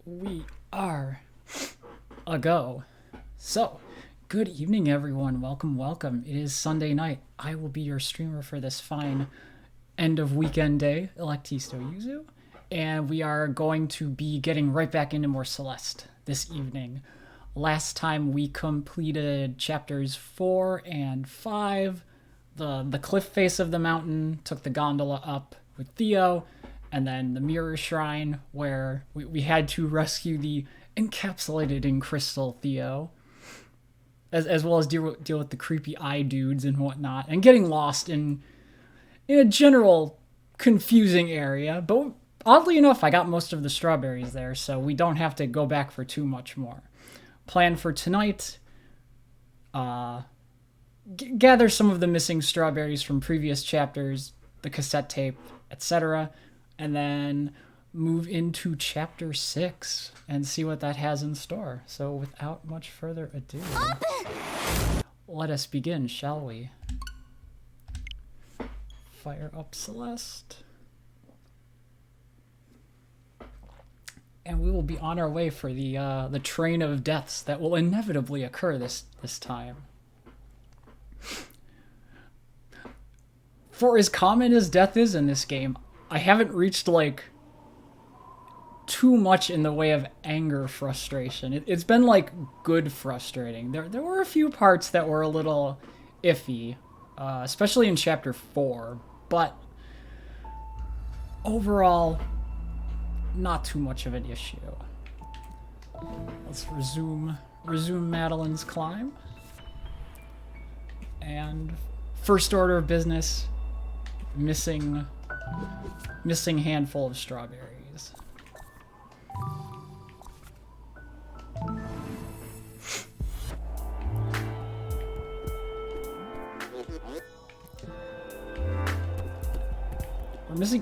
We are a go. So, good evening, everyone. Welcome. It is Sunday night. I will be your streamer for this fine end of weekend day, ElektistoYuzu, and we are going to be getting right back into more Celeste this evening. Last time we completed chapters 4 and 5, the cliff face of the mountain, took the gondola up with Theo, and then the mirror shrine where we had to rescue the encapsulated in crystal Theo, as well as deal with the creepy eye dudes and whatnot, and getting lost in a general confusing area. But oddly enough, I got most of the strawberries there, so we don't have to go back for too much more. Plan for tonight, gather some of the missing strawberries from previous chapters, the cassette tape, etc., and then move into chapter 6 and see what that has in store. So without much further ado, let us begin, shall we? Fire up Celeste. And we will be on our way for the train of deaths that will inevitably occur this time. For as common as death is in this game, I haven't reached, like, too much in the way of anger frustration. It's been, like, good frustrating. There were a few parts that were a little iffy, especially in chapter 4, but overall, not too much of an issue. Let's resume Madeline's climb. And first order of business, missing handful of strawberries.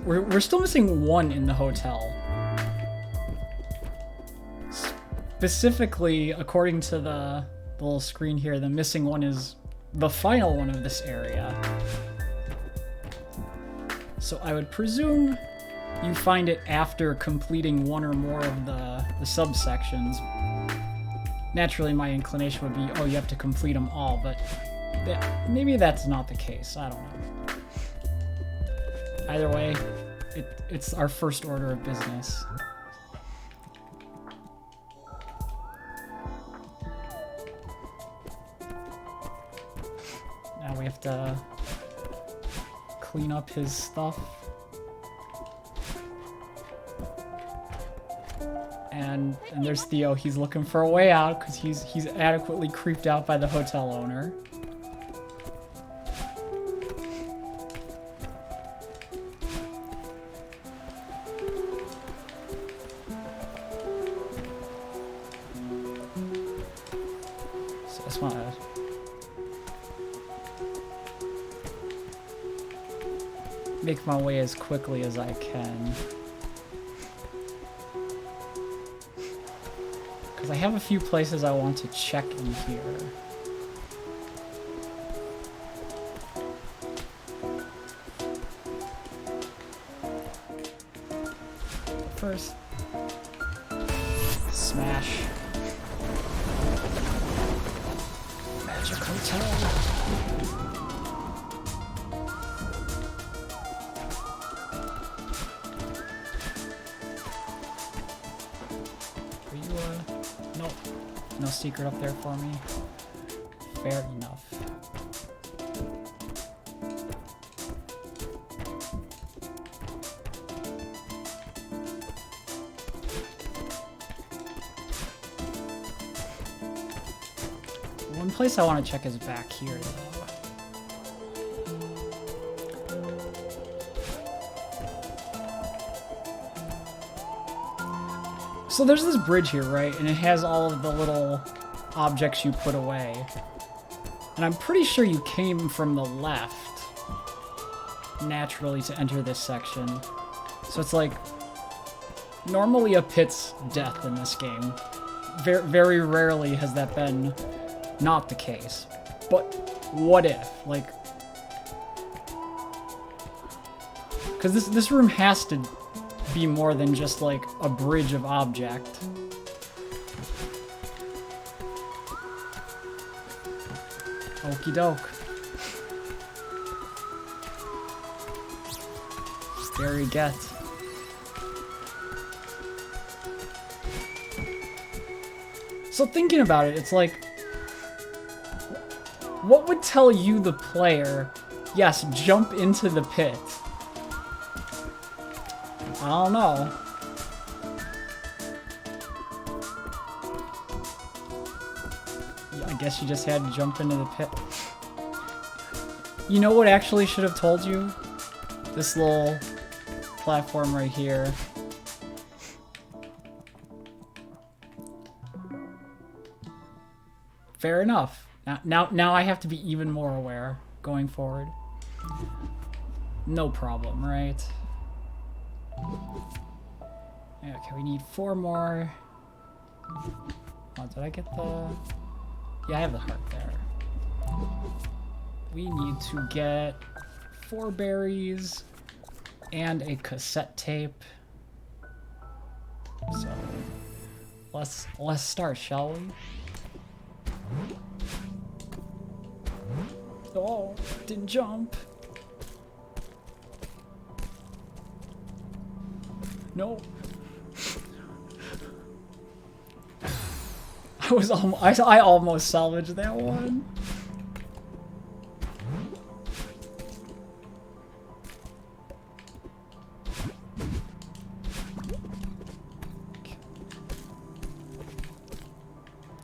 We're still missing one in the hotel. Specifically, according to the little screen here, the missing one is the final one of this area. So I would presume you find it after completing one or more of the subsections. Naturally, my inclination would be, oh, you have to complete them all, but maybe that's not the case. I don't know. Either way, it's our first order of business. Now we have to clean up his stuff. And there's Theo. He's looking for a way out because he's adequately creeped out by the hotel owner. So I just want to make my way as quickly as I can. Because I have a few places I want to check in here. First, smash. Magic Hotel. No secret up there for me. Fair enough. One place I want to check is back here, though. So there's this bridge here, right? And it has all of the little objects you put away. And I'm pretty sure you came from the left, naturally, to enter this section. So it's like, normally a pit's death in this game. Very rarely has that been not the case. But what if? Like, because this room has to be more than just like a bridge of object. Okie doke. There we get. So thinking about it, it's like, what would tell you, the player, yes, jump into the pit? I don't know. Yeah, I guess you just had to jump into the pit. You know what actually should have told you? This little platform right here. Fair enough. Now I have to be even more aware going forward. No problem, right? Okay, we need 4 more. Oh, did I get the... Yeah, I have the heart there. We need to get 4 berries and a cassette tape. So let's start, shall we? Oh, didn't jump. No. I almost salvaged that one.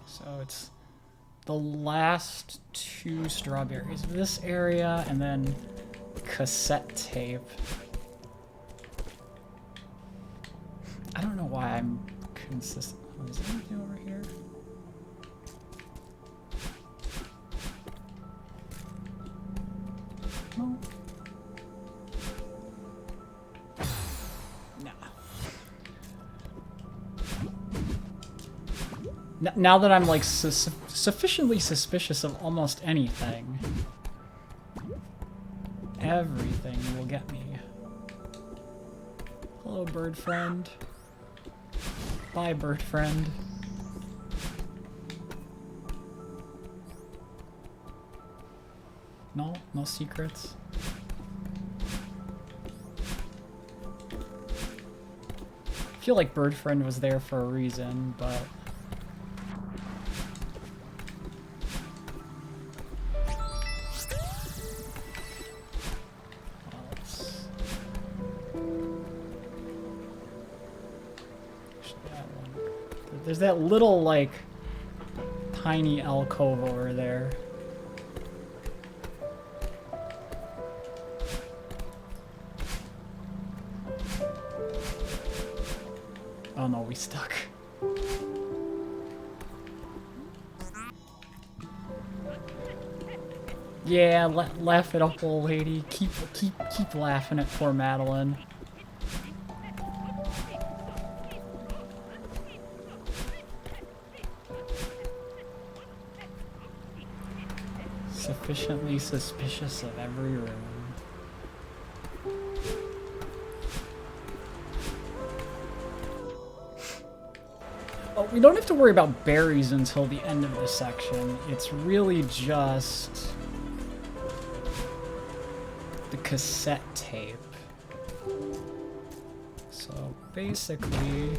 So it's the last 2 strawberries in this area, and then cassette tape. I don't know why I'm consistent. Oh, is there anything over here? No. Nah. Now that I'm like sufficiently suspicious of almost anything, everything will get me. Hello, bird friend. Bye, bird friend. No secrets. I feel like bird friend was there for a reason, but there's that little, like, tiny alcove over there. Oh no, we stuck. Yeah, laugh it up, old lady. Keep laughing at poor Madeline. Sufficiently suspicious of every room. Oh, we don't have to worry about berries until the end of this section. It's really just the cassette tape. So basically,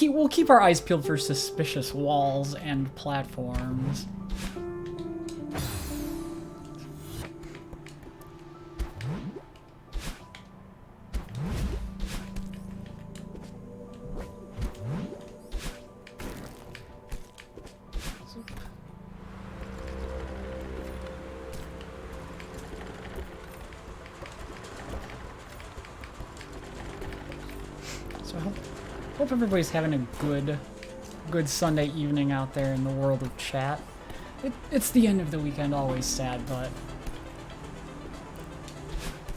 we'll keep our eyes peeled for suspicious walls and platforms. So hope everybody's having a good Sunday evening out there in the world of chat. It's the end of the weekend, always sad, but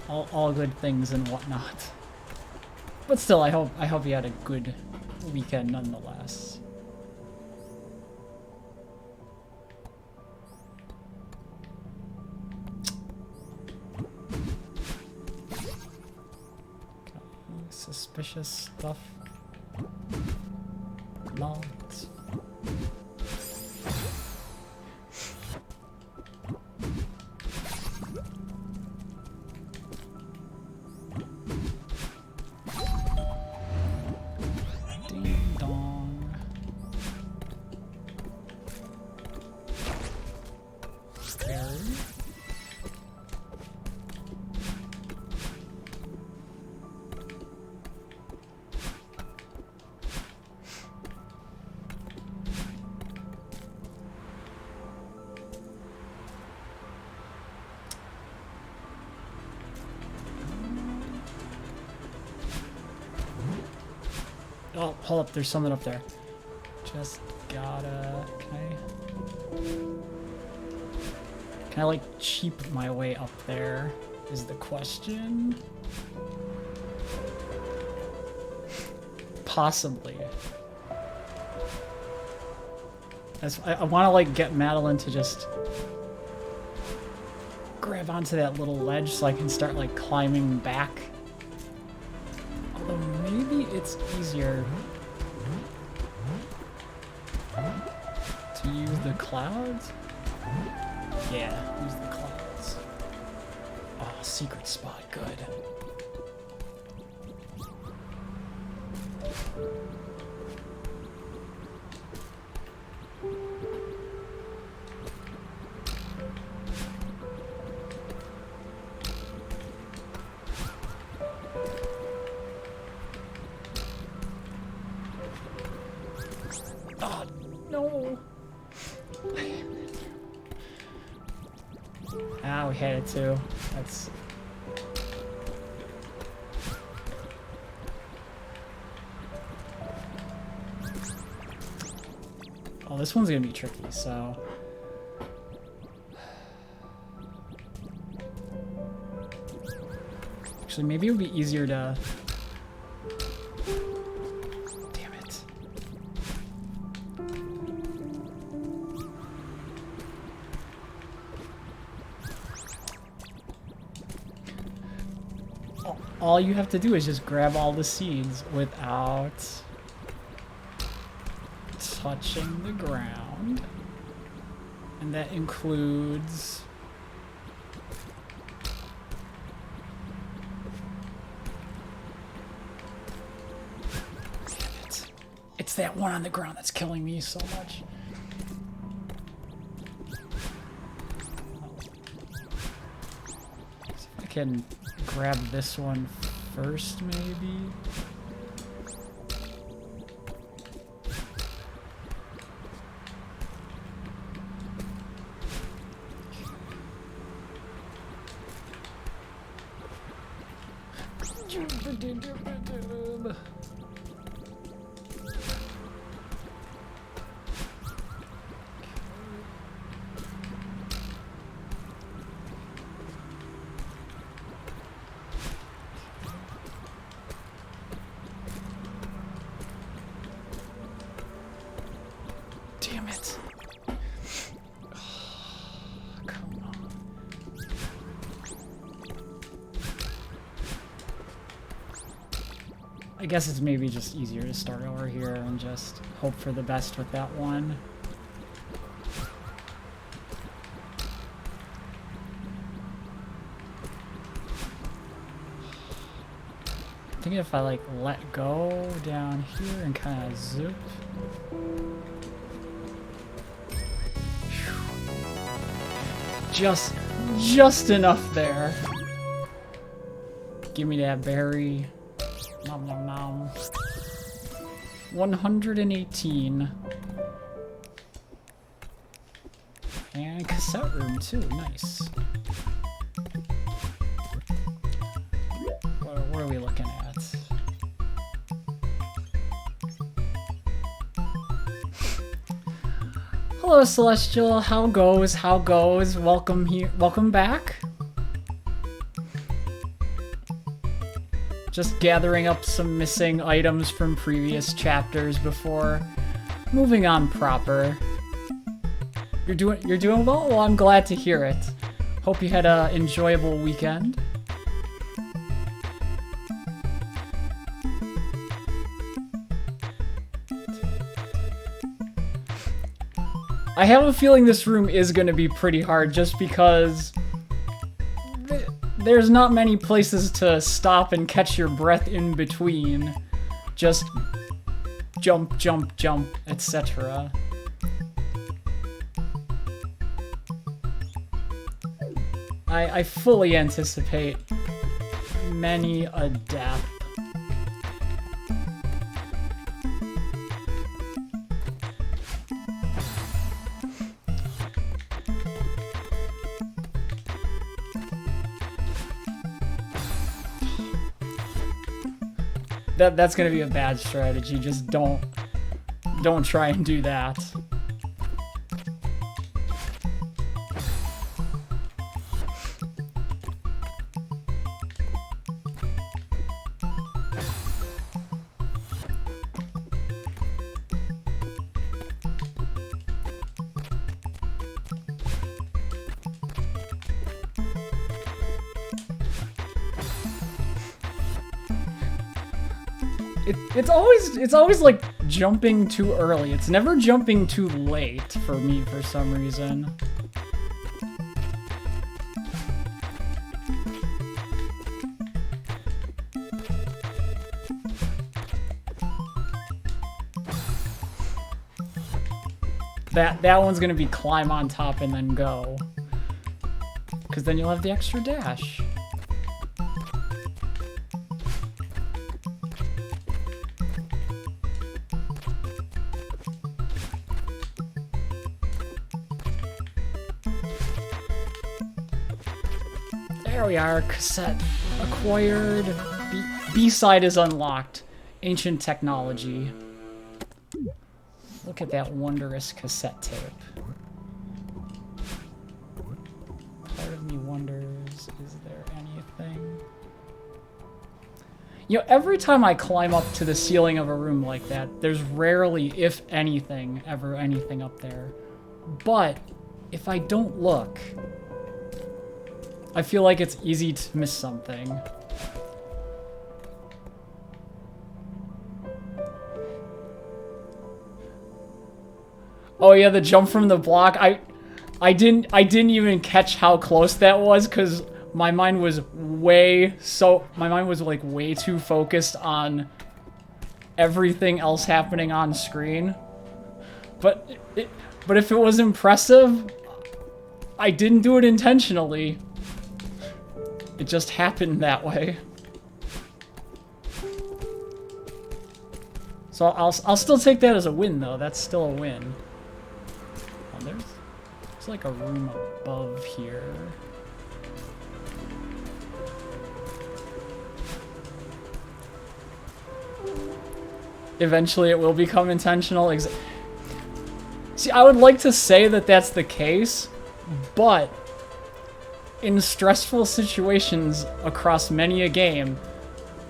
all good things and whatnot. But still, I hope you had a good weekend nonetheless. Suspicious stuff. Logs. Ding dong. Berry. Oh, hold up, there's something up there. Just gotta... Can I like cheap my way up there, is the question. Possibly. I want to like get Madeline to just grab onto that little ledge so I can start like climbing back. Although maybe it's easier to use the clouds. Yeah, use the clouds. Oh, secret spot, good. Oh, no. Ah, we had it too. That's... Oh, this one's gonna be tricky, so... Actually, maybe it would be easier to... Damn it. All you have to do is just grab all the seeds without touching the ground. And that includes... Damn it. It's that one on the ground that's killing me so much. See if I can grab this one first, maybe. Damn it. Come on. I guess it's maybe just easier to start over here and just hope for the best with that one. I think if I like let go down here and kind of zip. Just enough there. Give me that berry. Nom nom nom. 118. And cassette room too, nice. What are we looking at? Hello, Celestial. How goes? How goes? Welcome here. Welcome back. Just gathering up some missing items from previous chapters before moving on proper. You're doing well? Well, I'm glad to hear it. Hope you had an enjoyable weekend. I have a feeling this room is going to be pretty hard just because there's not many places to stop and catch your breath in between. Just jump, jump, jump, etc. I fully anticipate many a death. That's gonna be a bad strategy. Just don't try and do that. It's always like jumping too early. It's never jumping too late for me for some reason. That one's gonna be climb on top and then go. 'Cause then you'll have the extra dash. There we are, cassette acquired. B-side is unlocked. Ancient technology. Look at that wondrous cassette tape. Part of me wonders, is there anything? You know, every time I climb up to the ceiling of a room like that, there's rarely, if anything, ever anything up there. But if I don't look, I feel like it's easy to miss something. Oh yeah, the jump from the block. I didn't even catch how close that was because my mind was like way too focused on everything else happening on screen. But if it was impressive, I didn't do it intentionally. It just happened that way. So I'll still take that as a win though. That's still a win. Oh, there's like a room above here. Eventually it will become intentional. See, I would like to say that that's the case, but in stressful situations across many a game,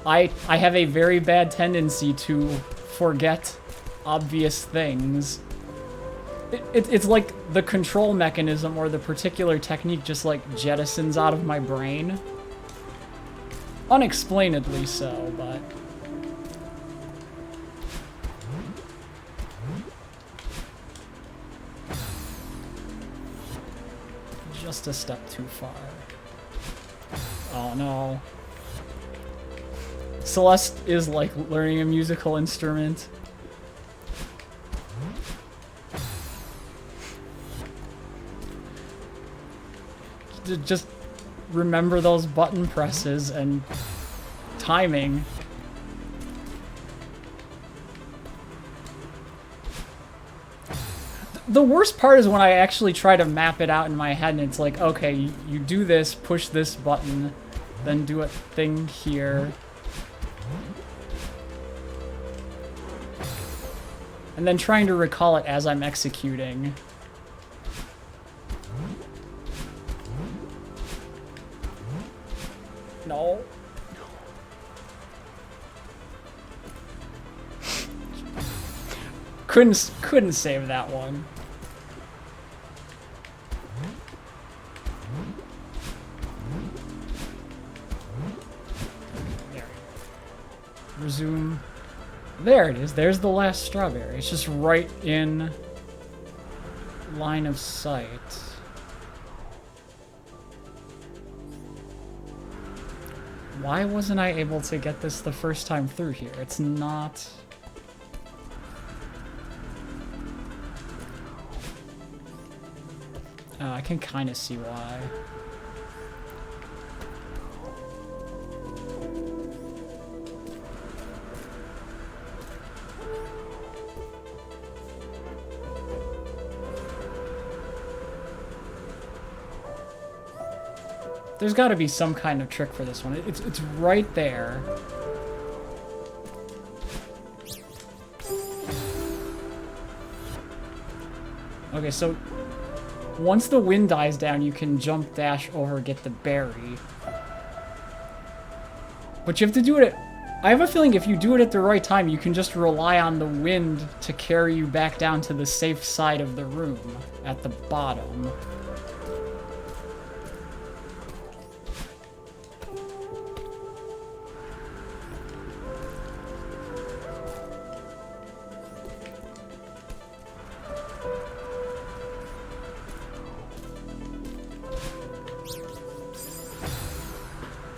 I have a very bad tendency to forget obvious things. It's like the control mechanism or the particular technique just like jettisons out of my brain. Unexplainedly so, but... just a step too far. Oh no. Celeste is like learning a musical instrument. Just remember those button presses and timing. The worst part is when I actually try to map it out in my head and it's like, okay, you do this, push this button, then do a thing here. And then trying to recall it as I'm executing. No. couldn't save that one. There. Resume. There it is. There's the last strawberry. It's just right in line of sight. Why wasn't I able to get this the first time through here? It's not... I can kind of see why. There's got to be some kind of trick for this one. It's right there. Okay, so once the wind dies down, you can jump dash over, get the berry. But you have to do it at... I have a feeling if you do it at the right time, you can just rely on the wind to carry you back down to the safe side of the room at the bottom.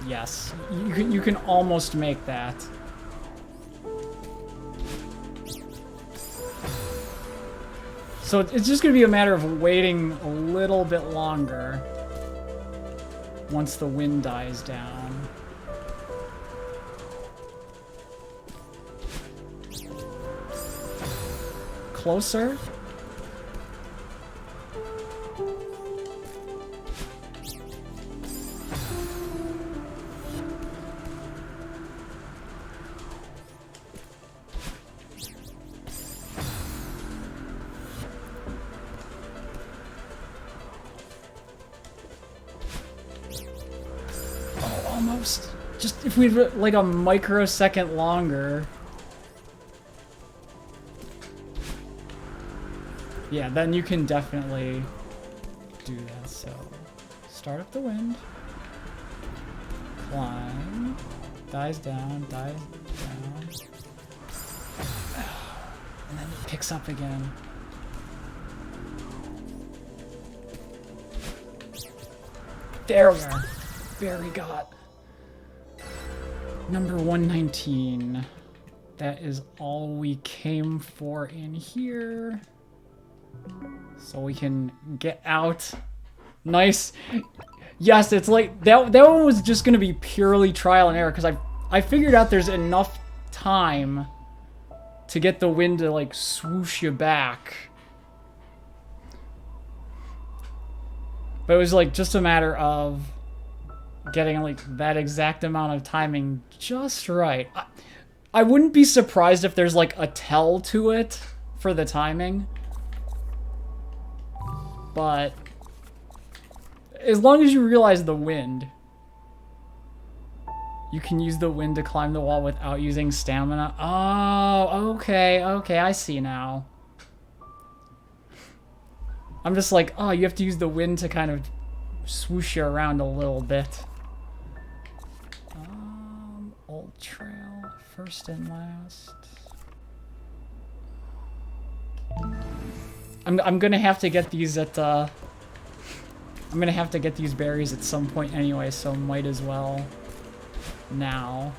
Yes, you can almost make that. So it's just going to be a matter of waiting a little bit longer once the wind dies down. Closer? Almost. Just if we like a microsecond longer. Yeah, then you can definitely do that. So, start up the wind. Climb. Dies down, dies down. And then it picks up again. There we are. Very got. Number 119. That is all we came for in here. So we can get out. Nice. Yes, it's like that one was just gonna be purely trial and error because I figured out there's enough time to get the wind to like swoosh you back. But it was like just a matter of getting like that exact amount of timing just right. I wouldn't be surprised if there's like a tell to it for the timing. But as long as you realize the wind, you can use the wind to climb the wall without using stamina. Oh, okay, I see now. I'm just like, oh, you have to use the wind to kind of swoosh you around a little bit. Old trail, first and last. I'm gonna have to get these at I'm gonna have to get these berries at some point anyway, so might as well now.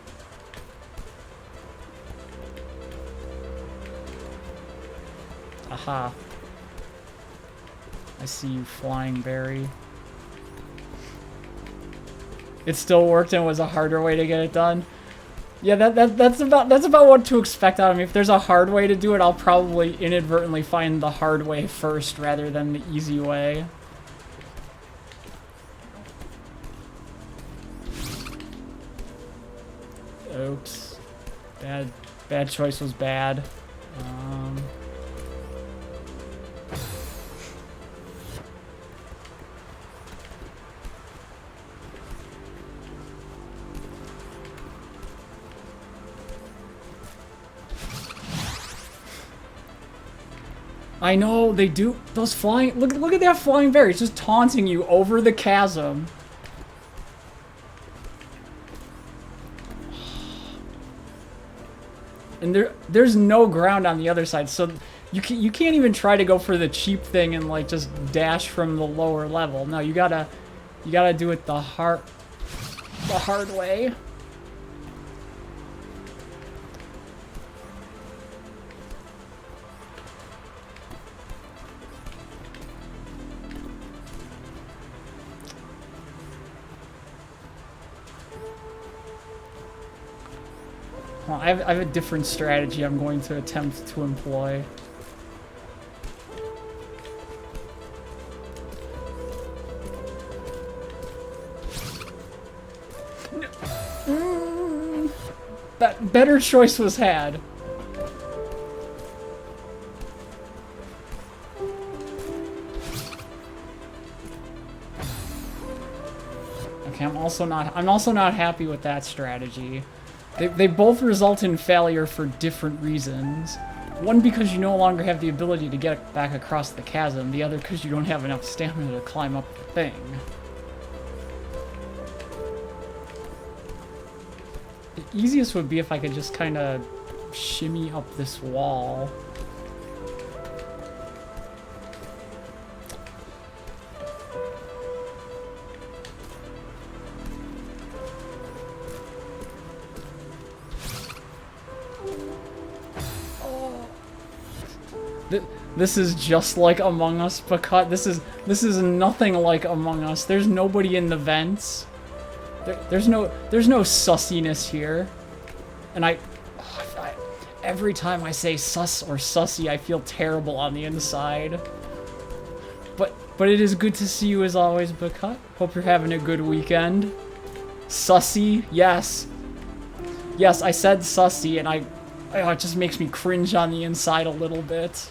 Aha. I see you, flying berry. It still worked and was a harder way to get it done. Yeah, that's about what to expect out of me. If there's a hard way to do it, I'll probably inadvertently find the hard way first rather than the easy way. Oops. Bad choice was bad. I know, they do. Those flying... Look at that flying bear. It's just taunting you over the chasm. And there's no ground on the other side, so you can't even try to go for the cheap thing and like just dash from the lower level. No, you gotta do it the hard way. Well, I have a different strategy I'm going to attempt to employ. That better choice was had. Okay, I'm also not happy with that strategy. They both result in failure for different reasons. One because you no longer have the ability to get back across the chasm, the other because you don't have enough stamina to climb up the thing. The easiest would be if I could just kind of shimmy up this wall. This is just like Among Us, but this is nothing like Among Us. There's nobody in the vents. There's no sussiness here, and every time I say sus or sussy, I feel terrible on the inside. But it is good to see you as always, Bacut. Hope you're having a good weekend. Sussy, yes. Yes, I said sussy, and it just makes me cringe on the inside a little bit.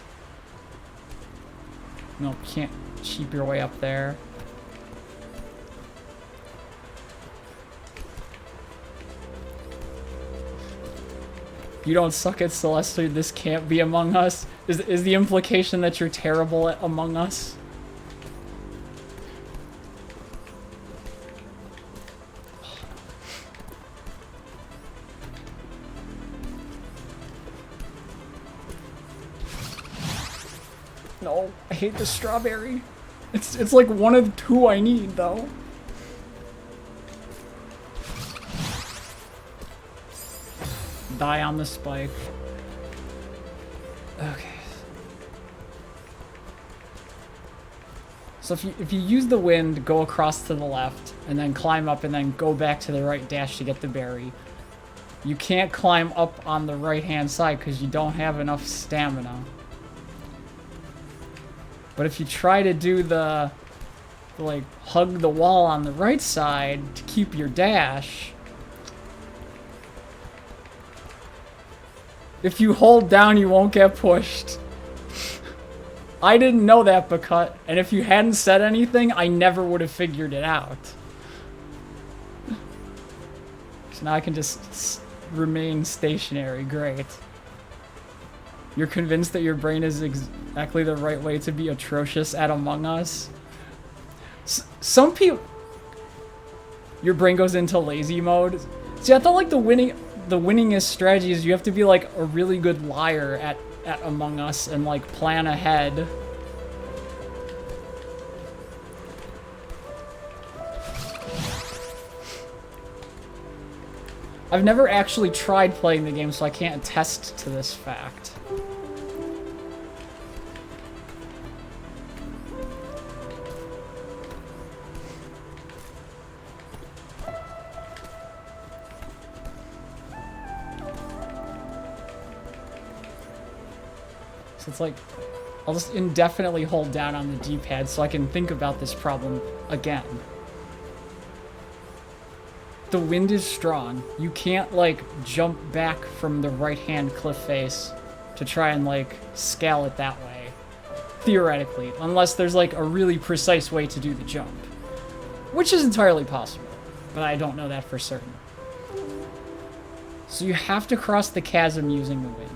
No, can't cheap your way up there. You don't suck at Celeste, so this can't be Among Us? Is the implication that you're terrible at Among Us? No, I hate the strawberry. It's like one of two I need, though. Die on the spike. Okay. So if you use the wind, go across to the left, and then climb up, and then go back to the right dash to get the berry. You can't climb up on the right-hand side because you don't have enough stamina. But if you try to do the, like, hug the wall on the right side to keep your dash, if you hold down, you won't get pushed. I didn't know that, Bacut, and if you hadn't said anything, I never would have figured it out. So now I can just remain stationary. Great. You're convinced that your brain is exactly the right way to be atrocious at Among Us? Some people... Your brain goes into lazy mode. See, I thought like the winningest strategy is you have to be like a really good liar at Among Us and like plan ahead. I've never actually tried playing the game, so I can't attest to this fact. So it's like, I'll just indefinitely hold down on the D-pad so I can think about this problem again. The wind is strong. You can't, like, jump back from the right-hand cliff face to try and, like, scale it that way. Theoretically. Unless there's, like, a really precise way to do the jump. Which is entirely possible. But I don't know that for certain. So you have to cross the chasm using the wind.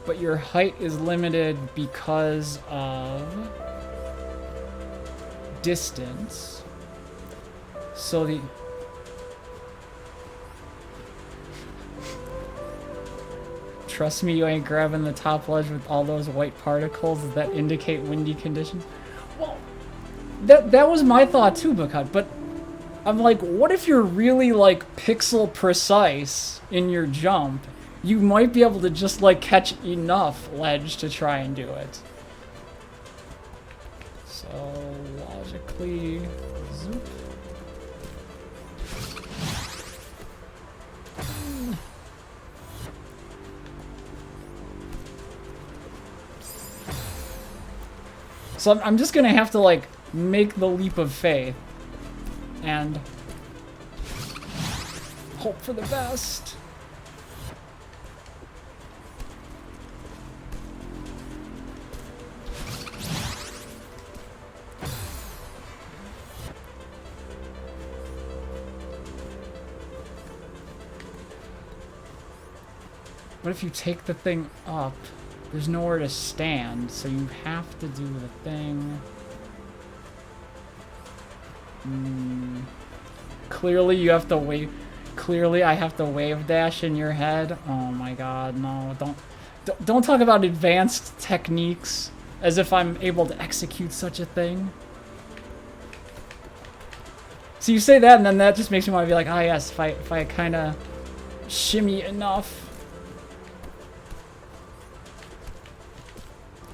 but your height is limited because of distance. So the... Trust me, you ain't grabbing the top ledge with all those white particles that indicate windy conditions. Well, that was my thought too, Buckut, but I'm like, what if you're really, like, pixel precise in your jump? You might be able to just, like, catch enough ledge to try and do it. So, logically... Zoop. So I'm just gonna have to, like, make the leap of faith. And hope for the best. What if you take the thing up? There's nowhere to stand, so you have to do the thing. Clearly you have to wave. Clearly I have to wave dash in your head. Oh my god, no. Don't talk about advanced techniques as if I'm able to execute such a thing. So you say that, and then that just makes me want to be like, ah yes, if I kind of shimmy enough,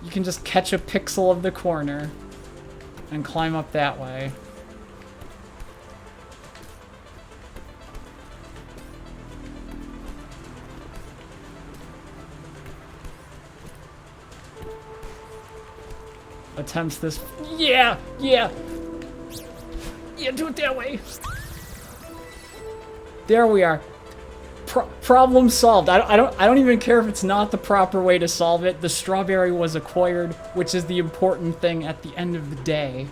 you can just catch a pixel of the corner and climb up that way. Attempts this. Yeah, do it that way. There we are. Problem solved. I don't even care if it's not the proper way to solve it. The strawberry was acquired, which is the important thing at the end of the day.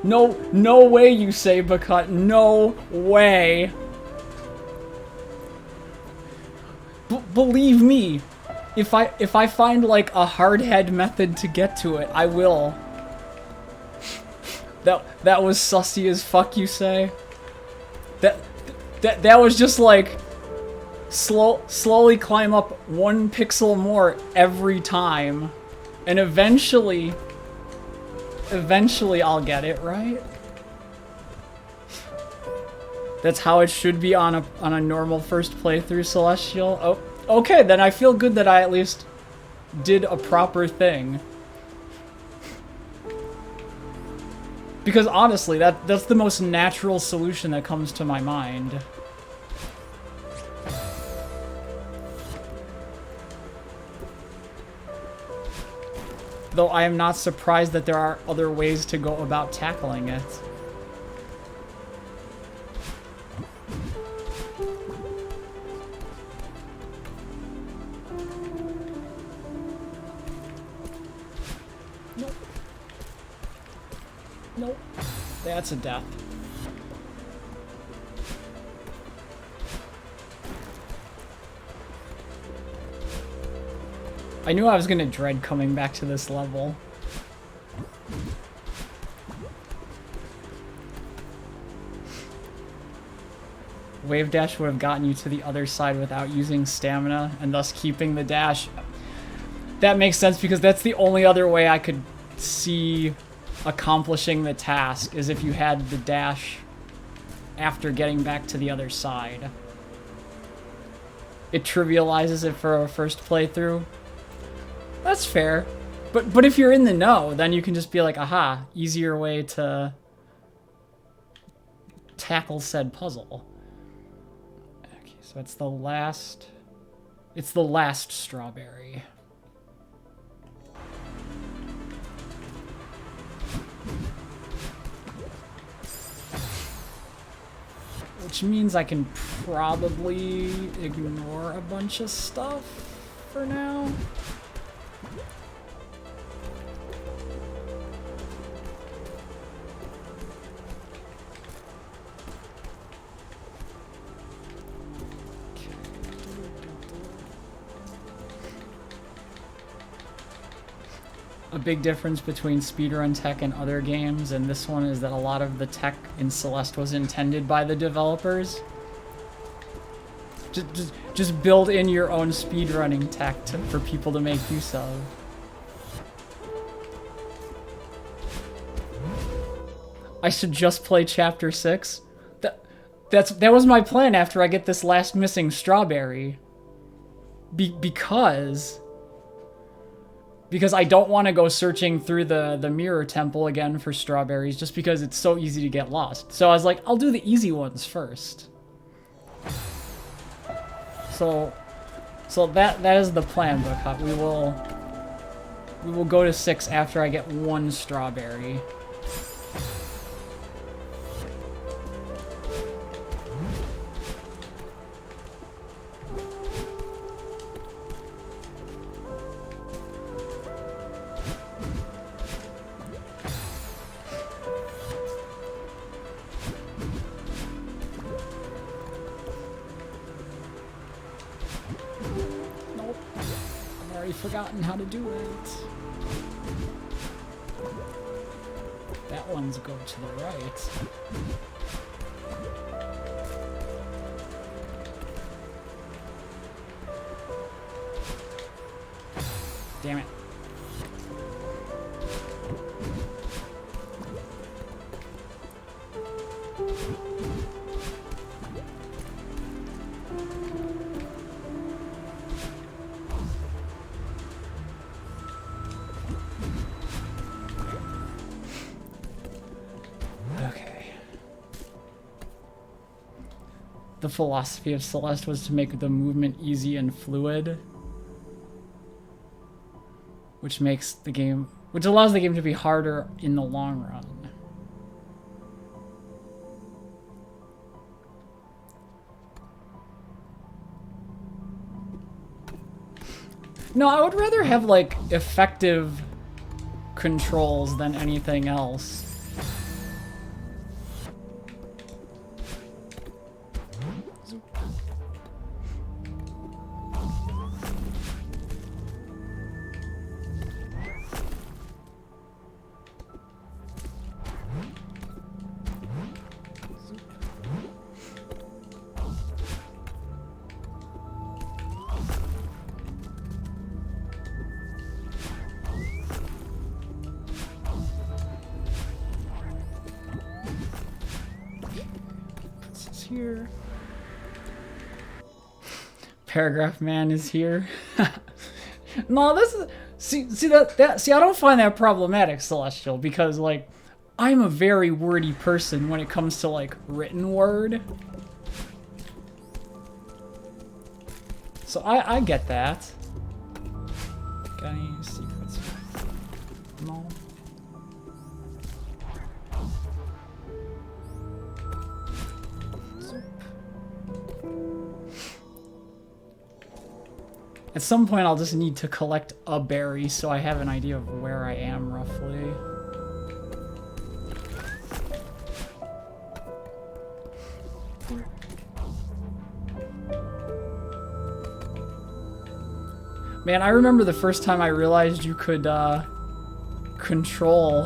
No way, you say, Buckut. No way. Believe me, if I find like a hardhead method to get to it, I will. That was sussy as fuck, you say? That was just like slowly climb up 1 pixel more every time, and eventually I'll get it right. That's how it should be on a normal first playthrough, Celestial. Oh, okay, then I feel good that I at least did a proper thing. Because honestly, that's the most natural solution that comes to my mind. Though I am not surprised that there are other ways to go about tackling it. Nope. That's a death. I knew I was gonna dread coming back to this level. Wave dash would have gotten you to the other side without using stamina, and thus keeping the dash. That makes sense, because that's the only other way I could see accomplishing the task, is if you had the dash after getting back to the other side. It trivializes it for a first playthrough. That's fair. But if you're in the know, then you can just be like, aha, easier way to tackle said puzzle. Okay, so it's the last strawberry. Which means I can probably ignore a bunch of stuff for now. a big difference between speedrun tech and other games, and this one is that a lot of the tech in Celeste was intended by the developers. Just build in your own speedrunning tech for people to make use of. I should just play Chapter 6. That was my plan after I get this last missing strawberry. Because I don't want to go searching through the mirror temple again for strawberries just because it's so easy to get lost. So I was like, I'll do the easy ones first. So that is the plan, Bookhup. We will go to 6 after I get 1 strawberry. Forgotten how to do it. That one's go to the right. Damn it. The philosophy of Celeste was to make the movement easy and fluid, which allows the game to be harder in the long run. No, I would rather have like effective controls than anything else. Here. Paragraph man is here. No, this is see I don't find that problematic, Celestial, because like I'm a very wordy person when it comes to like written word. So I get that. Got any secrets? No. At some point, I'll just need to collect a berry so I have an idea of where I am, roughly. Man, I remember the first time I realized you could, control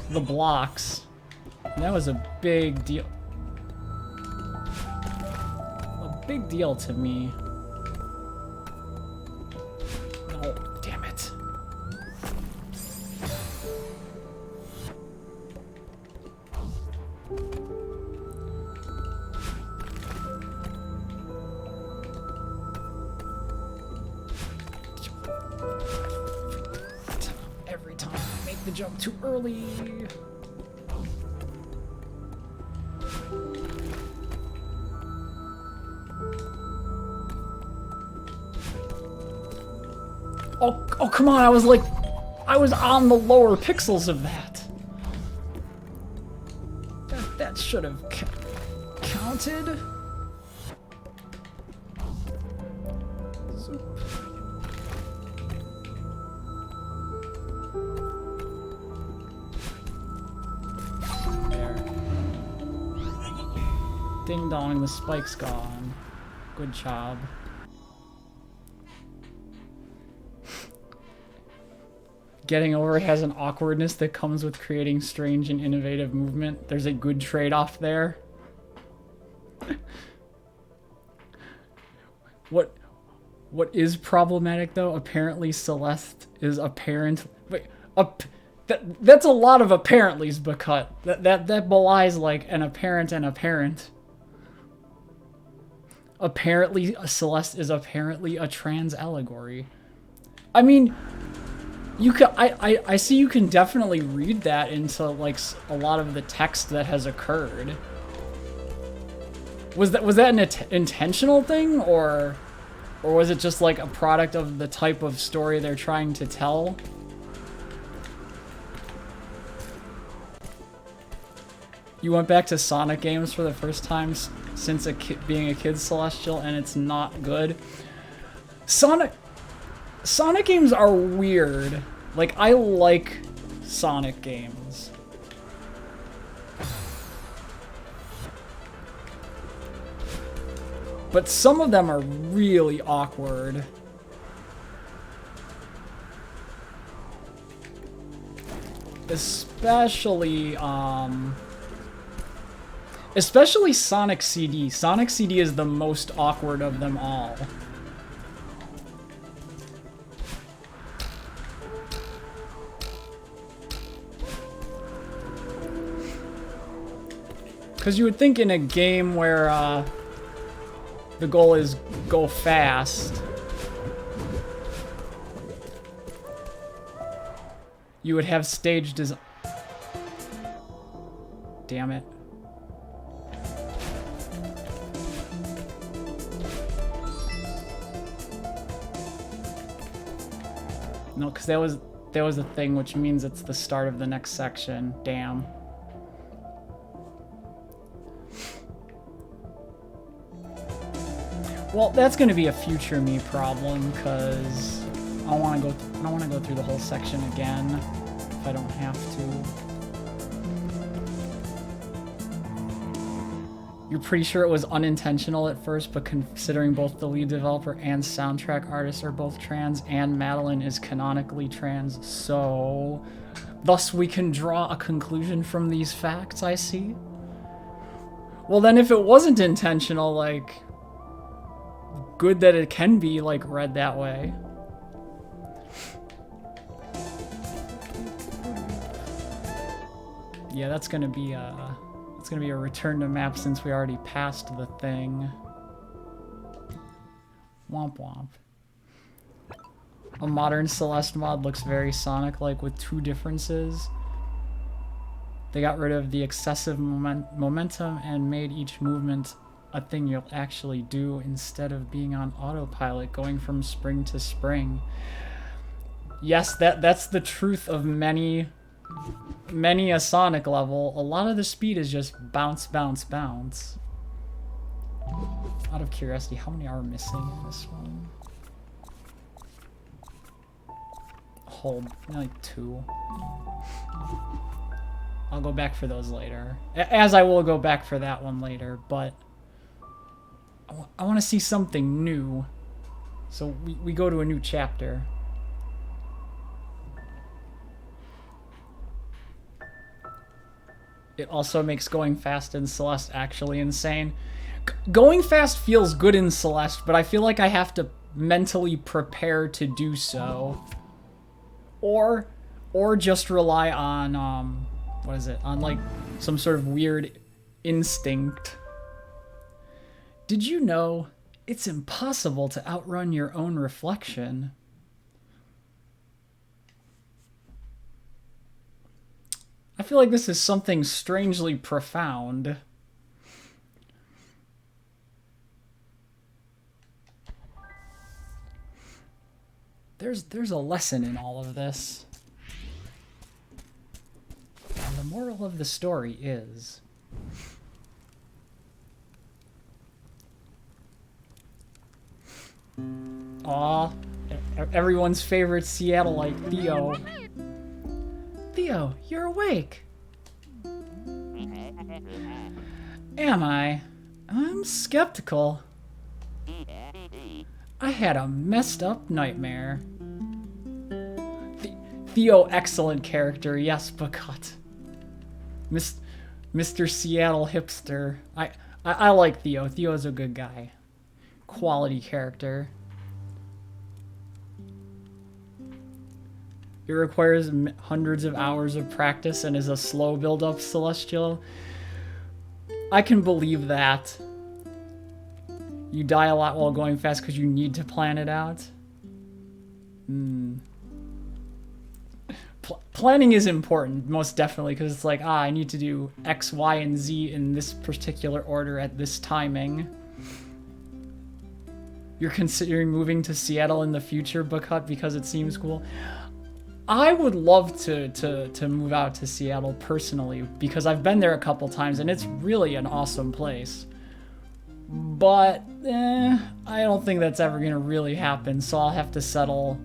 the blocks. And that was a big deal. Big deal to me. No, damn it. Every time I make the jump too early. Oh, come on, I was on the lower pixels of that. That should have counted. There. Ding dong, the spike's gone. Good job. Getting over has an awkwardness that comes with creating strange and innovative movement. There's a good trade-off there. What is problematic though? Apparently Celeste is apparent. Wait, that's a lot of apparentlys, but that belies like an apparent and apparent. Apparently Celeste is apparently a trans allegory. I mean, you can I see you can definitely read that into like a lot of the text that has occurred. Was that an intentional thing, or was it just like a product of the type of story they're trying to tell? You went back to Sonic games for the first time since being a kid, Celestial, and it's not good. Sonic games are weird. Like, I like Sonic games. But some of them are really awkward. Especially Sonic CD. Sonic CD is the most awkward of them all. Because you would think in a game where the goal is go fast, you would have stage design. Damn it. No, because that was a thing, which means it's the start of the next section. Damn. Well, that's going to be a future me problem, because I don't want to go through the whole section again if I don't have to. You're pretty sure it was unintentional at first, but considering both the lead developer and soundtrack artist are both trans, and Madeline is canonically trans, so thus we can draw a conclusion from these facts, I see. Well, then if it wasn't intentional, like, good that it can be, like, read that way. Yeah, that's gonna be a return to map since we already passed the thing. Womp womp. A modern Celeste mod looks very Sonic-like with two differences. They got rid of the excessive momentum and made each movement a thing you'll actually do instead of being on autopilot going from spring to spring. Yes, that's the truth of many a Sonic level. A lot of the speed is just bounce, bounce, bounce. Out of curiosity, how many are missing in this one? Hold, like 2. I'll go back for those later. As I will go back for that one later, but I want to see something new. So we go to a new chapter. It also makes going fast in Celeste actually insane. Going fast feels good in Celeste, but I feel like I have to mentally prepare to do so. Or just rely on, what is it? On like some sort of weird instinct. Did you know it's impossible to outrun your own reflection? I feel like this is something strangely profound. There's a lesson in all of this. And the moral of the story is... Aw, everyone's favorite Seattleite, Theo. Theo, you're awake. Am I? I'm skeptical. I had a messed up nightmare. Theo, excellent character. Yes, Buckot. Mr. Seattle hipster. I like Theo. Theo's a good guy. Quality character. It requires hundreds of hours of practice and is a slow build-up, Celestial. I can believe that. You die a lot while going fast because you need to plan it out. Planning is important, most definitely, because it's like, I need to do X, Y, and Z in this particular order at this timing. You're considering moving to Seattle in the future, Buckut, because it seems cool. I would love to move out to Seattle personally, because I've been there a couple times and it's really an awesome place. But I don't think that's ever gonna really happen, so I'll have to settle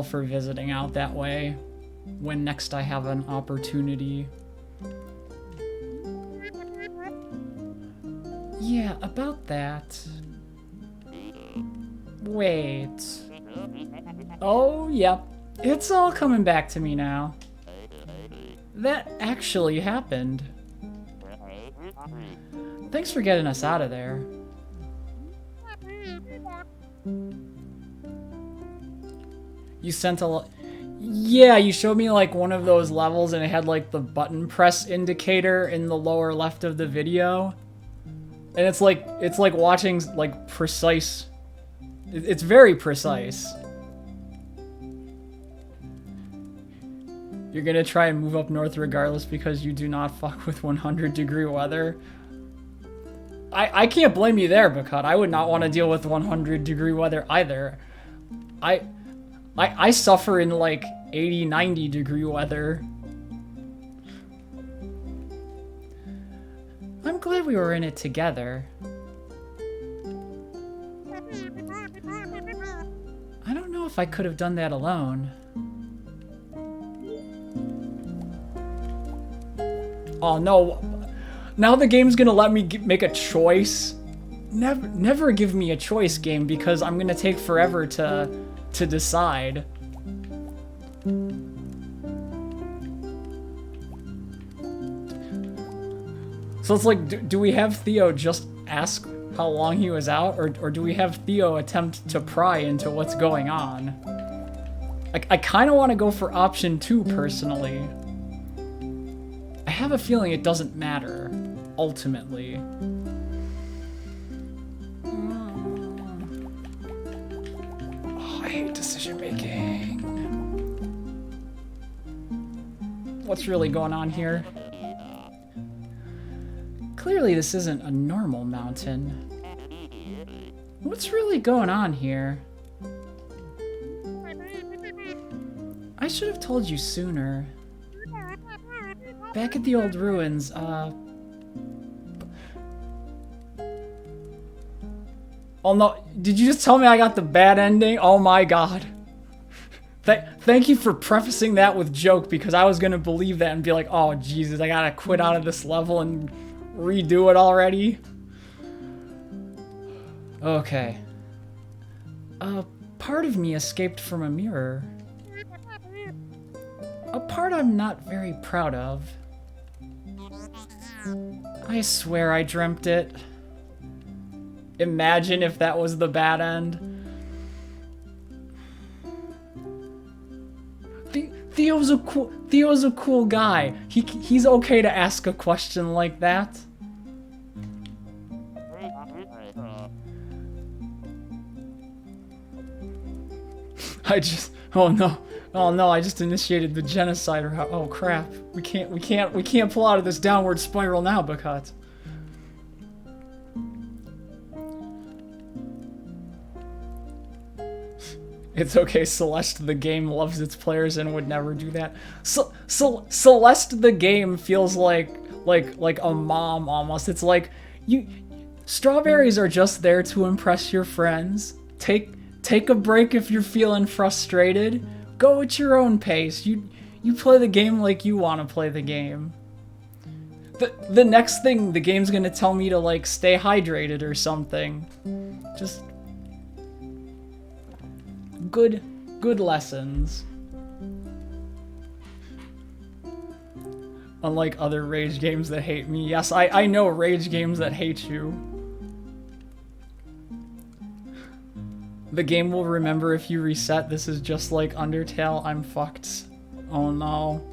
for visiting out that way when next I have an opportunity. Yeah, about that. Wait. Oh, yep. It's all coming back to me now. That actually happened. Thanks for getting us out of there. You sent a Yeah, you showed me like one of those levels and it had like the button press indicator in the lower left of the video. And it's like watching like precise. It's very precise. You're gonna try and move up north regardless because you do not fuck with 100-degree weather. I can't blame you there, Buckut. I would not want to deal with 100-degree weather either. I suffer in like 80, 90-degree weather. I'm glad we were in it together. I don't know if I could have done that alone. Oh no, now the game's gonna let me make a choice? Never give me a choice, game, because I'm gonna take forever to decide. So it's like, do we have Theo just ask how long he was out, or do we have Theo attempt to pry into what's going on? I kind of want to go for option 2 personally. I have a feeling it doesn't matter, ultimately. Oh, I hate decision making. What's really going on here? Clearly this isn't a normal mountain. What's really going on here? I should have told you sooner. Back at the old ruins, oh no, did you just tell me I got the bad ending? Oh my god. Thank you for prefacing that with joke, because I was gonna believe that and be like, oh Jesus, I gotta quit out of this level and redo it already. Okay. Part of me escaped from a mirror. A part I'm not very proud of. I swear I dreamt it. Imagine if that was the bad end. Theo's a cool guy. He's okay to ask a question like that. Oh no, I just initiated the genocide, or oh crap. We can't pull out of this downward spiral now, Buckut. It's okay, Celeste the game loves its players and would never do that. Celeste the game feels like a mom almost. It's like, strawberries are just there to impress your friends. Take a break if you're feeling frustrated. Go at your own pace. You play the game like you want to play the game. The next thing, the game's gonna tell me to like stay hydrated or something. Just good lessons. Unlike other rage games that hate me. Yes, I know rage games that hate you. The game will remember if you reset. This is just like Undertale. I'm fucked. Oh no.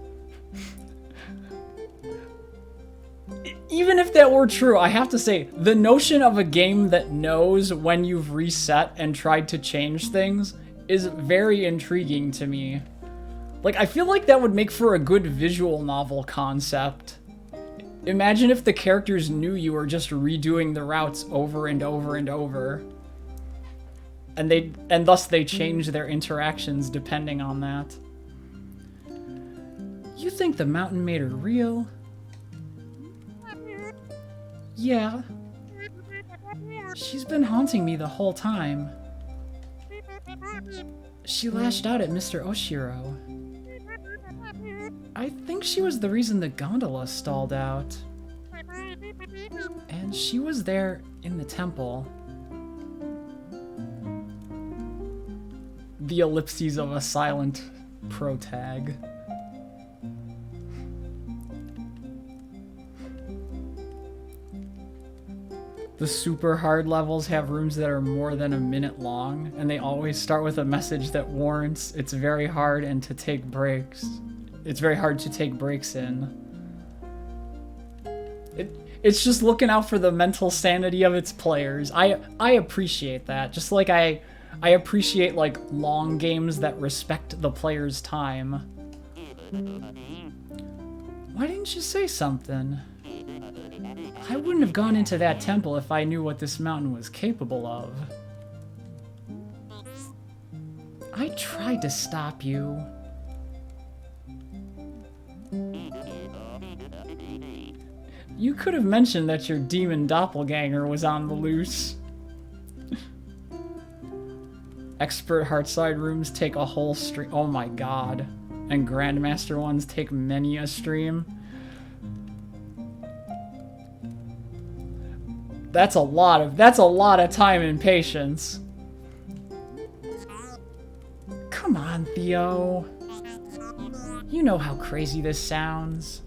Even if that were true, I have to say, the notion of a game that knows when you've reset and tried to change things is very intriguing to me. Like, I feel like that would make for a good visual novel concept. Imagine if the characters knew you were just redoing the routes over and over and over. And thus they change their interactions depending on that. You think the mountain made her real? Yeah. She's been haunting me the whole time. She lashed out at Mr. Oshiro. I think she was the reason the gondola stalled out. And she was there in the temple. The ellipses of a silent protag. The super hard levels have rooms that are more than a minute long, and they always start with a message that warns it's very hard and to take breaks. It's very hard to take breaks in. It's just looking out for the mental sanity of its players. I appreciate that. Just like I appreciate like long games that respect the player's time. Why didn't you say something? I wouldn't have gone into that temple if I knew what this mountain was capable of. I tried to stop you. You could have mentioned that your demon doppelganger was on the loose. Expert Heartside rooms take a whole stream. Oh my god. And Grandmaster ones take many a stream. That's a lot of time and patience. Come on, Theo. You know how crazy this sounds.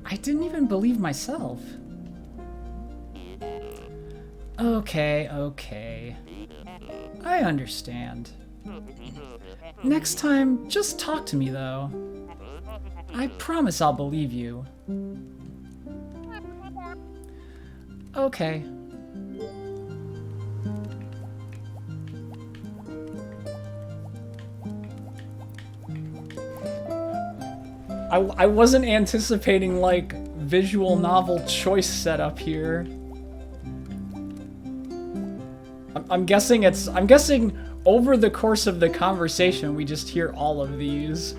I didn't even believe myself. Okay. I understand. Next time, just talk to me, though. I promise I'll believe you. Okay. I wasn't anticipating, like, visual novel choice setup here. I'm guessing over the course of the conversation we just hear all of these.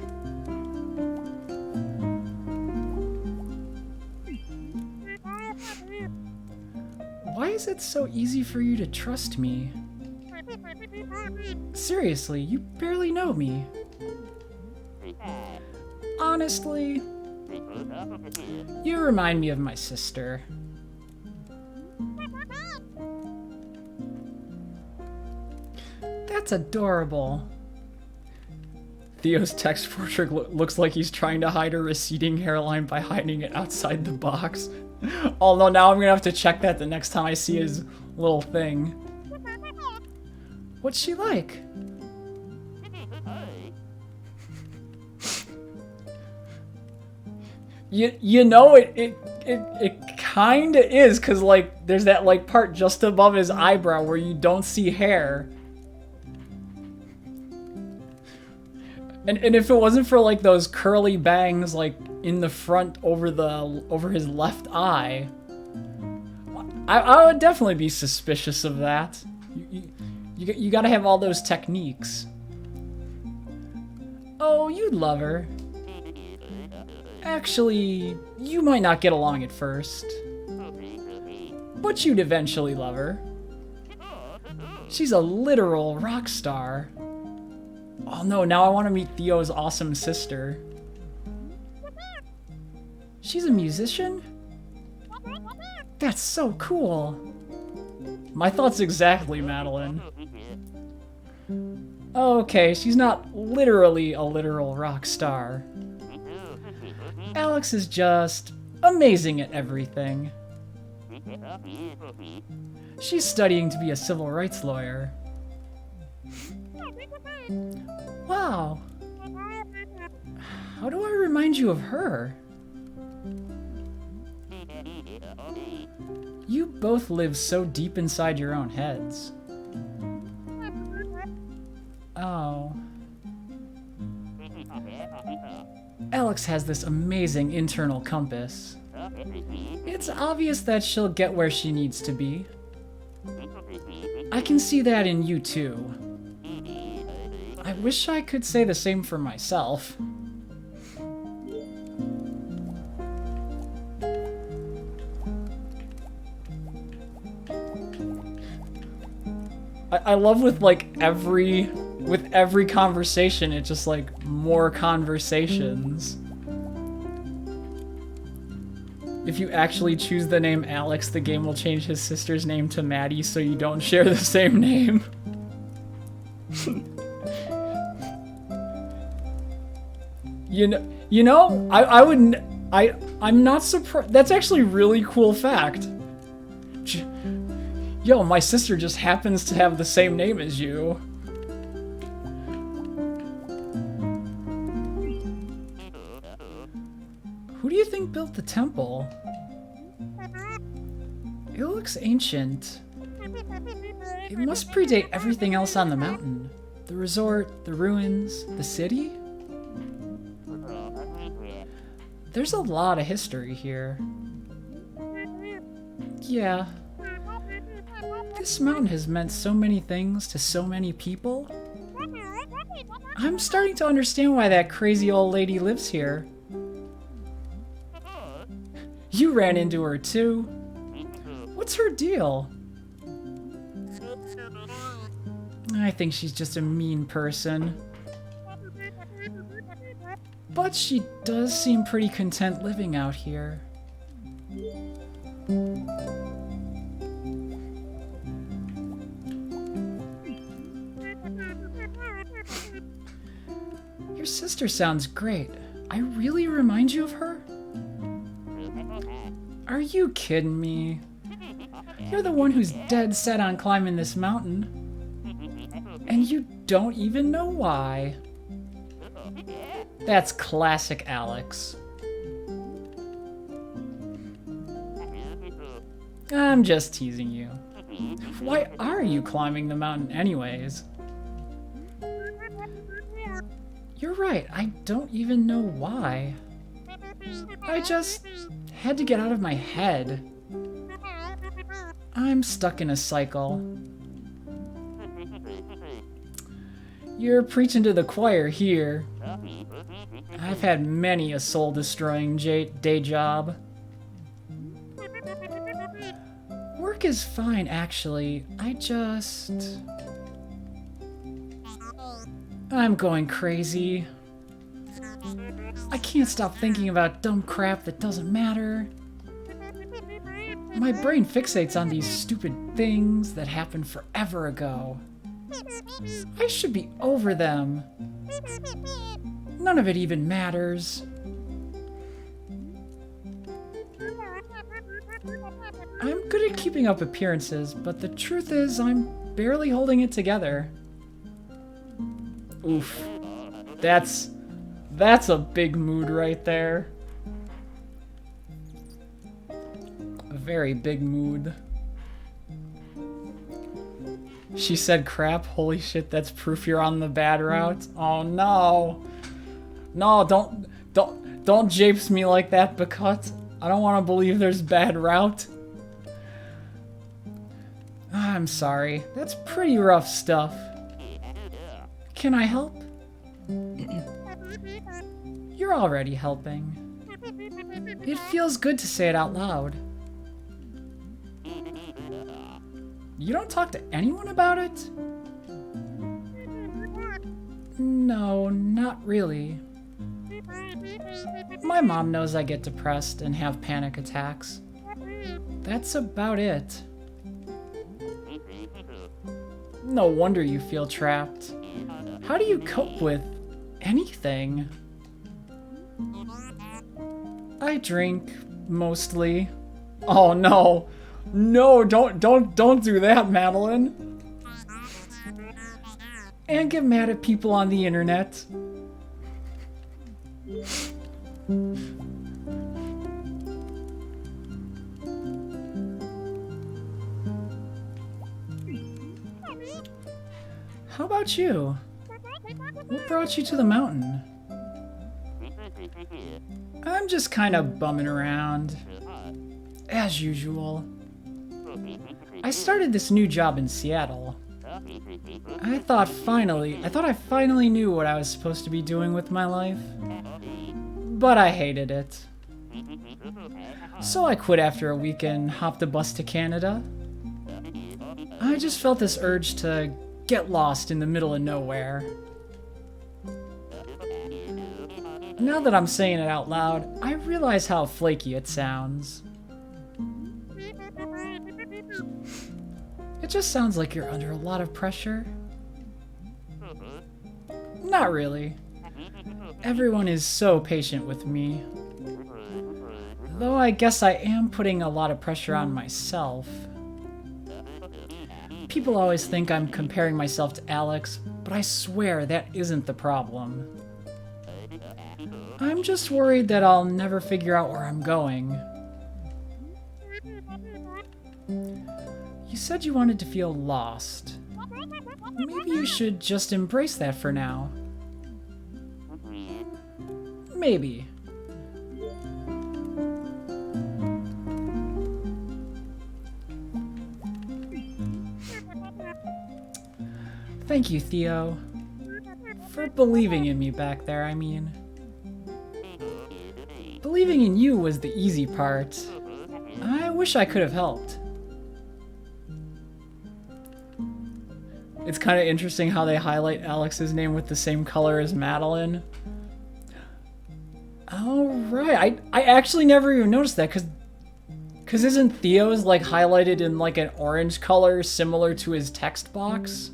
Why is it so easy for you to trust me? Seriously, you barely know me. Honestly, you remind me of my sister. That's adorable. Theo's text portrait looks like he's trying to hide a receding hairline by hiding it outside the box. Although now I'm gonna have to check that the next time I see his little thing. What's she like? You know, it kinda is, cause like there's that like part just above his eyebrow where you don't see hair. And if it wasn't for like those curly bangs like in the front over his left eye, I would definitely be suspicious of that. You gotta have all those techniques. Oh, you'd love her. Actually, you might not get along at first, but you'd eventually love her. She's a literal rock star. Oh no, now I want to meet Theo's awesome sister. She's a musician? That's so cool. My thoughts exactly, Madeline. Okay, she's not literally a literal rock star. Alex is just amazing at everything. She's studying to be a civil rights lawyer. Wow. How do I remind you of her? You both live so deep inside your own heads. Oh. Alex has this amazing internal compass. It's obvious that she'll get where she needs to be. I can see that in you too. I wish I could say the same for myself. I love with every conversation, it's just like more conversations. If you actually choose the name Alex, the game will change his sister's name to Maddie so you don't share the same name. I'm not surprised. That's actually a really cool fact. Yo, my sister just happens to have the same name as you. Who do you think built the temple? It looks ancient. It must predate everything else on the mountain. The resort, the ruins, the city? There's a lot of history here. Yeah. This mountain has meant so many things to so many people. I'm starting to understand why that crazy old lady lives here. You ran into her too. What's her deal? I think she's just a mean person. But she does seem pretty content living out here. Your sister sounds great. I really remind you of her? Are you kidding me? You're the one who's dead set on climbing this mountain. And you don't even know why. That's classic Alex. I'm just teasing you. Why are you climbing the mountain anyways? You're right, I don't even know why. I just had to get out of my head. I'm stuck in a cycle. You're preaching to the choir here. I've had many a soul-destroying day job. Work is fine, actually. I'm going crazy. I can't stop thinking about dumb crap that doesn't matter. My brain fixates on these stupid things that happened forever ago. I should be over them. None of it even matters. I'm good at keeping up appearances, but the truth is I'm barely holding it together. Oof. That's a big mood right there. A very big mood. She said crap. Holy shit, that's proof you're on the bad route. Oh no. No, don't japes me like that, because I don't want to believe there's bad route. I'm sorry. That's pretty rough stuff. Can I help? You're already helping. It feels good to say it out loud. You don't talk to anyone about it? No, not really. My mom knows I get depressed and have panic attacks. That's about it. No wonder you feel trapped. How do you cope with anything? I drink, mostly. Oh no. No, don't do that, Madeline. And get mad at people on the internet. How about you? What brought you to the mountain? I'm just kind of bumming around. As usual. I started this new job in Seattle. I thought I finally knew what I was supposed to be doing with my life. But I hated it. So I quit after a week and hopped a bus to Canada. I just felt this urge to get lost in the middle of nowhere. Now that I'm saying it out loud, I realize how flaky it sounds. It just sounds like you're under a lot of pressure. Not really. Everyone is so patient with me. Though I guess I am putting a lot of pressure on myself. People always think I'm comparing myself to Alex, but I swear that isn't the problem. I'm just worried that I'll never figure out where I'm going. You said you wanted to feel lost. Maybe you should just embrace that for now. Maybe. Thank you, Theo. For believing in me back there, I mean. Believing in you was the easy part. I wish I could have helped. It's kind of interesting how they highlight Alex's name with the same color as Madeline. Oh, right. I actually never even noticed that, because isn't Theo's like highlighted in like an orange color similar to his text box?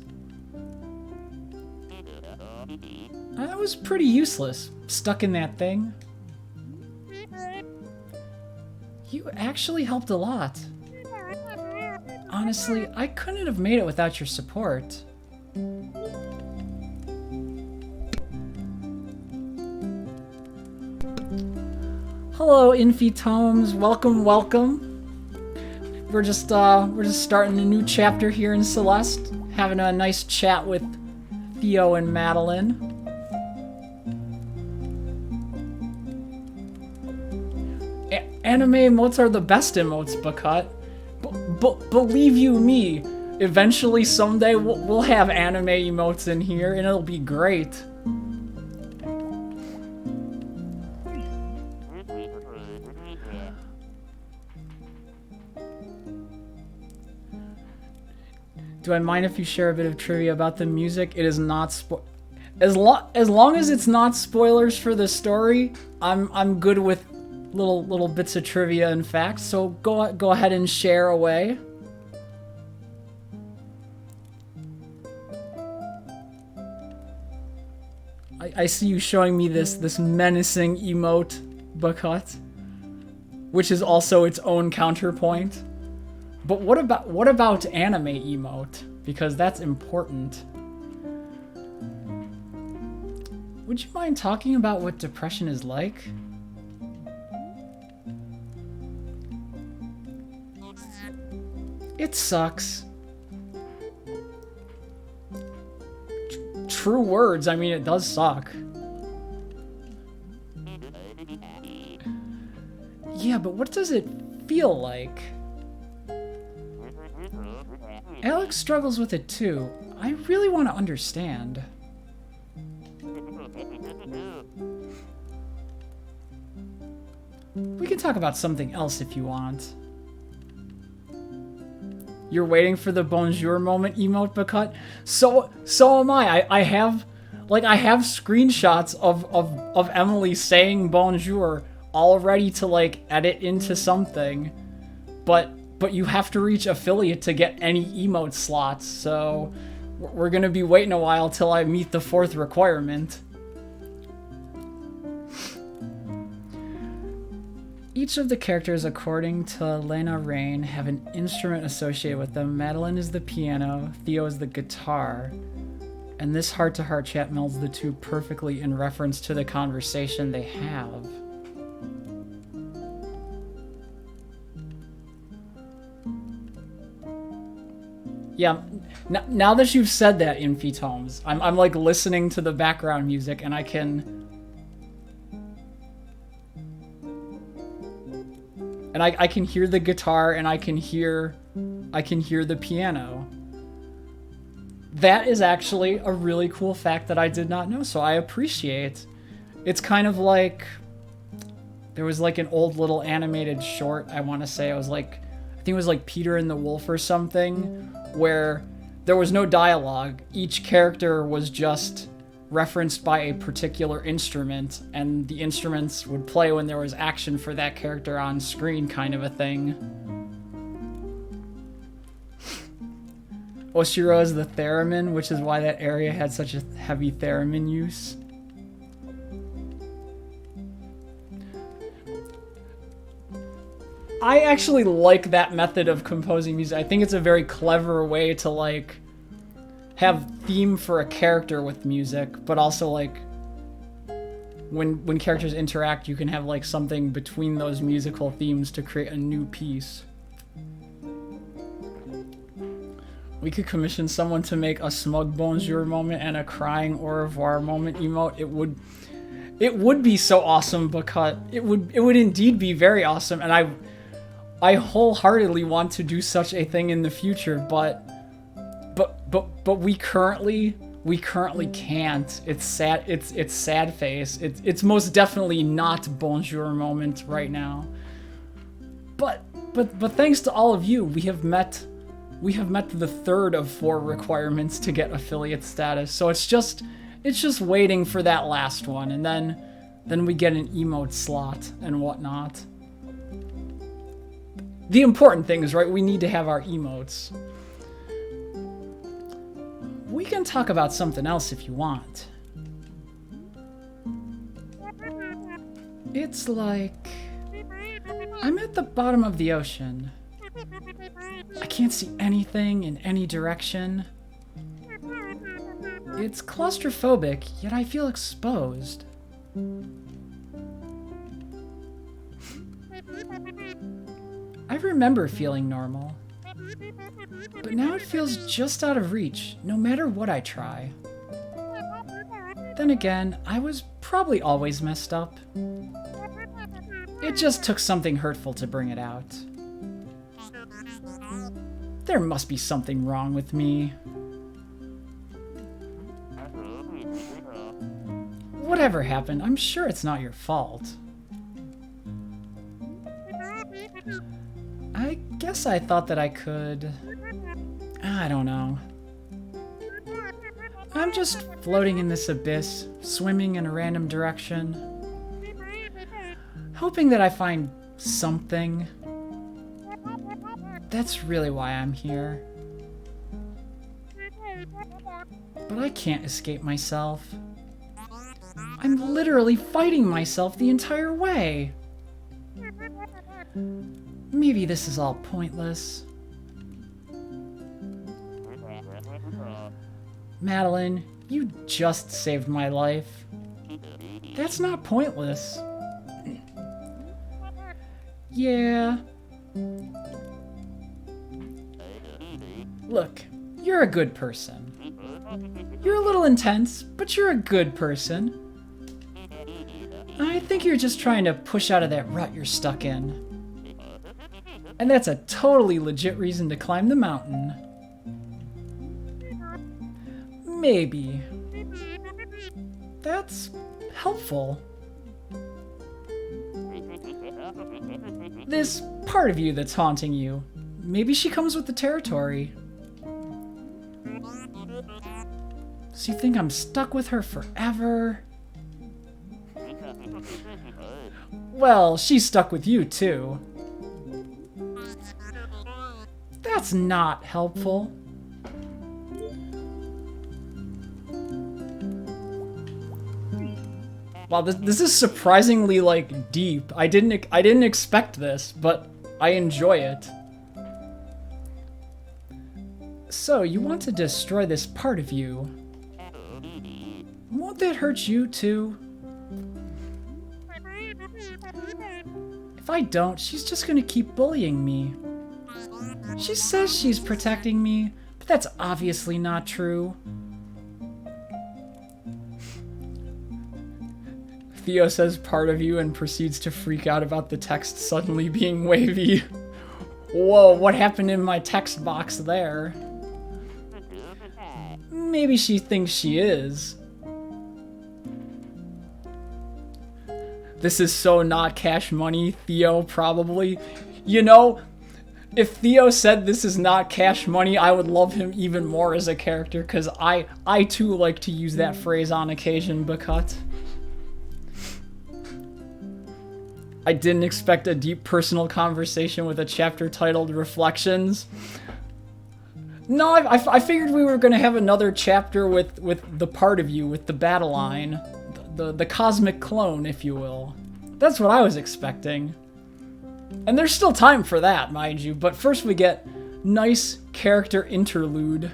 That was pretty useless, stuck in that thing. You actually helped a lot. Honestly, I couldn't have made it without your support. Hello, Infitomes. Welcome, welcome. We're just starting a new chapter here in Celeste, having a nice chat with Theo and Madeline. Anime emotes are the best emotes, Buckut. Believe you me, eventually someday we'll have anime emotes in here and it'll be great. Do I mind if you share a bit of trivia about the music? It is not as long as it's not spoilers for the story, I'm good with little bits of trivia and facts, so go ahead and share away. I see you showing me this menacing emote, Buckut, which is also its own counterpoint. But what about anime emote? Because that's important. Would you mind talking about what depression is like? It sucks. True words, I mean, it does suck. Yeah, but what does it feel like? Alex struggles with it too. I really want to understand. We can talk about something else if you want. You're waiting for the bonjour moment emote, Buckut? So am I. I have screenshots of Emily saying bonjour all ready to like edit into something. But you have to reach affiliate to get any emote slots, so we're gonna be waiting a while till I meet the 4th requirement. Each of the characters, according to Lena Rain, have an instrument associated with them. Madeline is the piano, Theo is the guitar, and this heart-to-heart chat melds the two perfectly in reference to the conversation they have. Yeah, now that you've said that, Infitomes, I'm like listening to the background music and I can hear the guitar and I can hear the piano. That is actually a really cool fact that I did not know, so I appreciate. It's kind of like there was like an old little animated short, I want to say. I think it was like Peter and the Wolf or something, where there was no dialogue. Each character was just referenced by a particular instrument, and the instruments would play when there was action for that character on screen, kind of a thing. Oshiro is the theremin, which is why that area had such a heavy theremin use. I actually like that method of composing music. I think it's a very clever way to like have theme for a character with music, but also like when characters interact, you can have like something between those musical themes to create a new piece. We could commission someone to make a smug bonjour moment and a crying au revoir moment emote. It would be so awesome, because it would indeed be very awesome, and I wholeheartedly want to do such a thing in the future, but we currently can't. It's sad. It's sad face. It's most definitely not bonjour moment right now. But thanks to all of you, we have met the third of 4 requirements to get affiliate status. So it's just waiting for that last one, and then we get an emote slot and whatnot. The important thing is, right, we need to have our emotes. We can talk about something else if you want. It's like I'm at the bottom of the ocean. I can't see anything in any direction. It's claustrophobic, yet I feel exposed. I remember feeling normal, but now it feels just out of reach, no matter what I try. Then again, I was probably always messed up. It just took something hurtful to bring it out. There must be something wrong with me. Whatever happened, I'm sure it's not your fault. I guess I thought that I could... I don't know. I'm just floating in this abyss, swimming in a random direction, hoping that I find something. That's really why I'm here. But I can't escape myself. I'm literally fighting myself the entire way. Maybe this is all pointless. Madeline, you just saved my life. That's not pointless. Yeah. Look, you're a good person. You're a little intense, but you're a good person. I think you're just trying to push out of that rut you're stuck in. And that's a totally legit reason to climb the mountain. Maybe. That's helpful. This part of you that's haunting you, maybe she comes with the territory. So you think I'm stuck with her forever? Well, she's stuck with you too. That's not helpful. Wow, this is surprisingly, like, deep. I didn't expect this, but I enjoy it. So, you want to destroy this part of you. Won't that hurt you, too? If I don't, she's just gonna keep bullying me. She says she's protecting me, but that's obviously not true. Theo says part of you and proceeds to freak out about the text suddenly being wavy. Whoa, what happened in my text box there? Maybe she thinks she is. This is so not Cash Money, Theo, probably. You know, if Theo said this is not Cash Money, I would love him even more as a character, because I too like to use that phrase on occasion, but I didn't expect a deep personal conversation with a chapter titled Reflections. No, I figured we were going to have another chapter with the part of you, with the battle line. The cosmic clone, if you will. That's what I was expecting. And there's still time for that, mind you, but first we get nice character interlude.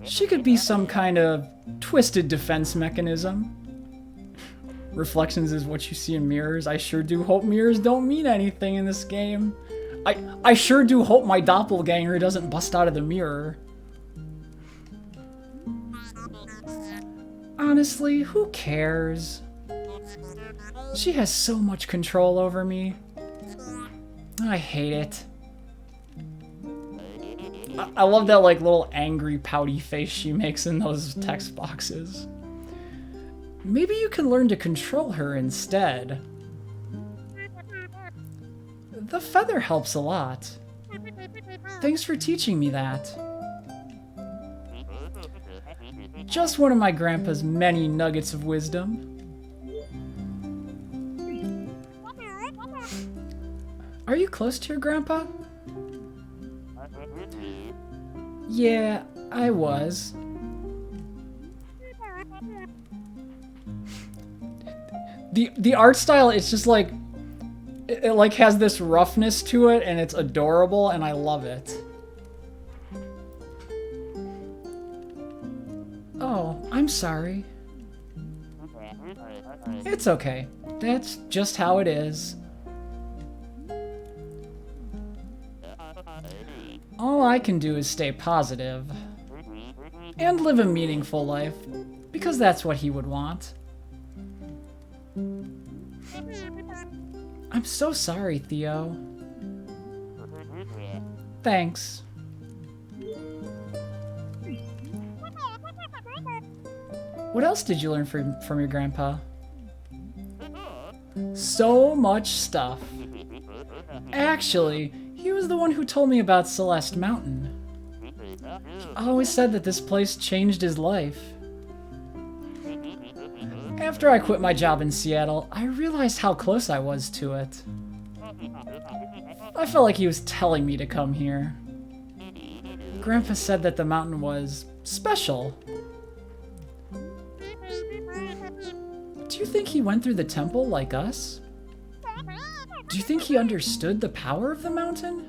She could be some kind of twisted defense mechanism. Reflections is what you see in mirrors. I sure do hope mirrors don't mean anything in this game. I sure do hope my doppelganger doesn't bust out of the mirror. Honestly, who cares? She has so much control over me. I hate it. I love that like little angry pouty face she makes in those text boxes. Maybe you can learn to control her instead. The feather helps a lot. Thanks for teaching me that. Just one of my grandpa's many nuggets of wisdom. Are you close to your grandpa? Yeah, I was. The art style, it's just like it like has this roughness to it, and it's adorable, and I love it. Oh, I'm sorry. It's okay. That's just how it is. All I can do is stay positive and live a meaningful life, because that's what he would want. I'm so sorry, Theo. Thanks. What else did you learn from your grandpa? So much stuff. Actually, he was the one who told me about Celeste Mountain. He always said that this place changed his life. After I quit my job in Seattle, I realized how close I was to it. I felt like he was telling me to come here. Grandpa said that the mountain was special. Do you think he went through the temple like us? Do you think he understood the power of the mountain?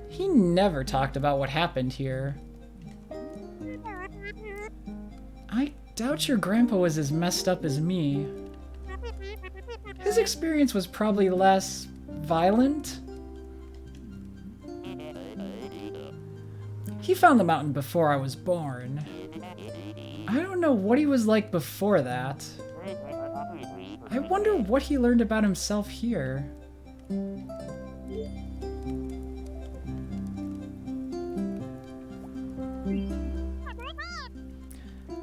He never talked about what happened here. I doubt your grandpa was as messed up as me. His experience was probably less violent. He found the mountain before I was born. I don't know what he was like before that. I wonder what he learned about himself here.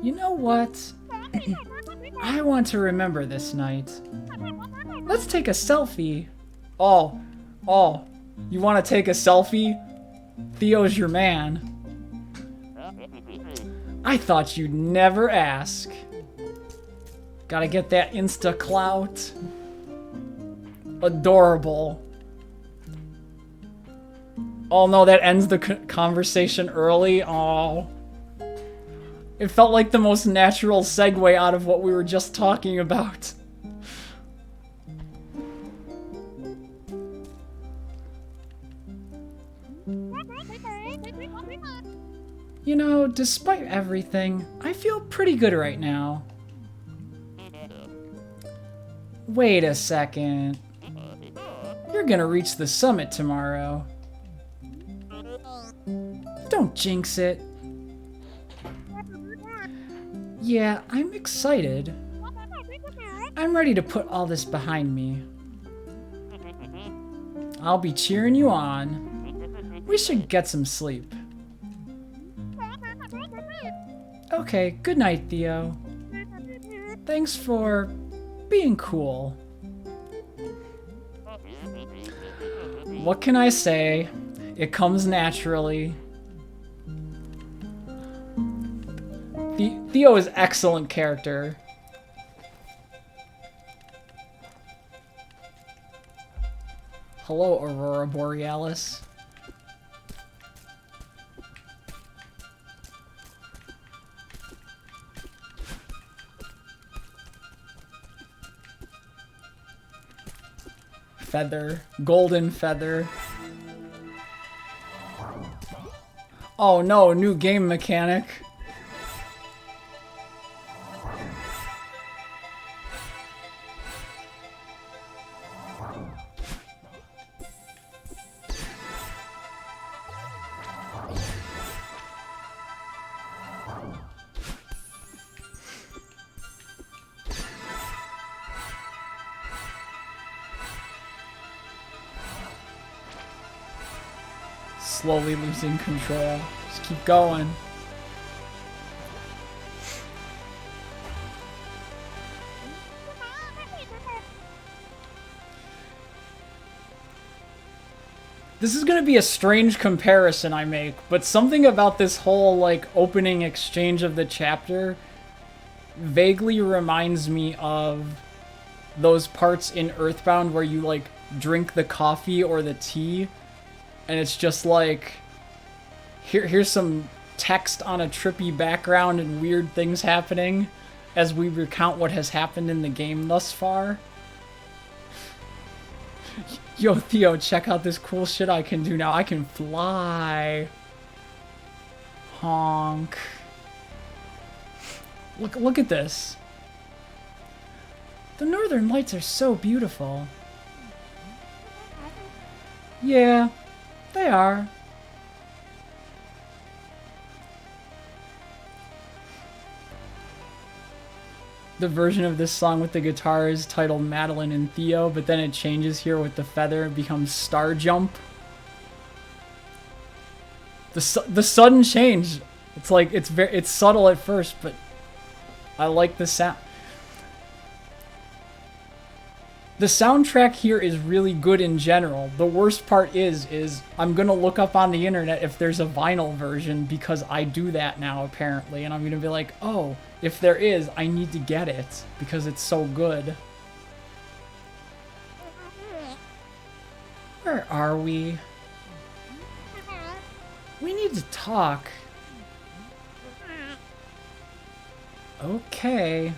You know what? I want to remember this night. Let's take a selfie. Oh, you want to take a selfie? Theo's your man. I thought you'd never ask. Gotta get that Insta clout. Oh no, that ends the conversation early. Oh. It felt like the most natural segue out of what we were just talking about. You know, despite everything, I feel pretty good right now. Wait a second. You're gonna reach the summit tomorrow. Don't jinx it. Yeah, I'm excited. I'm ready to put all this behind me. I'll be cheering you on. We should get some sleep. Okay, good night, Theo. Thanks for being cool. What can I say? It comes naturally. Theo is excellent character. Hello, Aurora Borealis. Feather. Golden feather. Oh no, new game mechanic. Slowly losing control. Just keep going. This is gonna be a strange comparison I make, but something about this whole, like, opening exchange of the chapter vaguely reminds me of those parts in Earthbound where you, like, drink the coffee or the tea, and it's just like, here's some text on a trippy background and weird things happening as we recount what has happened in the game thus far. Yo, Theo, check out this cool shit I can do now. I can fly. Honk. Look at this. The northern lights are so beautiful. Yeah, they are. The version of this song with the guitar is titled Madeline and Theo, but then it changes here with the feather. It becomes Star Jump. The sudden change. It's like, it's subtle at first, but I like the sound. The soundtrack here is really good in general. The worst part is I'm gonna look up on the internet if there's a vinyl version, because I do that now apparently, and I'm gonna be like, oh, if there is, I need to get it because it's so good. Where are we? We need to talk. Okay.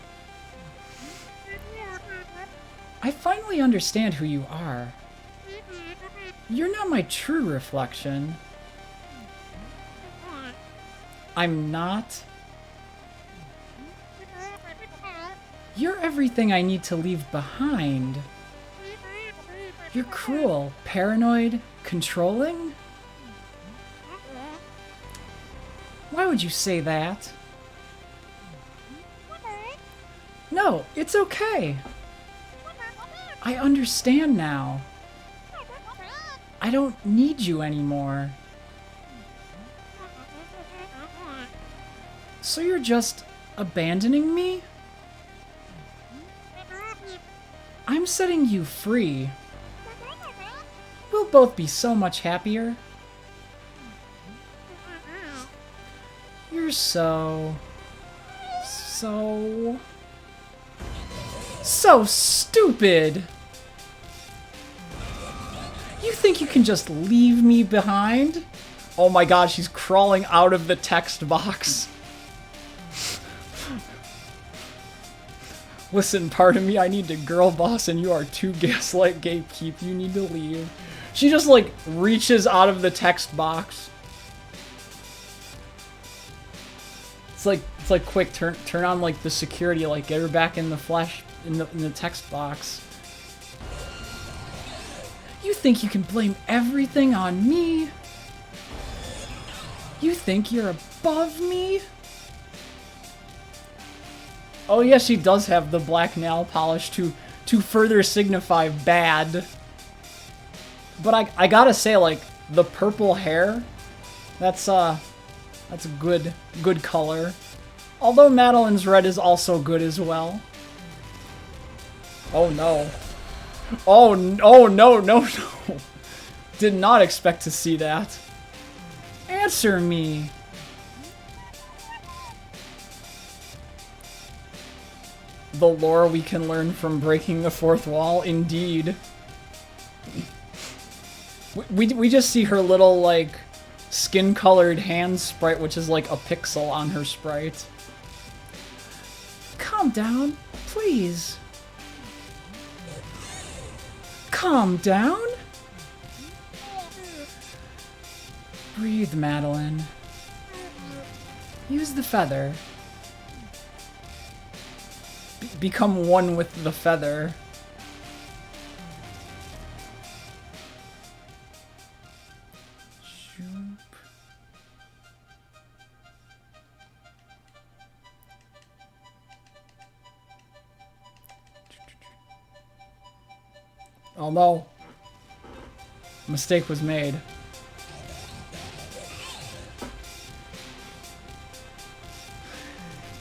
I finally understand who you are. You're not my true reflection. I'm not. You're everything I need to leave behind. You're cruel, paranoid, controlling? Why would you say that? No, it's okay. I understand now. I don't need you anymore. So you're just abandoning me? I'm setting you free. We'll both be so much happier. You're so stupid. You think you can just leave me behind? Oh my god, she's crawling out of the text box. Listen, pardon me, I need to girl boss and you are too gaslight gatekeep. You need to leave. She just like reaches out of the text box. It's like quick, turn on like the security, like get her back in the flesh in the text box. You think you can blame everything on me? You think you're above me? Oh yeah, she does have the black nail polish to further signify bad. But I gotta say, like, the purple hair, that's a good color. Although Madeline's red is also good as well. Oh no. Oh no. Did not expect to see that. Answer me. The lore we can learn from breaking the fourth wall, indeed. We just see her little, like, skin-colored hand sprite, which is like a pixel on her sprite. Calm down, please. Calm down? Breathe, Madeline. Use the feather. Become one with the feather. Oh no. Mistake was made.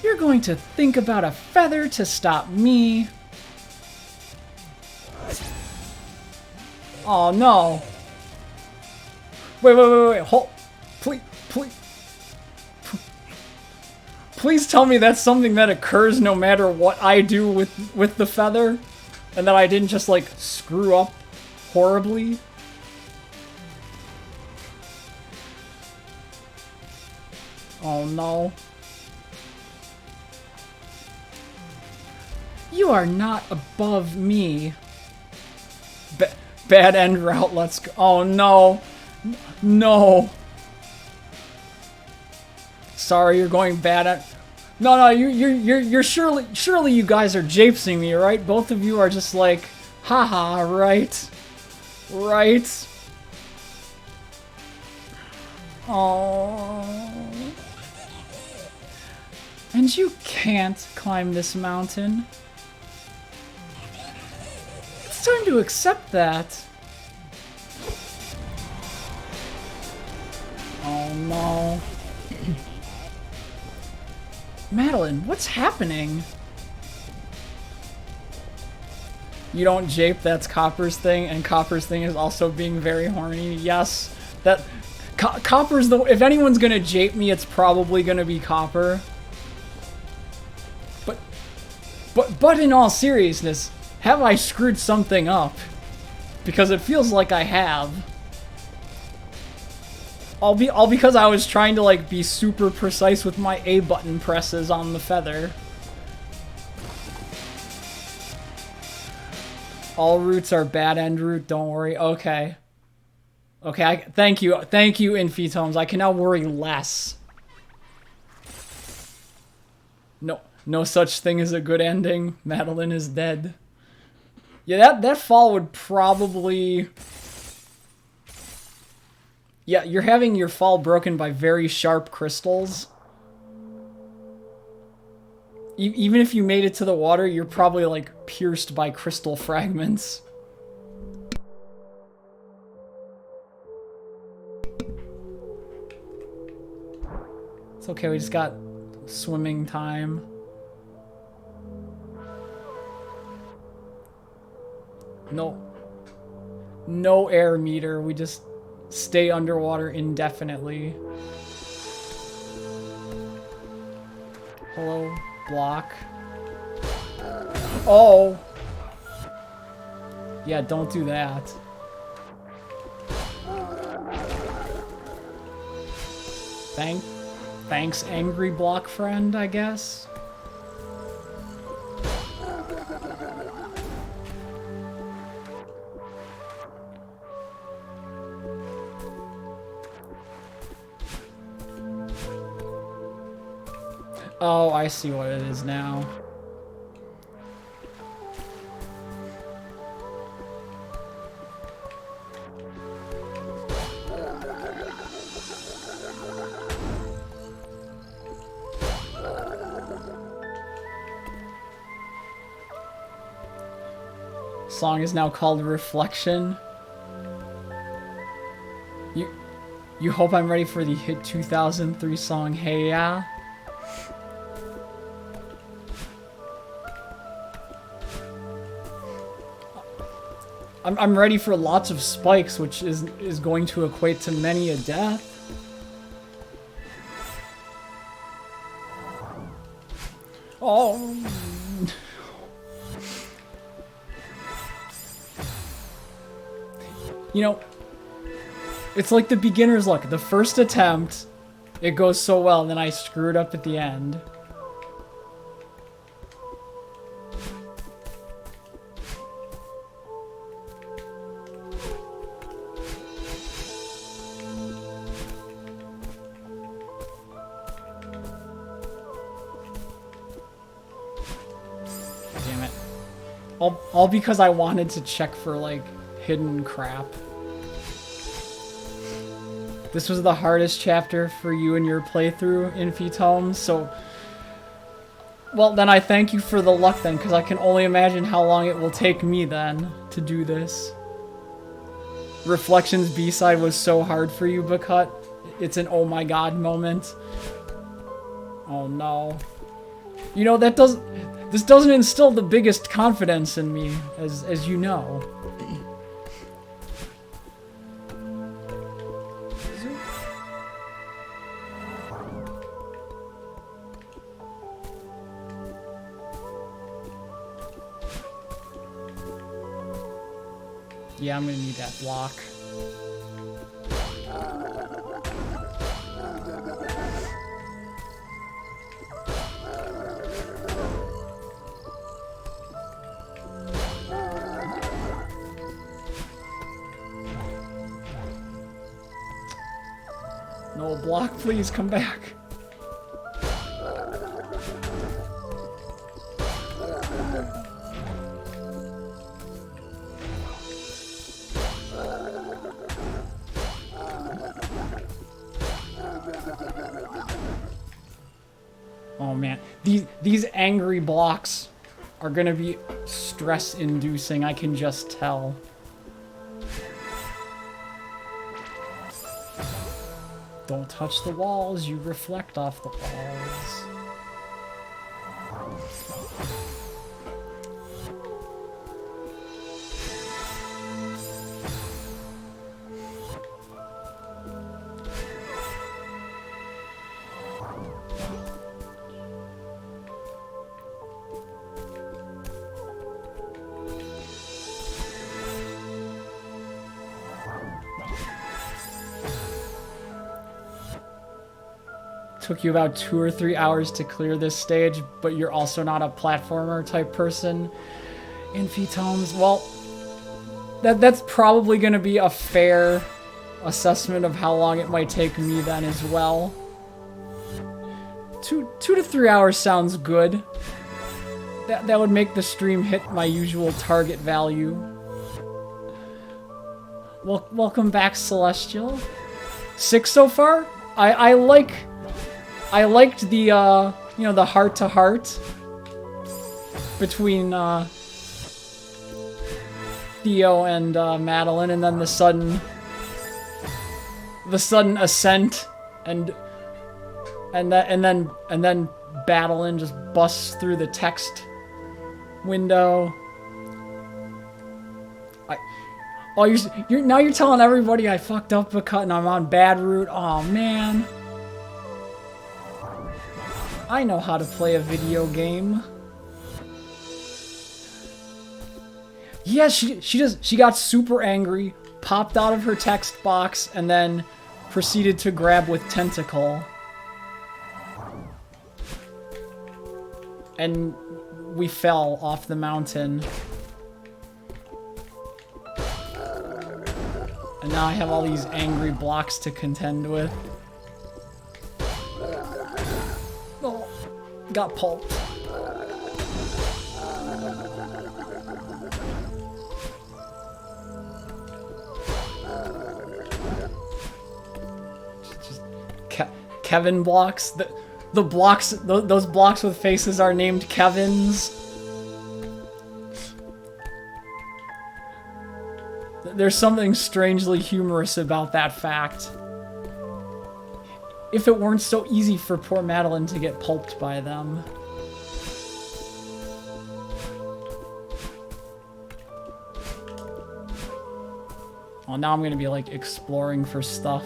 You're going to think about a feather to stop me. Oh no. Wait. Hold. Please tell me that's something that occurs no matter what I do with the feather. And that I didn't just, like, screw up horribly. Oh no. You are not above me. Bad end route, let's go. Oh no. No. Sorry, you're going bad at... No, you're surely you guys are japesing me, right? Both of you are just like, haha, right? Right? Oh. And you can't climb this mountain. It's time to accept that. Oh no. Madeline, what's happening? You don't jape, that's Copper's thing, and Copper's thing is also being very horny. Yes, that... Copper's the... If anyone's gonna jape me, it's probably gonna be Copper. But in all seriousness, have I screwed something up? Because it feels like I have. All because I was trying to, like, be super precise with my A button presses on the feather. All routes are bad end route, don't worry. Okay. Okay, thank you, Infitomes. I can now worry less. No such thing as a good ending. Madeline is dead. Yeah, that fall would probably... Yeah, you're having your fall broken by very sharp crystals. Even if you made it to the water, you're probably, like, pierced by crystal fragments. It's okay, we just got swimming time. No air meter, we just stay underwater indefinitely. Hello, block. Oh! Yeah, don't do that. Thanks, angry block friend, I guess. Oh, I see what it is now. Song is now called Reflection. You hope I'm ready for the hit 2003 song Hey Ya? I'm ready for lots of spikes, which is going to equate to many a death. Oh. You know, it's like the beginner's luck. The first attempt, it goes so well, and then I screw it up at the end. Damn it. All because I wanted to check for, like, hidden crap. This was the hardest chapter for you in your playthrough, Infitome, so... Well, then I thank you for the luck then, because I can only imagine how long it will take me then to do this. Reflections B-side was so hard for you, Bakut. It's an oh my god moment. Oh no. You know, this doesn't instill the biggest confidence in me, as you know. Yeah, I'm gonna need that block. No, block, please, come back. Oh man, these angry blocks are gonna be stress-inducing, I can just tell. Don't touch the walls, you reflect off the walls. Took you about 2 or 3 hours to clear this stage, but you're also not a platformer type person. Infitomes, well, that's probably going to be a fair assessment of how long it might take me then as well. 2 to 3 hours sounds good. That would make the stream hit my usual target value. Welcome back, Celestial. 6 so far? I liked the, you know, the heart-to-heart between, Theo and, Madeline, and then the sudden ascent, and then Madeline just busts through the text window. Now you're telling everybody I fucked up a cut and I'm on bad route. Aw, man. I know how to play a video game. Yeah, she got super angry, popped out of her text box, and then proceeded to grab with tentacle. And we fell off the mountain. And now I have all these angry blocks to contend with. Oh, got pulped. Just Kevin blocks. The blocks, those blocks with faces are named Kevins. There's something strangely humorous about that fact. If it weren't so easy for poor Madeline to get pulped by them. Oh, now I'm gonna be like exploring for stuff.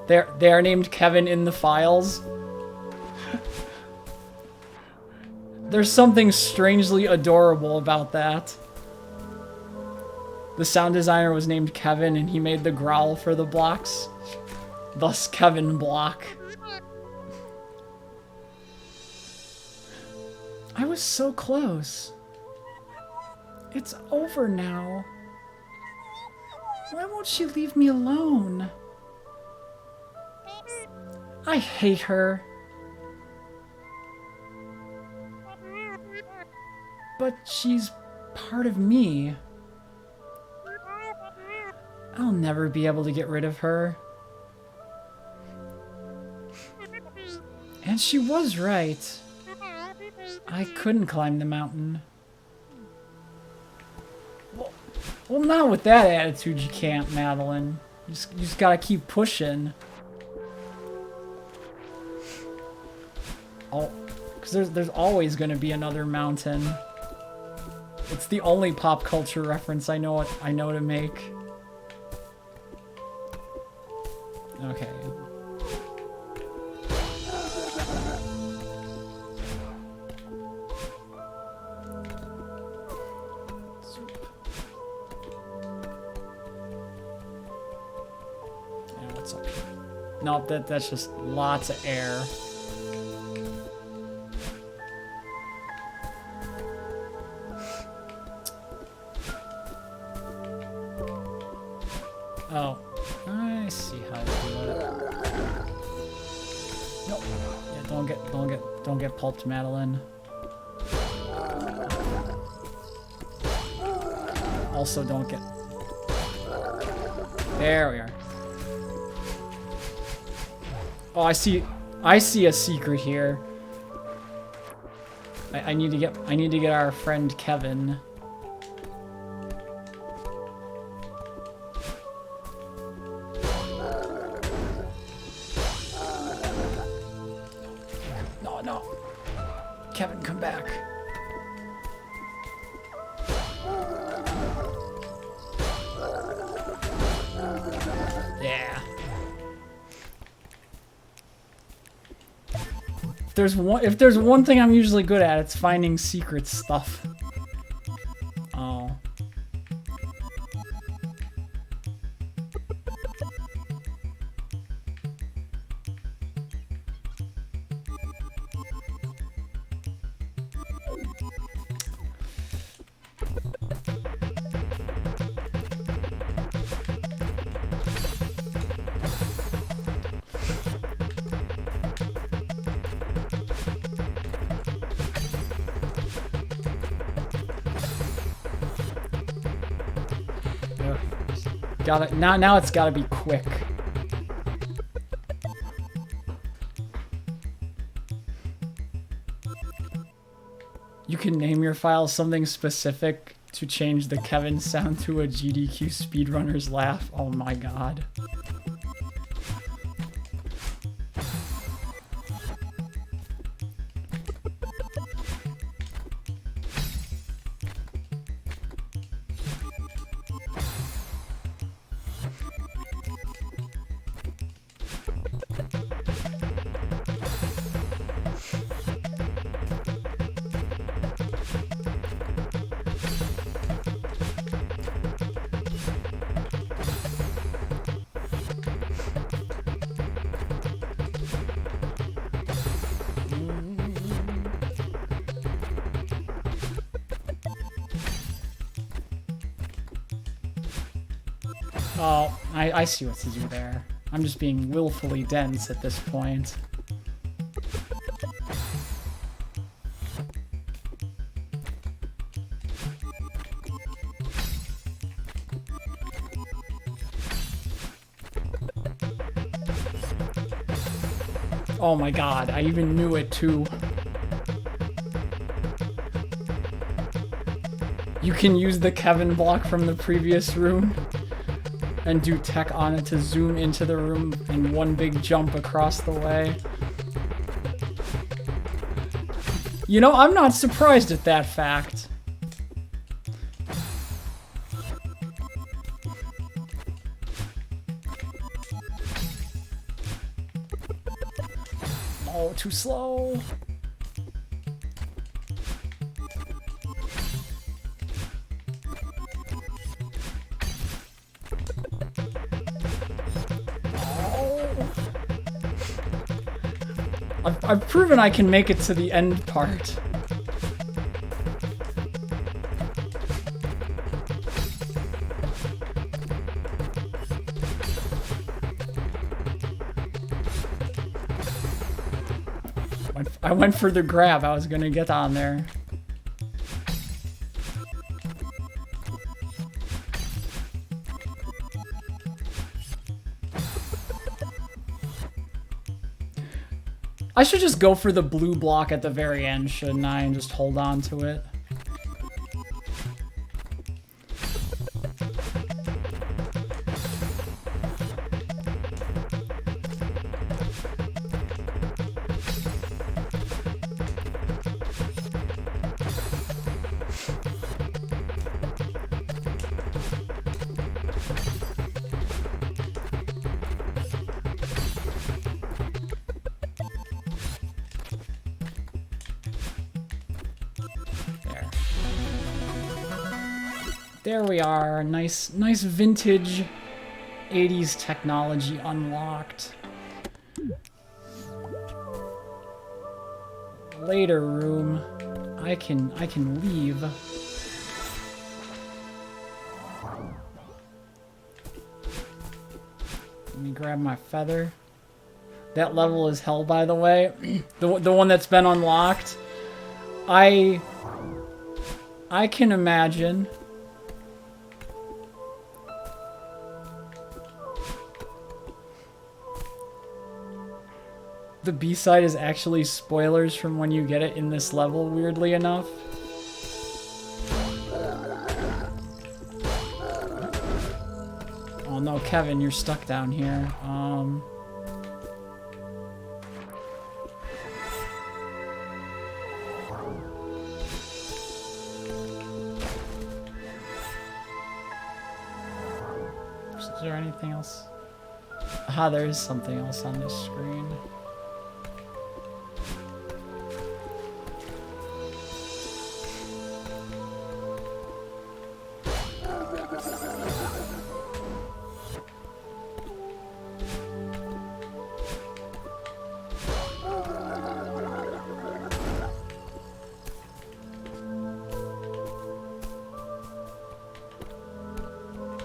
They're named Kevin in the files. There's something strangely adorable about that. The sound designer was named Kevin and he made the growl for the blocks. Thus Kevin Block. I was so close. It's over now. Why won't she leave me alone? I hate her. But she's part of me. I'll never be able to get rid of her. And she was right. I couldn't climb the mountain. Well, not with that attitude you can't, Madeline. You just gotta keep pushing. Oh, because there's always gonna be another mountain. It's the only pop culture reference I know to make. Okay. Yeah, what's up here? No, that's just lots of air. Oh, I see how to do it. Nope. Yeah, don't get pulped, Madeline. Also, don't get. There we are. Oh, I see a secret here. I need to get our friend Kevin. No. Kevin, come back. Yeah. If there's one thing I'm usually good at, it's finding secret stuff. Oh. Now it's gotta be quick. You can name your file something specific to change the Kevin sound to a GDQ speedrunner's laugh. Oh my god. Oh, I see what to do there. I'm just being willfully dense at this point. Oh my god, I even knew it too. You can use the Kevin block from the previous room and do tech on it to zoom into the room in one big jump across the way. You know, I'm not surprised at that fact. Oh, too slow. I've proven I can make it to the end part. I went for the grab. I was gonna get on there. I should just go for the blue block at the very end, shouldn't I? And just hold on to it. There we are. Nice vintage 80s technology unlocked. Later room. I can leave. Let me grab my feather. That level is hell, by the way. the one that's been unlocked. I can imagine. The B-side is actually spoilers from when you get it in this level, weirdly enough. Oh no, Kevin, you're stuck down here. Is there anything else? Ah, there is something else on this screen.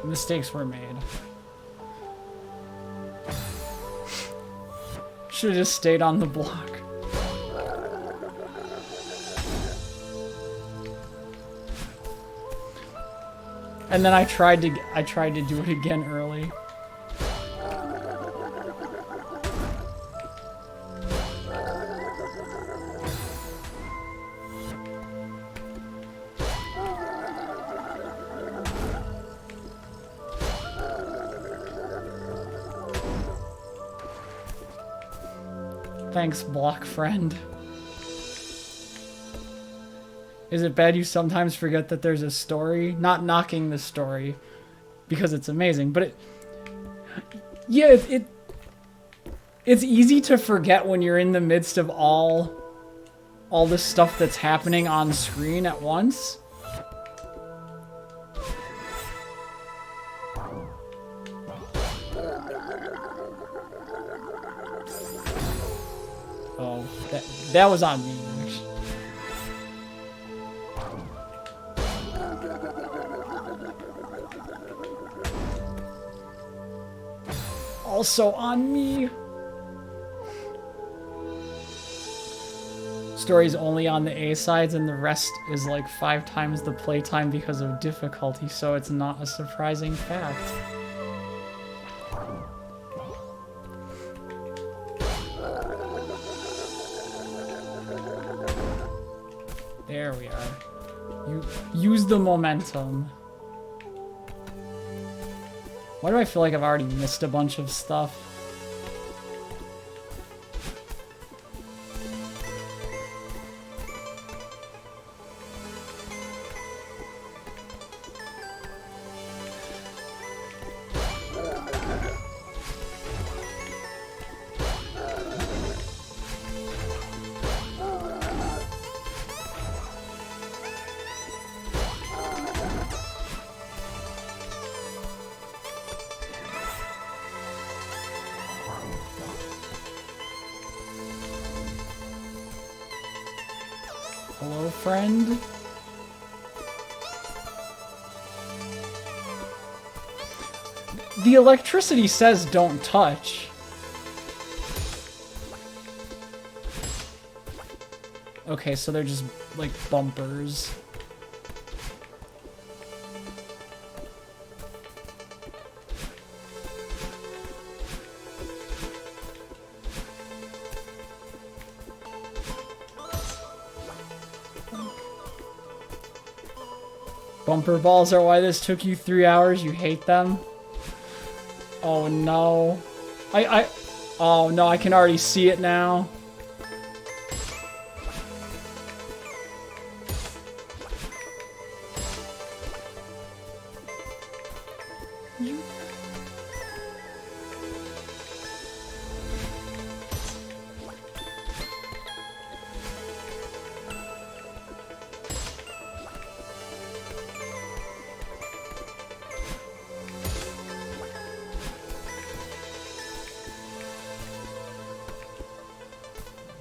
Mistakes were made. Should have just stayed on the block. And then I tried to do it again early. Thanks, block friend. Is it bad you sometimes forget that there's a story? Not knocking the story, because it's amazing, but it's easy to forget when you're in the midst of all the stuff that's happening on screen at once. Oh, that was on me, actually. also on me. Story's only on the A sides and the rest is like 5 times the playtime because of difficulty, so it's not a surprising fact. There we are. You use the momentum. Why do I feel like I've already missed a bunch of stuff? Hello, friend? The electricity says don't touch. Okay, so they're just like bumpers. Bumper balls are why this took you 3 hours? You hate them? Oh no. Oh no, I can already see it now.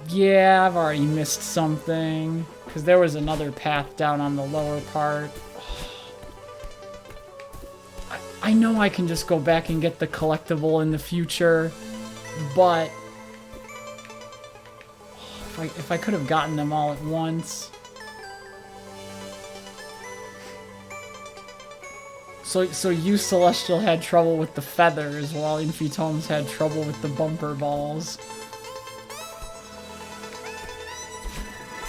Yeah, I've already missed something. Because there was another path down on the lower part. I know I can just go back and get the collectible in the future, but if I could have gotten them all at once. So you, Celestial, had trouble with the feathers, while Infitomes had trouble with the bumper balls.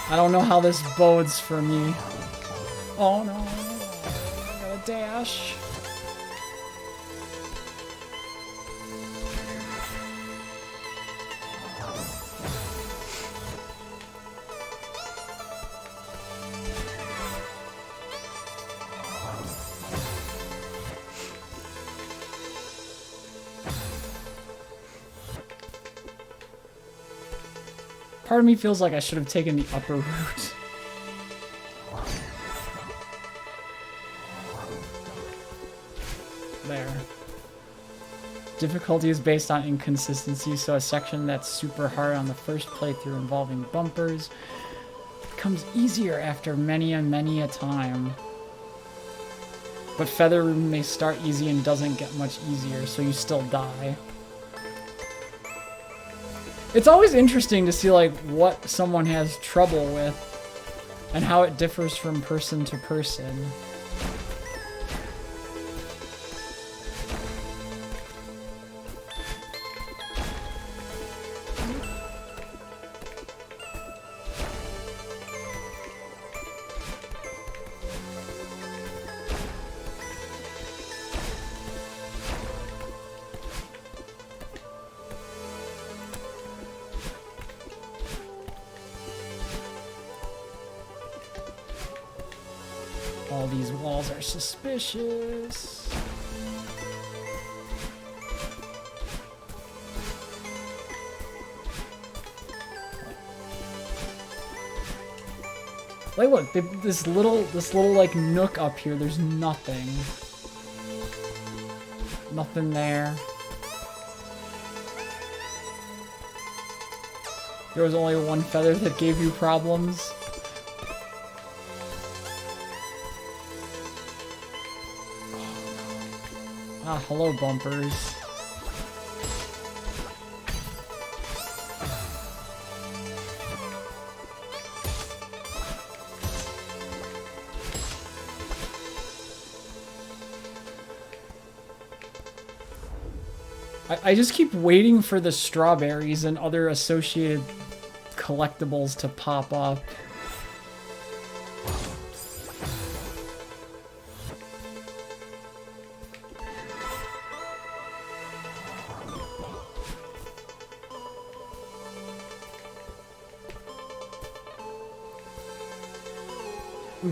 I don't know how this bodes for me. Oh no, I gotta dash. Part of me feels like I should have taken the upper route. There. Difficulty is based on inconsistency, so a section that's super hard on the first playthrough involving bumpers becomes easier after many and many a time. But Feather Room may start easy and doesn't get much easier, so you still die. It's always interesting to see like what someone has trouble with and how it differs from person to person. All these walls are suspicious. Like, look, this little like nook up here. There's nothing. Nothing there. There was only one feather that gave you problems. Ah, hello, bumpers. I just keep waiting for the strawberries and other associated collectibles to pop up.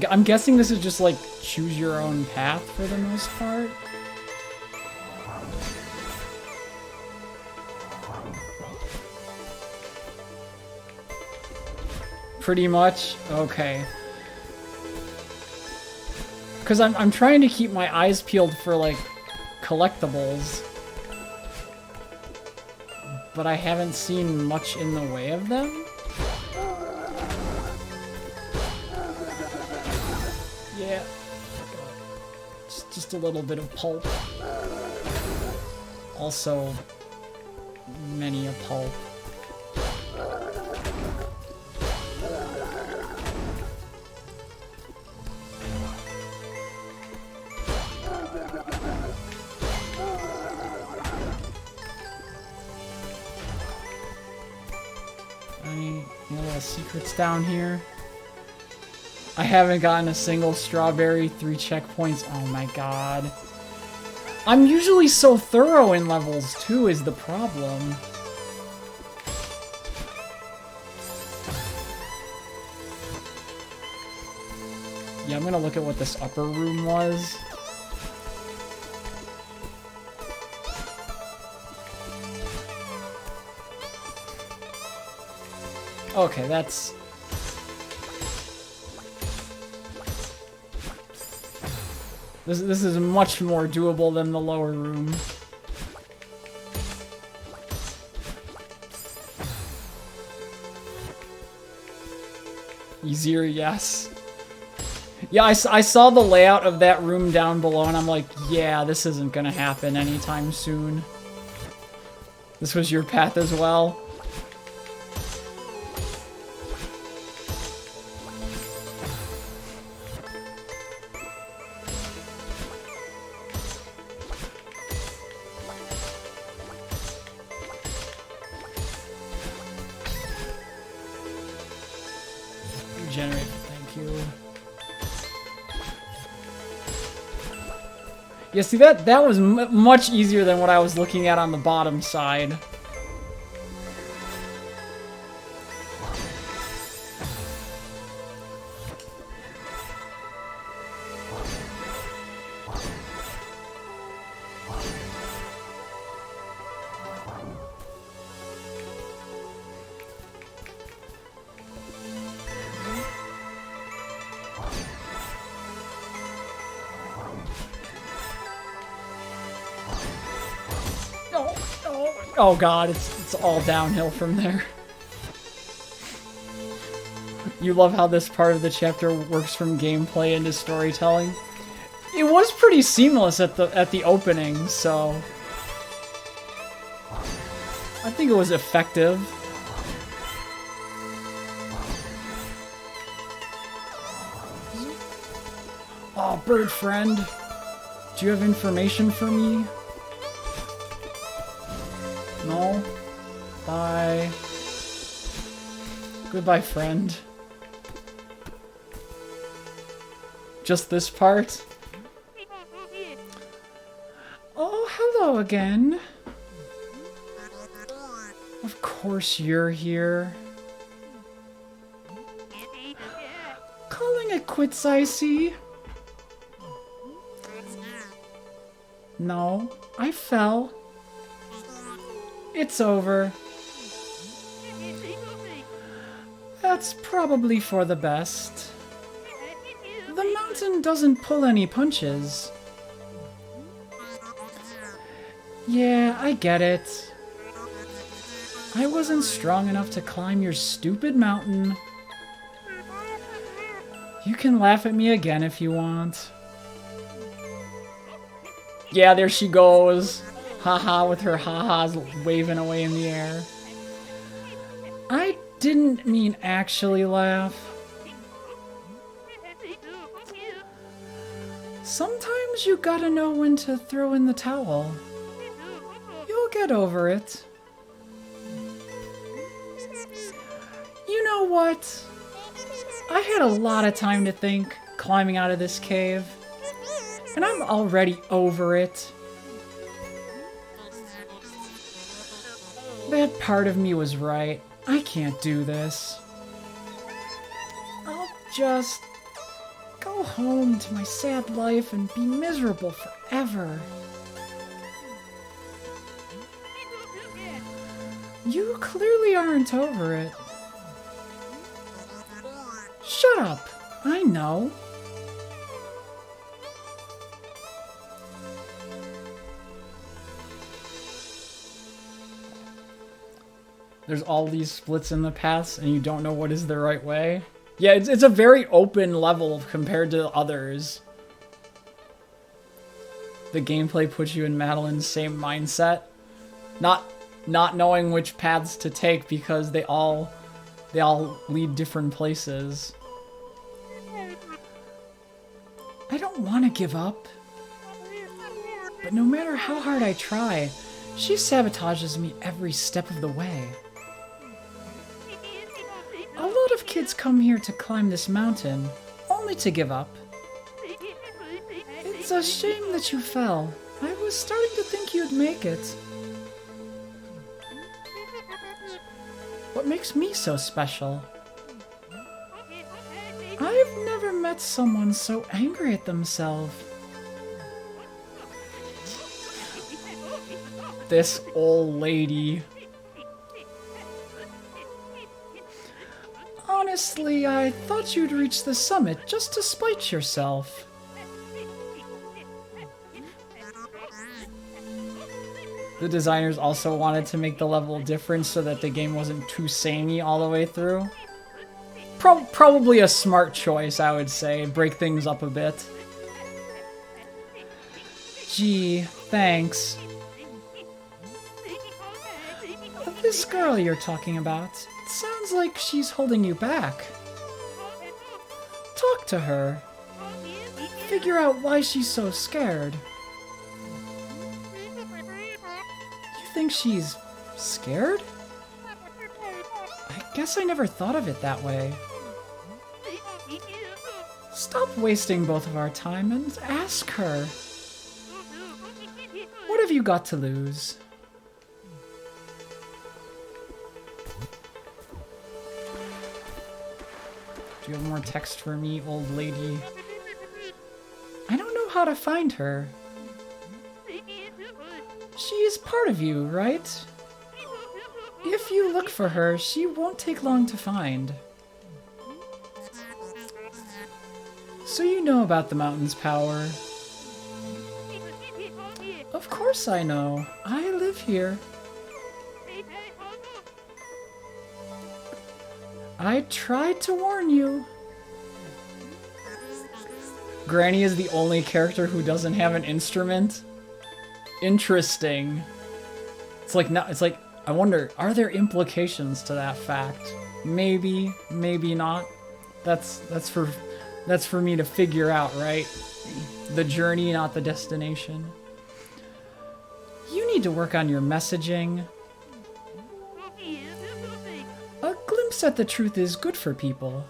I'm guessing this is just like choose your own path for the most part. Pretty much? Okay. Because I'm trying to keep my eyes peeled for, like, collectibles. But I haven't seen much in the way of them. Yeah. Just a little bit of pulp. Also, many a pulp. Any little secrets down here? I haven't gotten a single strawberry, 3 checkpoints. Oh my god. I'm usually so thorough in levels too, is the problem. Yeah, I'm gonna look at what this upper room was. Okay, that's... This is much more doable than the lower room. Easier, yes. Yeah, I saw the layout of that room down below, and I'm like, yeah, this isn't gonna happen anytime soon. This was your path as well? Regenerate, thank you. Yeah, see, that was much easier than what I was looking at on the bottom side. Oh god, it's all downhill from there. You love how this part of the chapter works from gameplay into storytelling. It was pretty seamless at the opening, so I think it was effective. Oh, bird friend, do you have information for me? No? Bye. Goodbye, friend. Just this part? Oh, hello again. Of course you're here. Calling it quits, I see. No, I fell. It's over. That's probably for the best. The mountain doesn't pull any punches. Yeah, I get it. I wasn't strong enough to climb your stupid mountain. You can laugh at me again if you want. Yeah, there she goes. Haha, with her ha-has waving away in the air. I didn't mean actually laugh. Sometimes you gotta know when to throw in the towel. You'll get over it. You know what? I had a lot of time to think climbing out of this cave, and I'm already over it. That part of me was right. I can't do this. I'll just go home to my sad life and be miserable forever. You clearly aren't over it. Shut up! I know. There's all these splits in the paths and you don't know what is the right way. Yeah, it's a very open level compared to others. The gameplay puts you in Madeline's same mindset. Not knowing which paths to take because they all lead different places. I don't want to give up. But no matter how hard I try, she sabotages me every step of the way. A lot of kids come here to climb this mountain, only to give up. It's a shame that you fell. I was starting to think you'd make it. What makes me so special? I've never met someone so angry at themselves. This old lady. Honestly, I thought you'd reach the summit just to spite yourself. The designers also wanted to make the level different so that the game wasn't too samey all the way through. Probably a smart choice, I would say. Break things up a bit. Gee, thanks. This girl you're talking about, it sounds like she's holding you back. Talk to her. Figure out why she's so scared. You think she's scared? I guess I never thought of it that way. Stop wasting both of our time and ask her. What have you got to lose? Do you have more text for me, old lady? I don't know how to find her. She is part of you, right? If you look for her, she won't take long to find. So you know about the mountain's power. Of course I know. I live here. I tried to warn you. Granny is the only character who doesn't have an instrument. Interesting. It's like I wonder, are there implications to that fact? Maybe, maybe not. That's for me to figure out, right? The journey, not the destination. You need to work on your messaging. A glimpse at the truth is good for people,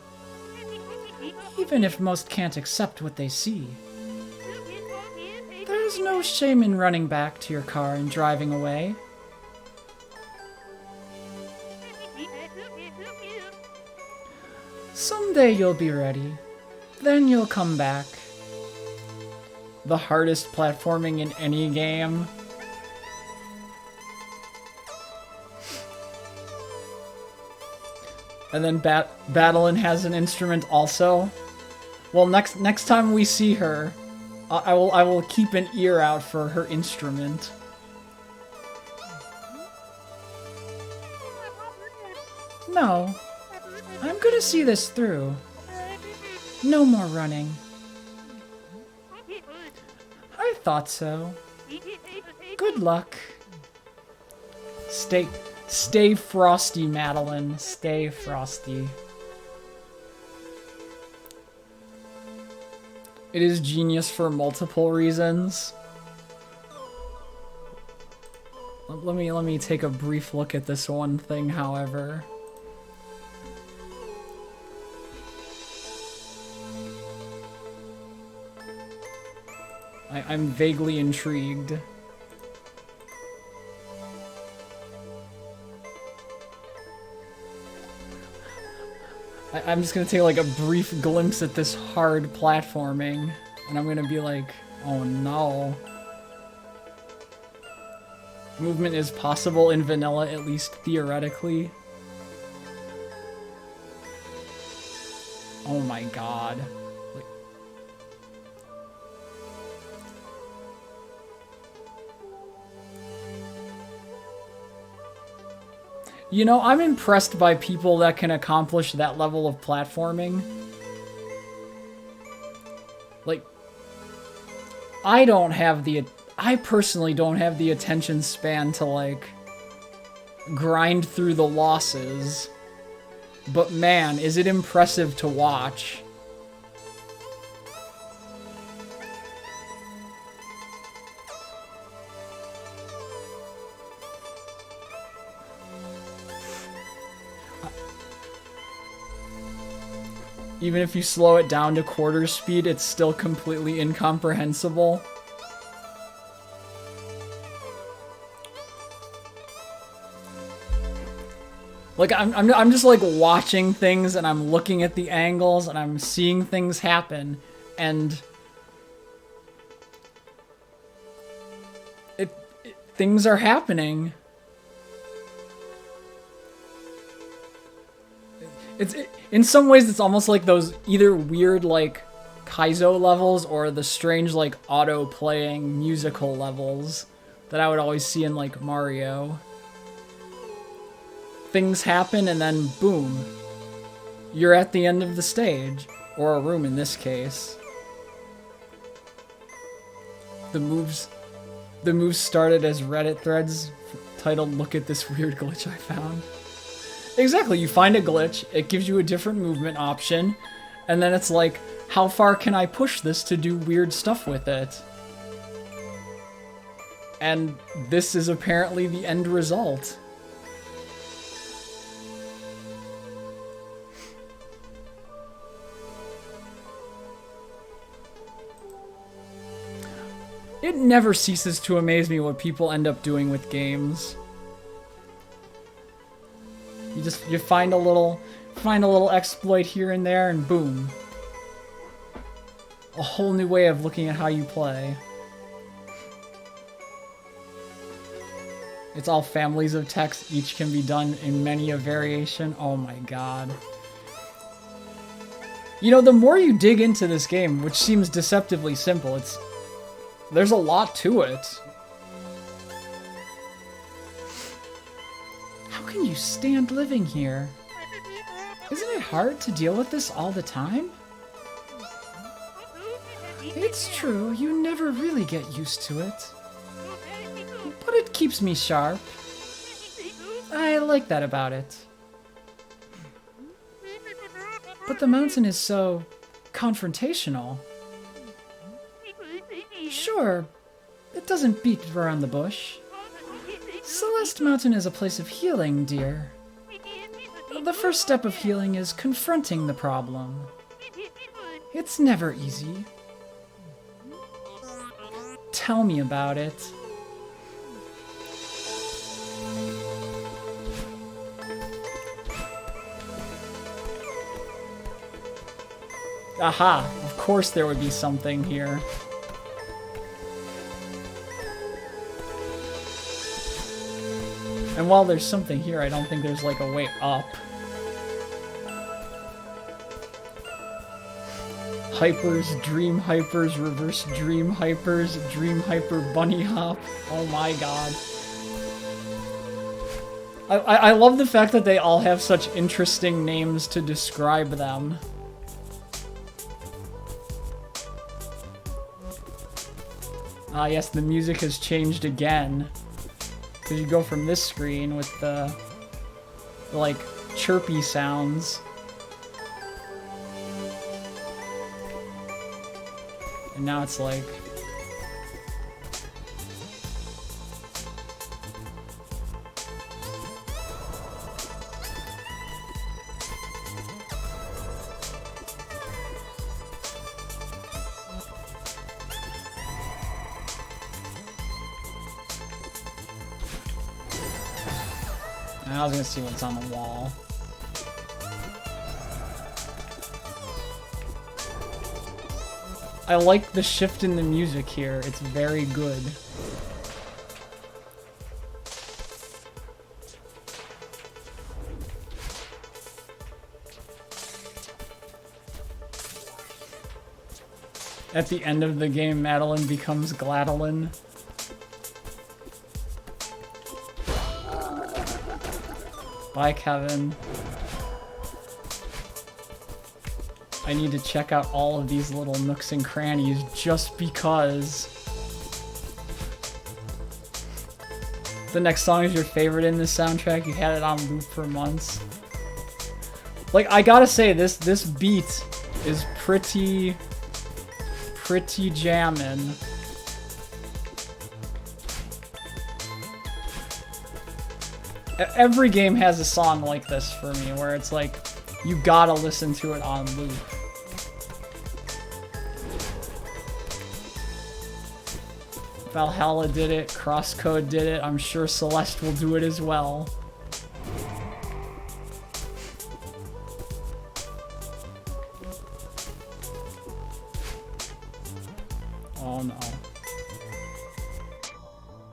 even if most can't accept what they see. There's no shame in running back to your car and driving away. Someday you'll be ready. Then you'll come back. The hardest platforming in any game. And then Madeline has an instrument also. Well, next time we see her, I will keep an ear out for her instrument. No, I'm gonna see this through. No more running. I thought so. Good luck. Stay frosty, Madeline. Stay frosty. It is genius for multiple reasons. Let me take a brief look at this one thing, however. I'm vaguely intrigued. I'm just gonna take like a brief glimpse at this hard platforming, and I'm gonna be like, oh no. Movement is possible in vanilla, at least theoretically. Oh my god. You know, I'm impressed by people that can accomplish that level of platforming. Like, I personally don't have the attention span to, like, grind through the losses. But man, is it impressive to watch. Even if you slow it down to quarter speed, it's still completely incomprehensible. Like, I'm just like watching things, and I'm looking at the angles, and I'm seeing things happen, and things are happening. In some ways, it's almost like those either weird, like, Kaizo levels or the strange, like, auto-playing musical levels that I would always see in, like, Mario. Things happen and then, boom, you're at the end of the stage. Or a room in this case. The moves started as Reddit threads titled, "Look at this weird glitch I found." Exactly, you find a glitch, it gives you a different movement option, and then it's like, how far can I push this to do weird stuff with it? And this is apparently the end result. It never ceases to amaze me what people end up doing with games. You find a little exploit here and there, and boom. A whole new way of looking at how you play. It's all families of text, each can be done in many a variation. Oh my god. You know, the more you dig into this game, which seems deceptively simple, there's a lot to it. How can you stand living here? Isn't it hard to deal with this all the time? It's true, you never really get used to it. But it keeps me sharp. I like that about it. But the mountain is so confrontational. Sure, it doesn't beat around the bush. Celeste Mountain is a place of healing, dear. The first step of healing is confronting the problem. It's never easy. Tell me about it. Aha! Of course there would be something here. And while there's something here, I don't think there's like a way up. Hypers, dream hypers, reverse dream hypers, dream hyper bunny hop. Oh my god. I love the fact that they all have such interesting names to describe them. Ah yes, the music has changed again. Because you go from this screen with the like, chirpy sounds. And now it's like... I was gonna see what's on the wall. I like the shift in the music here. It's very good. At the end of the game, Madeline becomes Gladeline. Bye, Kevin. I need to check out all of these little nooks and crannies just because. The next song is your favorite in this soundtrack. You had it on loop for months. Like, I gotta say, this beat is pretty jammin'. Every game has a song like this for me, where it's like, you gotta listen to it on loop. Valhalla did it, Crosscode did it, I'm sure Celeste will do it as well. Oh no.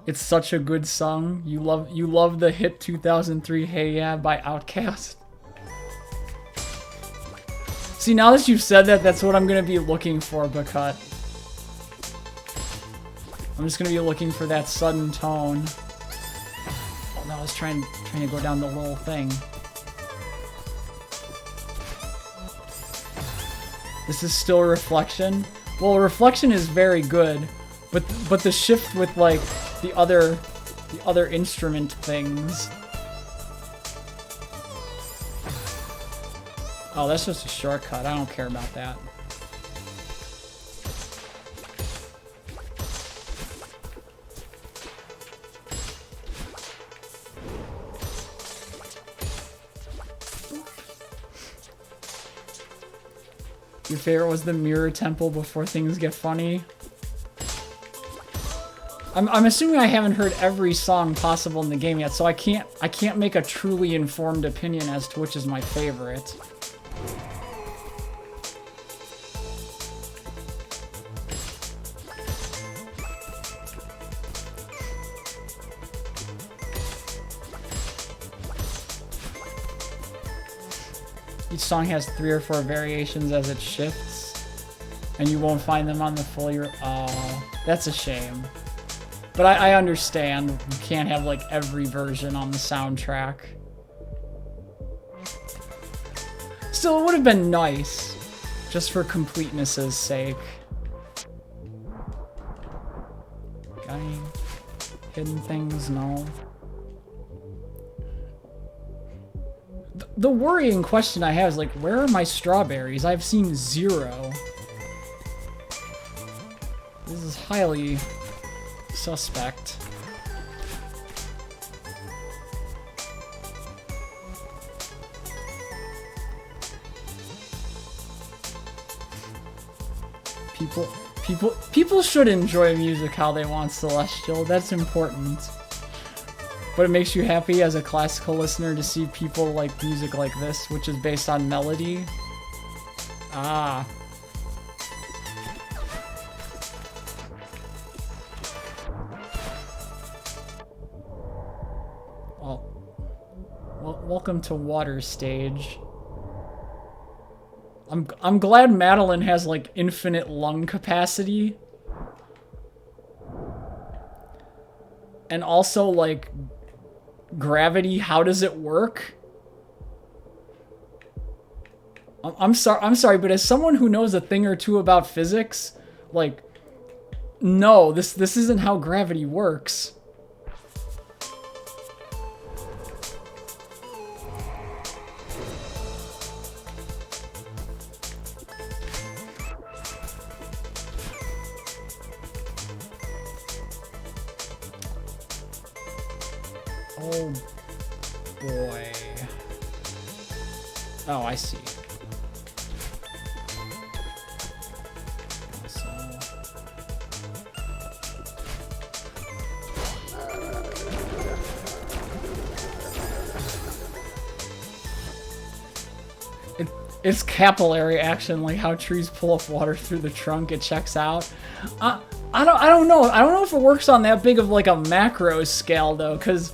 It's such a good song. You love the hit 2003 Hey Yeah by Outkast. See, now that you've said that, that's what I'm gonna be looking for, Bacut. I'm just gonna be looking for that sudden tone. Oh no, I was trying to go down the little thing. This is still Reflection. Well, Reflection is very good, but the shift with like the other instrument things. Oh, that's just a shortcut. I don't care about that. Your favorite was the Mirror Temple before things get funny? I'm assuming I haven't heard every song possible in the game yet, so I can't make a truly informed opinion as to which is my favorite. Each song has 3 or 4 variations as it shifts, and you won't find them on the full. Oh, that's a shame. But I understand. You can't have like every version on the soundtrack. Still, it would have been nice, just for completeness' sake. Got any hidden things? No. The worrying question I have is like, where are my strawberries? I've seen 0. This is highly suspect. People should enjoy music how they want, Celestial. That's important. But it makes you happy as a classical listener to see people like music like this, which is based on melody. Ah. Well, welcome to Water Stage. I'm glad Madeline has like infinite lung capacity. And also like gravity, how does it work? I'm sorry, but as someone who knows a thing or two about physics, like, no, this isn't how gravity works. Oh boy. Oh, I see. It's capillary action, like how trees pull up water through the trunk. It checks out. I don't know. I don't know if it works on that big of like a macro scale though, because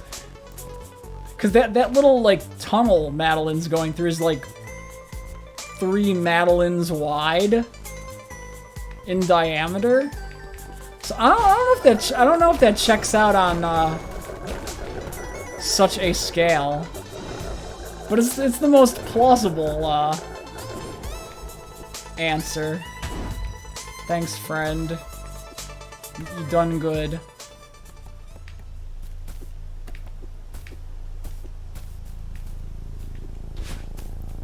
that little like tunnel Madeline's going through is like 3 Madelines wide in diameter. So I don't know if that checks out on such a scale. But it's the most plausible answer. Thanks, friend. You done good.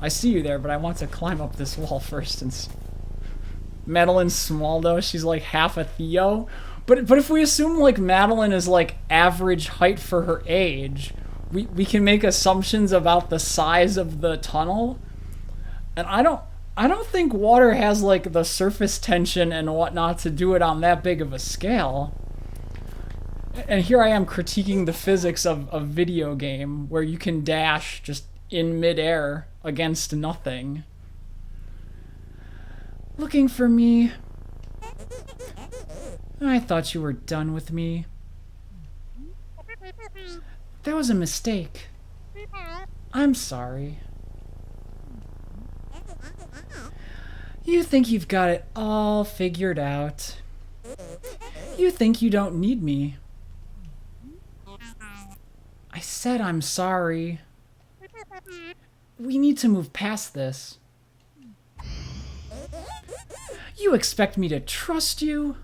I see you there, but I want to climb up this wall first. And Madeline's small though. She's like half a Theo. But if we assume like Madeline is like average height for her age, we can make assumptions about the size of the tunnel. And I don't think water has like the surface tension and whatnot to do it on that big of a scale. And here I am critiquing the physics of a video game where you can dash just in midair against nothing. Looking for me? I thought you were done with me. That was a mistake. I'm sorry. You think you've got it all figured out. You think you don't need me. I said I'm sorry. We need to move past this. You expect me to trust you?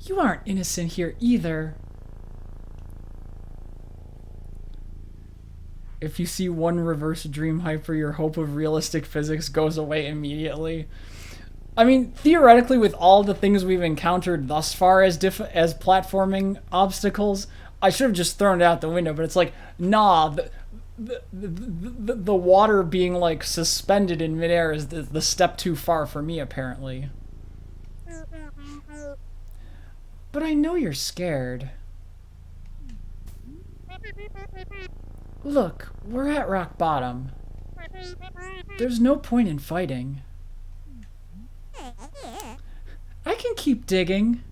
You aren't innocent here either. If you see one reverse dream hyper, your hope of realistic physics goes away immediately. I mean, theoretically, with all the things we've encountered thus far as platforming obstacles, I should have just thrown it out the window, but it's like, nah, the water being like suspended in midair is the step too far for me, apparently. But I know you're scared. Look, we're at rock bottom. There's no point in fighting. I can keep digging.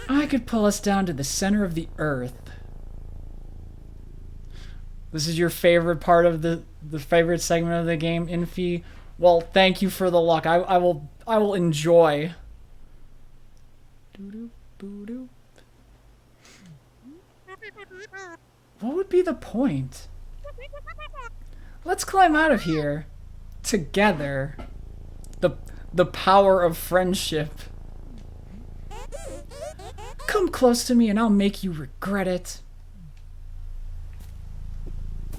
I could pull us down to the center of the earth. This is your favorite part of the favorite segment of the game, Infi? Well, thank you for the luck. I will enjoy. What would be the point? Let's climb out of here. Together. The power of friendship. Come close to me and I'll make you regret it.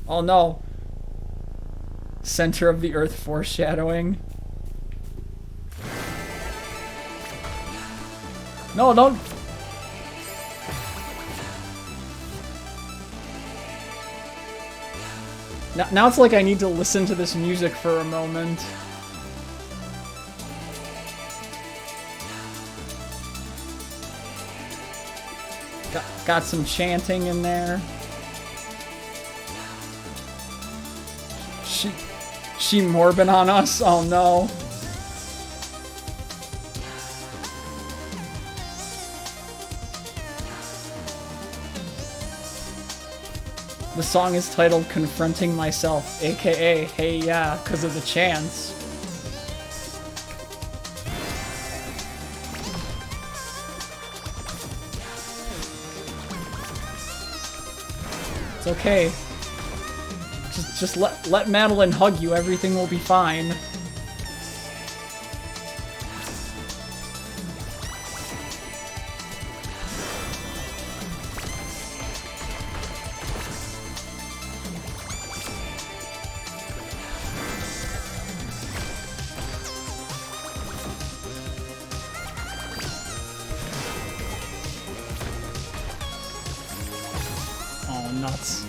Oh no. Center of the earth foreshadowing. No, don't. Now it's like I need to listen to this music for a moment. Got some chanting in there. She morbid on us? Oh no. The song is titled Confronting Myself, aka Hey Yeah, 'cause of the chants. It's okay. Just let Madeline hug you, everything will be fine. Nuts.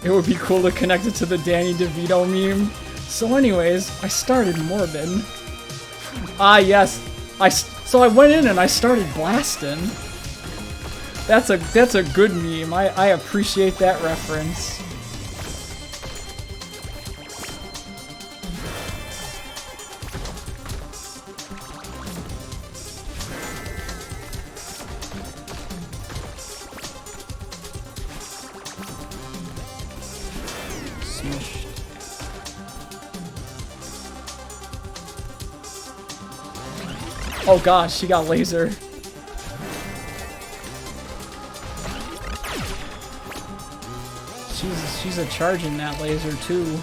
It would be cool to connect it to the Danny DeVito meme. So anyways, I started Morbin. Ah yes, so I went in and I started blasting. That's a good meme. I appreciate that reference. Smushed. Oh gosh, she got laser. She's a charging that laser too.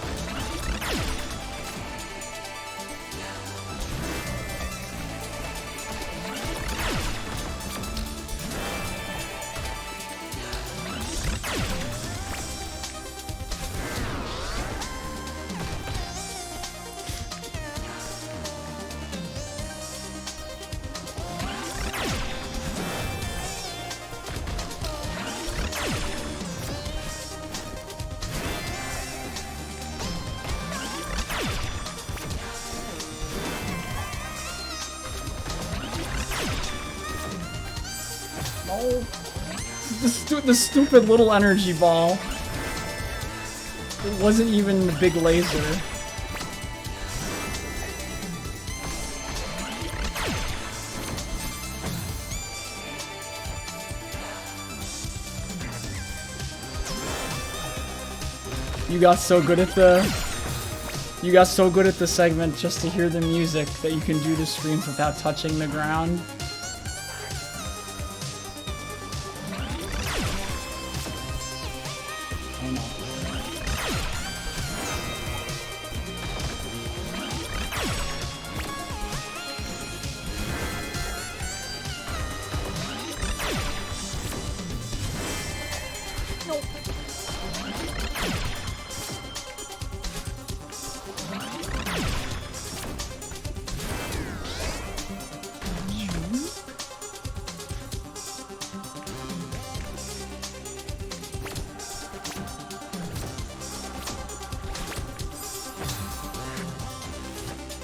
Oh, the stupid little energy ball. It wasn't even the big laser. You got so good at the segment just to hear the music that you can do the streams without touching the ground.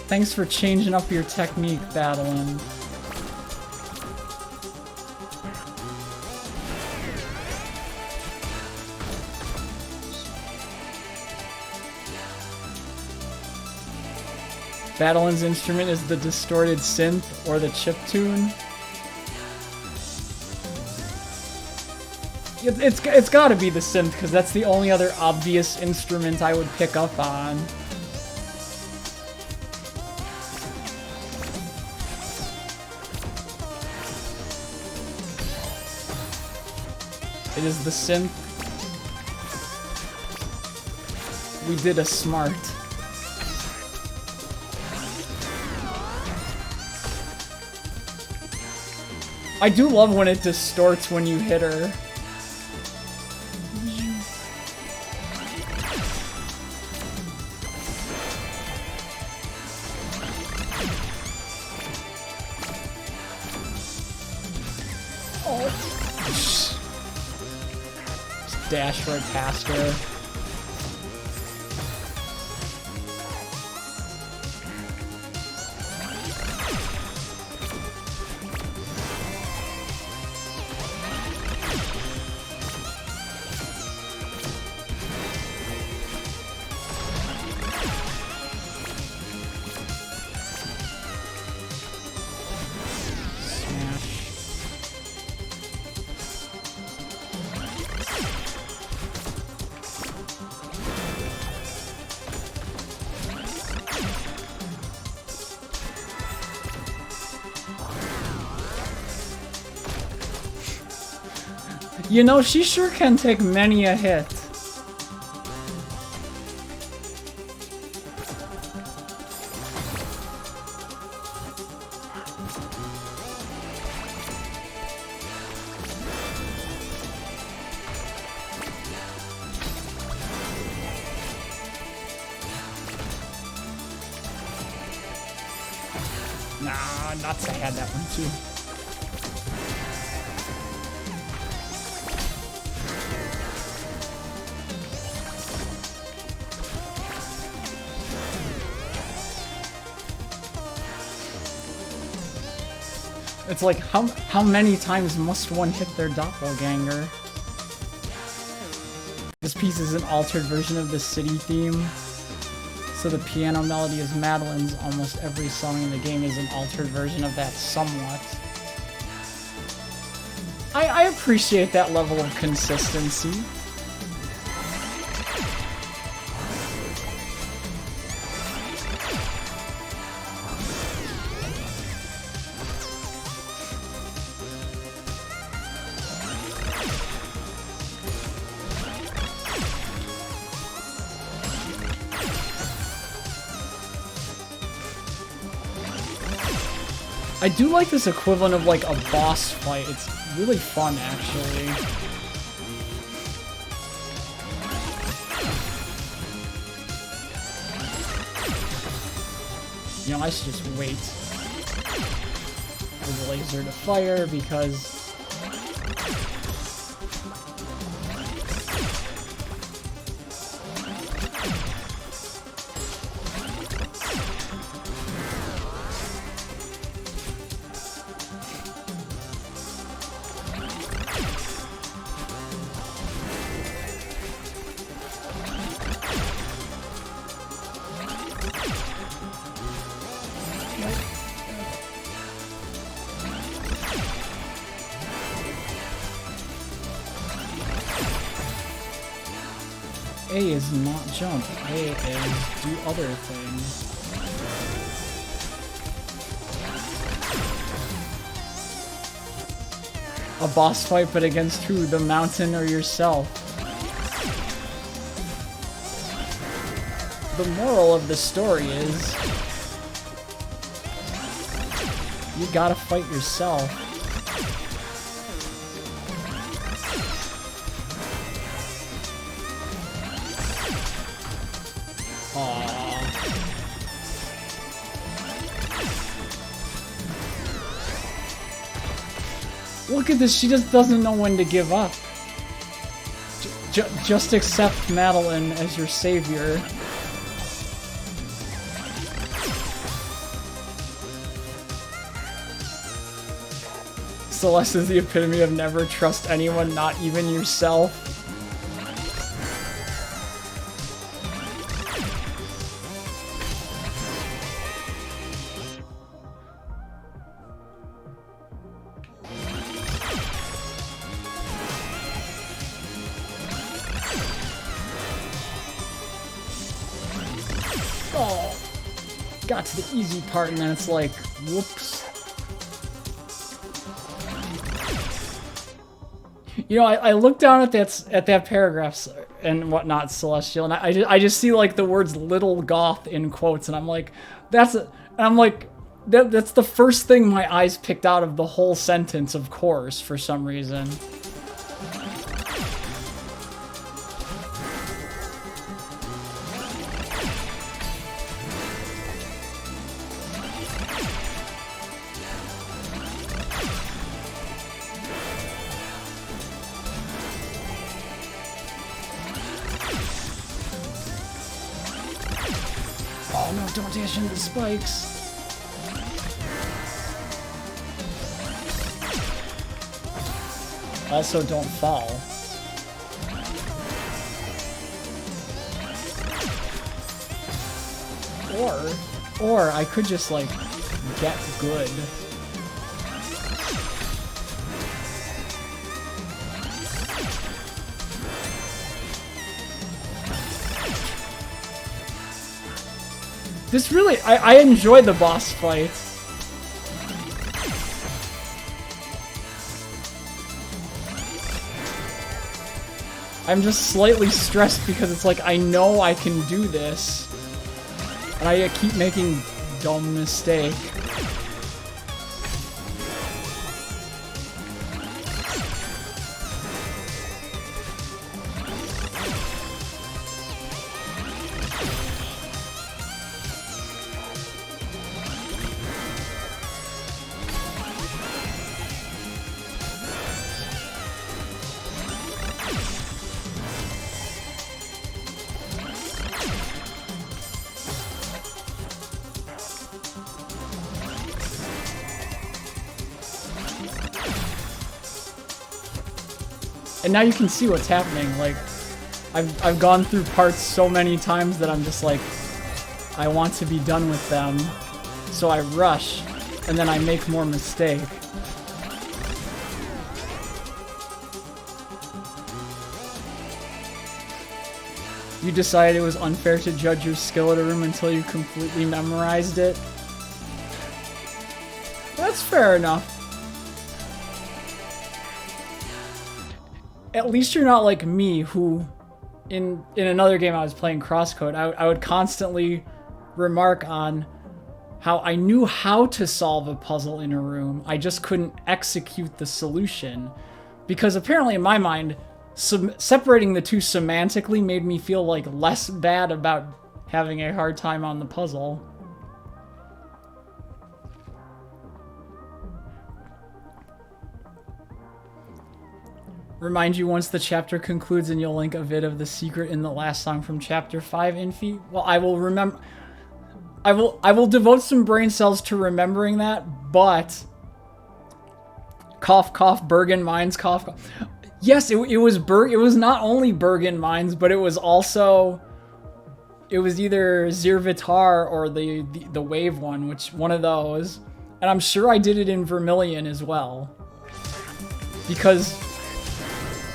Thanks for changing up your technique, Madeline. Madeline's instrument is the distorted synth or the chiptune. It's gotta be the synth, because that's the only other obvious instrument I would pick up on. It is the synth. We did a smart. I do love when it distorts when you hit her. Dash right past her. You know, she sure can take many a hit. Nah, nuts, I had that one too. It's like, how many times must one hit their doppelganger? This piece is an altered version of the city theme. So the piano melody is Madeline's. Almost every song in the game is an altered version of that somewhat. I appreciate that level of consistency. I do like this equivalent of like a boss fight. It's really fun, actually. You know, I should just wait for the laser to fire because... A is not jump. A is do other things. A boss fight, but against who? The mountain or yourself? The moral of the story is... you gotta fight yourself. Look at this, she just doesn't know when to give up. Just accept Madeline as your savior. Celeste is the epitome of never trust anyone, not even yourself. Oh, got to the easy part and then it's like, whoops. You know, I look down at that paragraph and whatnot, Celestial, and I just see like the words "little goth" in quotes, and I'm like, that's the first thing my eyes picked out of the whole sentence, of course, for some reason. Oh no, don't dash into the spikes. Also, don't fall. Or I could just, like, get good. This really, I enjoy the boss fights. I'm just slightly stressed because it's like, I know I can do this. And I keep making dumb mistakes. And now you can see what's happening. Like, I've gone through parts so many times that I'm just like, I want to be done with them. So I rush, and then I make more mistake. You decided it was unfair to judge your skill at a room until you completely memorized it. That's fair enough. At least you're not like me, who, in another game I was playing Crosscode, I would constantly remark on how I knew how to solve a puzzle in a room, I just couldn't execute the solution. Because apparently in my mind, separating the two semantically made me feel like less bad about having a hard time on the puzzle. Remind you once the chapter concludes and you'll link a vid of the secret in the last song from chapter 5, Infi. Well, I will remember. I will devote some brain cells to remembering that, but cough cough Bergen Mines cough cough. Yes, it was not only Bergen Mines, but it was also, it was either Zirvitar or the wave one, which one of those. And I'm sure I did it in Vermilion as well. Because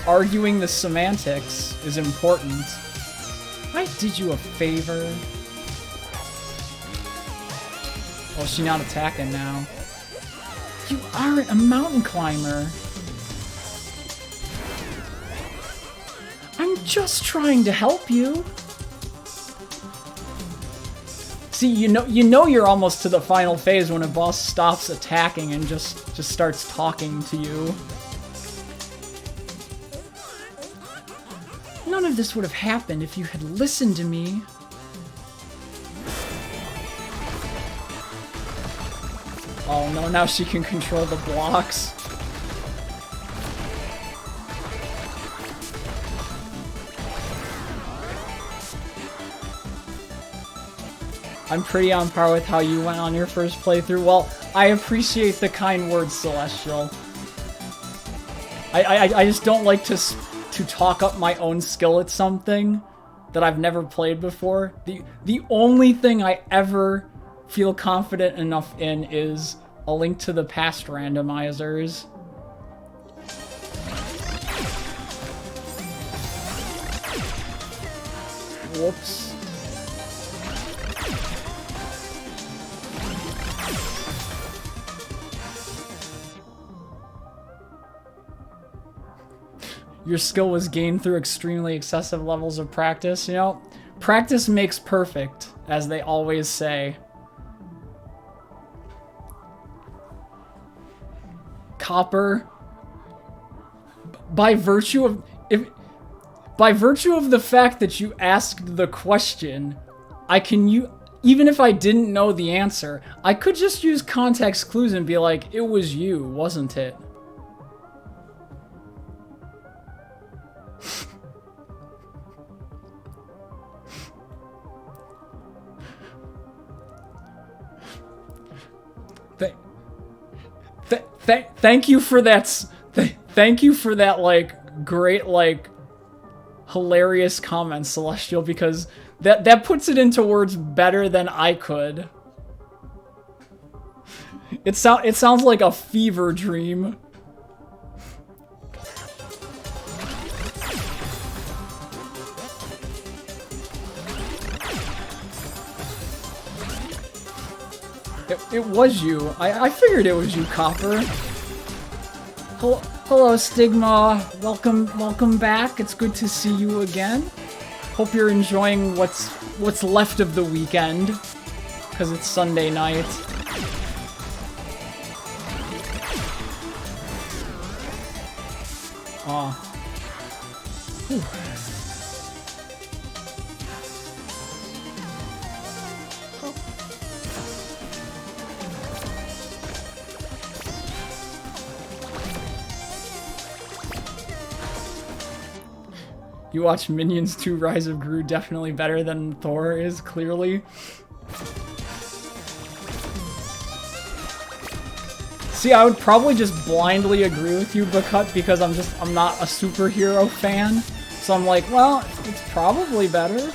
arguing the semantics is important. I did you a favor. Oh, she's not attacking now. You aren't a mountain climber. I'm just trying to help you. See, you know you're almost to the final phase when a boss stops attacking and just starts talking to you. None of this would have happened if you had listened to me. Oh no, now she can control the blocks. I'm pretty on par with how you went on your first playthrough. Well, I appreciate the kind words, Celestial. I just don't like to talk up my own skill at something that I've never played before. The only thing I ever feel confident enough in is A Link to the Past randomizers. Whoops. Your skill was gained through extremely excessive levels of practice. You know, practice makes perfect, as they always say. Copper, by virtue of the fact that you asked the question, even if I didn't know the answer, I could just use context clues and be like, it was you, wasn't it? Thank you for that. Thank you for that, like, great, like, hilarious comment, Celestial, because that puts it into words better than I could. It sounds like a fever dream. It was you. I figured it was you, Copper. Hello, Stigma. Welcome back. It's good to see you again. Hope you're enjoying what's left of the weekend, because it's Sunday night. Aw. Whew. You watch Minions 2 Rise of Gru, definitely better than Thor is, clearly. See, I would probably just blindly agree with you because I'm not a superhero fan. So I'm like, well, it's probably better.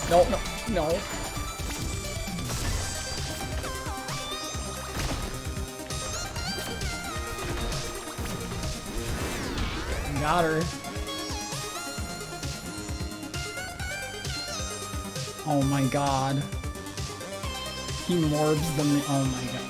No, no, no. Got her. Oh my god. He morbs them. Oh my god.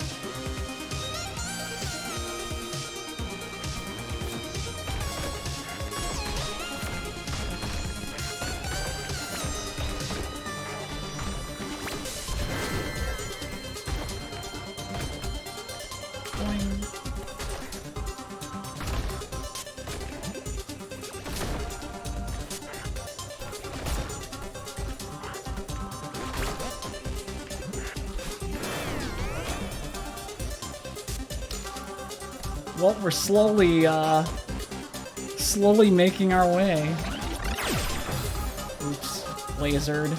Well, we're slowly making our way. Oops, lasered.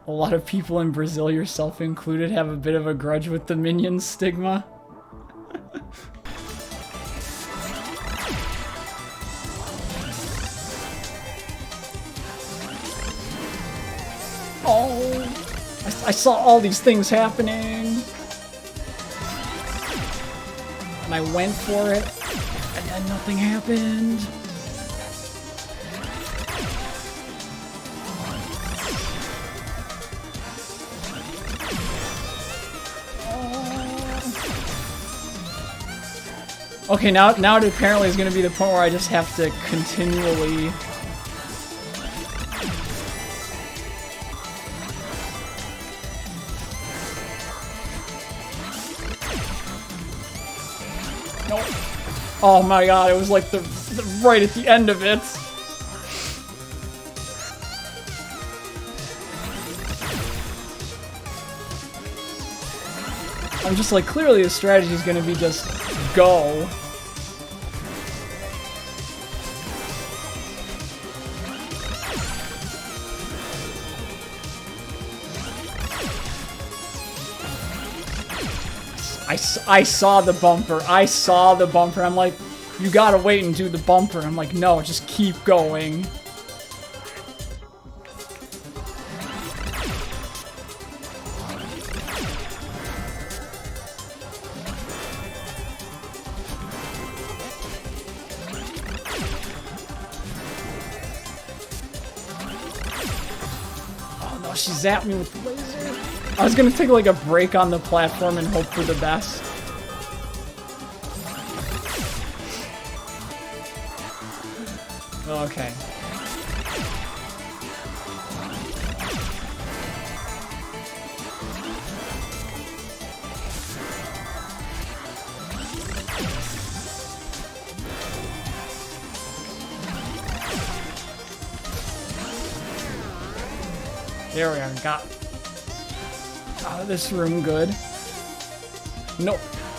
A lot of people in Brazil, yourself included, have a bit of a grudge with the minion stigma. Oh! I saw all these things happening, and I went for it, and then nothing happened. Oh. Okay, now it apparently is going to be the point where I just have to continually... Oh my god, it was like the right at the end of it. I'm just like, clearly the strategy is gonna be just go. I saw the bumper. I saw the bumper. I'm like, you gotta wait and do the bumper. I'm like, no, just keep going. Oh no, she zapped me with the laser. I was gonna take like a break on the platform and hope for the best. Okay. There we are, got out of this room good.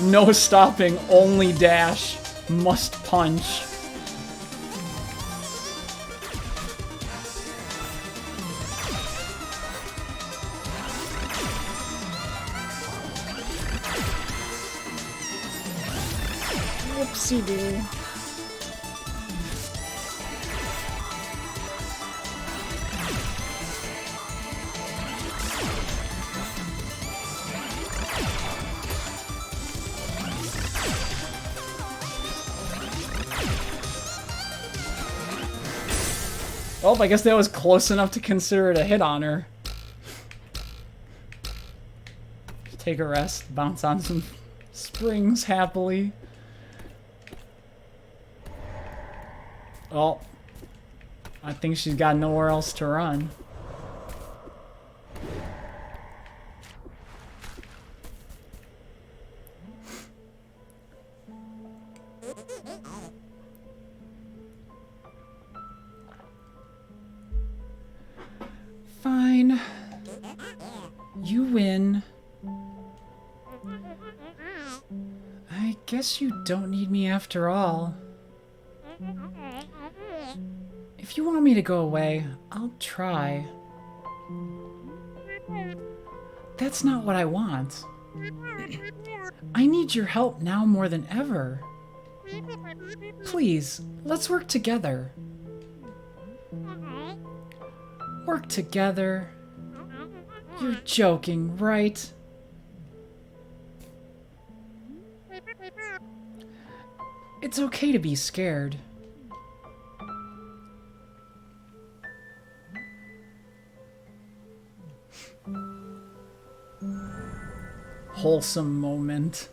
No stopping, only dash, must punch. Whoopsie-doo. Well, I guess that was close enough to consider it a hit on her. Take a rest, bounce on some springs happily. Well, I think she's got nowhere else to run. Fine. You win. I guess guess you don't need me after all. If you want me to go away, I'll try. That's not what I want. I need your help now more than ever. Please, let's work together. Work together? You're joking, right? It's okay to be scared. Wholesome moment.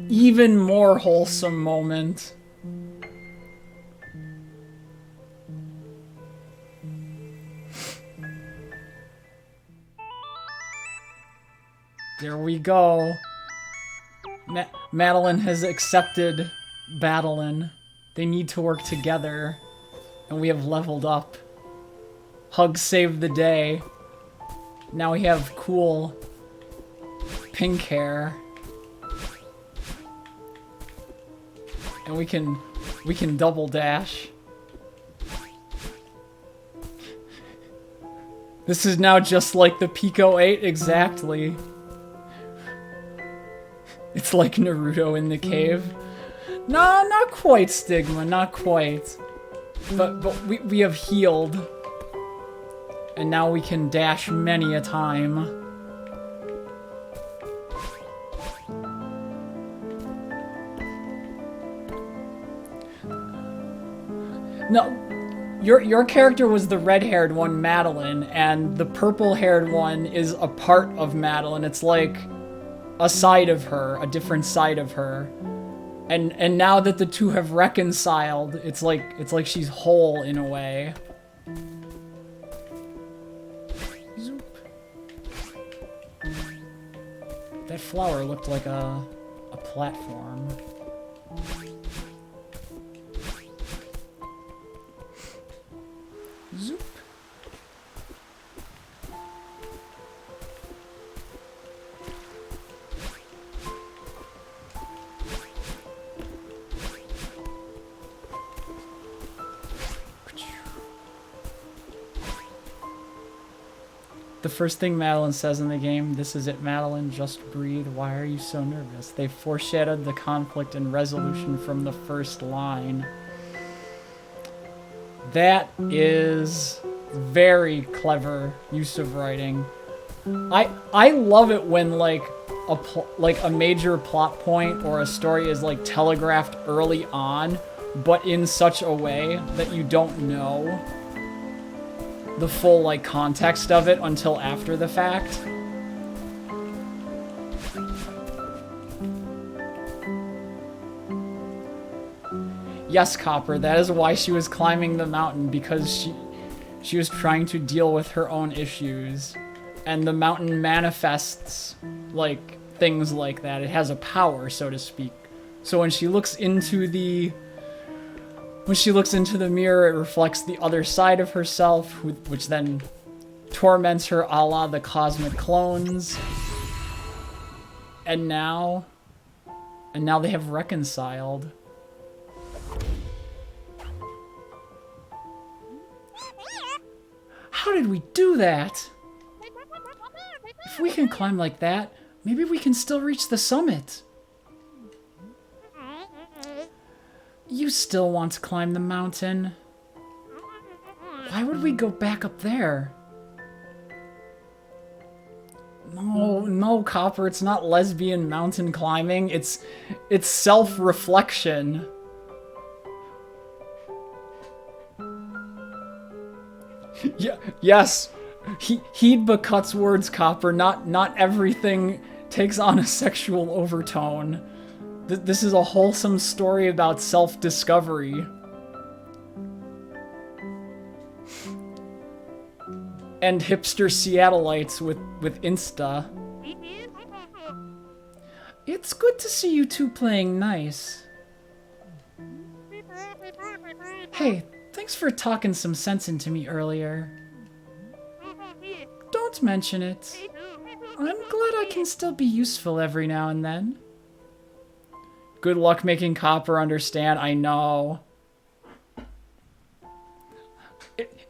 Even more wholesome moment. There we go. Madeline has accepted Madeline. They need to work together. And we have leveled up. Hug saved the day. Now we have cool pink hair. And we can double dash. This is now just like the Pico 8, exactly. It's like Naruto in the cave. No, not quite, Stigma, not quite. But we have healed. And now we can dash many a time. No, your character was the red-haired one, Madeline, and the purple-haired one is a part of Madeline. It's like a side of her, a different side of her. And now that the two have reconciled, it's like she's whole in a way. Zoop. That flower looked like a platform. Zoop. The first thing Madeline says in the game, "This is it, Madeline, just breathe. Why are you so nervous?" They foreshadowed the conflict and resolution from the first line. That is very clever use of writing. I love it when like a major plot point or a story is like telegraphed early on, but in such a way that you don't know the full like context of it until after the fact. Yes, Copper, that is why she was climbing the mountain, because she was trying to deal with her own issues. And the mountain manifests like things like that. It has a power, so to speak. So when she looks into the mirror, it reflects the other side of herself, which then torments her a la the cosmic clones. And now they have reconciled. How did we do that? If we can climb like that, maybe we can still reach the summit. You still want to climb the mountain? Why would we go back up there? No, Copper, it's not lesbian mountain climbing. It's self-reflection. Yeah, yes. Heed Bakut's words, Copper. Not everything takes on a sexual overtone. This is a wholesome story about self-discovery. And hipster Seattleites with Insta. It's good to see you two playing nice. Hey, thanks for talking some sense into me earlier. Don't mention it. I'm glad I can still be useful every now and then. Good luck making Copper understand, I know.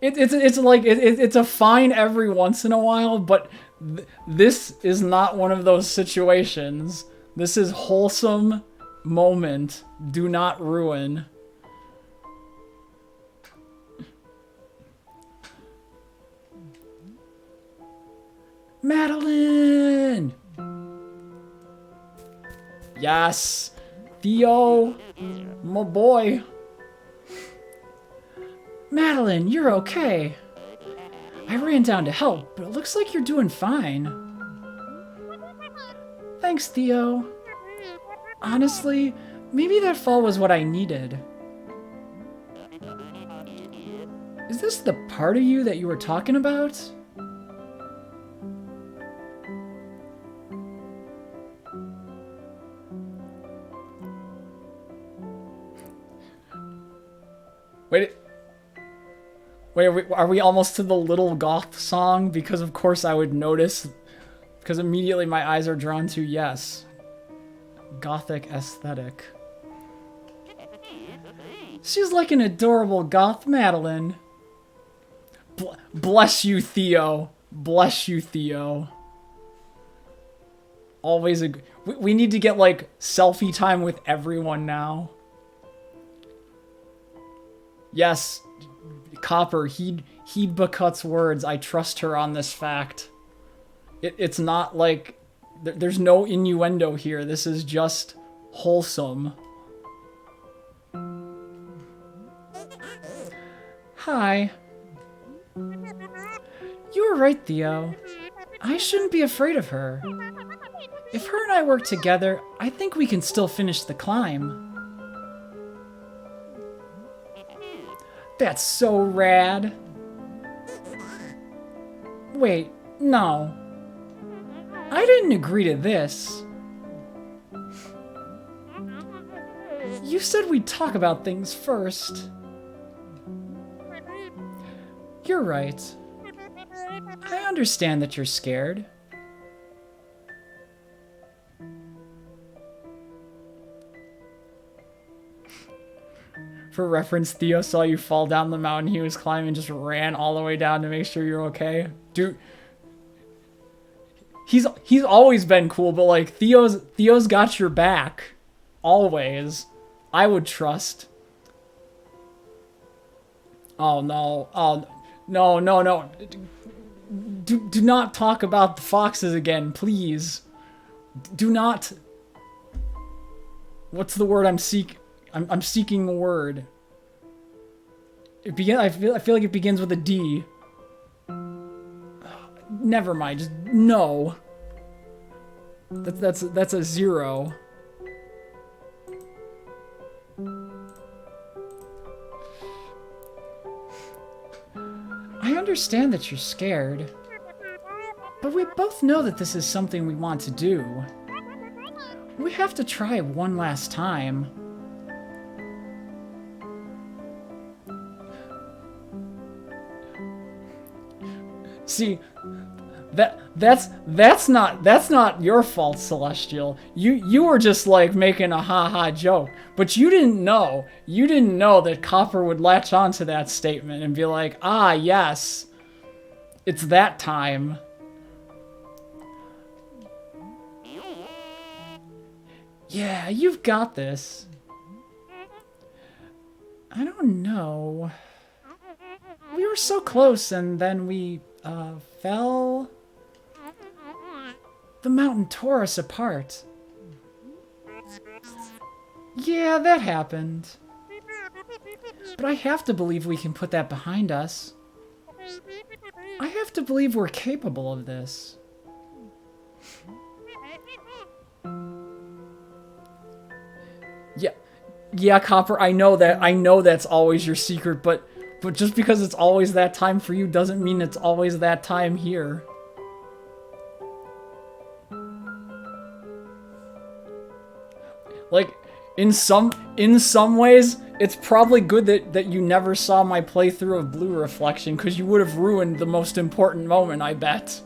It's a fine every once in a while, but this is not one of those situations. This is wholesome moment. Do not ruin. Madeline! Yes! Theo! My boy! Madeline, you're okay. I ran down to help, but it looks like you're doing fine. Thanks, Theo. Honestly, maybe that fall was what I needed. Is this the part of you that you were talking about? Wait, are we almost to the Little Goth song? Because of course I would notice, because immediately my eyes are drawn to, yes, Gothic aesthetic. She's like an adorable goth Madeline. Bless you, Theo. Bless you, Theo. Always we need to get, like, selfie time with everyone now. Yes, Copper, heed Bakut's words. I trust her on this fact. It's not like... There's no innuendo here. This is just wholesome. Hi. You were right, Theo. I shouldn't be afraid of her. If her and I work together, I think we can still finish the climb. That's so rad. Wait, no. I didn't agree to this. You said we'd talk about things first. You're right. I understand that you're scared. For reference, Theo saw you fall down the mountain he was climbing and just ran all the way down to make sure you're okay. Dude, he's always been cool, but like Theo's got your back. Always. I would trust. Oh no. Oh no. Do not talk about the foxes again, please. Do not. What's the word I'm seeking? I'm seeking a word. I feel like it begins with a D. Never mind. Just no. That's a 0. I understand that you're scared, but we both know that this is something we want to do. We have to try one last time. See, that's not your fault, Celestial. You were just like making a ha-ha joke, but you didn't know that Copper would latch onto that statement and be like, ah, yes, it's that time. Yeah, you've got this. I don't know. We were so close, and then we fell. The mountain tore us apart. Yeah, that happened. But I have to believe we can put that behind us. I have to believe we're capable of this. Yeah, Copper, I know that's always your secret, but just because it's always that time for you doesn't mean it's always that time here. Like, in some ways, it's probably good that you never saw my playthrough of Blue Reflection, because you would have ruined the most important moment, I bet.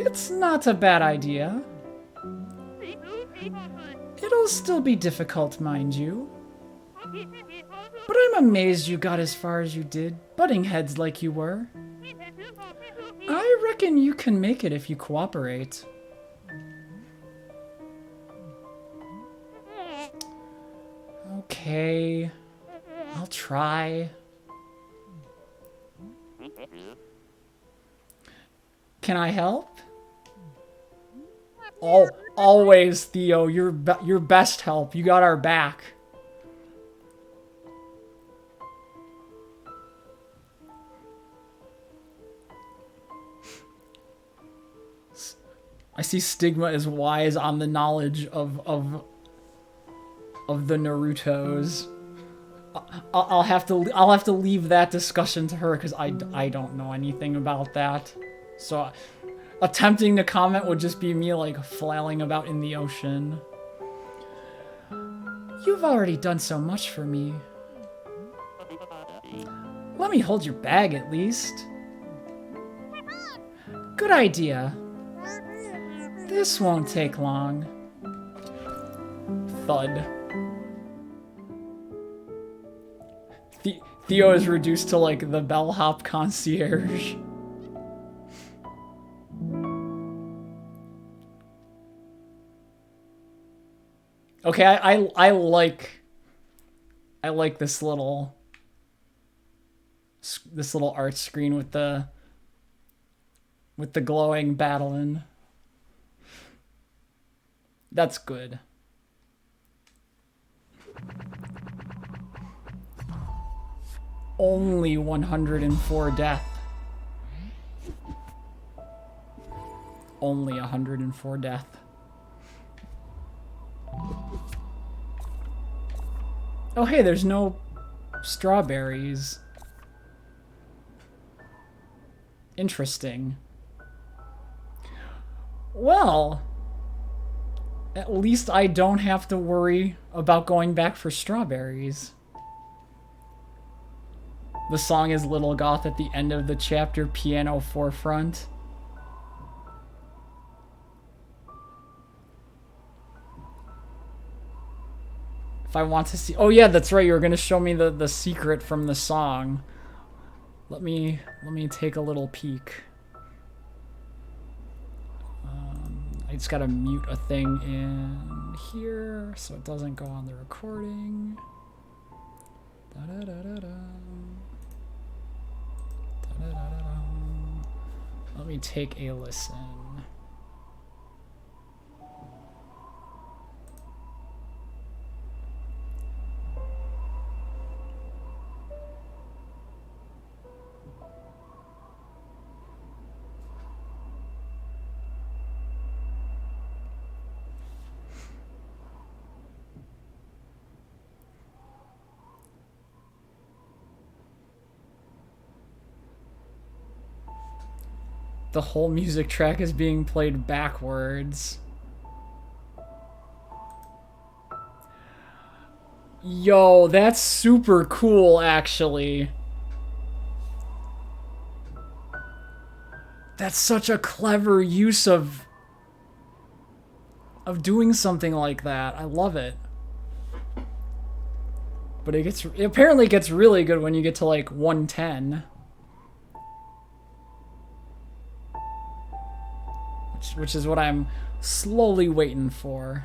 It's not a bad idea. It'll still be difficult, mind you. But I'm amazed you got as far as you did, butting heads like you were. I reckon you can make it if you cooperate. Okay, I'll try. Can I help? Always, Theo. Your best help. You got our back. I see Stigma is wise on the knowledge of the Narutos. I'll have to leave that discussion to her because I don't know anything about that. So attempting to comment would just be me like flailing about in the ocean. You've already done so much for me. Let me hold your bag at least. Good idea. This won't take long. Thud. Theo is reduced to like the bellhop concierge. Okay, I like this little art screen with the glowing Madeline. That's good. Only 104 death. Only 104 death. Oh hey, there's no strawberries. Interesting. Well, at least I don't have to worry about going back for strawberries. The song is Little Goth at the end of the chapter, piano forefront. If I want to see... Oh yeah, that's right, you were going to show me the secret from the song. Let me take a little peek. I just gotta mute a thing in here so it doesn't go on the recording. Let me take a listen. The whole music track is being played backwards. Yo, that's super cool, actually. That's such a clever use of doing something like that. I love it. But it apparently gets really good when you get to like 110. Which is what I'm slowly waiting for.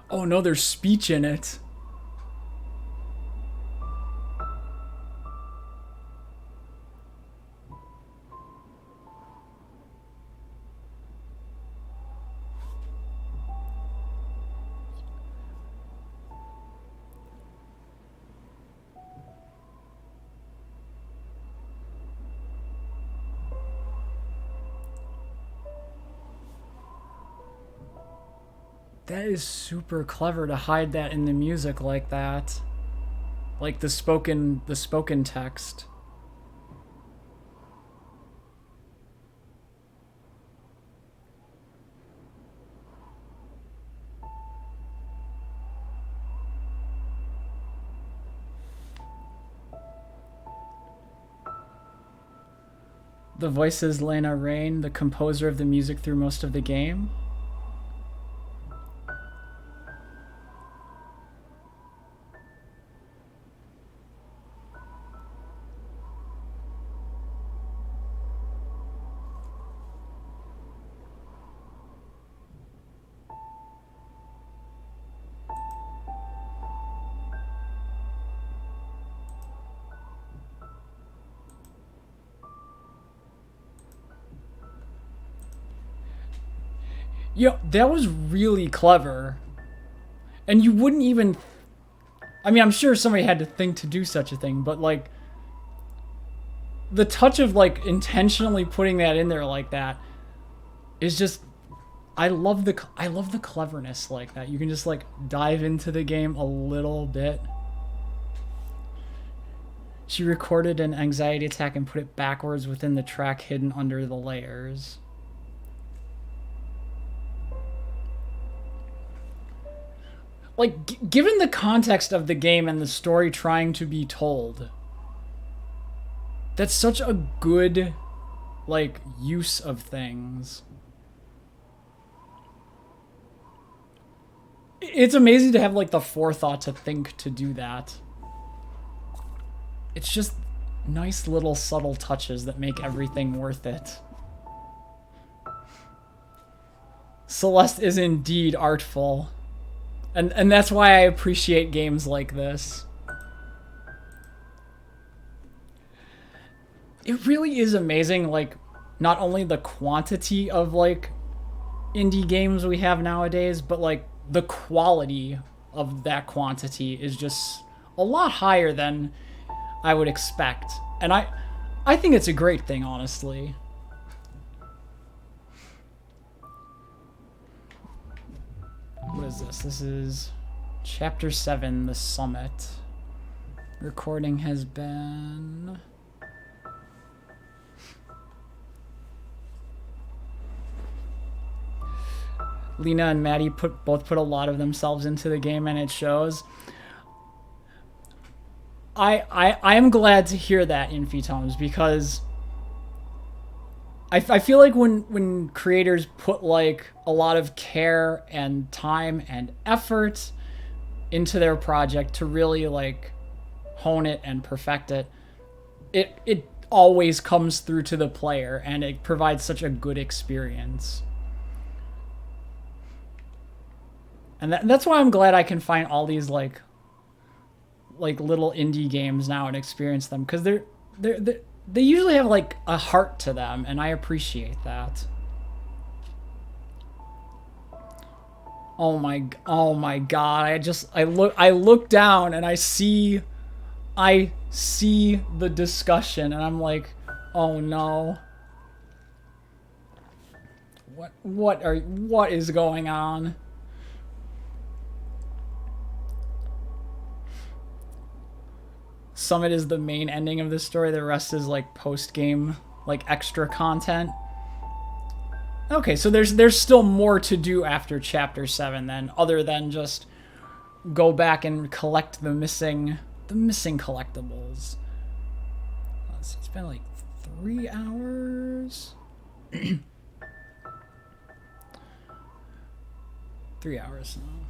Oh no, there's speech in it. That is super clever to hide that in the music like that. Like the spoken text. The voice is Lena Rain, the composer of the music through most of the game. Yo, that was really clever. And you wouldn't even... I mean, I'm sure somebody had to think to do such a thing, but, like... The touch of, like, intentionally putting that in there like that is just... I love the cleverness like that. You can just, like, dive into the game a little bit. She recorded an anxiety attack and put it backwards within the track hidden under the layers. Like, given the context of the game and the story trying to be told, that's such a good, like, use of things. It's amazing to have, like, the forethought to think to do that. It's just nice little subtle touches that make everything worth it. Celeste is indeed artful. And that's why I appreciate games like this. It really is amazing, like, not only the quantity of, like, indie games we have nowadays, but, like, the quality of that quantity is just a lot higher than I would expect. And I think it's a great thing, honestly. What is this? This is Chapter 7, The Summit. Recording has been... Lena and Maddie both put a lot of themselves into the game, and it shows. I am glad to hear that, Infitomes, because I feel like when creators put, like, a lot of care and time and effort into their project to really, like, hone it and perfect it, it always comes through to the player, and it provides such a good experience. And that's why I'm glad I can find all these, like little indie games now and experience them, because they usually have, like, a heart to them, and I appreciate that. Oh my god, I look down and I see the discussion, and I'm like, oh no. What is going on? Summit is the main ending of the story. The rest is, like, post-game, like, extra content. Okay, so there's still more to do after Chapter 7 then, other than just go back and collect the missing collectibles. Let's see, it's been like 3 hours. 3 hours now.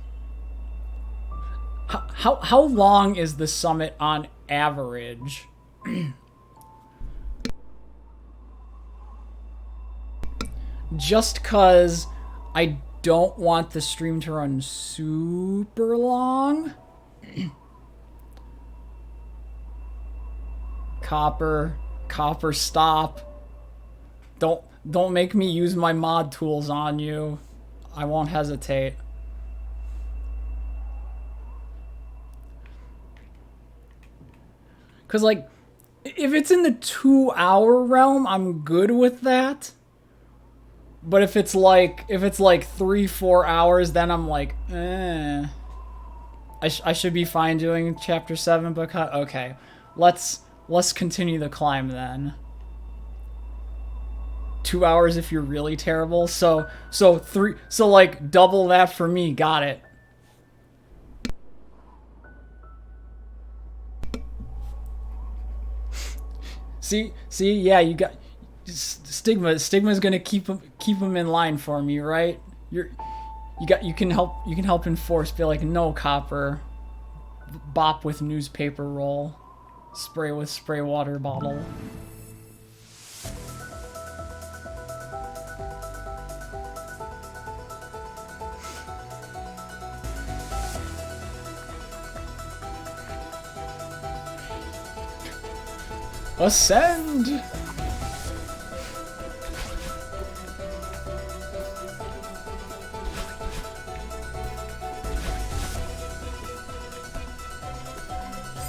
How long is the summit on average? Just cause I don't want the stream to run super long. Copper, stop. Don't make me use my mod tools on you. I won't hesitate. Cause, like, if it's in the 2-hour realm, I'm good with that. But if it's like 3-4 hours, then I'm like, eh. I should be fine doing Chapter 7, but okay. Let's continue the climb then. 2 hours if you're really terrible. So like double that for me. Got it. See, yeah, you got. Stigma's gonna keep him in line for me, right? You can help enforce. Be like, no copper. Bop with newspaper roll. Spray with spray water bottle. Ascend!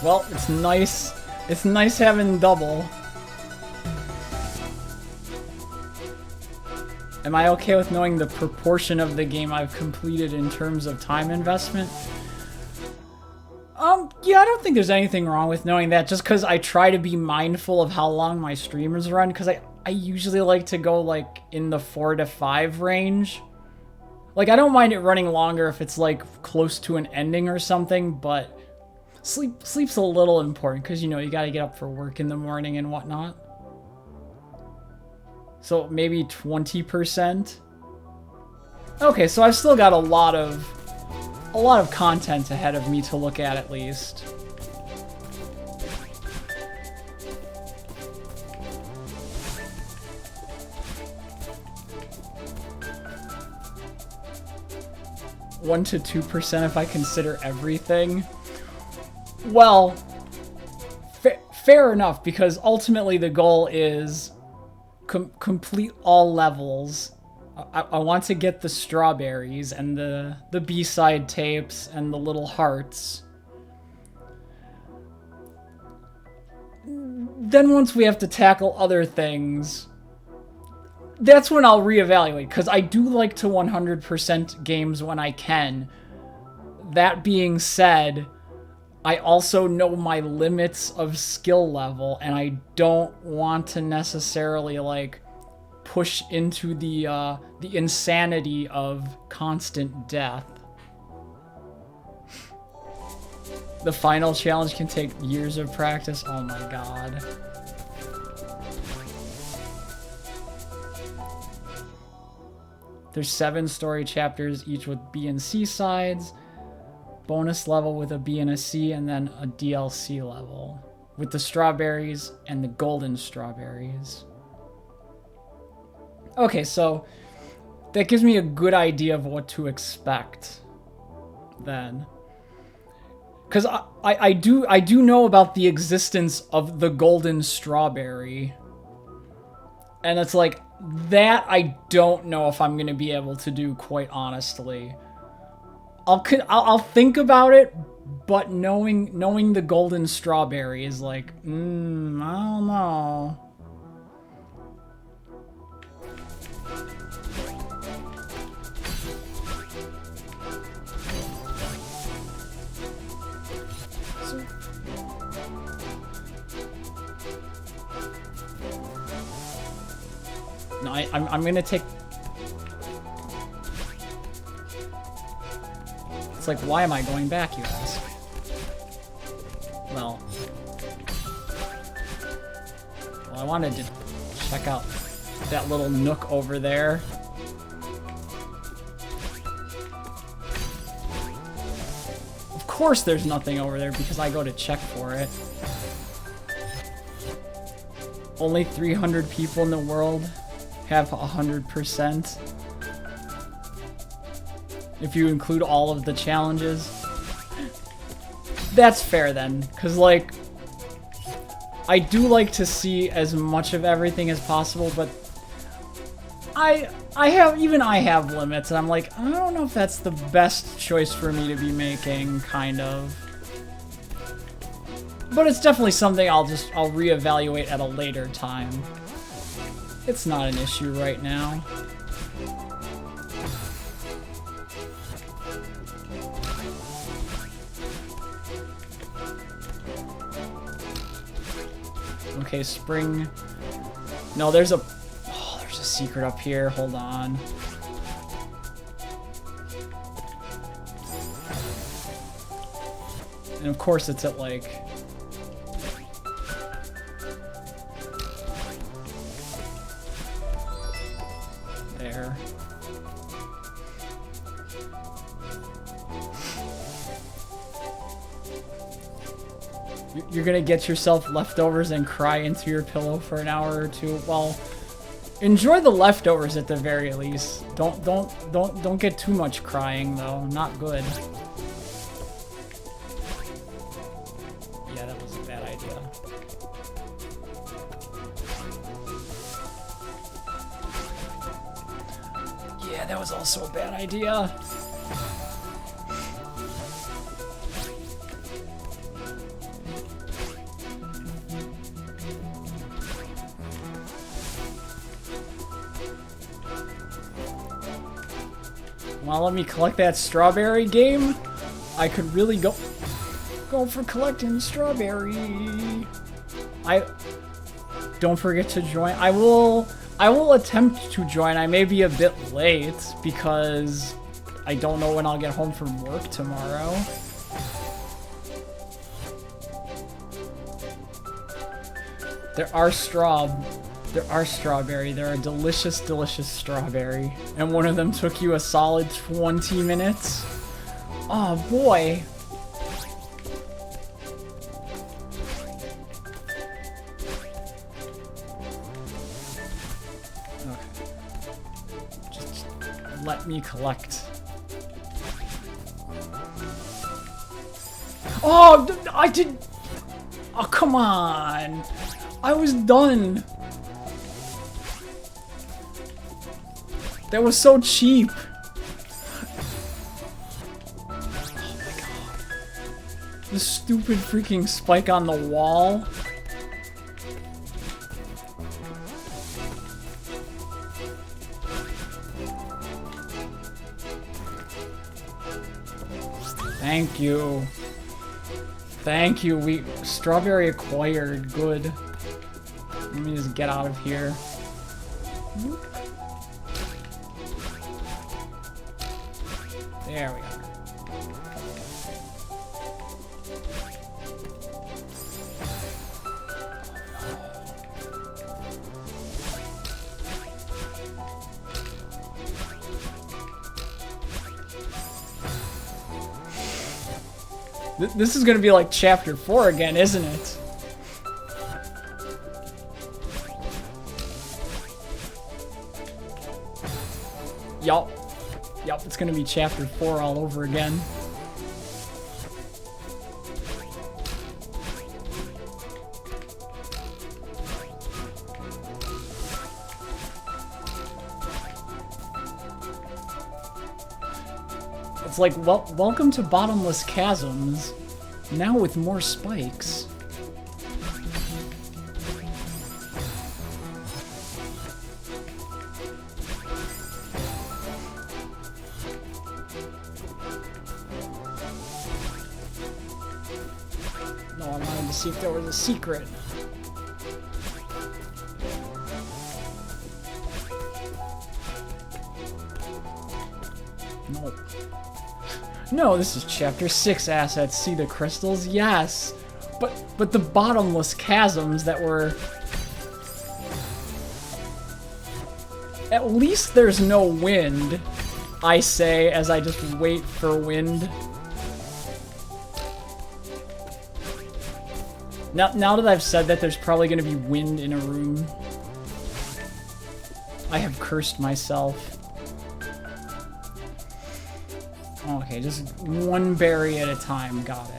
Well, it's nice. It's nice having double. Am I okay with knowing the proportion of the game I've completed in terms of time investment? Yeah, I don't think there's anything wrong with knowing that, just because I try to be mindful of how long my streamers run, because I usually like to go, like, in the 4 to 5 range. Like, I don't mind it running longer if it's, like, close to an ending or something, but sleep's a little important, because, you know, you gotta get up for work in the morning and whatnot. So, maybe 20%? Okay, so I've still got a lot of content ahead of me to look at least. $1 to 2% if I consider everything. Well, fair enough, because ultimately the goal is complete all levels. I want to get the strawberries and the B-side tapes and the little hearts. Then once we have to tackle other things, that's when I'll reevaluate, because I do like to 100% games when I can. That being said, I also know my limits of skill level, and I don't want to necessarily, like, push into the insanity of constant death. The final challenge can take years of practice. Oh my god. There's 7 story chapters, each with B and C sides. Bonus level with a B and a C, and then a DLC level with the strawberries and the golden strawberries. Okay, so that gives me a good idea of what to expect then. Because I do know about the existence of the golden strawberry. And it's like, that I don't know if I'm going to be able to do, quite honestly. I'll think about it, but knowing the golden strawberry is like, I don't know. No, I'm gonna take... It's like, why am I going back, you ask? Well, I wanted to check out that little nook over there. Of course there's nothing over there because I go to check for it. Only 300 people in the world have 100%. If you include all of the challenges. That's fair then, because like, I do like to see as much of everything as possible, but I have limits, and I'm like, I don't know if that's the best choice for me to be making, kind of. But it's definitely something I'll reevaluate at a later time. It's not an issue right now. Okay, spring. No, there's a secret up here. Hold on. And of course it's at like... You're gonna get yourself leftovers and cry into your pillow for an hour or two. Well, enjoy the leftovers at the very least. Don't get too much crying though. Not good. Yeah, that was a bad idea. Yeah, that was also a bad idea. Wanna let me collect that strawberry game? I could really go for collecting strawberry. Don't forget to join. I will attempt to join. I may be a bit late because I don't know when I'll get home from work tomorrow. There are strawberry. They're a delicious, delicious strawberry. And one of them took you a solid 20 minutes. Oh boy. Okay. Just let me collect. Oh, I did. Oh, come on. I was done. That was so cheap. Oh my god. The stupid freaking spike on the wall. Thank you. Thank you. Strawberry acquired. Good. Let me just get out of here. There we are. This is gonna be like chapter 4 again, isn't it? Yup. Yup, it's gonna be chapter 4 all over again. It's like, well, welcome to Bottomless Chasms, now with more spikes. No, I wanted to see if there was a secret. Nope. No, this is chapter 6 assets. See the crystals? Yes. But the bottomless chasms that were... At least there's no wind, I say, as I just wait for wind. Now that I've said that, there's probably going to be wind in a room. I have cursed myself. Okay, just one berry at a time. Got it.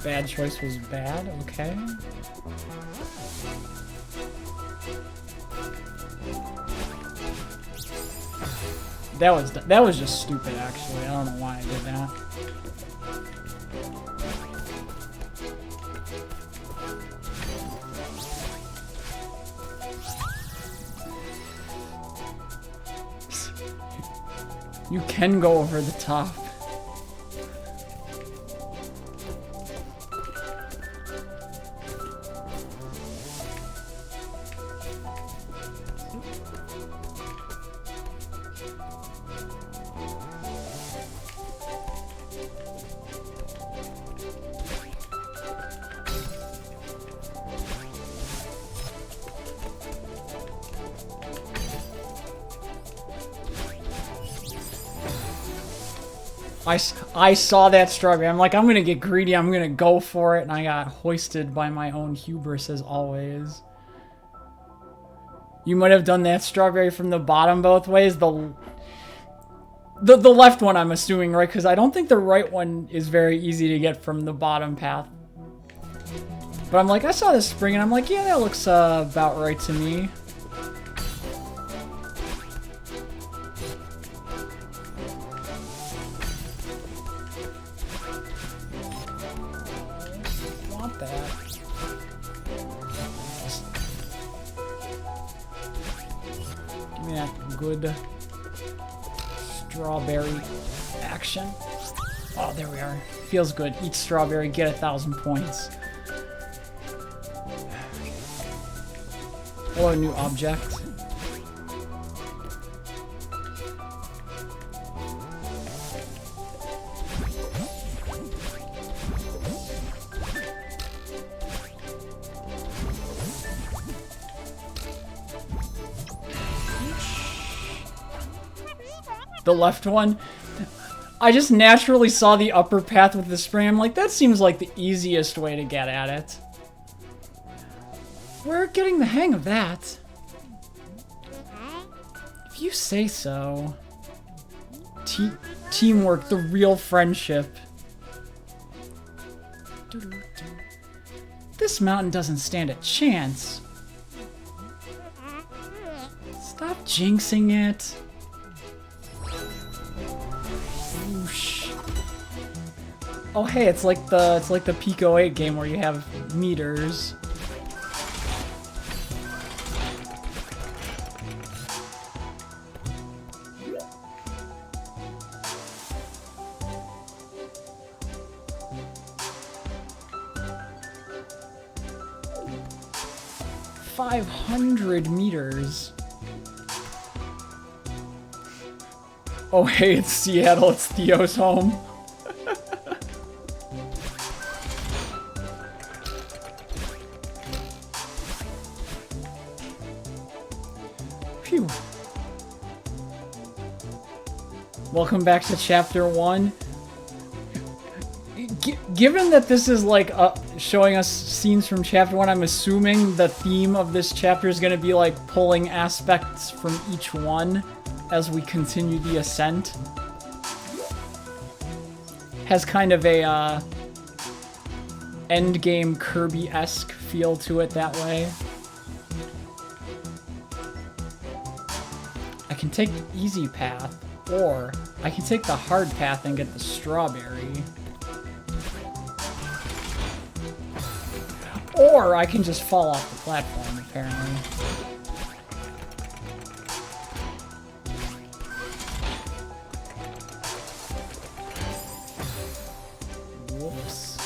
Bad choice was bad, okay. That was just stupid, actually. I don't know why I did that. You can go over the top. I saw that strawberry. I'm like, I'm gonna get greedy. I'm gonna go for it. And I got hoisted by my own hubris as always. You might have done that strawberry from the bottom both ways. The left one, I'm assuming, right? Because I don't think the right one is very easy to get from the bottom path. But I'm like, I saw this spring, and I'm like, yeah, that looks about right to me. I want that. Give me that good strawberry action. Oh, there we are. Feels good. Eat strawberry, get 1,000 points. Hello, new object. The left one. I just naturally saw the upper path with the spring. I'm like, that seems like the easiest way to get at it. We're getting the hang of that. If you say so. Teamwork, the real friendship. This mountain doesn't stand a chance. Stop jinxing it. Whoosh. Oh hey, it's like the Pico 8 game where you have meters. $500 Oh hey, it's Seattle, it's Theo's home. Phew. Welcome back to Chapter 1. Given that this is like showing us scenes from Chapter 1, I'm assuming the theme of this chapter is going to be like pulling aspects from each one as we continue the ascent. Has kind of a endgame Kirby-esque feel to it that way. I can take the easy path, or I can take the hard path and get the strawberry. Or I can just fall off the platform, apparently. Whoops.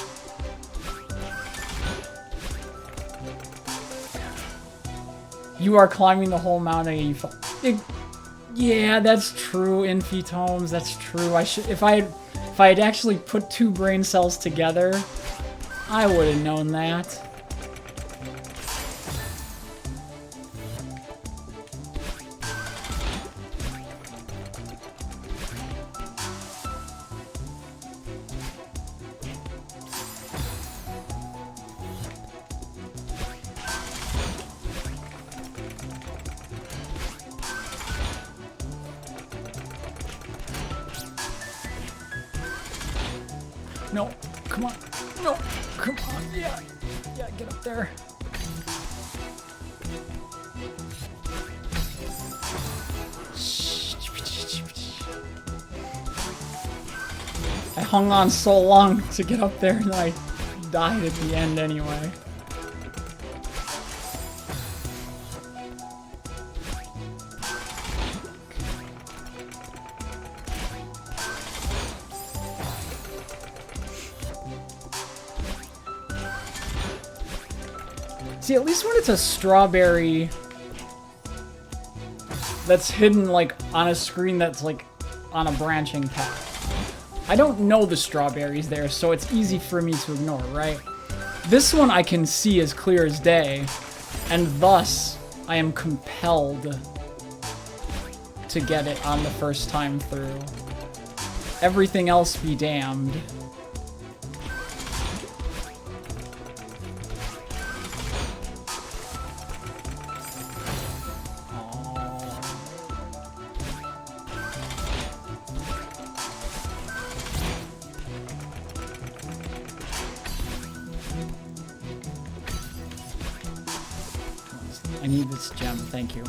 You are climbing the whole mountain and you fall. Yeah, that's true, Infi Tomes, that's true. I should, if I had actually put 2 brain cells together, I would have known that. No, come on. No, come on. Yeah, get up there. I hung on so long to get up there and I died at the end anyway. See, at least when it's a strawberry that's hidden, like, on a screen that's, like, on a branching path. I don't know the strawberries there, so it's easy for me to ignore, right? This one I can see as clear as day, and thus I am compelled to get it on the first time through. everything else be damned. I need this gem, thank you.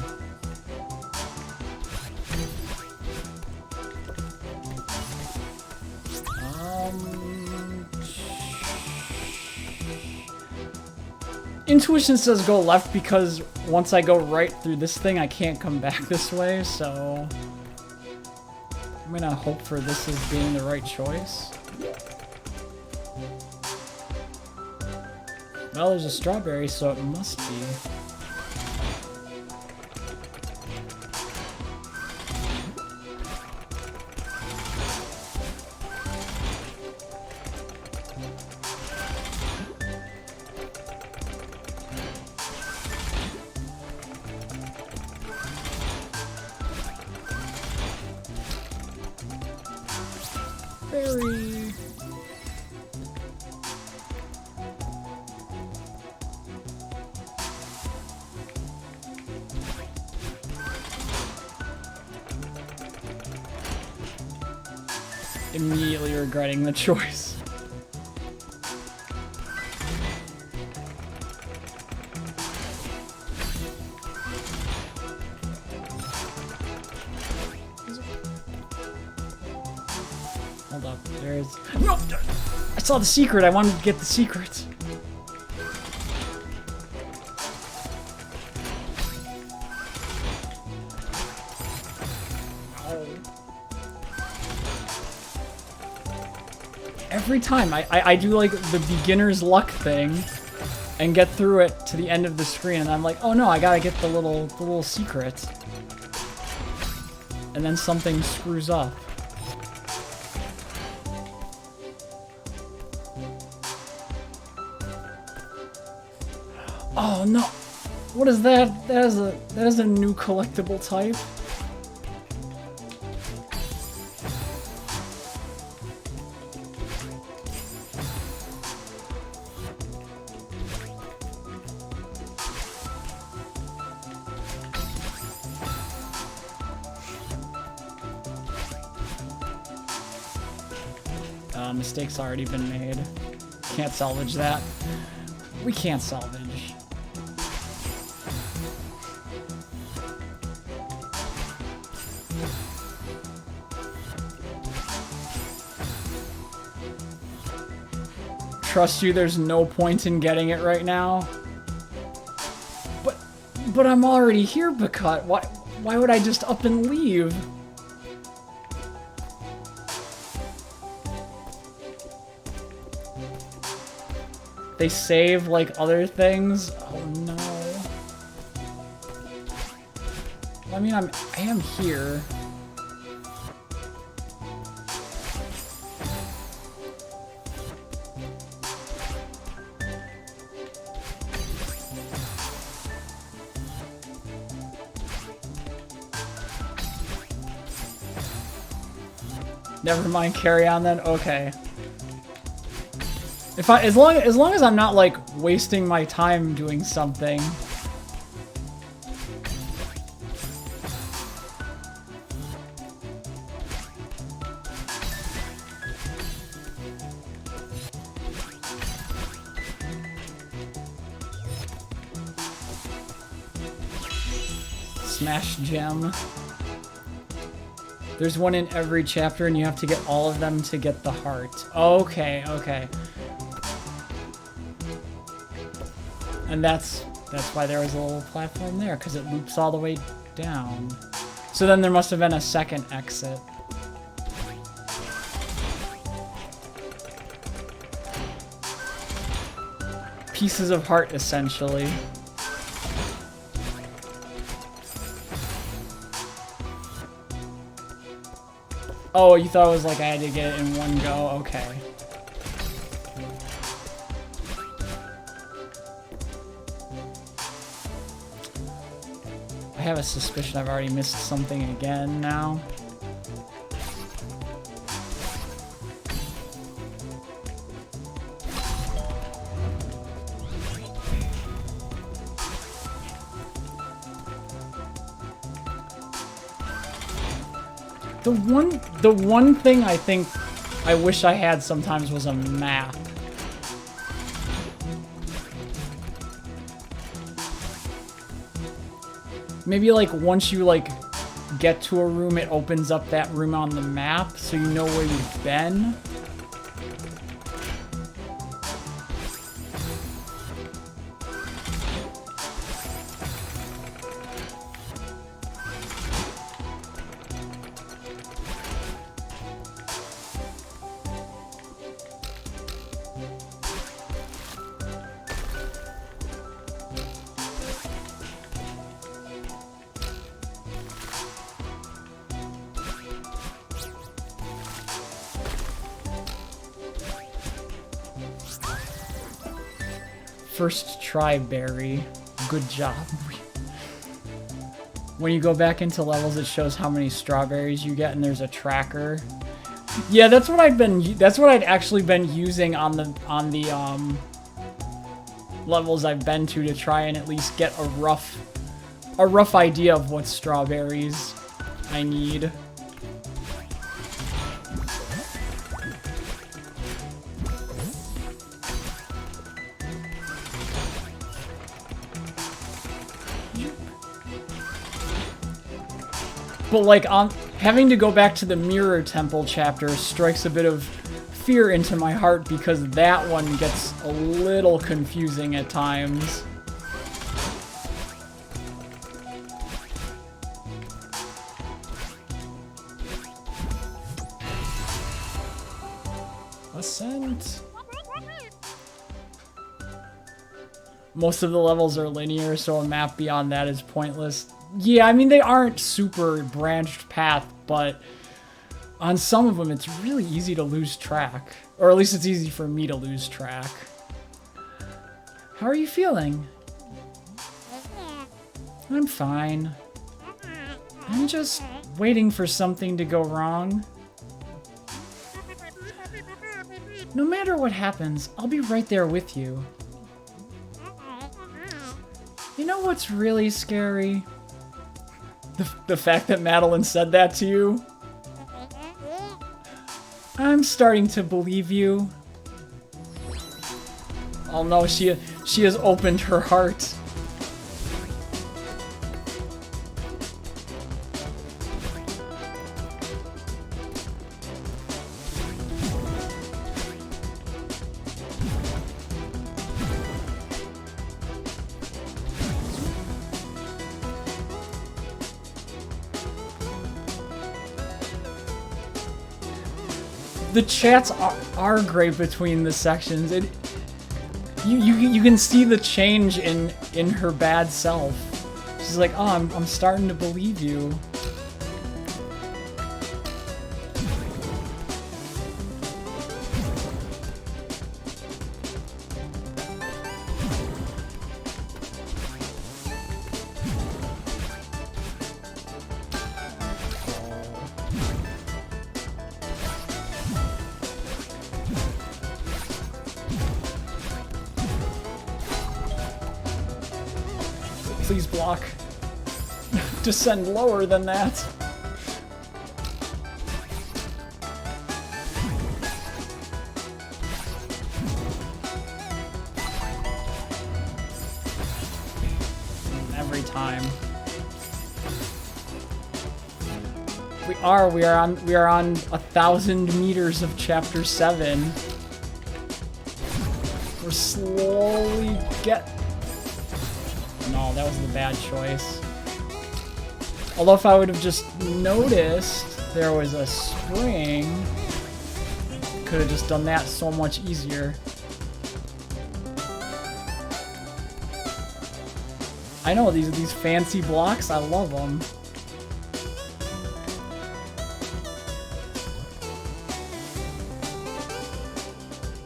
Intuition says go left because once I go right through this thing, I can't come back this way, so I'm gonna hope for this as being the right choice. Well, there's a strawberry, so it must be. Berry. Immediately regretting the choice. Hold up, there's... No! I saw the secret, I wanted to get the secret. Every time I do like the beginner's luck thing and get through it to the end of the screen and I'm like, oh no, I gotta get the little secret. And then something screws up. Oh no! What is that? That is a new collectible type. Mistake's already been made. Can't salvage that. We can't salvage. Trust you, there's no point in getting it right now. But I'm already here, Bacut. Why would I just up and leave? They save like other things? Oh no. Well, I mean, I am here. Never mind, carry on then? Okay. As long as I'm not like wasting my time doing something. Smash gem. There's one in every chapter and you have to get all of them to get the heart. Okay, okay. And that's why there was a little platform there, because it loops all the way down. So then there must have been a second exit. Pieces of heart, essentially. Oh, you thought it was like I had to get it in one go? Okay. I have a suspicion I've already missed something again now. The one thing I think I wish I had sometimes was a map. Maybe like once you like get to a room, it opens up that room on the map so you know where you've been. First try, Barry. Good job. When you go back into levels, it shows how many strawberries you get, and there's a tracker. Yeah, that's what I'd actually been using on the levels I've been to try and at least get a rough idea of what strawberries I need. But like having to go back to the Mirror Temple chapter strikes a bit of fear into my heart because that one gets a little confusing at times. Ascent. Most of the levels are linear, so a map beyond that is pointless. Yeah, I mean, they aren't super branched path, but on some of them, it's really easy to lose track. Or at least it's easy for me to lose track. How are you feeling? I'm fine. I'm just waiting for something to go wrong. No matter what happens, I'll be right there with you. You know what's really scary? The fact that Madeline said that to you? I'm starting to believe you. Oh no, she has opened her heart. The chats are great between the sections. You can see the change in her bad self. She's like, oh, I'm starting to believe you. Please block. Descend lower than that. Every time. We are on 1,000 meters of chapter 7. We're slowly No, that was the bad choice. Although if I would have just noticed there was a spring, could have just done that so much easier. I know, these fancy blocks, I love them.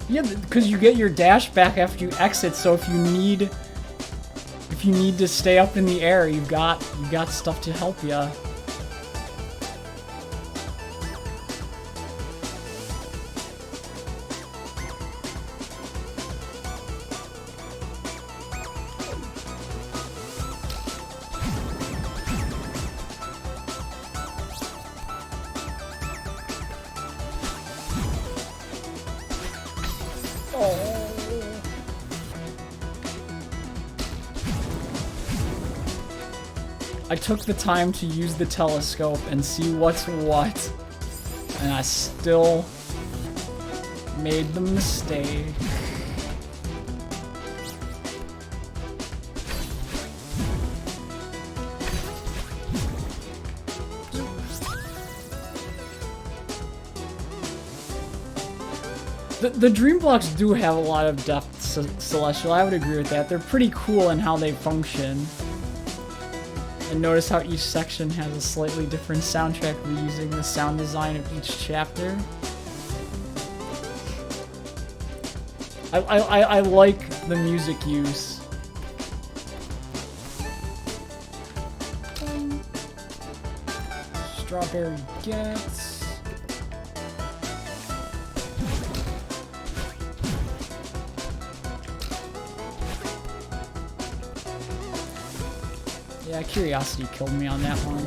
Yeah, because you get your dash back after you exit, so if you need to stay up in the air, you've got stuff to help you. Oh. I took the time to use the telescope and see what's what, and I still made the mistake. The dream blocks do have a lot of depth, Celestial. I would agree with that. They're pretty cool in how they function. And notice how each section has a slightly different soundtrack, reusing the sound design of each chapter. I like the music use. Strawberry gets. Yeah, curiosity killed me on that one.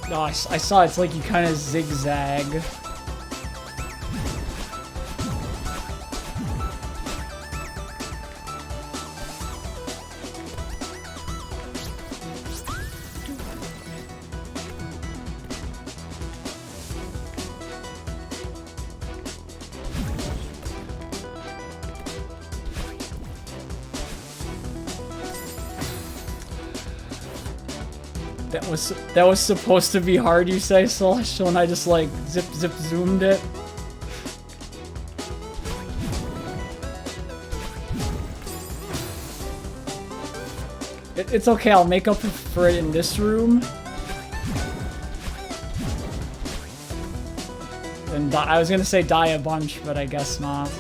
Oh, I saw it's like you kind of zigzag. That was supposed to be hard, you say, Celestial, and I just like zip zoomed it. It's okay, I'll make up for it in this room. And I was gonna say die a bunch, but I guess not.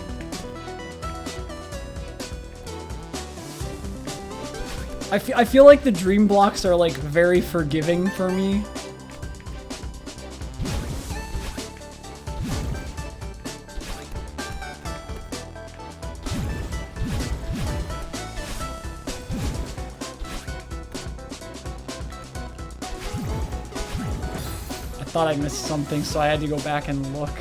I feel like the dream blocks are like very forgiving for me. I thought I missed something, so I had to go back and look.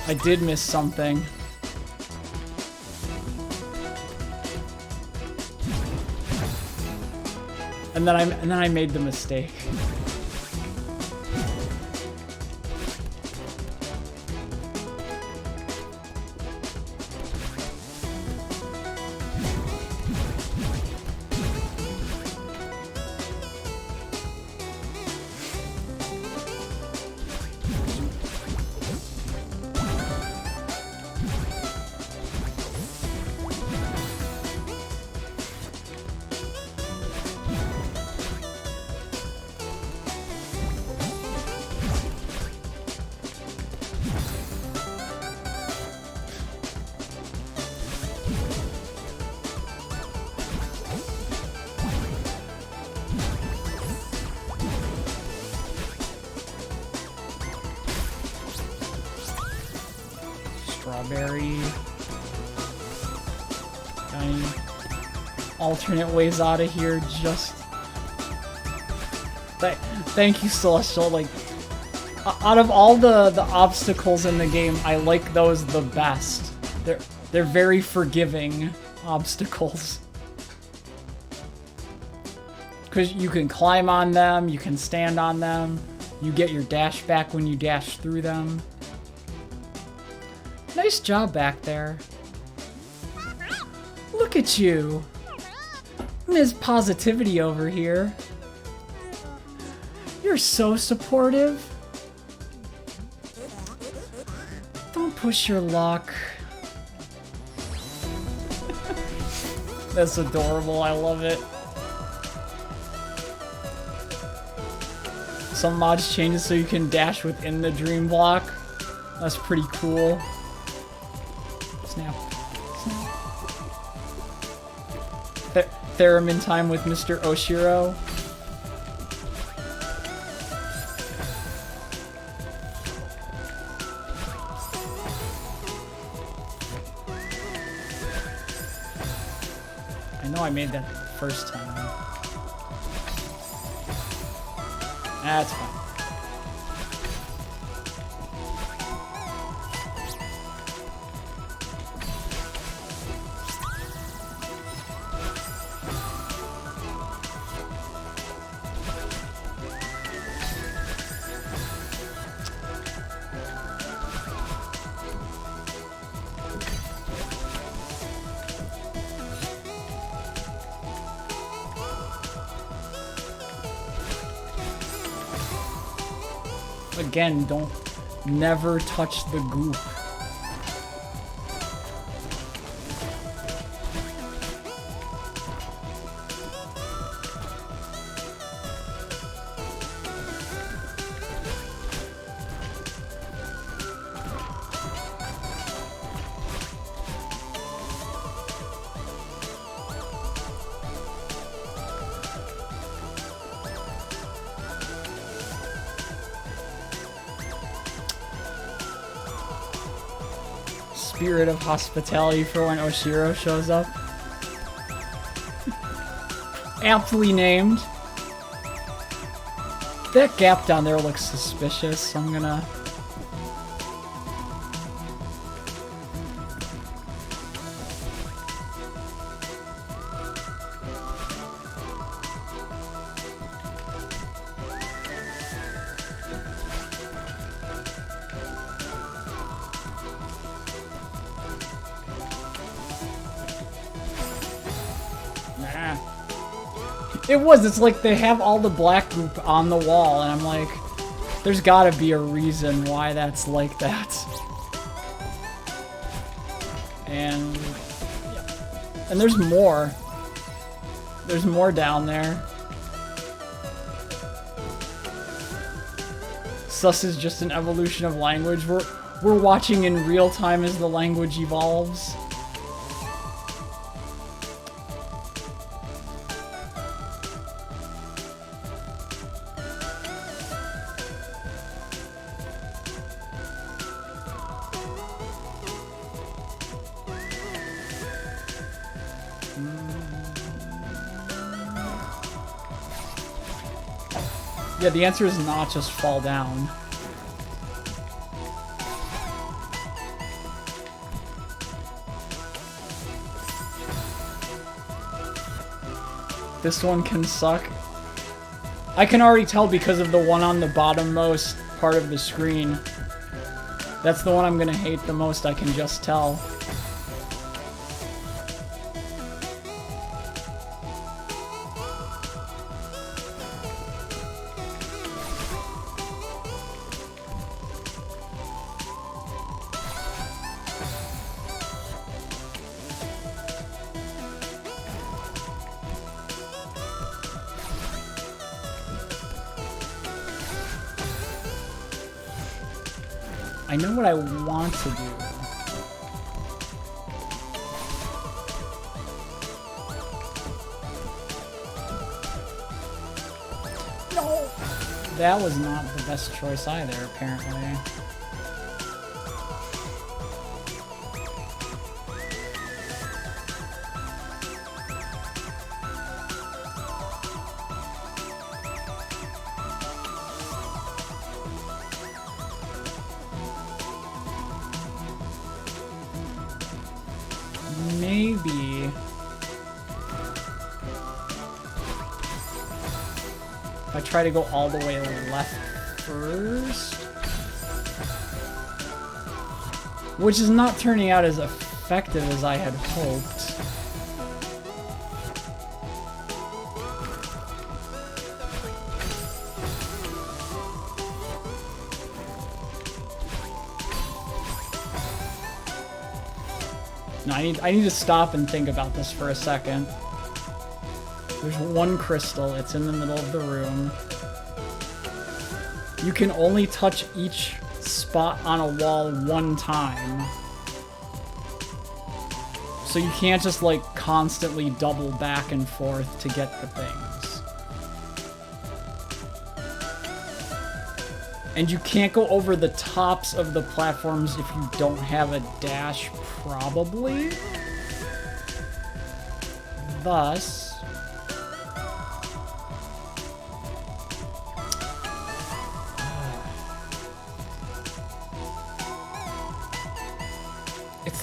I did miss something. And then I made the mistake. Strawberry. Got any alternate ways out of here? Just thank you, Celestial. Like, Out of all the obstacles in the game, I like those the best. They're very forgiving obstacles. Because you can climb on them, you can stand on them, you get your dash back when you dash through them. Nice job back there. Look at you. Ms. Positivity over here. You're so supportive. Don't push your luck. That's adorable, I love it. Some mods change it so you can dash within the dream block. That's pretty cool. Snap. Snap. Theremin time with Mr. Oshiro. I know I made that the first time. That's fine. Again, don't never touch the goop. Spirit of hospitality for when Oshiro shows up. Aptly named. That gap down there looks suspicious, so I'm gonna... It's like they have all the black goop on the wall, and I'm like, there's gotta be a reason why that's like that. And, yeah. And there's more. There's more down there. Sus is just an evolution of language. We're watching in real time as the language evolves. Yeah, the answer is not just fall down. This one can suck. I can already tell because of the one on the bottommost part of the screen. That's the one I'm gonna hate the most, I can just tell. I know what I want to do. No! That was not the best choice either, apparently. maybe... if I try to go all the way left first... which is not turning out as effective as I had hoped. No, I need to stop and think about this for a second. There's one crystal, it's in the middle of the room. You can only touch each spot on a wall one time. So you can't just like constantly double back and forth to get the things. And you can't go over the tops of the platforms if you don't have a dash, probably. Thus...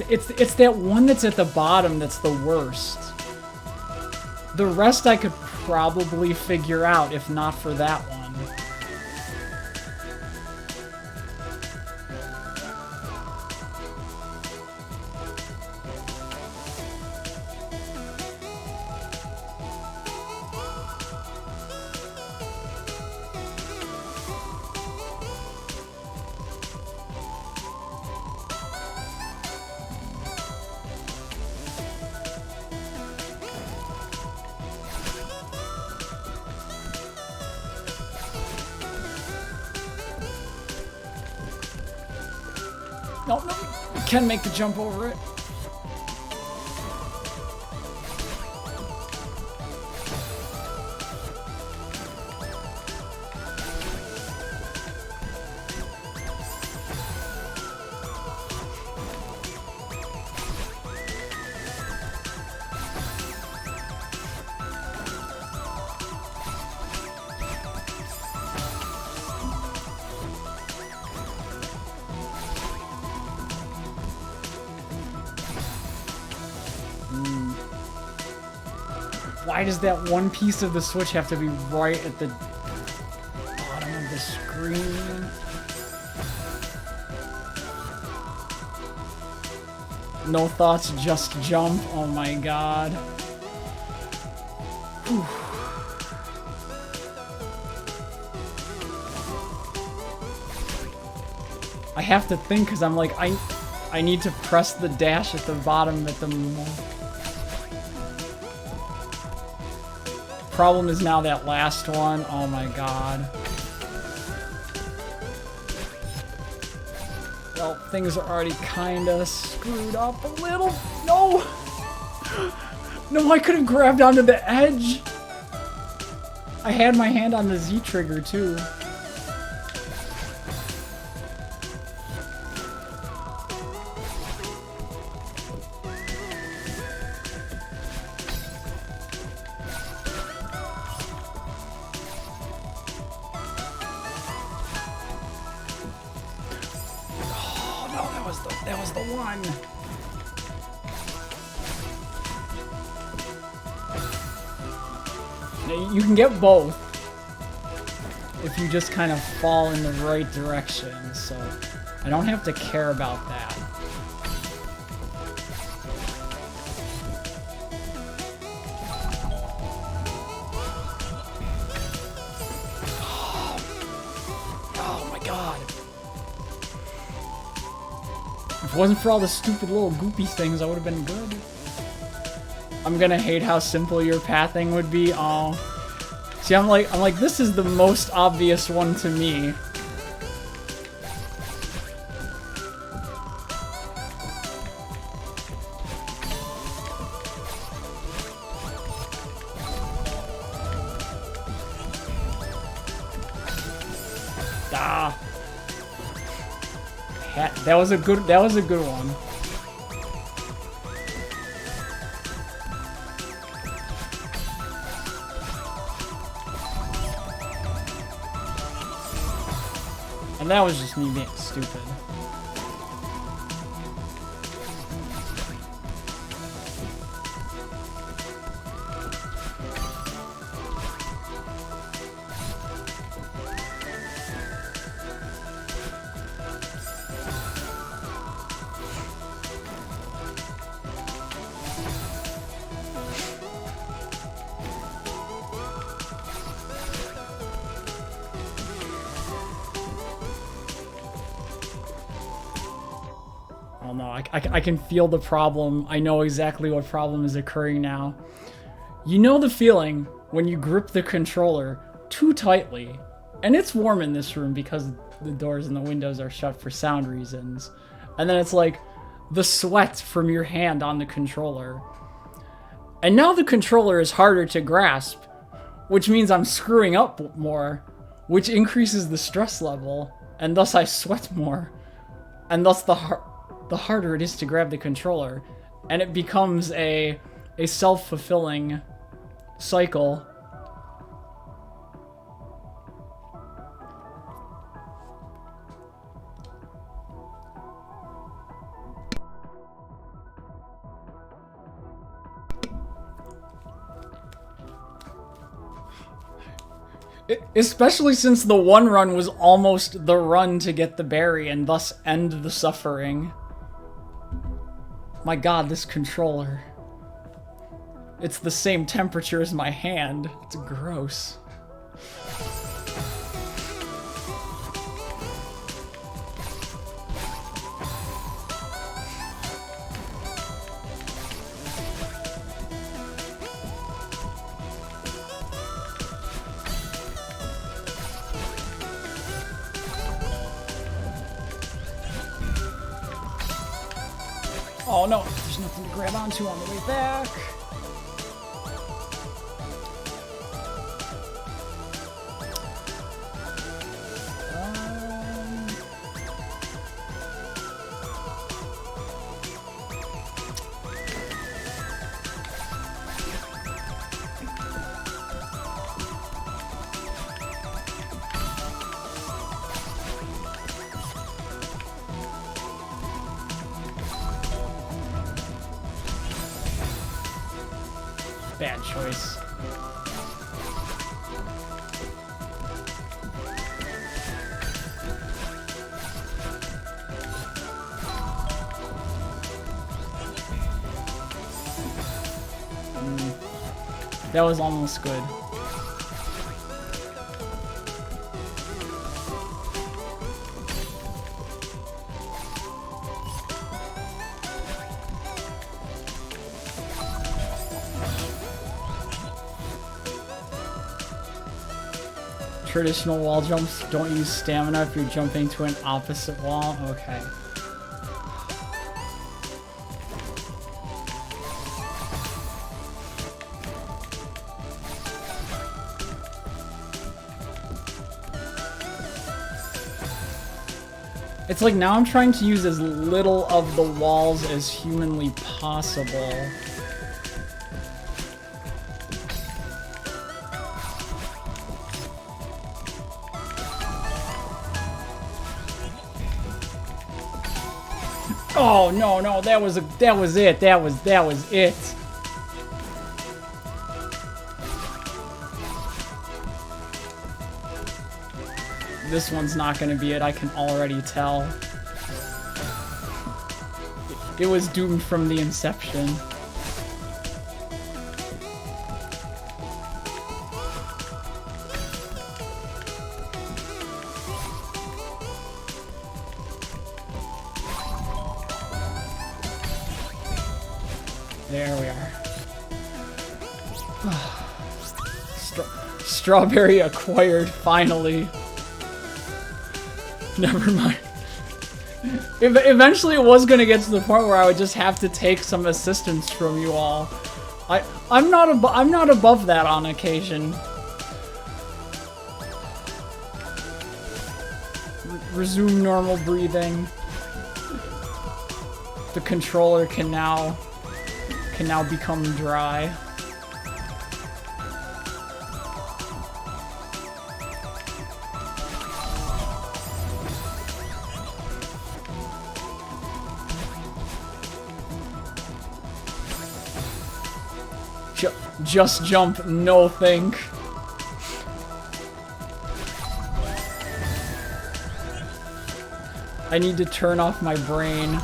It's that one that's at the bottom that's the worst. The rest I could probably figure out if not for that one. No, no, you can make the jump over it. Why does that one piece of the switch have to be right at the bottom of the screen? No thoughts, just jump. Oh my god. Whew. I have to think because I'm like, I need to press the dash at the bottom at the moment. Problem is now that last one. Oh my god. Well, things are already kinda screwed up a little. No! No, I could have grabbed onto the edge. I had my hand on the Z trigger too. That was the one. Now, you can get both if you just kind of fall in the right direction, so I don't have to care about that. Oh my god. If it wasn't for all the stupid little goopy things, I would have been good. I'm gonna hate how simple your pathing would be. Oh, see, I'm like, this is the most obvious one to me. Ah. That was a good one. And that was just me being stupid. no. I can feel the problem. I know exactly what problem is occurring now. You know the feeling when you grip the controller too tightly, and it's warm in this room because the doors and the windows are shut for sound reasons, and then it's like the sweat from your hand on the controller. And now the controller is harder to grasp, which means I'm screwing up more, which increases the stress level, and thus I sweat more, and thus the harder it is to grab the controller, and it becomes a self-fulfilling cycle. Especially since the one run was almost the run to get the berry and thus end the suffering. My god, this controller. It's the same temperature as my hand. It's gross. Oh no, there's nothing to grab onto on the way back. Bad choice. That was almost good. Traditional wall jumps don't use stamina if you're jumping to an opposite wall. Okay. It's like now I'm trying to use as little of the walls as humanly possible. Oh no, that was it. That was it. This one's not gonna be it, I can already tell. It was doomed from the inception. There we are. Strawberry acquired, finally. Never mind. Eventually it was gonna get to the point where I would just have to take some assistance from you all. I'm not above that on occasion. Resume normal breathing. The controller can now become dry. Just jump, no think. I need to turn off my brain.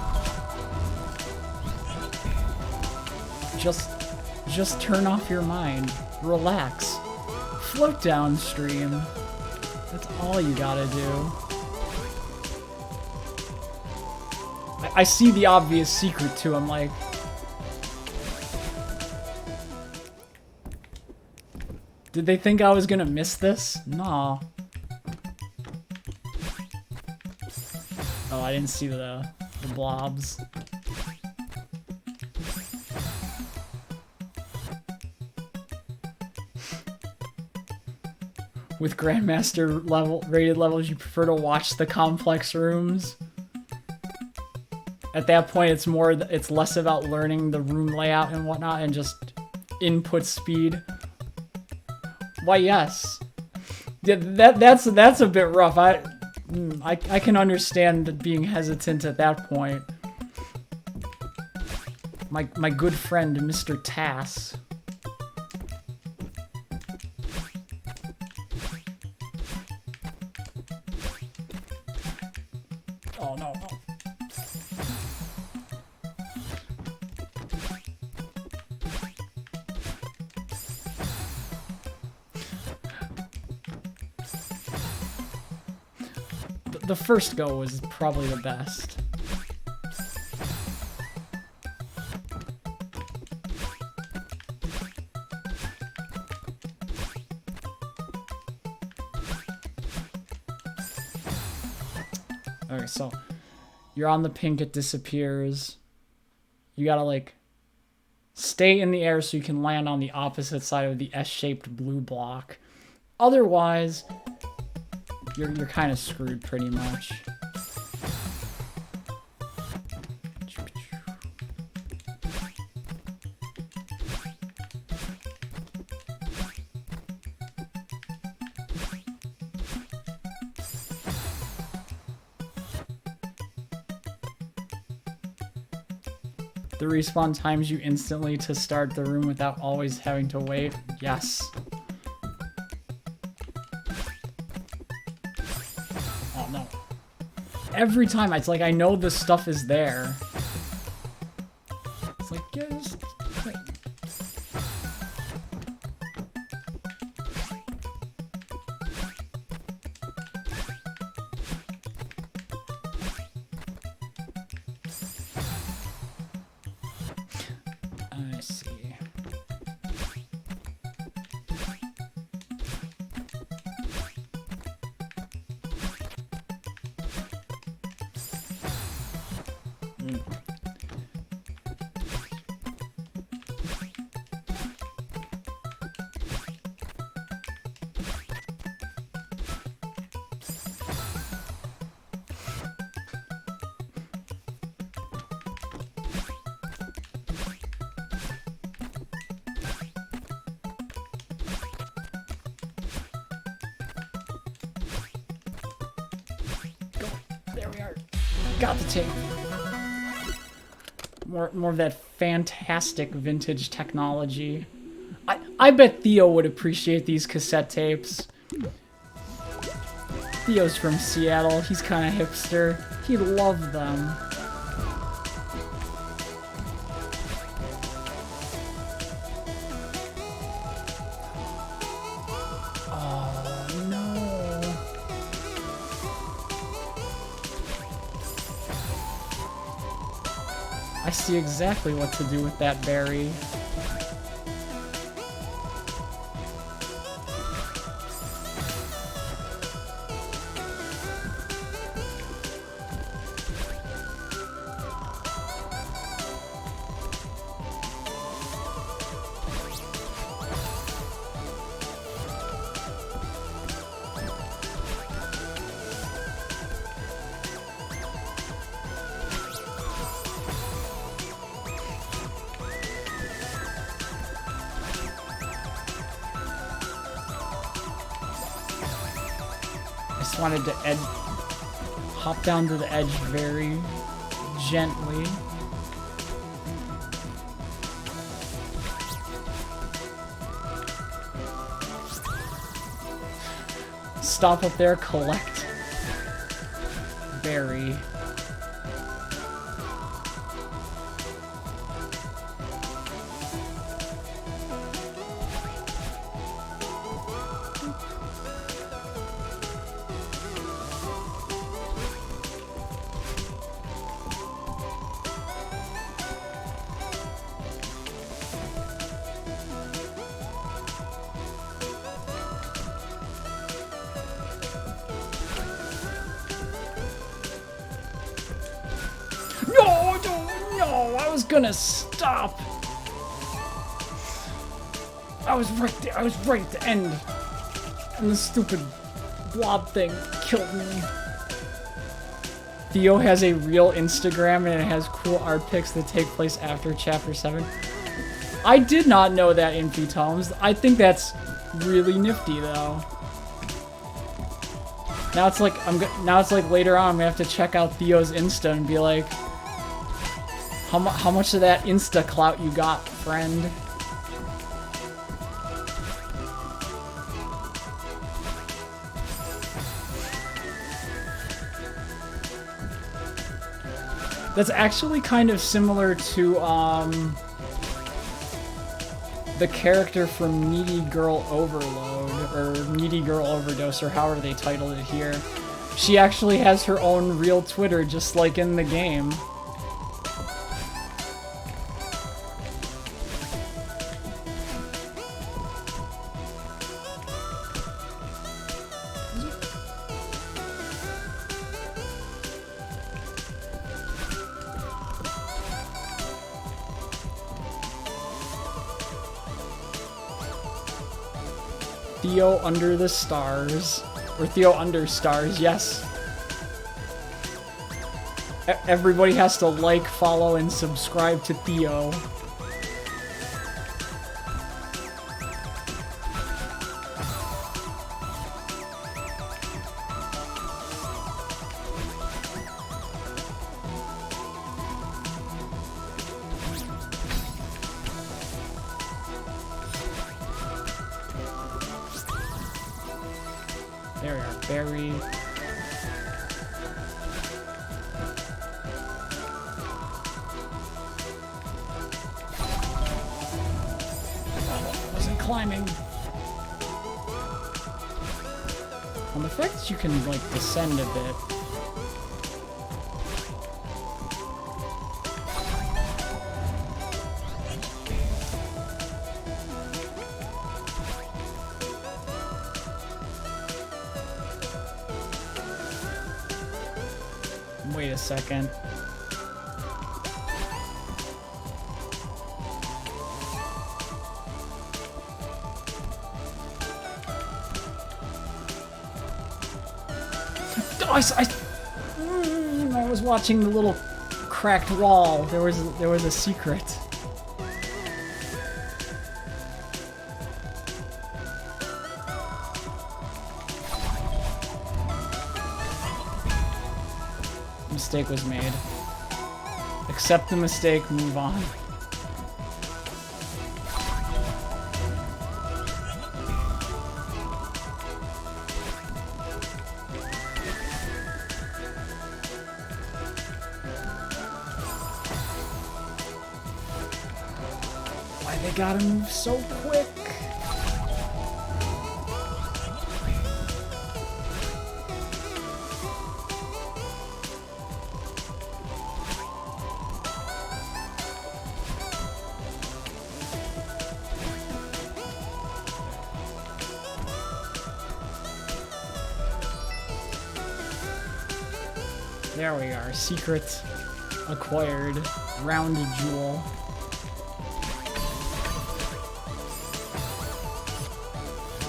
Just turn off your mind. Relax. Float downstream. That's all you gotta do. I see the obvious secret too. I'm like... Did they think I was gonna miss this? Nah. Oh, I didn't see the blobs. With Grandmaster rated levels, you prefer to watch the complex rooms? At that point, it's less about learning the room layout and whatnot and just input speed. Why, yes. Yeah, that's a bit rough. I can understand being hesitant at that point. My good friend, Mr. Tass. Oh no. The first go was probably the best. Okay, so you're on the pink, it disappears. You gotta like stay in the air so you can land on the opposite side of the S-shaped blue block. Otherwise, you're kind of screwed pretty much. The respawn times you instantly to start the room without always having to wait. Yes. Oh no. Every time it's like I know the stuff is there. It's like, yeah, just wait. I see. There we are. Got the tape. More of that fantastic vintage technology. I bet Theo would appreciate these cassette tapes. Theo's from Seattle. He's kind of hipster. He'd love them. Oh, no. I see exactly what to do with that berry. I just wanted to hop down to the edge very gently. Stop up there, collect berry. was gonna stop. I was right there. I was right at the end. And the stupid blob thing killed me. Theo has a real Instagram and it has cool art pics that take place after Chapter 7. I did not know that, Infy Tomes. I think that's really nifty, though. Now it's like later on I'm gonna have to check out Theo's Insta and be like, how much of that Insta clout you got, friend? That's actually kind of similar to the character from Needy Girl Overload, or Needy Girl Overdose, or however they titled it here. She actually has her own real Twitter, just like in the game. Theo Under the Stars. Or Theo Under Stars, yes. Everybody has to like, follow, and subscribe to Theo. There we are, Barry. Wasn't climbing. On the fact that you can, like, descend a bit. Wait a second. Oh, I was watching the little cracked wall. There was a secret. Mistake was made. Accept the mistake, move on. Why they gotta move so quick? There we are. Secret acquired. Rounded jewel.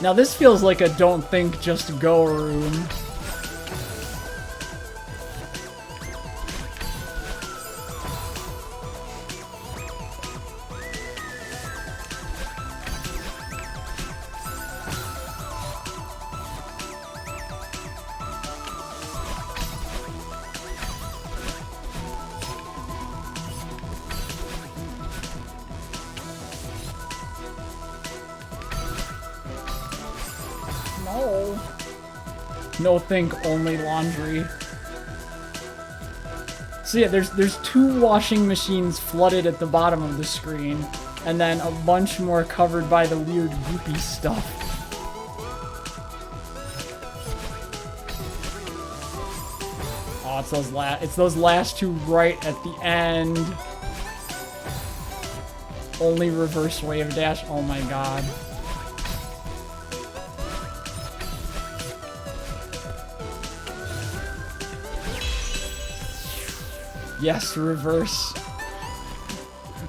Now this feels like a don't think, just go room. No. No think, only laundry. So yeah, there's 2 washing machines flooded at the bottom of the screen, and then a bunch more covered by the weird goopy stuff. Oh, it's those last 2 right at the end. Only reverse wave dash. Oh my god. Yes, reverse.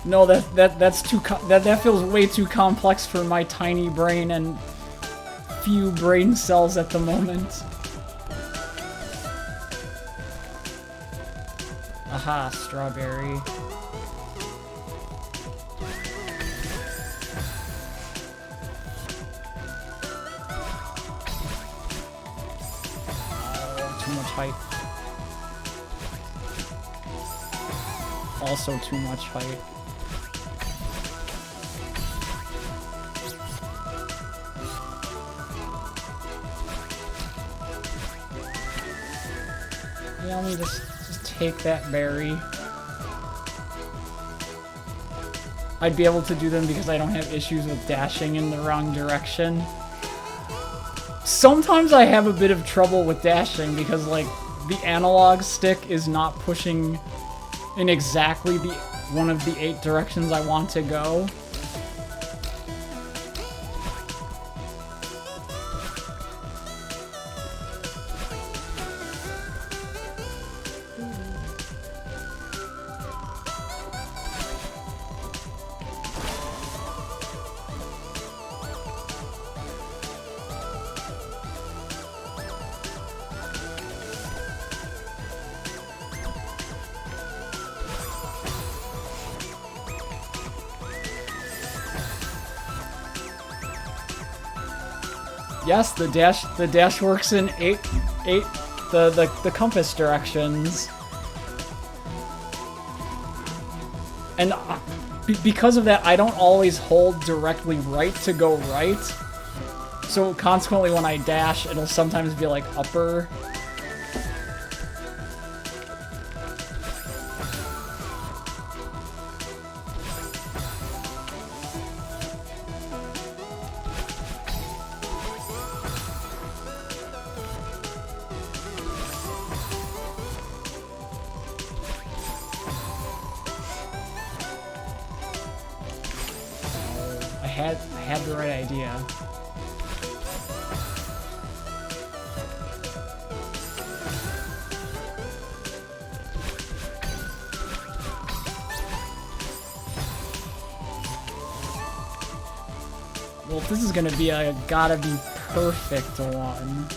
No, that's too that feels way too complex for my tiny brain and few brain cells at the moment. Aha, strawberry. Oh, too much height. Also too much height. Yeah, let me just take that berry. I'd be able to do them because I don't have issues with dashing in the wrong direction. Sometimes I have a bit of trouble with dashing because, like, the analog stick is not pushing in exactly the one of the 8 directions I want to go. Yes, the dash works in the compass directions. And because of that, I don't always hold directly right to go right. So consequently, when I dash, it'll sometimes be like upper. I had the right idea. Well, this is gonna be a gotta be perfect one.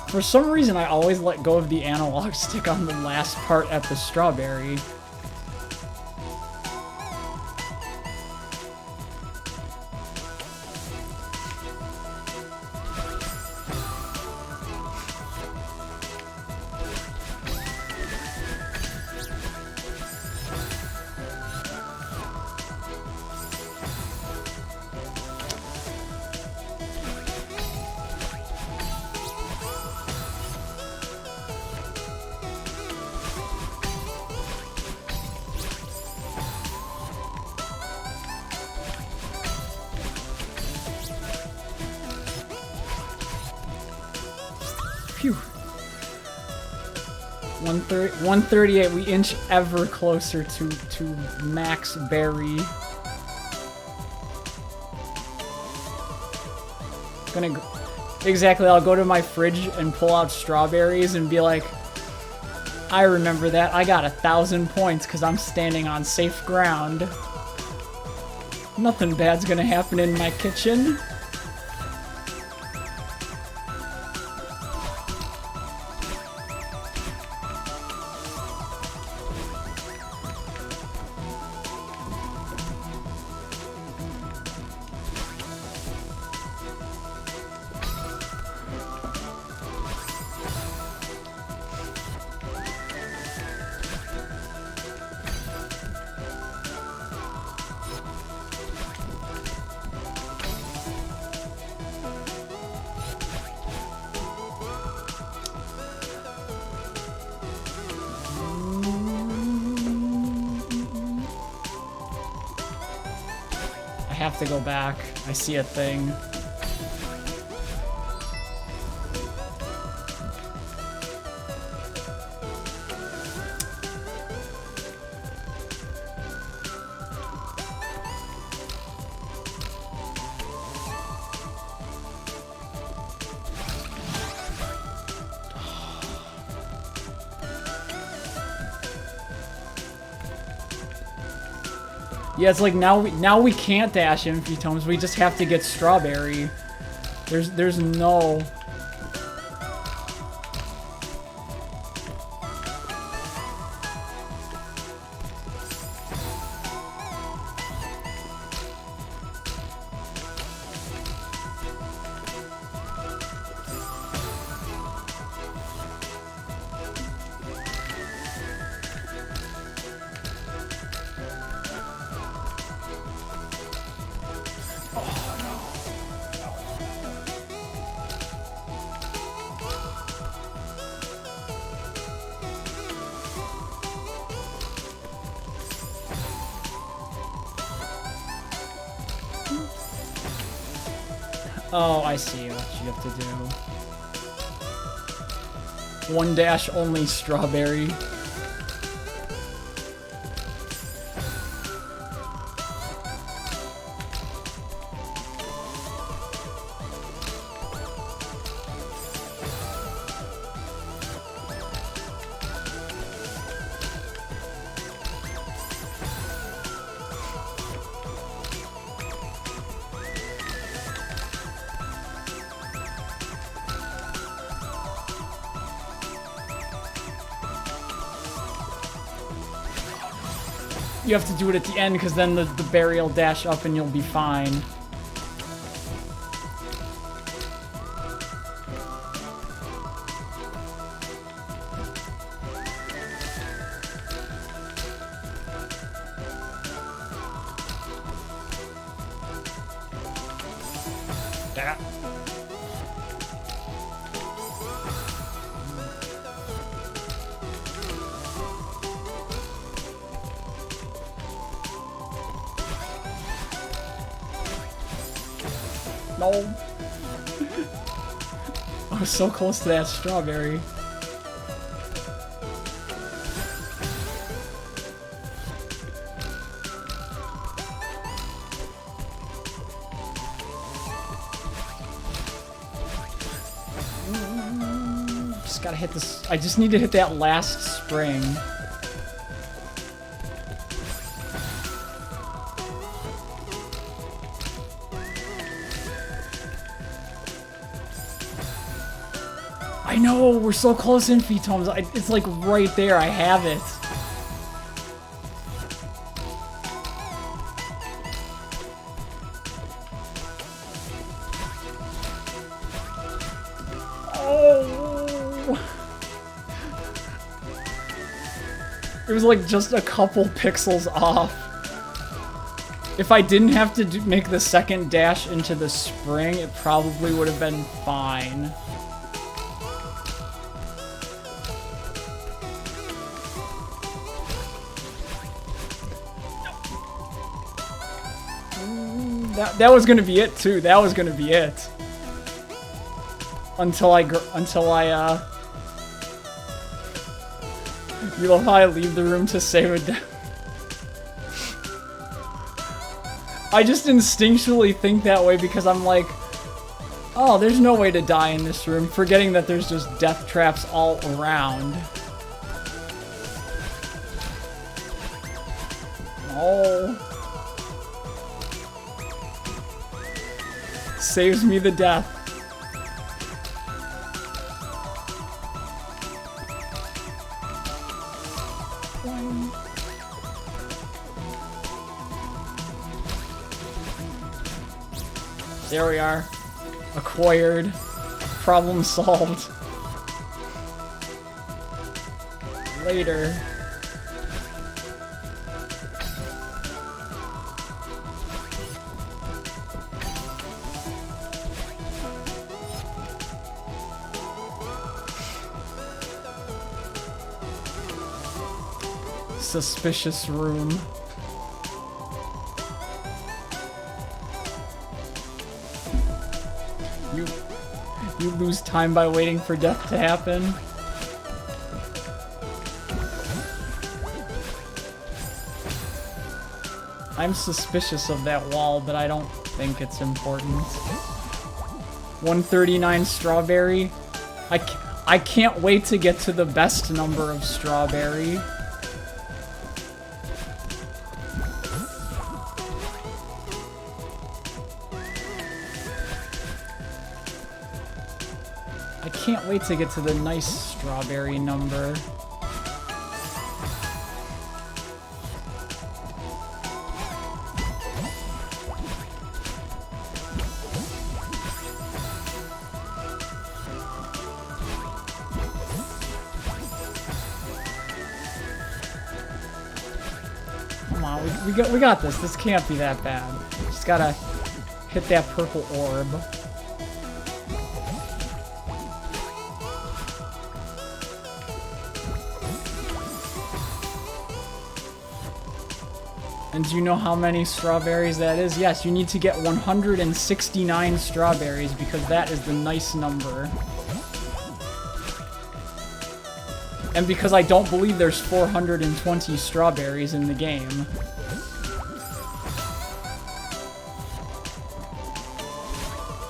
For some reason, I always let go of the analog stick on the last part at the strawberry. Phew. 138, we inch ever closer to max berry. Exactly, I'll go to my fridge and pull out strawberries and be like, I remember that, I got 1,000 points because I'm standing on safe ground. Nothing bad's gonna happen in my kitchen. I have to go back. I see a thing. Yeah, it's like now we can't dash Infi Tomes. We just have to get Strawberry. There's no. Oh, I see what you have to do. One dash only Strawberry. You have to do it at the end, because then the berry will dash up and you'll be fine. No. I was so close to that Strawberry. Just gotta hit this. I just need to hit that last spring. I know, we're so close in Tomes. It's like right there, I have it. Oh! It was like just a couple pixels off. If I didn't have to make the second dash into the spring, it probably would have been fine. That was gonna be it too. That was gonna be it. Until I you love how I leave the room to save it. I just instinctually think that way because I'm like, oh, there's no way to die in this room, forgetting that there's just death traps all around. Oh. Saves me the death. There we are. Acquired. Problem solved. Later. Suspicious room. You lose time by waiting for death to happen. I'm suspicious of that wall, but I don't think it's important. 139 Strawberry. I can't wait to get to the best number of Strawberry. can't wait to get to the nice strawberry number. Come on, we got this. This can't be that bad. Just gotta hit that purple orb. And do you know how many strawberries that is? Yes, you need to get 169 strawberries because that is the nice number. And because I don't believe there's 420 strawberries in the game.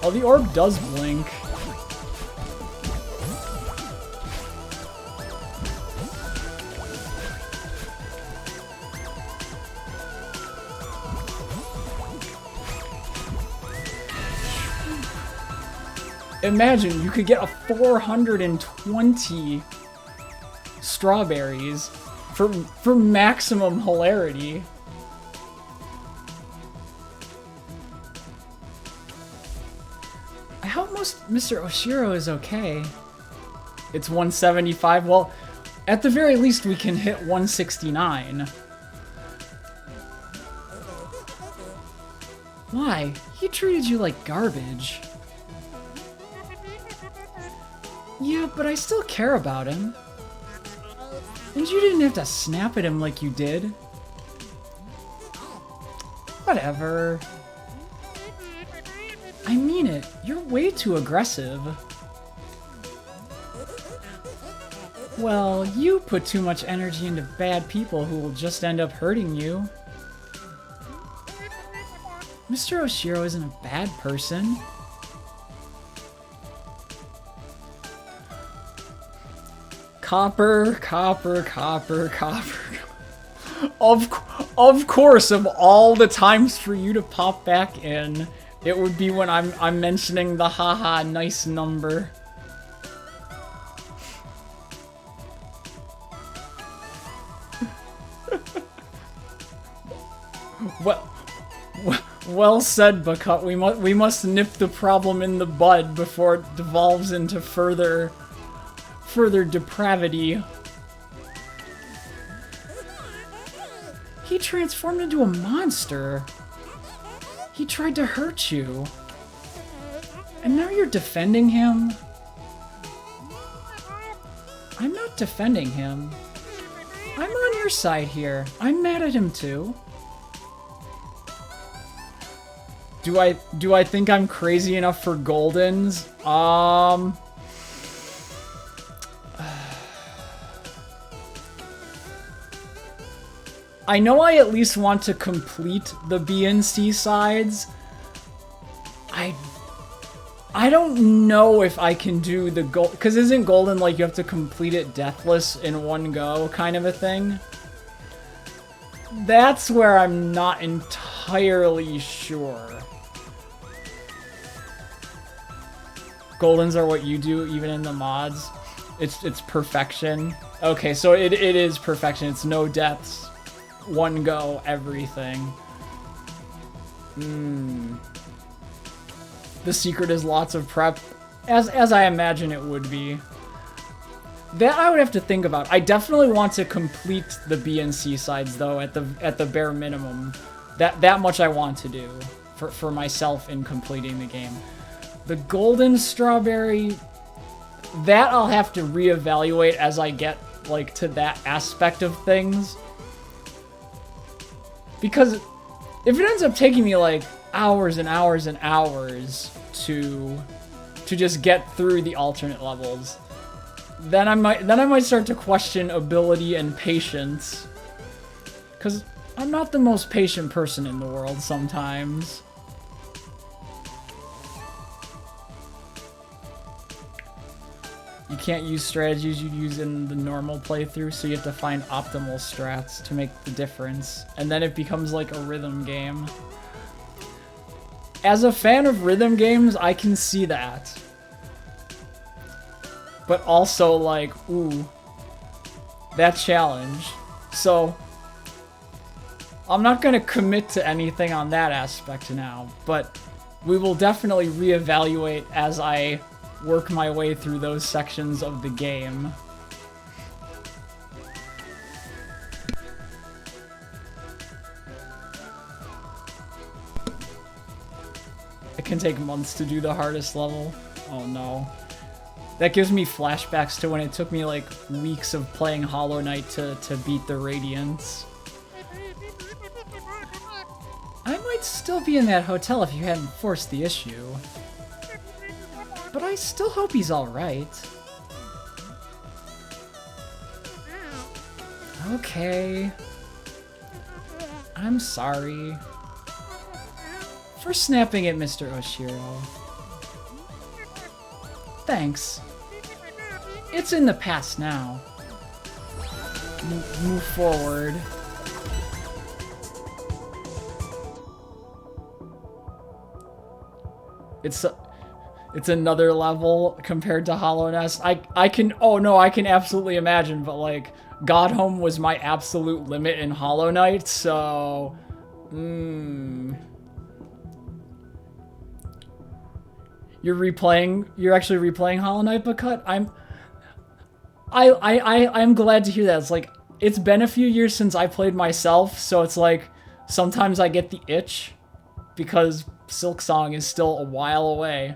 Oh, the orb does blink. Imagine you could get a 420 strawberries for maximum hilarity. I hope Mr. Oshiro is okay. It's 175. Well, at the very least we can hit 169. Why? He treated you like garbage. Yeah, but I still care about him. And you didn't have to snap at him like you did. Whatever. I mean it. You're way too aggressive. Well, you put too much energy into bad people who will just end up hurting you. Mr. Oshiro isn't a bad person. Copper. Of course, of all the times for you to pop back in, it would be when I'm mentioning the haha nice number. Well said, Buckut. We must nip the problem in the bud before it devolves into further depravity. He transformed into a monster. He tried to hurt you. And now you're defending him? I'm not defending him. I'm on your side here. I'm mad at him too. Do I think I'm crazy enough for Goldens? I know I at least want to complete the B and C sides. I don't know if I can do the gold, because isn't Golden like you have to complete it deathless in one go kind of a thing? That's where I'm not entirely sure. Goldens are what you do even in the mods. It's perfection. Okay, so it is perfection. It's no deaths. One go, everything. The secret is lots of prep, as I imagine it would be. That I would have to think about. I definitely want to complete the B and C sides though, at the bare minimum. That much I want to do for myself in completing the game. The golden strawberry, that I'll have to reevaluate as I get like to that aspect of things. Because if it ends up taking me like hours and hours and hours to just get through the alternate levels, then I might start to question ability and patience. Cause I'm not the most patient person in the world sometimes. You can't use strategies you'd use in the normal playthrough, so you have to find optimal strats to make the difference. And then it becomes like a rhythm game. As a fan of rhythm games, I can see that. but also like, ooh, that challenge. So I'm not going to commit to anything on that aspect now, but we will definitely reevaluate as I work my way through those sections of the game. It can take months to do the hardest level. Oh no. That gives me flashbacks to when it took me like weeks of playing Hollow Knight to beat the Radiance. I might still be in that hotel if you hadn't forced the issue. But I still hope he's alright. Okay. I'm sorry. For snapping at Mr. Oshiro. Thanks. It's in the past now. Move forward. It's another level compared to Hollow Nest. I can absolutely imagine, but like God Home was my absolute limit in Hollow Knight, so You're actually replaying Hollow Knight, Bakut? I'm glad to hear that. It's like, it's been a few years since I played myself, so it's like, sometimes I get the itch, because Silksong is still a while away.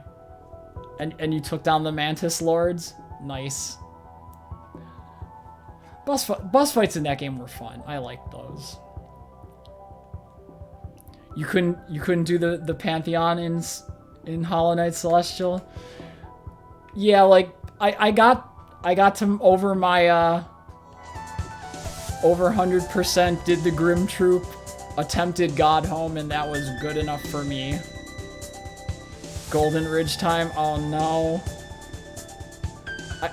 And you took down the Mantis Lords? Nice. Boss fights in that game were fun. I liked those. You couldn't do the Pantheon in Hollow Knight Celestial? Yeah, like I got to over my over 100%, did the Grim Troop, attempted God Home, and that was good enough for me. Golden Ridge time? Oh no.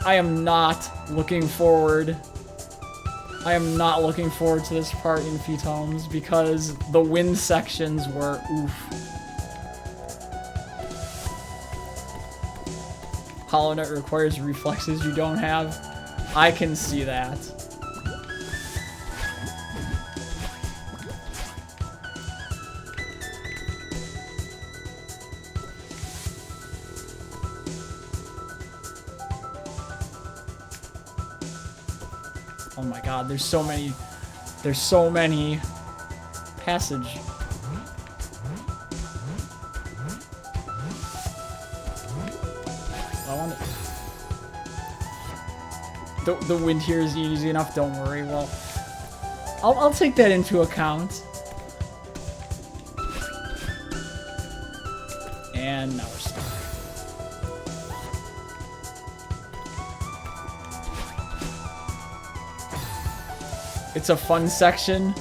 I am not looking forward. I am not looking forward to this part in Fitomes because the wind sections were oof. Hollow Knight requires reflexes you don't have. I can see that. Oh my god, there's so many passage. The wind here is easy enough, don't worry. Well, I'll take that into account. And now we're stuck. It's a fun section.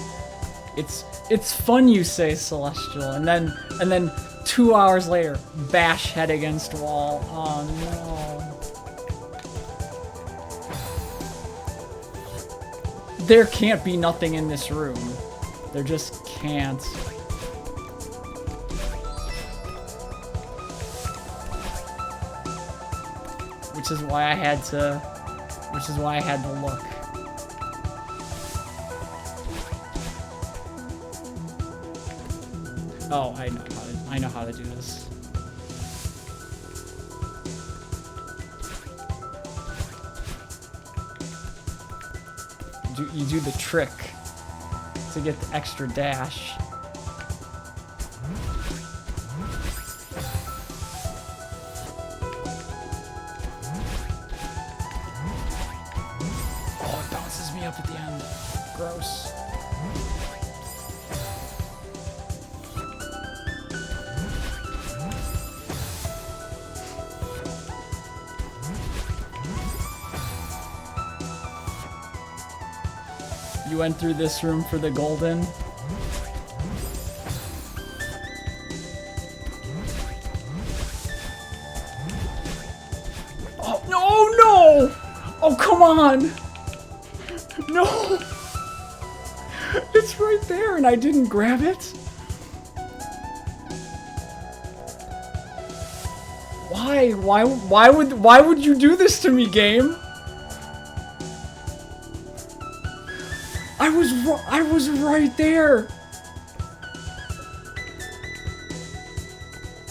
It's fun, you say, Celestial, and then 2 hours later, bash head against wall. Oh no. There can't be nothing in this room. There just can't. Which is why I had to look. Oh, I know how to do this. You do the trick to get the extra dash. Oh, it bounces me up at the end. Gross. You went through this room for the golden. Oh, no! Oh, come on! No! It's right there and I didn't grab it? Why? Why would you do this to me, game? I was right there.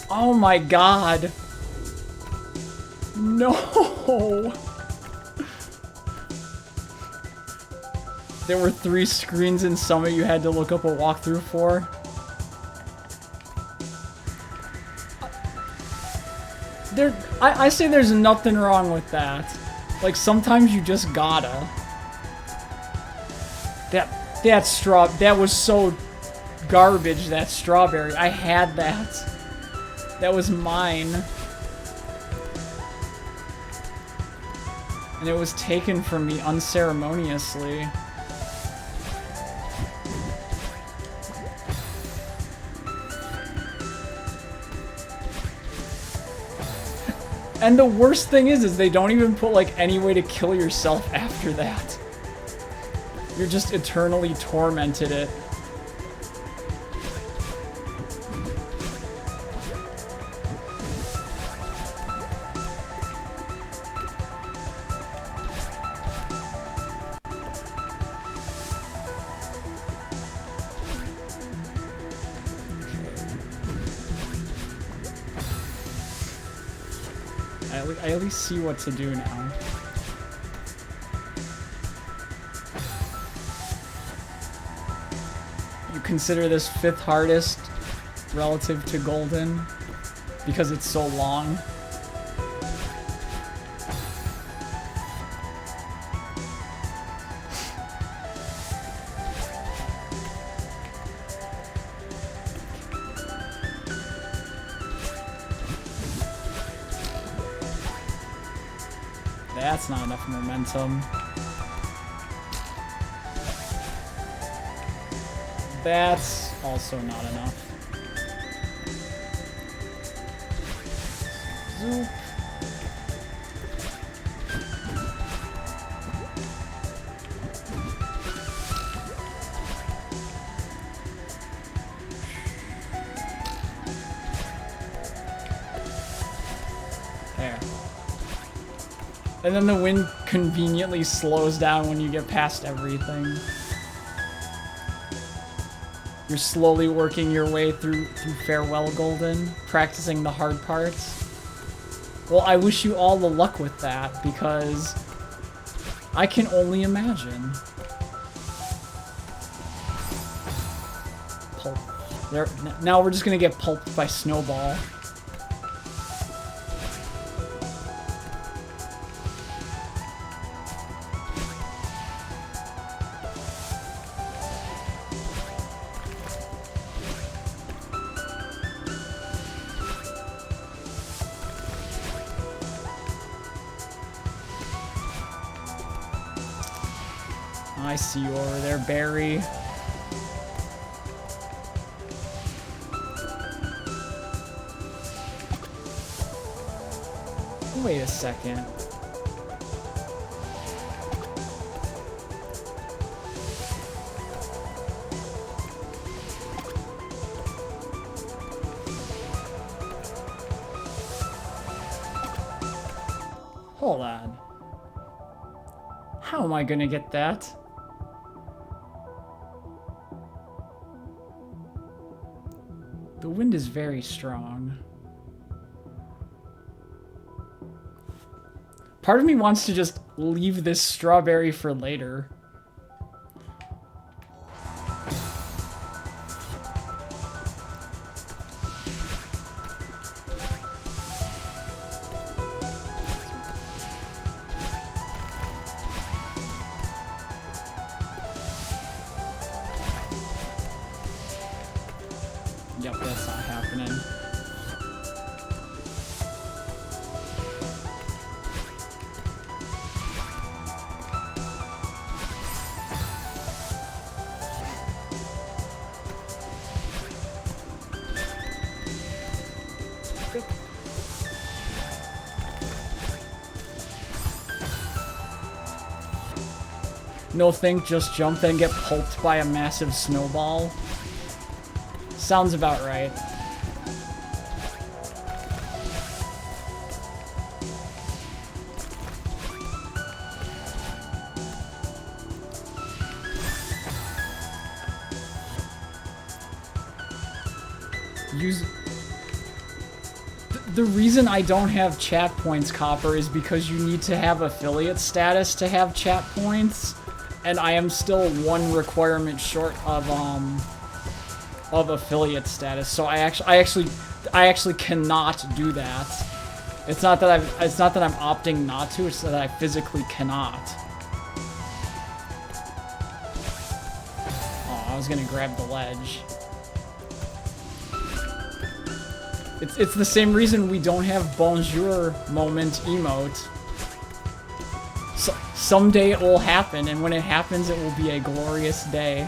Oh my god. No. There were 3 screens in Summit you had to look up a walkthrough for. I say there's nothing wrong with that. Like, sometimes you just gotta. That was so garbage, that strawberry. I had that. That was mine. And it was taken from me unceremoniously. And the worst thing is they don't even put, like, any way to kill yourself after that. You're just eternally tormented it. I at least see what to do now. You consider this 5th hardest relative to Golden because it's so long. That's not enough momentum. That's also not enough. Zoop. There. And then the wind conveniently slows down when you get past everything. You're slowly working your way through Farewell Golden, practicing the hard parts. Well, I wish you all the luck with that, because I can only imagine. Pulp. There, now we're just gonna get pulped by Snowball. I see you over there, Barry. Wait a second. Hold on. How am I gonna get that? The wind is very strong. Part of me wants to just leave this strawberry for later. Yep, that's not happening. No think, just jump, then get pulped by a massive snowball. Sounds about right. use... The reason I don't have chat points, Copper, is because you need to have affiliate status to have chat points, and I am still one requirement short of affiliate status. So I actually cannot do that. It's not that I'm opting not to, it's that I physically cannot. Oh, I was gonna grab the ledge. It's the same reason we don't have bonjour moment emote. So, someday it will happen, and when it happens, it will be a glorious day.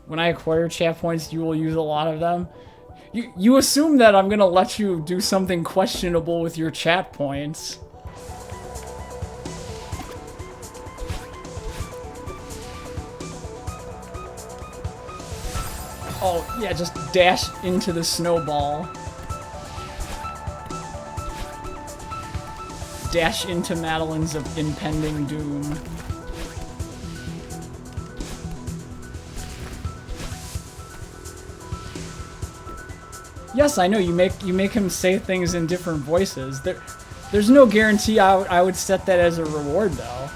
When I acquire chat points, you will use a lot of them. You assume that I'm gonna let you do something questionable with your chat points. Oh, yeah, just dash into the snowball. Dash into Madeline's of impending doom. Yes, I know, you make him say things in different voices. There's no guarantee I would set that as a reward, though.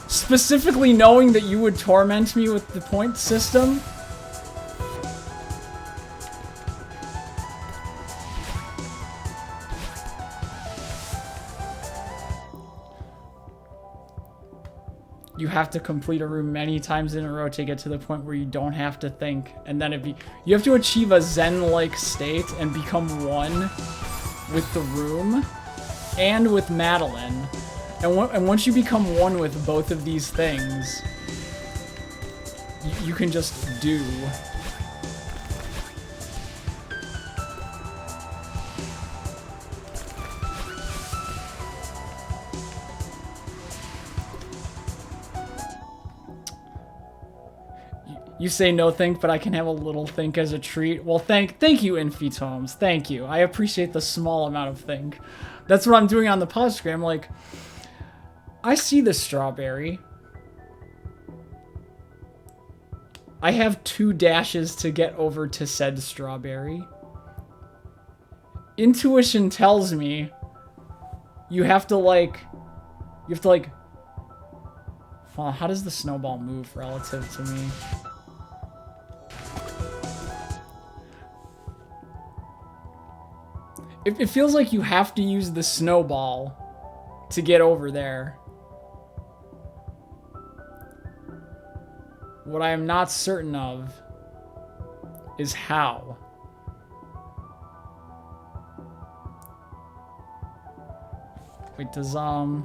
Specifically knowing that you would torment me with the point system. You have to complete a room many times in a row to get to the point where you don't have to think. And then you have to achieve a Zen-like state and become one with the room and with Madeline. And once you become one with both of these things, you can just do. You say no think, but I can have a little think as a treat. Well, thank you, Infitomes. Thank you. I appreciate the small amount of think. That's what I'm doing on the pod screen. Like, I see the strawberry. I have 2 dashes to get over to said strawberry. Intuition tells me you have to like, well, how does the snowball move relative to me? It feels like you have to use the snowball to get over there. What I am not certain of is how. Wait, does I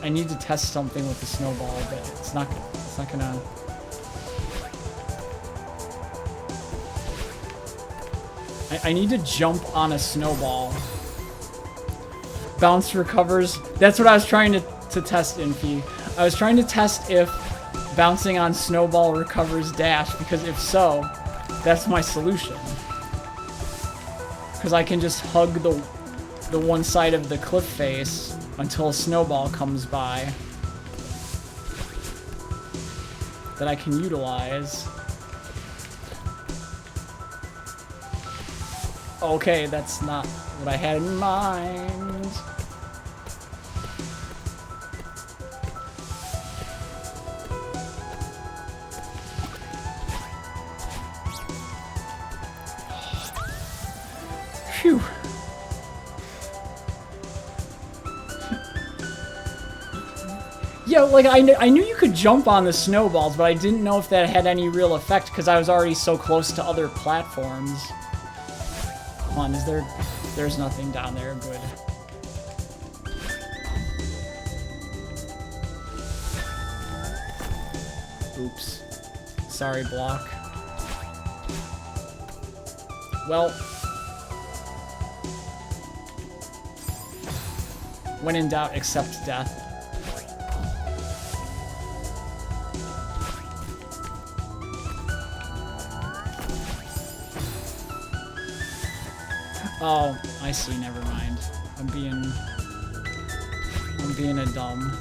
need to test something with the snowball, but it's not gonna. I need to jump on a snowball. Bounce recovers. That's what I was trying to test, Infi. I was trying to test if bouncing on snowball recovers dash, because if so, that's my solution. Because I can just hug the one side of the cliff face until a snowball comes by that I can utilize. Okay, that's not what I had in mind. Phew. Yeah, like, I knew you could jump on the snowballs, but I didn't know if that had any real effect because I was already so close to other platforms. Come on, there's nothing down there, good. Oops. Sorry, block. Well, when in doubt, accept death. Oh, I see, never mind. I'm being I'm being a dumb.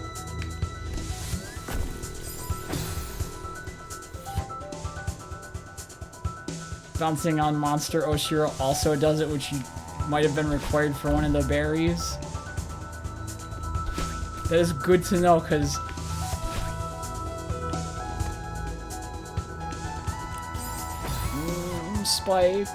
Bouncing on Monster Oshiro also does it, which might have been required for one of the berries. That is good to know, because Spike.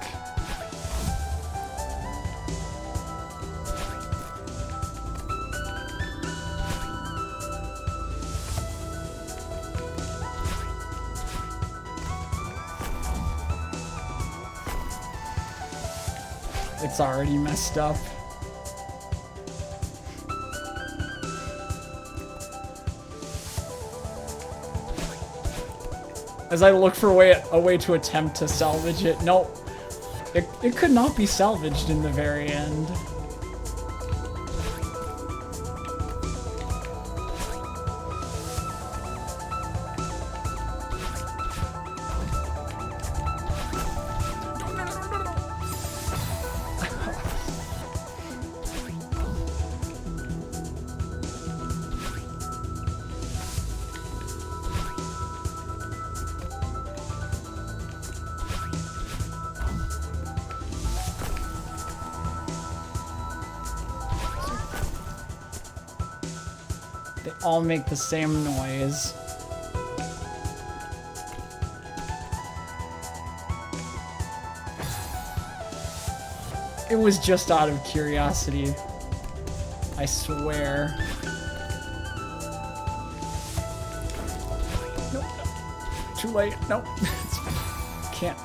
It's already messed up. As I look for a way to attempt to salvage it. No, it could not be salvaged in the very end. All make the same noise. It was just out of curiosity. I swear. Nope. Too late. Nope. Can't.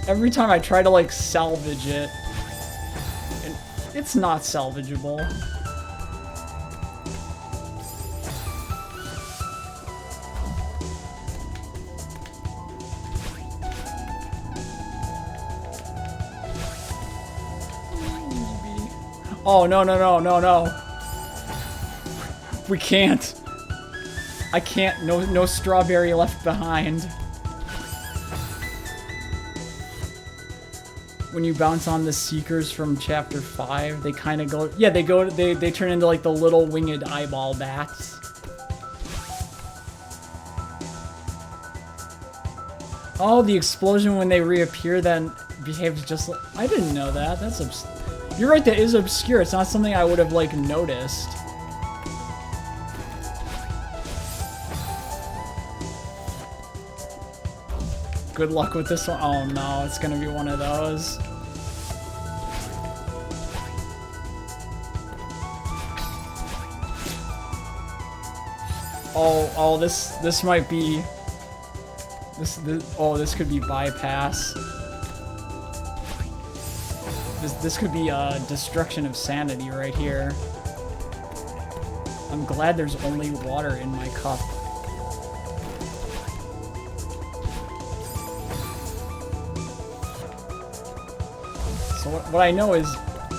Every time I try to, like, salvage it, it's not salvageable. Oh, no, no, no, no, no. We can't. I can't. No strawberry left behind. When you bounce on the Seekers from Chapter 5, they kind of go... Yeah, they turn into, like, the little winged eyeball bats. Oh, the explosion when they reappear then behaves just like... I didn't know that. That's You're right, that is obscure. It's not something I would have, like, noticed. Good luck with this one. Oh no, it's gonna be one of those. Oh, this might be... This could be bypass. This could be destruction of sanity right here. I'm glad there's only water in my cup. So what I know is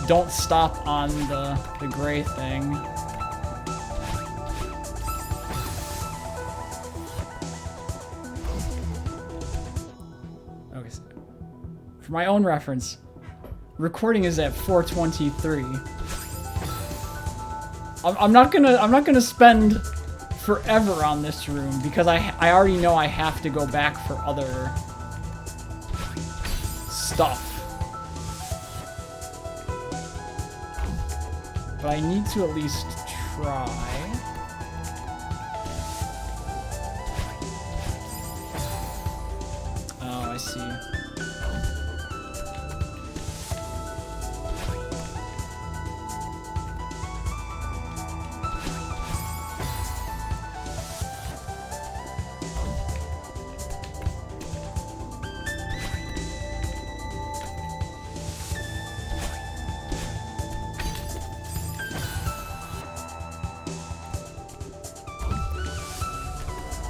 don't stop on the gray thing. Okay, so for my own reference, recording is at 4:23. I'm not gonna spend forever on this room because I already know I have to go back for other stuff. But I need to at least try. Oh, I see.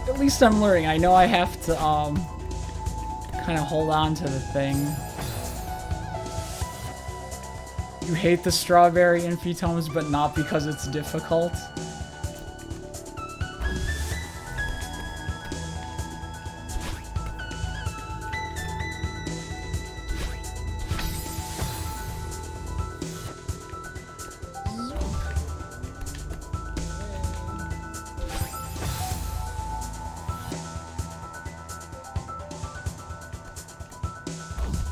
At least I'm learning. I know I have to, kind of hold on to the thing. You hate the strawberry infitomes, but not because it's difficult.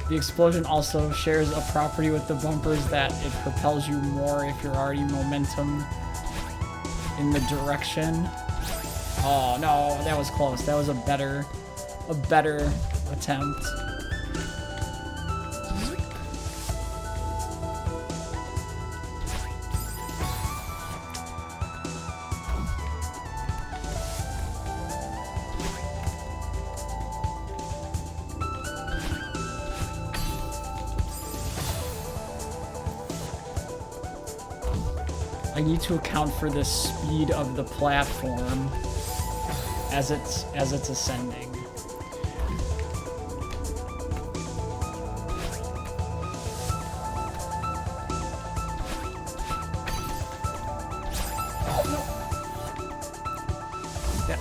The explosion also shares a property with the bumpers that it propels you more if you're already momentum in the direction. Oh no, that was close. That was a better attempt. I need to account for the speed of the platform as it's ascending.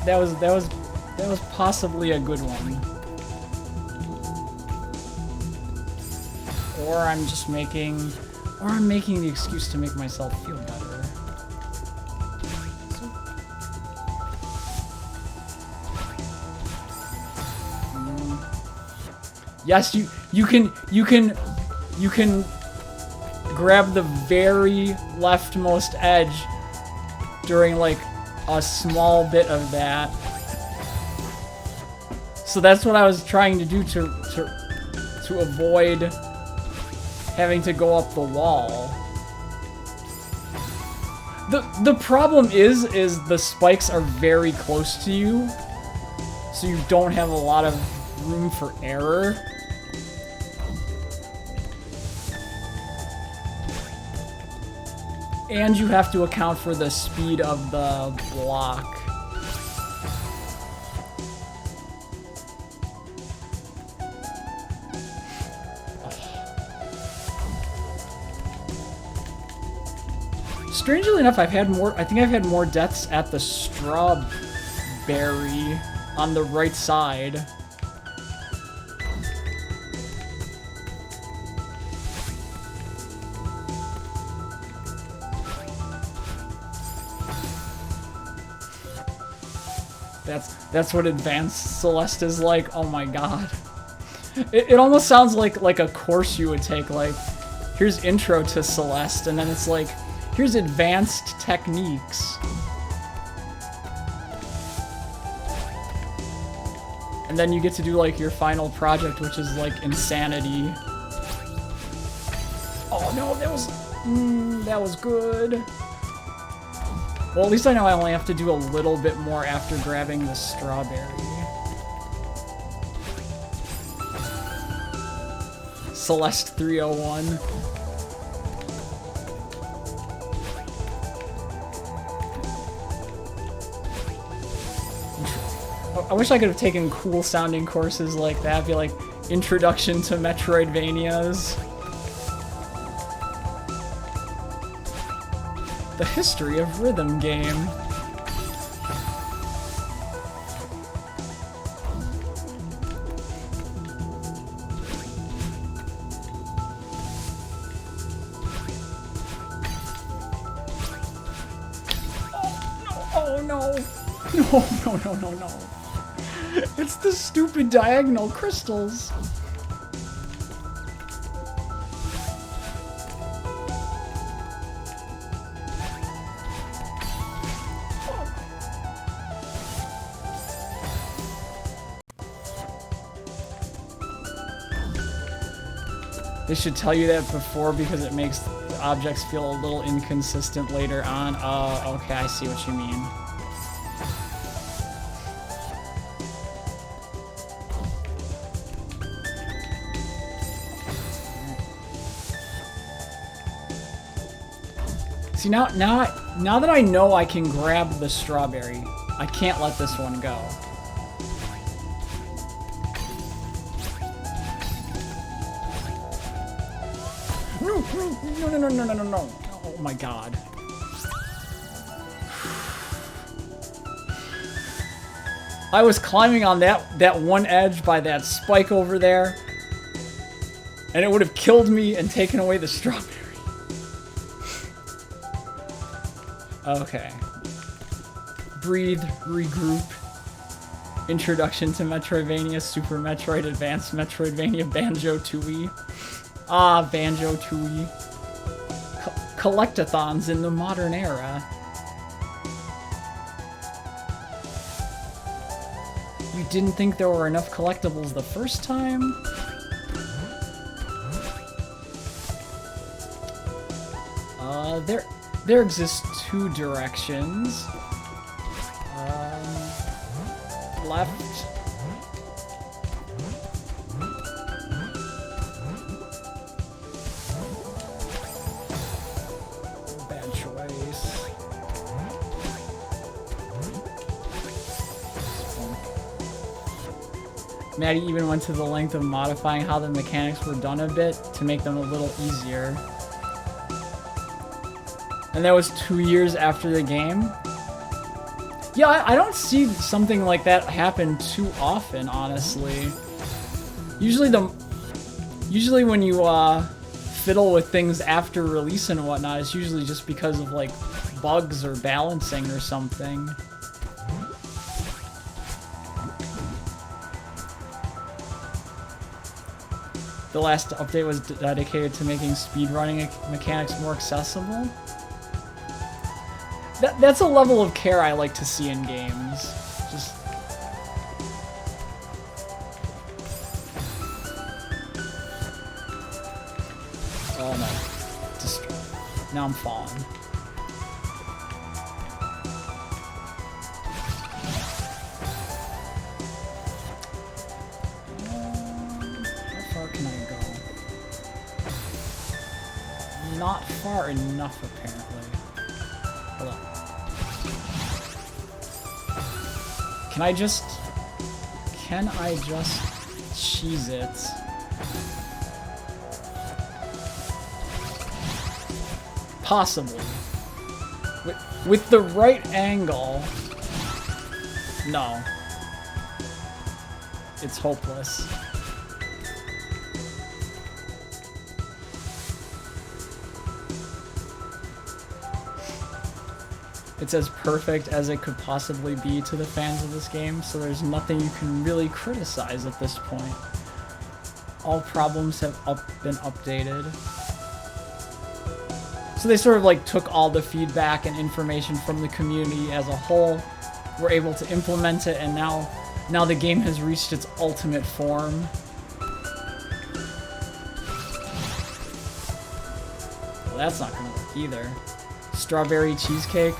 That was possibly a good one. Or I'm just making the excuse to make myself feel better. Yes, you can grab the very leftmost edge during like a small bit of that. So that's what I was trying to do to avoid having to go up the wall. The problem is the spikes are very close to you, so you don't have a lot of room for error. And you have to account for the speed of the block. Strangely enough, I think I've had more deaths at the strawberry on the right side. That's what advanced Celeste is like. Oh my god. It almost sounds like a course you would take. Like, here's intro to Celeste, and then it's like, here's advanced techniques. And then you get to do like your final project, which is like insanity. Oh no, that was good. Well, at least I know I only have to do a little bit more after grabbing the strawberry. Celeste 301. I wish I could have taken cool sounding courses like that. Be like, Introduction to Metroidvanias. The history of rhythm game. Oh no! No. It's the stupid diagonal crystals. They should tell you that before because it makes the objects feel a little inconsistent later on. Oh, okay, I see what you mean. See, now that I know I can grab the strawberry, I can't let this one go. No. Oh my god. I was climbing on that one edge by that spike over there, and it would have killed me and taken away the strawberry. Okay. Breathe, regroup. Introduction to Metroidvania, Super Metroid, Advanced Metroidvania, Banjo-Tooie. Ah, Banjo-Tooie. Collectathons in the modern era. You didn't think there were enough collectibles the first time? There exist two directions. Left. Bad choice. Maddie even went to the length of modifying how the mechanics were done a bit to make them a little easier. And that was 2 years after the game. Yeah, I don't see something like that happen too often, honestly. Usually when you fiddle with things after release and whatnot, it's usually just because of like bugs or balancing or something. The last update was dedicated to making speedrunning mechanics more accessible. That's a level of care I like to see in games. Just... Oh no. Just... Now I'm falling. How far can I go? Not far enough, apparently. Hold on. Can I just cheese it? Possibly. With the right angle. No. It's hopeless. It's as perfect as it could possibly be to the fans of this game, so there's nothing you can really criticize at this point. All problems have been updated. So they sort of like took all the feedback and information from the community as a whole, were able to implement it, and now the game has reached its ultimate form. Well, that's not gonna work either. Strawberry cheesecake.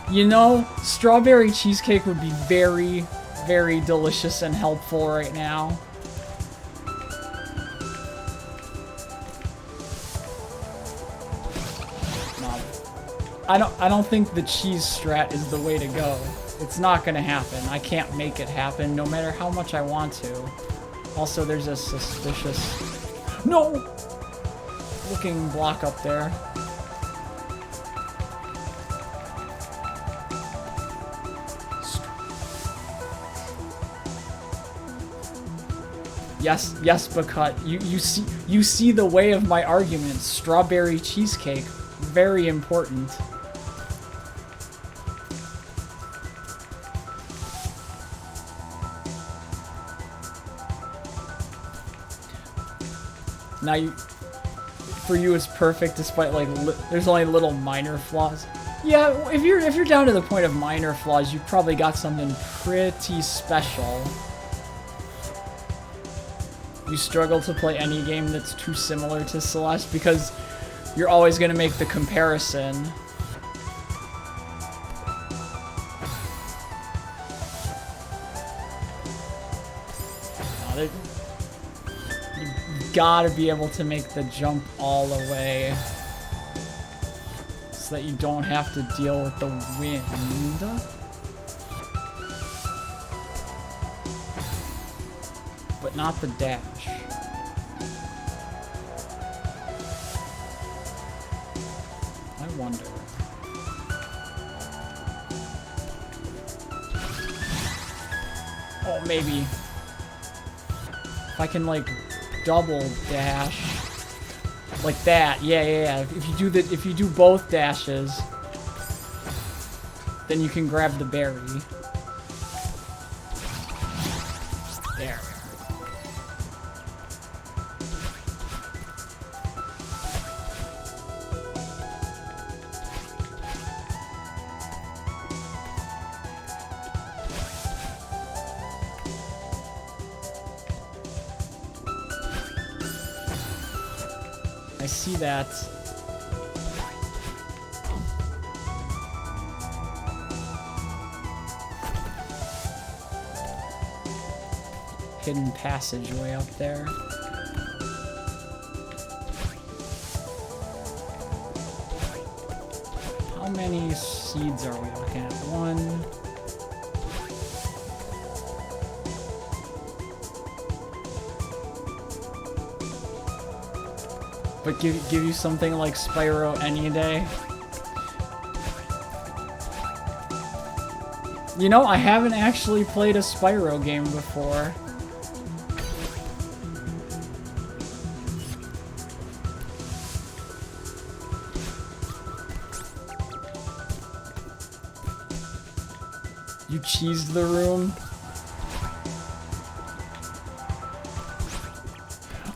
You know, strawberry cheesecake would be very, very delicious and helpful right now. No. I don't think the cheese strat is the way to go. It's not gonna happen. I can't make it happen no matter how much I want to. Also, there's a suspicious... No! Looking block up there. Yes, Bacut. You see the way of my argument. Strawberry cheesecake, very important. Now for you it's perfect despite like there's only little minor flaws. Yeah, if you're down to the point of minor flaws, you've probably got something pretty special. You struggle to play any game that's too similar to Celeste because you're always going to make the comparison. You've got to be able to make the jump all the way so that you don't have to deal with the wind. But not the dash. I wonder. Oh, maybe. If I can, like, double dash. Like that. Yeah. If you do both dashes, then you can grab the berry. see that. Hidden passageway up there. How many seeds are we looking at? 1. But give you something like Spyro any day. You know, I haven't actually played a Spyro game before. You cheesed the room?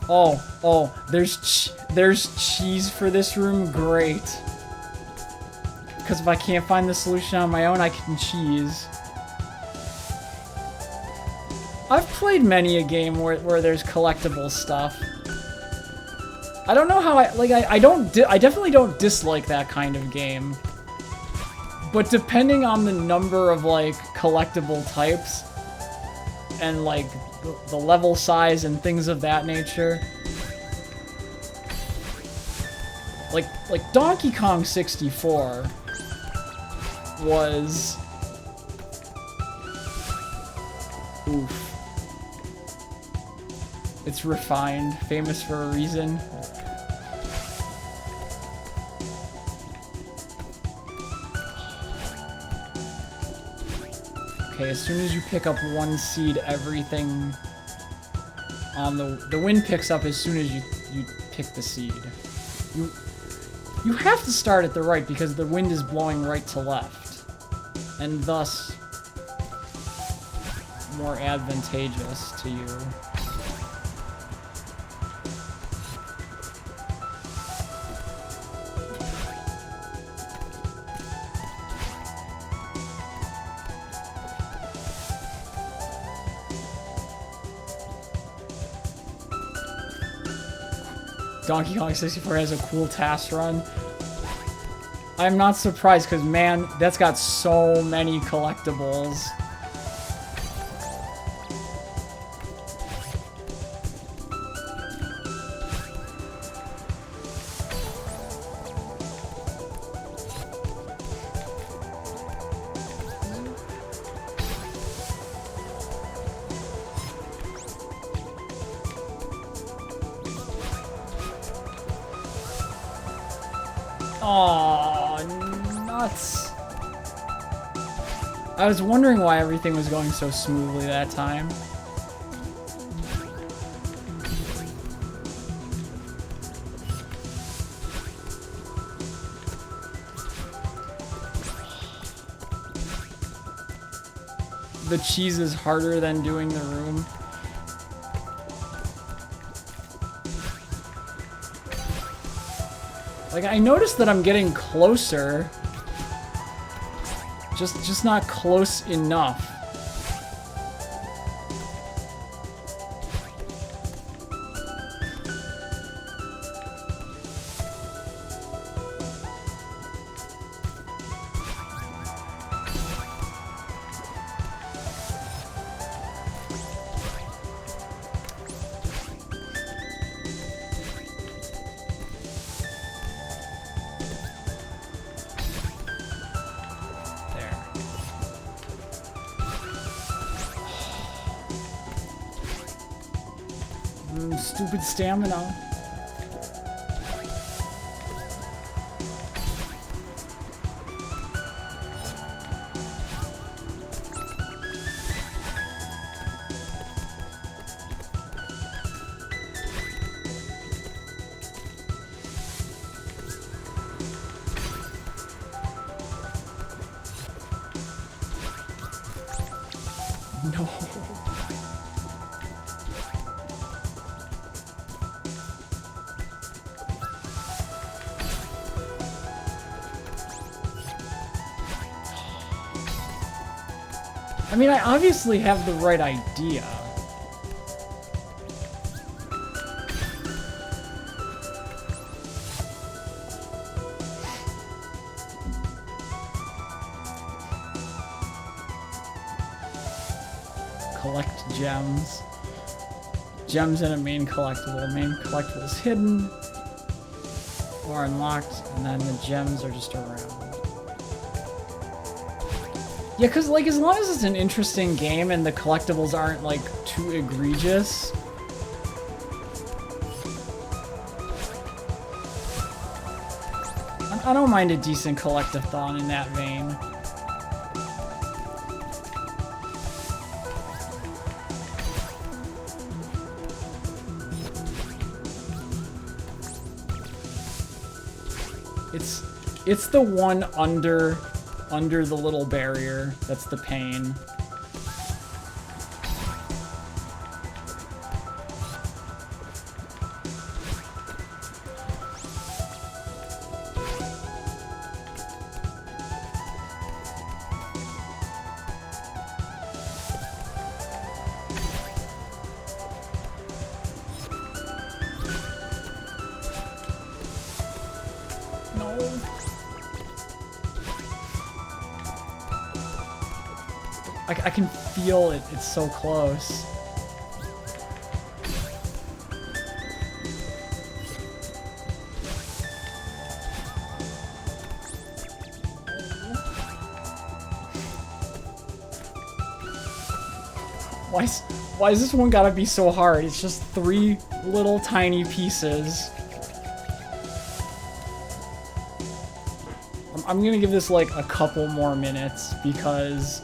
Oh, there's cheese for this room? Great. Because if I can't find the solution on my own, I can cheese. I've played many a game where there's collectible stuff. I don't know how I definitely don't dislike that kind of game. But depending on the number of, like, collectible types and, like, the level size and things of that nature. Like Donkey Kong 64 was... Oof. It's refined, famous for a reason. Okay, as soon as you pick up 1 seed, everything on the wind picks up as soon as you pick the seed. You have to start at the right because the wind is blowing right to left, and thus more advantageous to you. Donkey Kong 64 has a cool task run. I'm not surprised because, man, that's got so many collectibles. Aw, nuts. I was wondering why everything was going so smoothly that time. The cheese is harder than doing the room. Like, I noticed that I'm getting closer. Just not close enough. Stupid stamina. No. I mean, I obviously have the right idea. collect gems. Gems in a main collectible. Main collectible is hidden or unlocked, and then the gems are just around. Yeah, because, like, as long as it's an interesting game and the collectibles aren't, like, too egregious. I don't mind a decent collectathon in that vein. It's the one under the little barrier that's the pain. I can feel it. It's so close. Why is this one gotta be so hard? It's just 3 little tiny pieces. I'm gonna give this like a couple more minutes because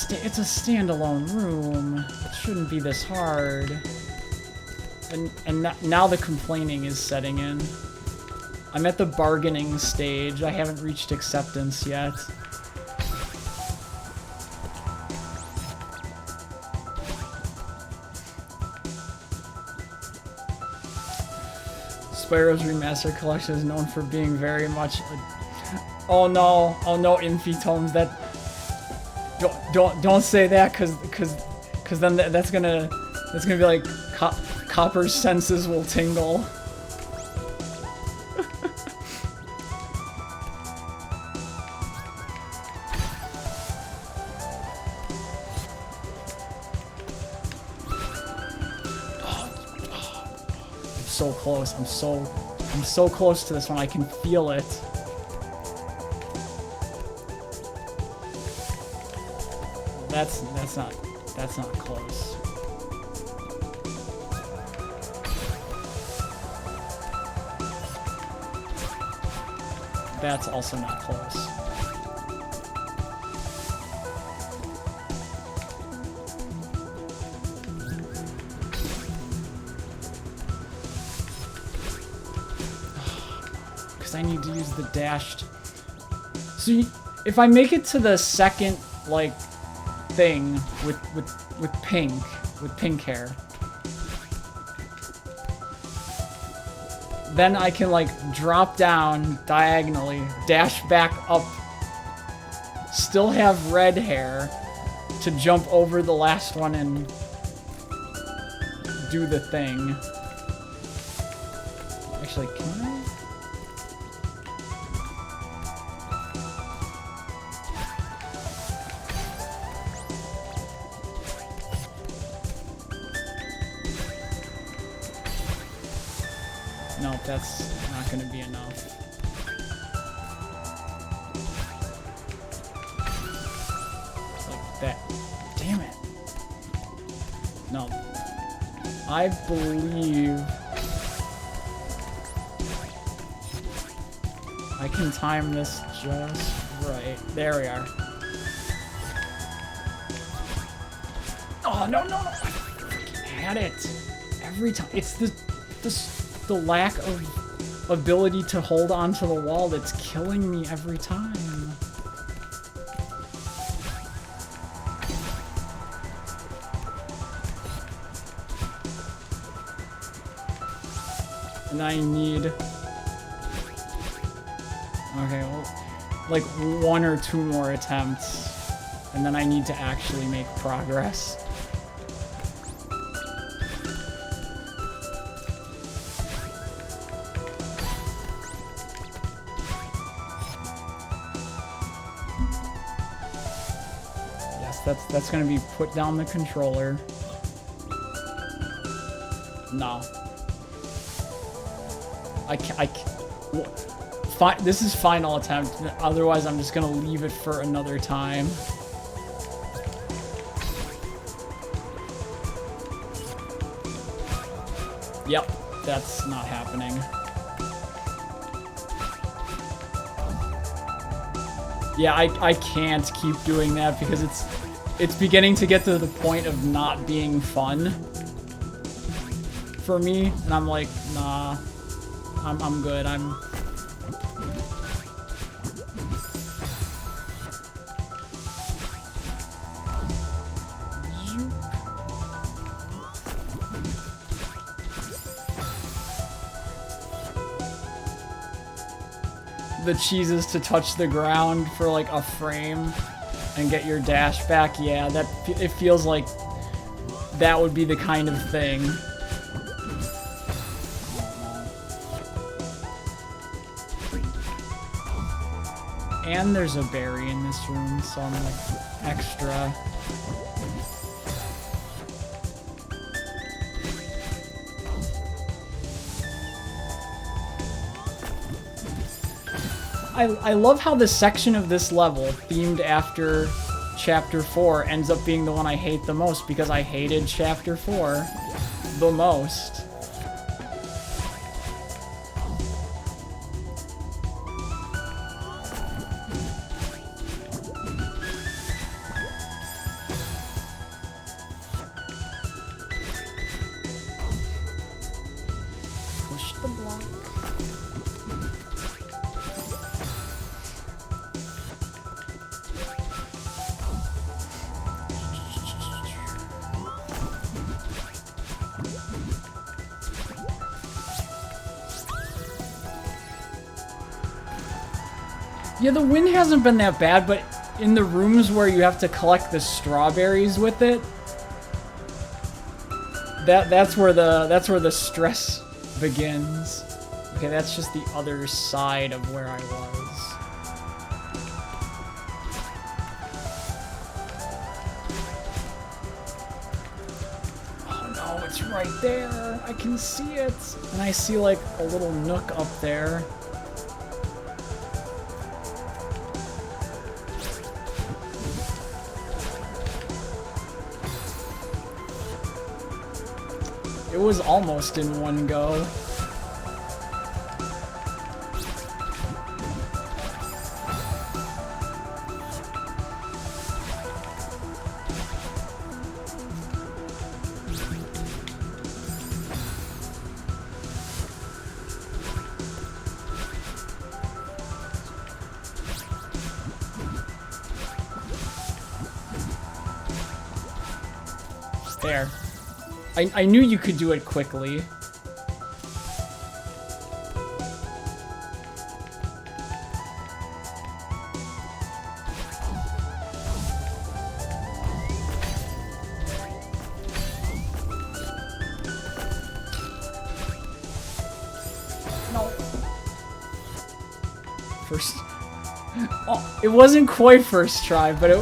it's a standalone room. It shouldn't be this hard. And now the complaining is setting in. I'm at the bargaining stage. I haven't reached acceptance yet. Spyro's Remastered Collection is known for being very much oh no, Infitomes, that don't say that cause then that's gonna be like Copper's senses will tingle. So close. I'm so close to this one. I can feel it. That's not close. That's also not close. I need to use the dashed. So if I make it to the second like thing with pink hair, then I can like drop down diagonally, dash back up, still have red hair to jump over the last one and do the thing. Actually, can I? No, that's not going to be enough. Like that. Damn it. No. I believe I can time this just right. There we are. Oh, no. I freaking had it. Every time. It's the lack of ability to hold onto the wall that's killing me every time. And I need... Okay, well, like 1 or 2 more attempts, and then I need to actually make progress. That's gonna be put down the controller. No. This is final attempt. Otherwise, I'm just gonna leave it for another time. Yep, that's not happening. Yeah, I can't keep doing that because it's beginning to get to the point of not being fun for me, and I'm like, nah, I'm good. The cheeses to touch the ground for like a frame and get your dash back. Yeah, it feels like that would be the kind of thing. And there's a berry in this room, so I'm like extra. I love how the section of this level, themed after Chapter 4, ends up being the one I hate the most, because I hated Chapter 4 the most. Push the block. Yeah, the wind hasn't been that bad, but in the rooms where you have to collect the strawberries with it, that's where the stress begins. Okay, that's just the other side of where I was. Oh no, it's right there. I can see it. And I see like a little nook up there. It was almost in one go. There. I knew you could do it quickly. No. First. Oh, it wasn't quite first try, but it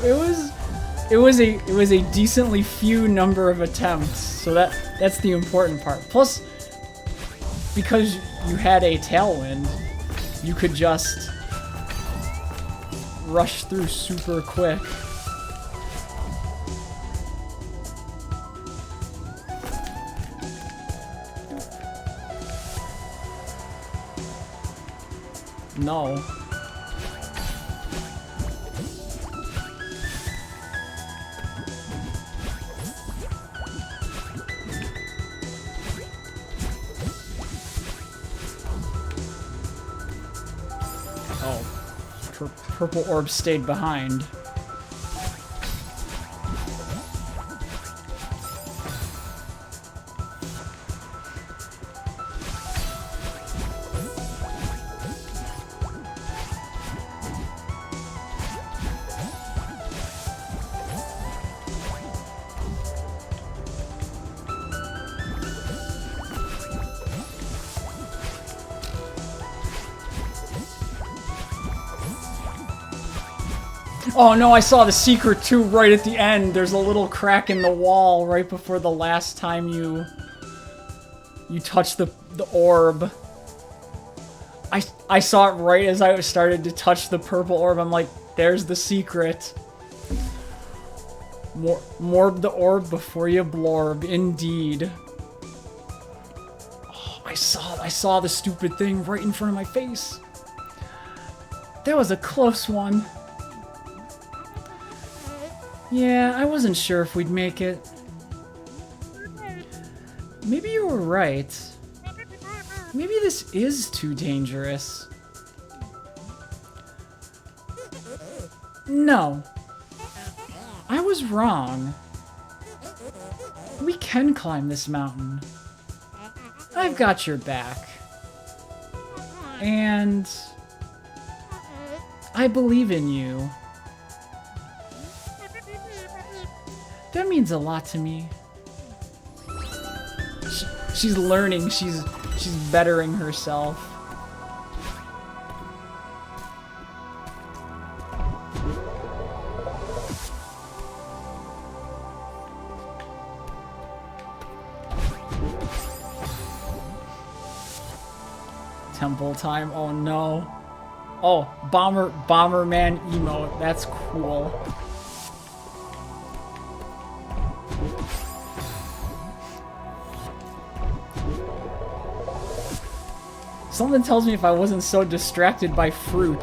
was a decently few number of attempts. So that's the important part. Plus, because you had a tailwind, you could just rush through super quick. No. Purple orb stayed behind. Oh no, I saw the secret too right at the end. There's a little crack in the wall right before the last time you touch the orb. I saw it right as I started to touch the purple orb. I'm like, there's the secret. Morb the orb before you blorb, indeed. Oh, I saw the stupid thing right in front of my face. That was a close one. Yeah, I wasn't sure if we'd make it. Maybe you were right. Maybe this is too dangerous. No. I was wrong. We can climb this mountain. I've got your back. And I believe in you. That means a lot to me. She's learning. She's bettering herself. Temple time. Oh no. Oh, Bomberman emote. That's cool. Something tells me if I wasn't so distracted by fruit.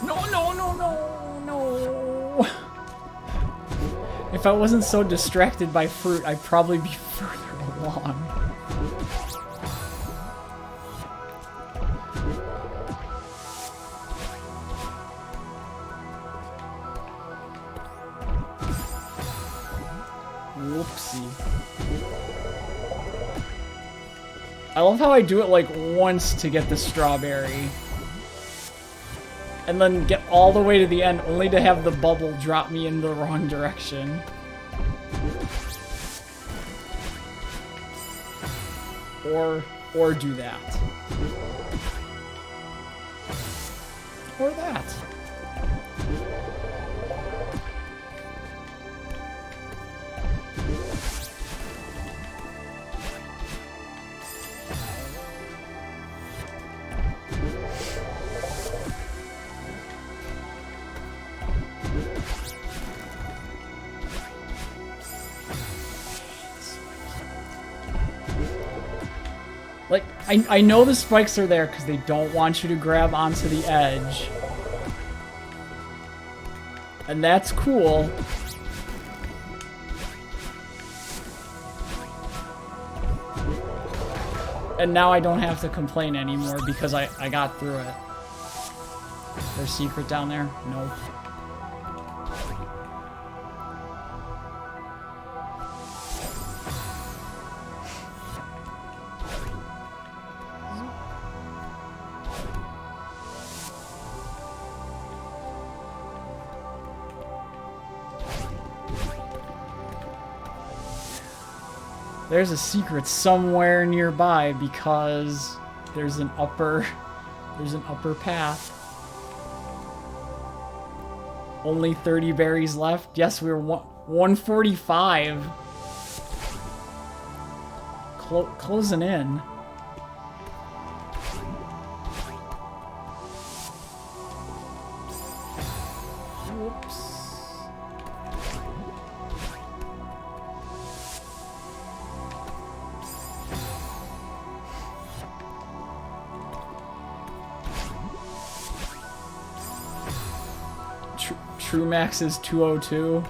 No, no, no, no, no. If I wasn't so distracted by fruit, I'd probably be further along. Whoopsie. I love how I do it like once to get the strawberry. And then get all the way to the end only to have the bubble drop me in the wrong direction. Or do that. Or that. Like, I know the spikes are there because they don't want you to grab onto the edge. And that's cool. And now I don't have to complain anymore because I got through it. There's a secret down there? Nope. There's a secret somewhere nearby because there's an upper path. Only 30 berries left. Yes, we're 145. Closing in. Whoops. True max is 202.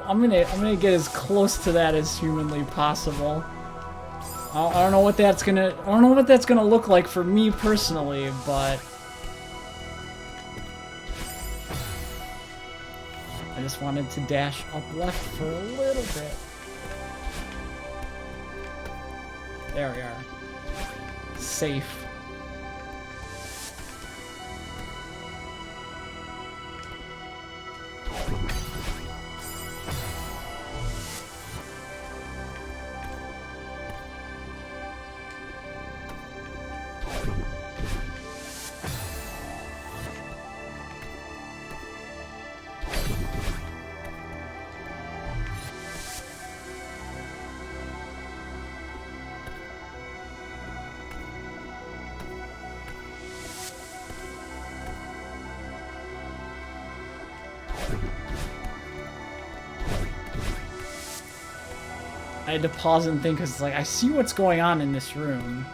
I'm gonna get as close to that as humanly possible. I don't know what that's gonna look like for me personally, but I just wanted to dash up left for a little bit. There we are. Safe. I had to pause and think because it's like, I see what's going on in this room.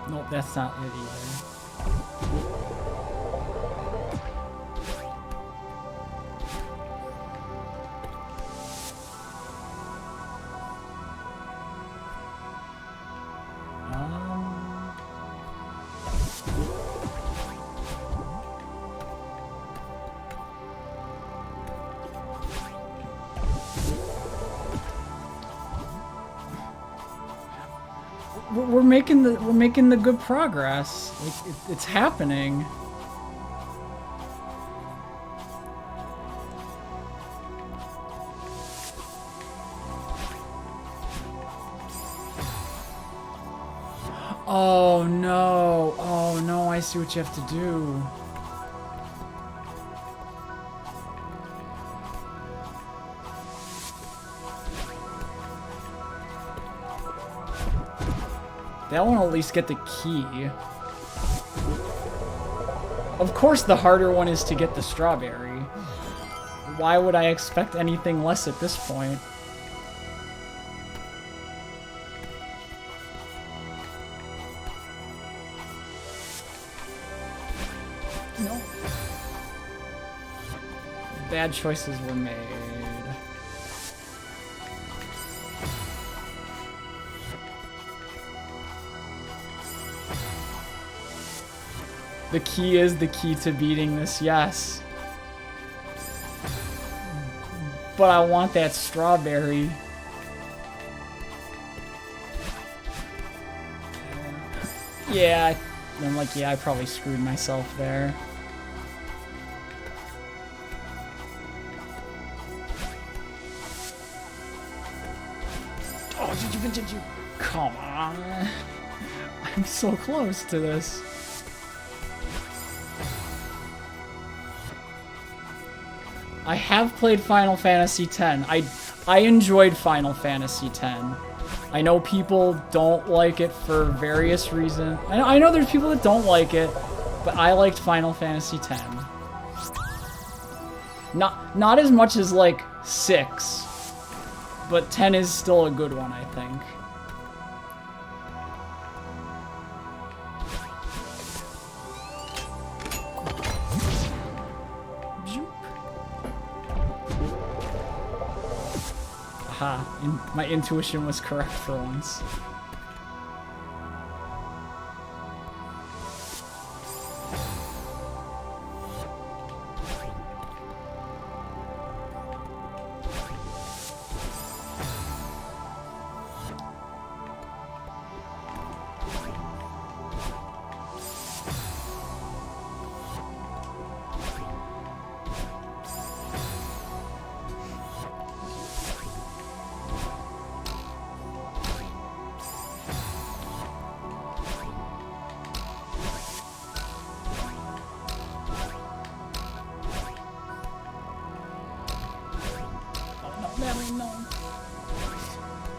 Nope, that's not it either. We're making the good progress. Like it's happening. Oh no. Oh no, I see what you have to do. That one will at least get the key. Of course the harder one is to get the strawberry. Why would I expect anything less at this point? No. Bad choices were made. The key is the key to beating this, yes. But I want that strawberry. Yeah, I'm like, yeah, I probably screwed myself there. Oh, did you? Come on. I'm so close to this. I have played Final Fantasy X. I enjoyed Final Fantasy X. I know people don't like it for various reasons. I know there's people that don't like it, but I liked Final Fantasy X. Not as much as like 6, but 10 is still a good one, I think. Aha, my intuition was correct for once.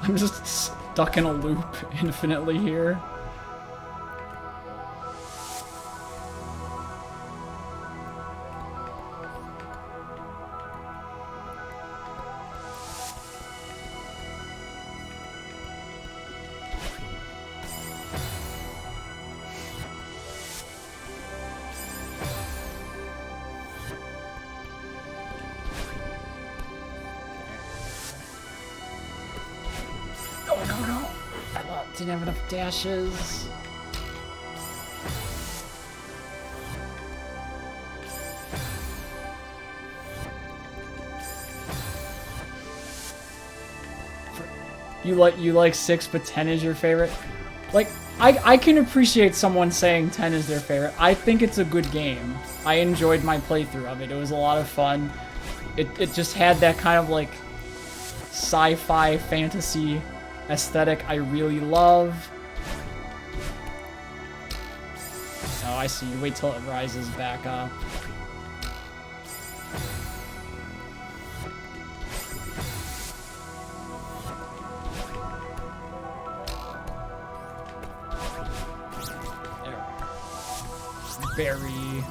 I'm just stuck in a loop infinitely here. Didn't have enough dashes. You like 6, but 10 is your favorite? Like, I can appreciate someone saying 10 is their favorite. I think it's a good game. I enjoyed my playthrough of it. It was a lot of fun. It just had that kind of like sci-fi fantasy aesthetic I really love. Oh, I see. You wait till it rises back up. There. Berry.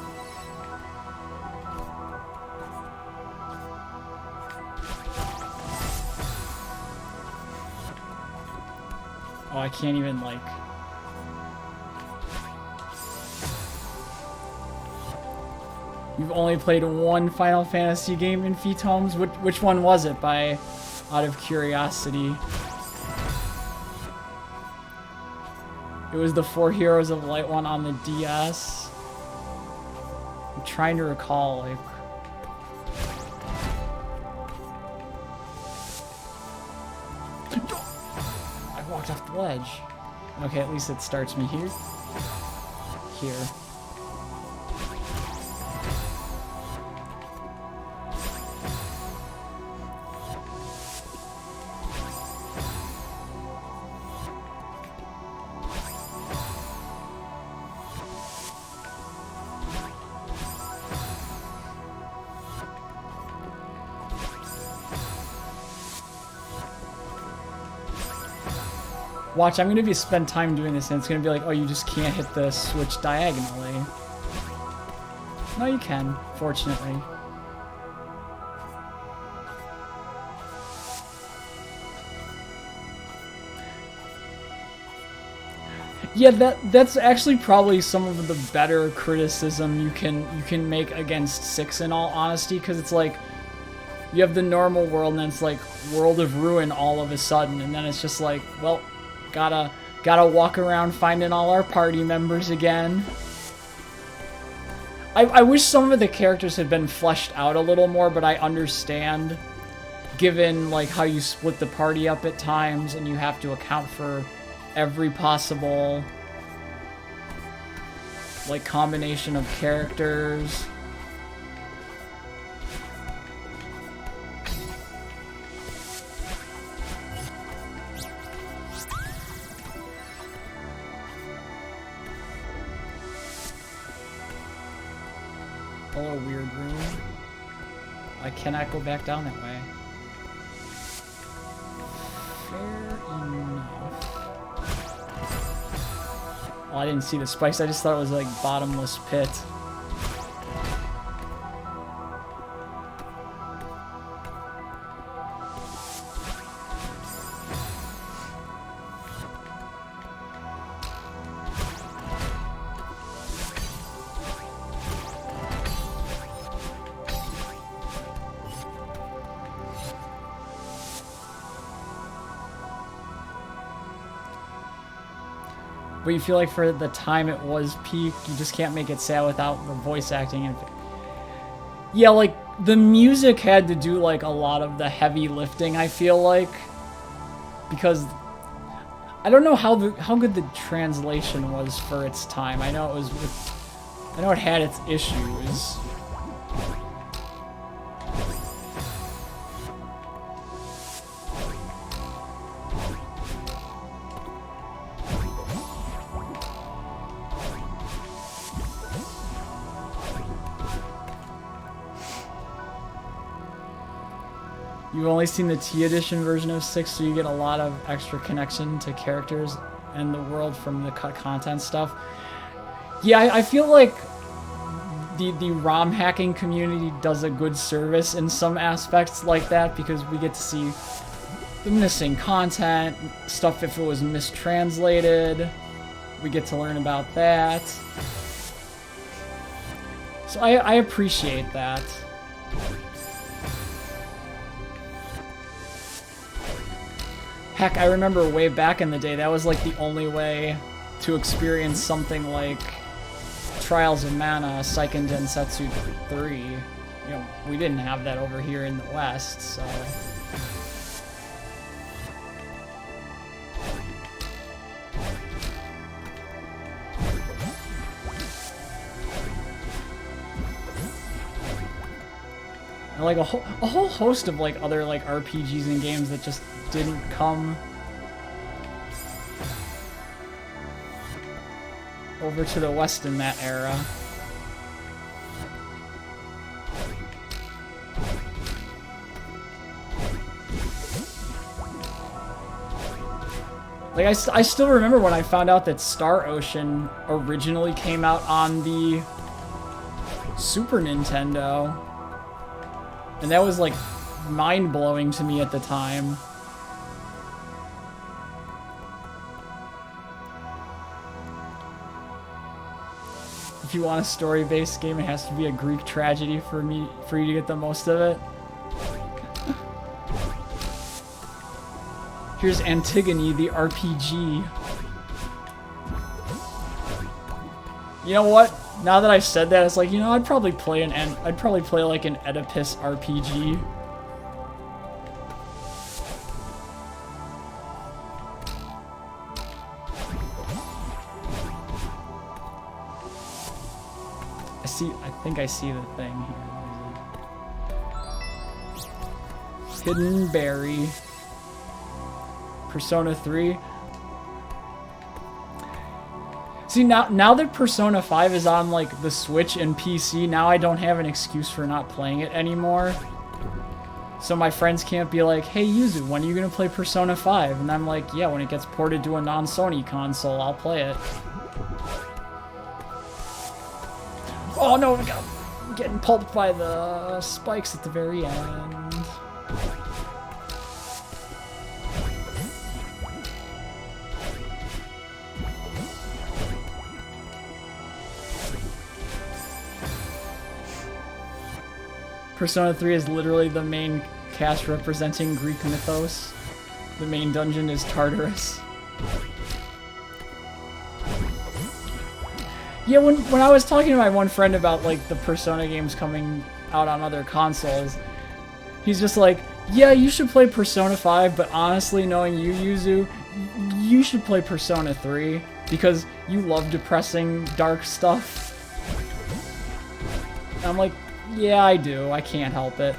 Oh, I can't even, like... You've only played one Final Fantasy game in Fetomes? Which one was it, out of curiosity? It was the 4 Heroes of Light one on the DS. I'm trying to recall, like... I walked off the ledge. Okay, at least it starts me here. Here. Watch, I'm gonna spend time doing this and it's gonna be like, oh, you just can't hit the switch diagonally. No, you can, fortunately. Yeah, that's actually probably some of the better criticism you can make against 6 in all honesty, because it's like you have the normal world and then it's like World of Ruin all of a sudden, and then it's just like, well, gotta walk around finding all our party members again. I wish some of the characters had been fleshed out a little more, but I understand, given like how you split the party up at times and you have to account for every possible like combination of characters. Hello, weird room. I cannot go back down that way. Fair enough. Oh, I didn't see the spikes. I just thought it was like bottomless pit. But you feel like for the time it was peak, you just can't make it sad without the voice acting. And yeah, like the music had to do like a lot of the heavy lifting, I feel like, because I don't know how good the translation was for its time. I know it had its issues. You've only seen the T edition version of 6, so you get a lot of extra connection to characters and the world from the cut content stuff. Yeah, I feel like the ROM hacking community does a good service in some aspects like that, because we get to see the missing content, stuff if it was mistranslated. We get to learn about that. So I appreciate that. Heck, I remember way back in the day, that was like the only way to experience something like Trials of Mana, Seiken Densetsu 3. You know, we didn't have that over here in the West, so... And like a whole host of like other like RPGs and games that just didn't come. over to the west in that era. Like, I still remember when I found out that Star Ocean originally came out on the Super Nintendo. And that was, like, mind-blowing to me at the time. If you want a story-based game, it has to be a Greek tragedy for you to get the most of it. Here's Antigone, the RPG. You know what? Now that I've said that, it's like, you know, I'd probably play like an Oedipus RPG. I think I see the thing here. Hidden Berry. Persona 3. See, now that Persona 5 is on, like, the Switch and PC, now I don't have an excuse for not playing it anymore. So my friends can't be like, hey, Yuzu, when are you gonna play Persona 5? And I'm like, yeah, when it gets ported to a non-Sony console, I'll play it. Oh no, I'm getting pulped by the spikes at the very end. Persona 3 is literally the main cast representing Greek mythos. The main dungeon is Tartarus. Yeah, when I was talking to my one friend about, like, the Persona games coming out on other consoles, he's just like, yeah, you should play Persona 5, but honestly, knowing you, Yuzu, you should play Persona 3, because you love depressing, dark stuff. And I'm like, yeah, I do. I can't help it.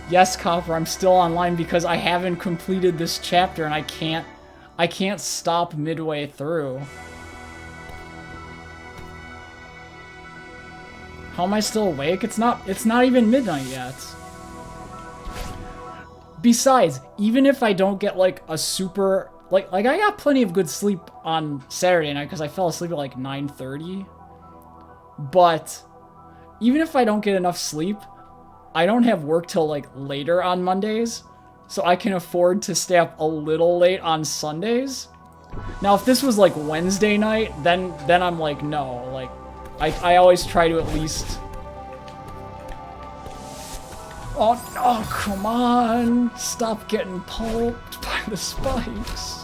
Yes, Copper, I'm still online because I haven't completed this chapter and I can't stop midway through. How am I still awake? It's not even midnight yet. Besides, even if I don't get like a super like I got plenty of good sleep on Saturday night because I fell asleep at like 9:30. But even if I don't get enough sleep, I don't have work till like later on Mondays, so I can afford to stay up a little late on Sundays. Now, if this was like Wednesday night, then I'm like, no, like I always try to at least. Oh, come on! Stop getting pulped by the spikes.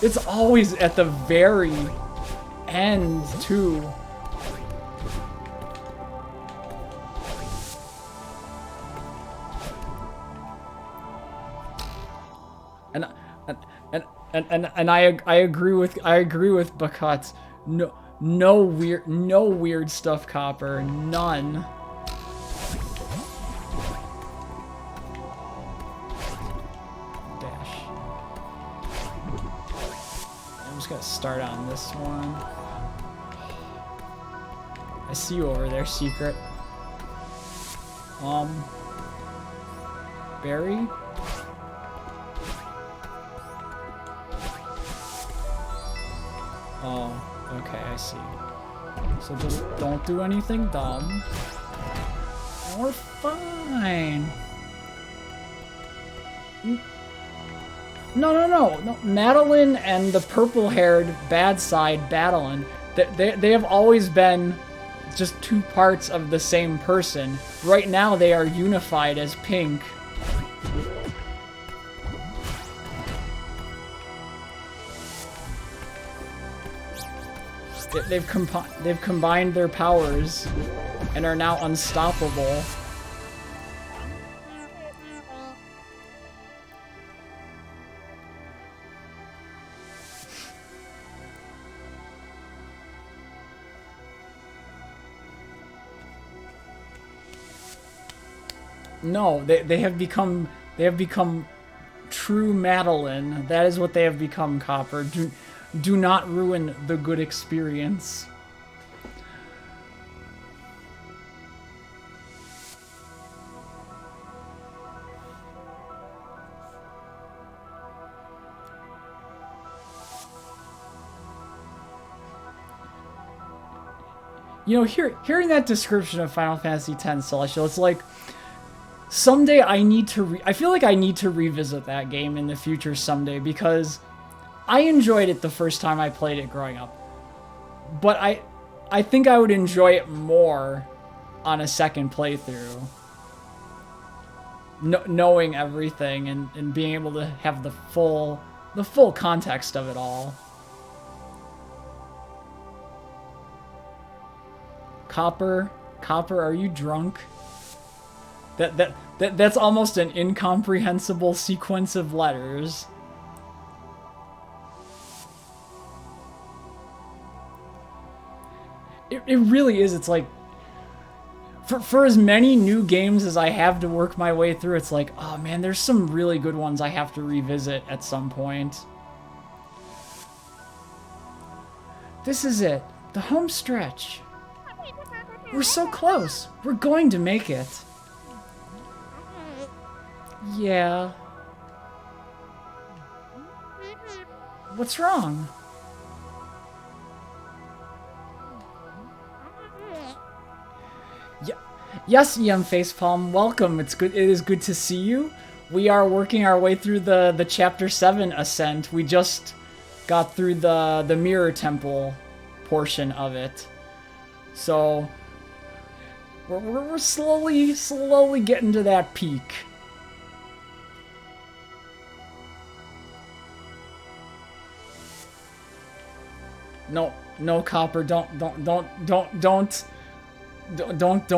It's always at the very end, too. And I agree with Bakat. No weird stuff, Copper. None. Dash. I'm just gonna start on this one. I see you over there, Secret. Barry? Oh, okay, I see. So just don't do anything dumb. And we're fine. No. Madeline and the purple-haired bad side, Madeline, they have always been just two parts of the same person. Right now they are unified as pink. They've combined their powers and are now unstoppable. No, they have become true Madeline. That is what they have become, Copper. Do not ruin the good experience. You know, hearing that description of Final Fantasy X Celestial, it's like someday I feel like I need to revisit that game in the future someday, because I enjoyed it the first time I played it growing up. But I think I would enjoy it more on a second playthrough. Knowing everything and being able to have the full context of it all. Copper, are you drunk? That's almost an incomprehensible sequence of letters. It really is. It's like, for as many new games as I have to work my way through, it's like, oh man, there's some really good ones I have to revisit at some point. This is it. The home stretch. We're so close. We're going to make it. Yeah. What's wrong? Yeah. Yes, EM Facepalm, welcome. It is good to see you. We are working our way through the Chapter 7 ascent. We just got through the Mirror Temple portion of it. So we're slowly getting to that peak. No, Copper, don't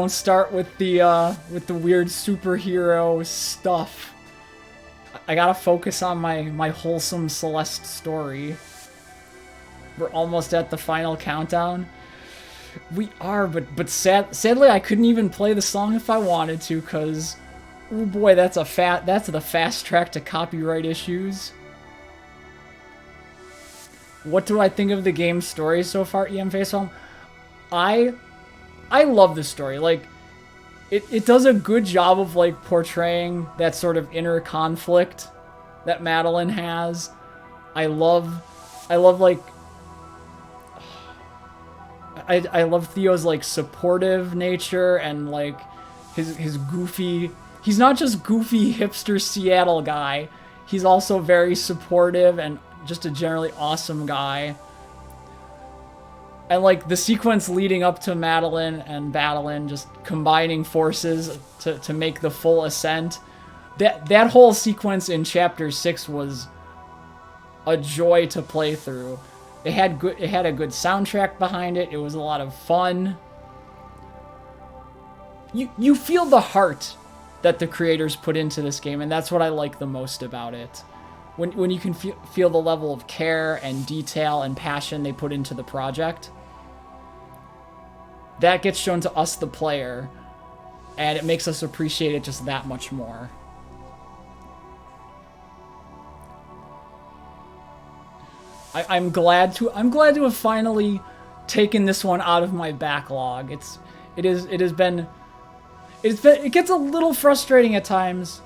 start with the weird superhero stuff. I gotta focus on my wholesome Celeste story. We're almost at the final countdown. We are, but sadly I couldn't even play the song if I wanted to, cause oh boy, that's the fast track to copyright issues. What do I think of the game's story so far, EM Facepalm? I love the story. Like, it does a good job of like portraying that sort of inner conflict that Madeline has. I love like I love Theo's like supportive nature and like his goofy. He's not just goofy hipster Seattle guy. He's also very supportive and just a generally awesome guy. And like the sequence leading up to Madeline and Madeline just combining forces to make the full ascent. That whole sequence in Chapter 6 was a joy to play through. It had a good soundtrack behind it. It was a lot of fun. You feel the heart that the creators put into this game, and that's what I like the most about it. When you can feel the level of care and detail and passion they put into the project, that gets shown to us, the player, and it makes us appreciate it just that much more. I'm glad to have finally taken this one out of my backlog. It gets a little frustrating at times,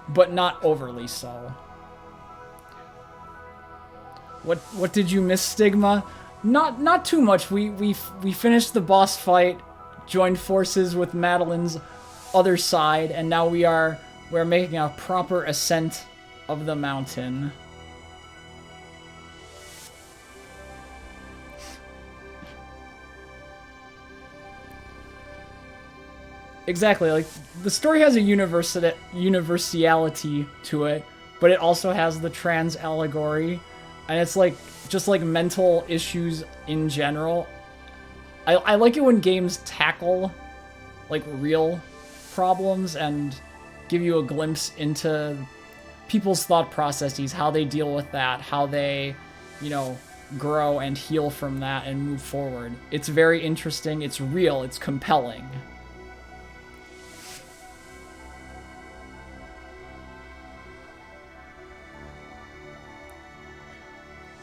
but not overly so. What did you miss, Stigma? Not too much. We finished the boss fight, joined forces with Madeline's other side, and now we're making a proper ascent of the mountain. Exactly, like, the story has a universality to it, but it also has the trans allegory, and it's like, just like mental issues in general. I like it when games tackle, like, real problems and give you a glimpse into people's thought processes, how they deal with that, how they, grow and heal from that and move forward. It's very interesting, it's real, it's compelling.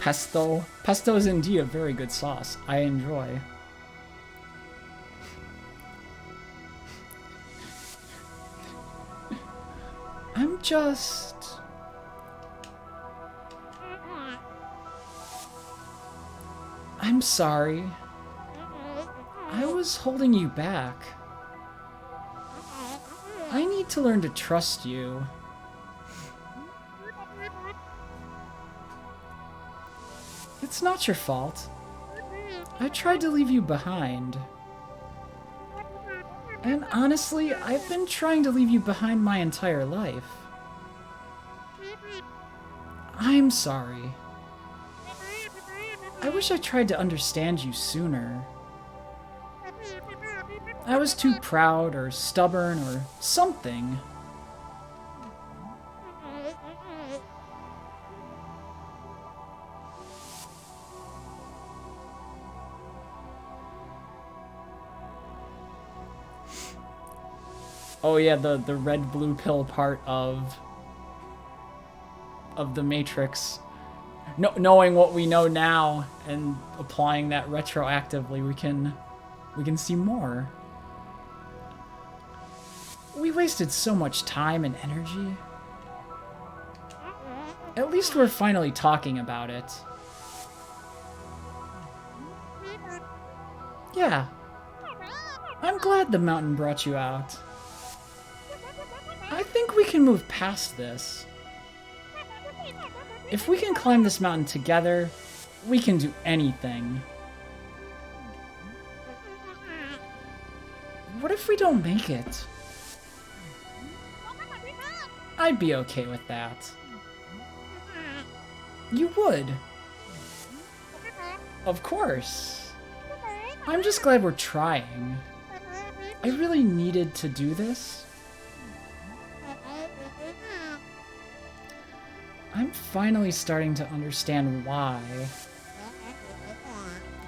Pesto. Pesto is indeed a very good sauce. I enjoy. I'm sorry. I was holding you back. I need to learn to trust you. It's not your fault. I tried to leave you behind. And honestly, I've been trying to leave you behind my entire life. I'm sorry. I wish I tried to understand you sooner. I was too proud or stubborn or something. Oh yeah, the red blue pill part of the Matrix. Knowing what we know now and applying that retroactively, we can see more. We wasted so much time and energy. At least we're finally talking about it. Yeah. I'm glad the mountain brought you out. I think we can move past this. If we can climb this mountain together, we can do anything. What if we don't make it? I'd be okay with that. You would? Of course. I'm just glad we're trying. I really needed to do this. I'm finally starting to understand why.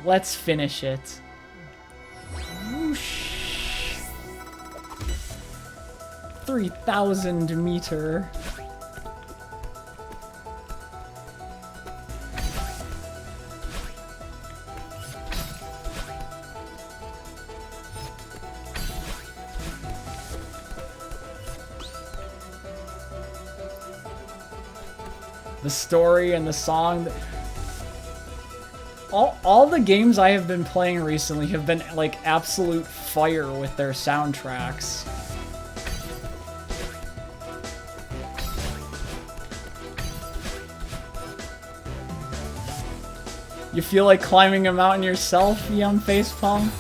Let's finish it. Whoosh. 3,000 meter. The story and the song. All the games I have been playing recently have been like absolute fire with their soundtracks. You feel like climbing a mountain yourself, Yum Facepalm?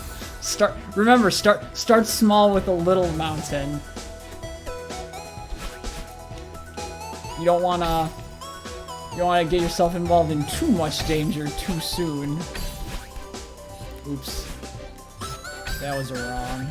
Remember, start small with a little mountain. You don't wanna get yourself involved in too much danger too soon. Oops. That was wrong.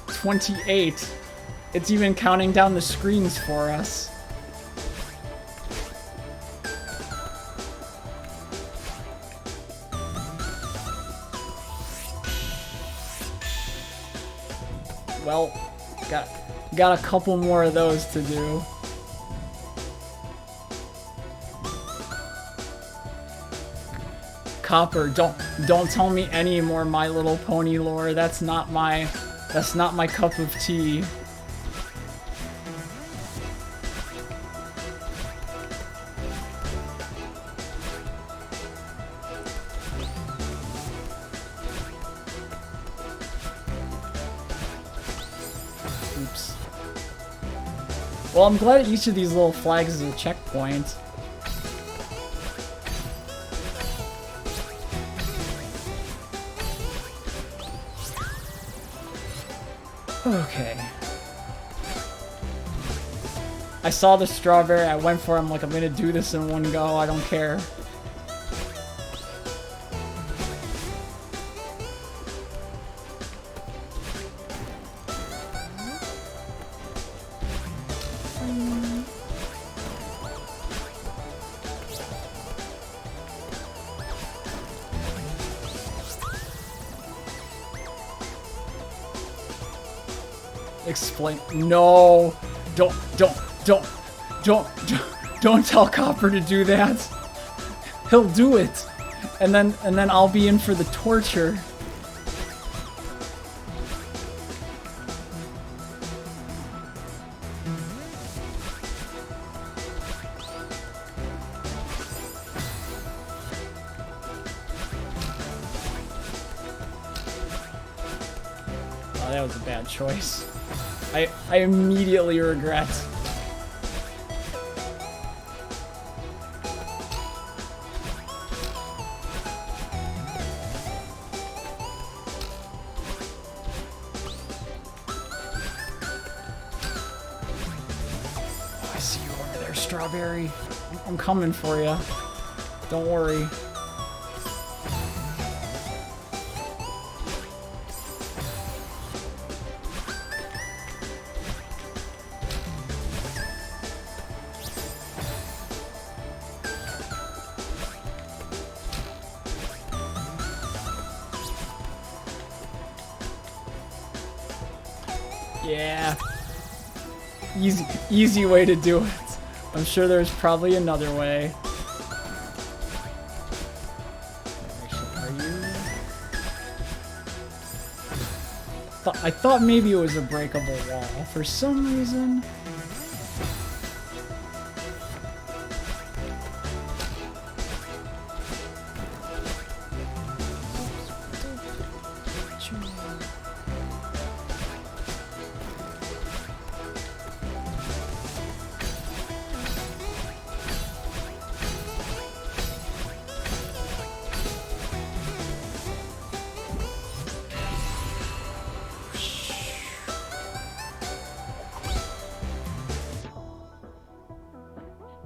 $28. It's even counting down the screens for us. Well, got a couple more of those to do. Copper, don't tell me any more My Little Pony lore. That's not my cup of tea. Oops. Well, I'm glad each of these little flags is a checkpoint. Okay. I saw the strawberry, I went for it, I'm like, I'm gonna do this in one go, I don't care. Explain. No. Don't tell Copper to do that. He'll do it. And then I'll be in for the torture. Oh, that was a bad choice. I immediately regret. Oh, I see you over there, Strawberry. I'm coming for you. Don't worry. Yeah. Easy way to do it. I'm sure there's probably another way. Actually, are you? I thought maybe it was a breakable wall for some reason.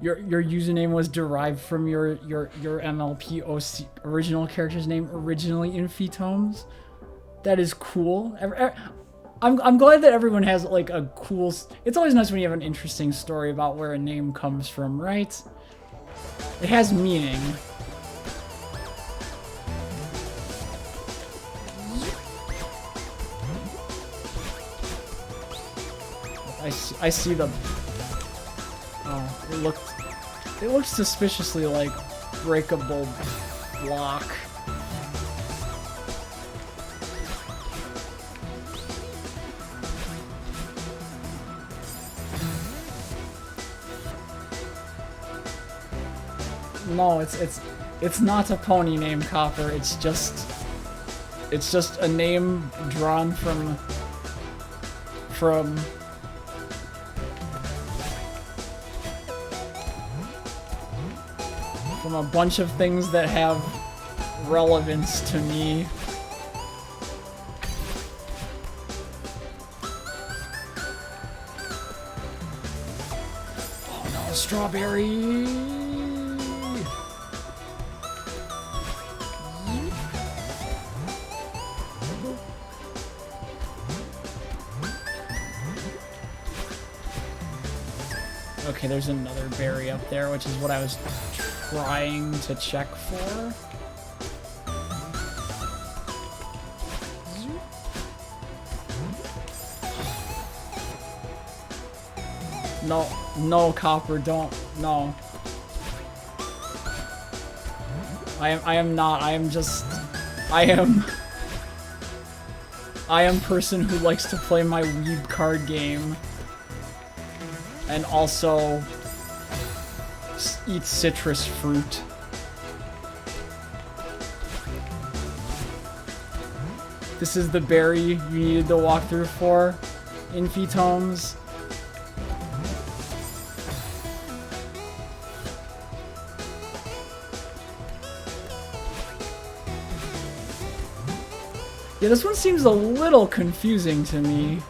Your username was derived from your MLP OC original character's name, originally in Fetomes. That is cool. I'm glad that everyone has like a cool. It's always nice when you have an interesting story about where a name comes from, right? It has meaning. I see the. Oh, it looked suspiciously like breakable block. No, it's not a pony name, Copper. It's just a name drawn from a bunch of things that have relevance to me. Oh no, Strawberry! Okay, there's another berry up there, which is what I was trying to check for. No, Copper, don't, no. I am not, I am person who likes to play my weeb card game. And also eat citrus fruit. This is the berry you needed to walk through for in Fetomes. Yeah, this one seems a little confusing to me.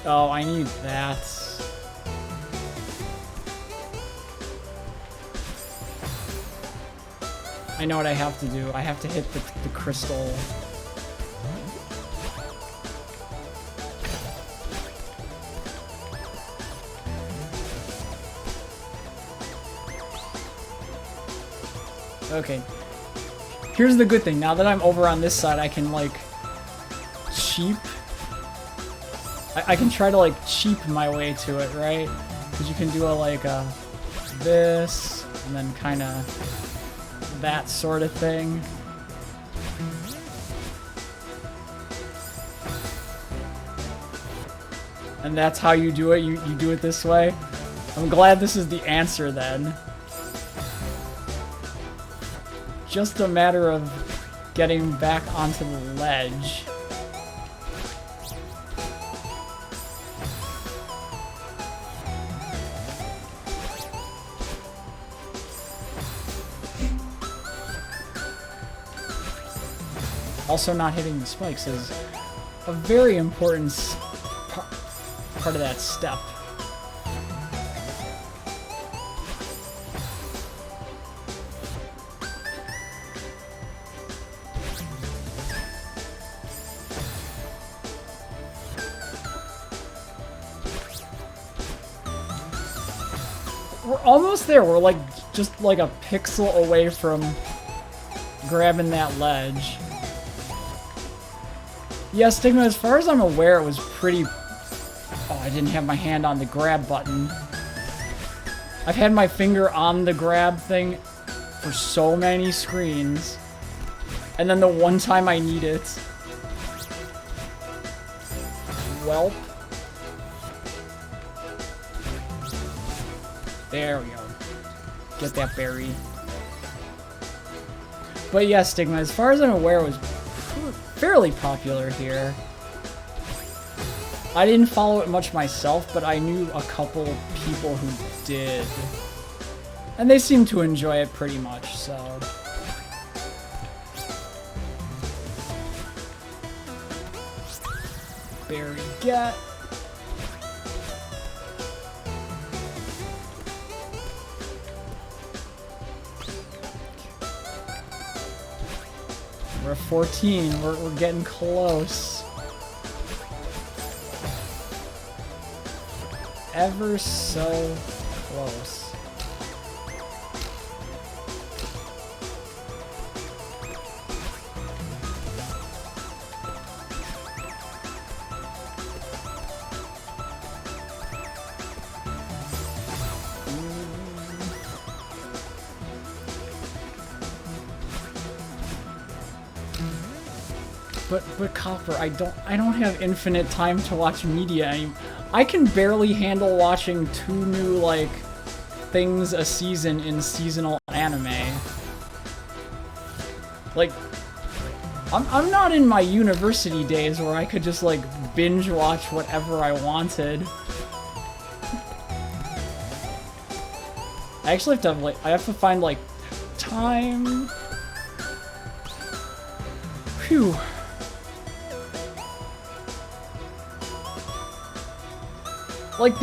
Oh, I need that. I know what I have to do. I have to hit the crystal. Okay. Here's the good thing. Now that I'm over on this side, I can, like, cheap. I can try to, like, cheap my way to it, right? Because you can do a, like, this, and then kind of that sort of thing. And that's how you do it? You do it this way? I'm glad this is the answer, then. Just a matter of getting back onto the ledge. Also, not hitting the spikes is a very important part of that step. We're almost there. We're like just like a pixel away from grabbing that ledge. Yeah, Stigma, as far as I'm aware, it was pretty... Oh, I didn't have my hand on the grab button. I've had my finger on the grab thing for so many screens. And then the one time I need it... Welp. There we go. Get that berry. But yeah, Stigma, as far as I'm aware, it was fairly popular here. I didn't follow it much myself, but I knew a couple people who did. And they seemed to enjoy it pretty much, so... Berry get. We're at 14. We're getting close. Ever so close. But Copper, I don't have infinite time to watch media anymore. I can barely handle watching 2 new, like, things a season in seasonal anime. Like, I'm not in my university days where I could just, like, binge watch whatever I wanted. I actually have to have, like, I have to find, like, time. Phew. Like,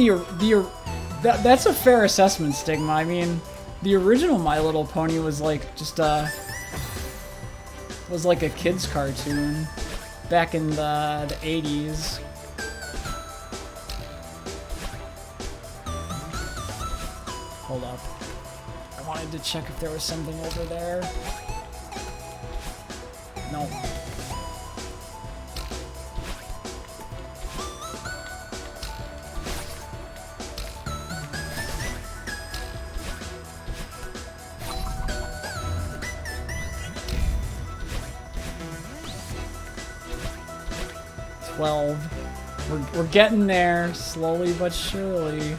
that's a fair assessment, Stigma. I mean, the original My Little Pony was, like, just, was like a kid's cartoon back in the 80s. Hold up. I wanted to check if there was something over there. No. We're getting there, slowly but surely.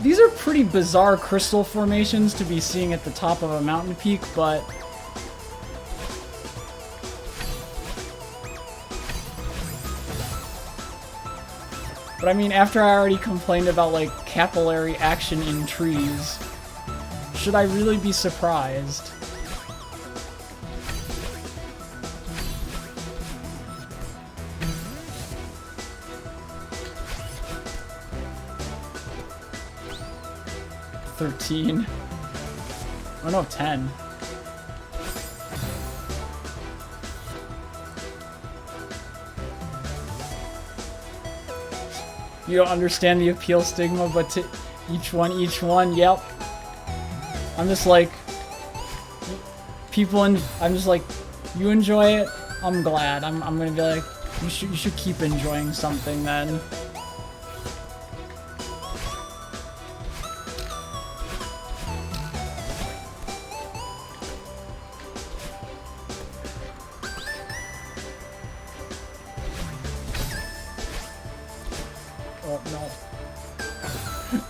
These are pretty bizarre crystal formations to be seeing at the top of a mountain peak, but But I mean, after I already complained about, like, capillary action in trees, should I really be surprised? $13. Oh no, 10. You don't understand the appeal stigma, but to each one, yep. I'm just like, I'm just like, you enjoy it, I'm glad. I'm gonna be like, you should keep enjoying something then.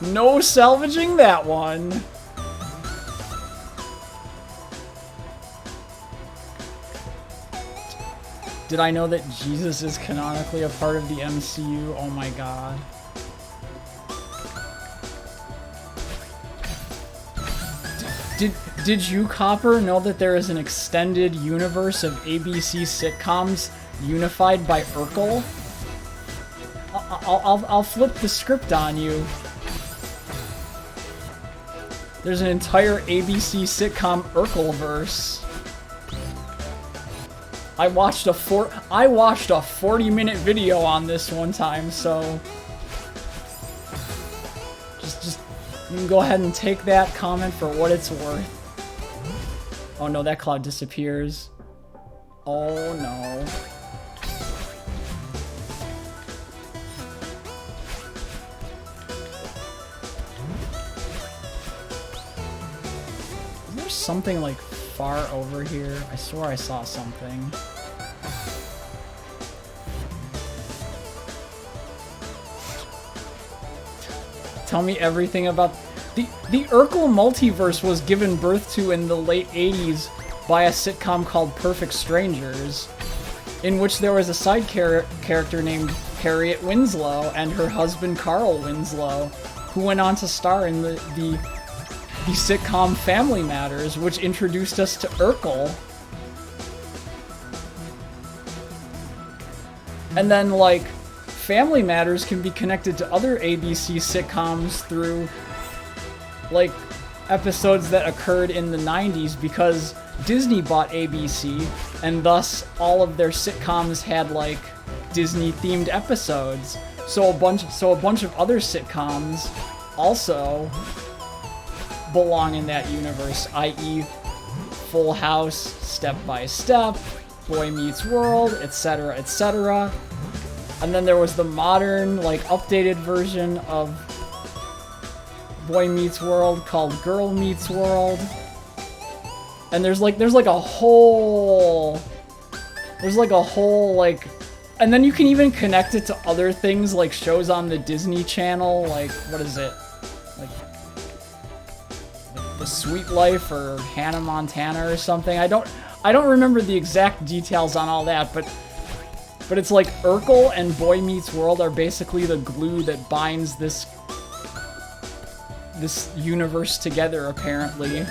No salvaging that one. Did I know that Jesus is canonically a part of the MCU? Oh my god. Did you, Copper, know that there is an extended universe of ABC sitcoms unified by Urkel? I'll flip the script on you. There's an entire ABC sitcom Urkelverse. I watched a 40-minute video on this one time, so just you can go ahead and take that comment for what it's worth. Oh no, that cloud disappears. Oh no. Something like far over here. I swore I saw something. Tell me everything about the Urkel multiverse was given birth to in the late 80s by a sitcom called Perfect Strangers, in which there was a side character named Harriet Winslow and her husband Carl Winslow, who went on to star in the sitcom Family Matters, which introduced us to Urkel. And then, like, Family Matters can be connected to other ABC sitcoms through, like, episodes that occurred in the 90s because Disney bought ABC, and thus all of their sitcoms had, like, Disney-themed episodes. So a bunch of other sitcoms also belong in that universe, i.e. Full House, Step by Step, Boy Meets World, etc., etc. And then there was the modern, like, updated version of Boy Meets World called Girl Meets World. And there's like a whole, like, and then you can even connect it to other things, like shows on the Disney Channel, like, what is it? Like, The Sweet Life or Hannah Montana or something. I don't remember the exact details on all that, but it's like Urkel and Boy Meets World are basically the glue that binds this universe together, apparently.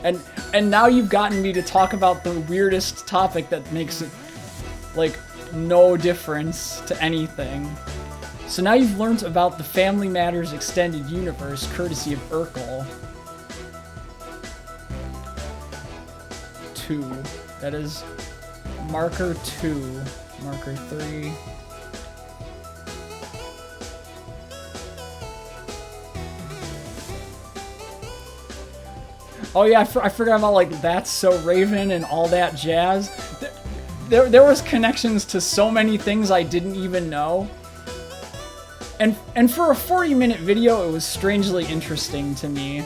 And now you've gotten me to talk about the weirdest topic that makes it, like, no difference to anything. So now you've learned about the Family Matters extended universe, courtesy of Urkel. 2. That is marker 2. Marker 3. Oh yeah, I forgot about, like, That's So Raven and all that jazz. There was connections to so many things I didn't even know. And for a 40-minute video, it was strangely interesting to me.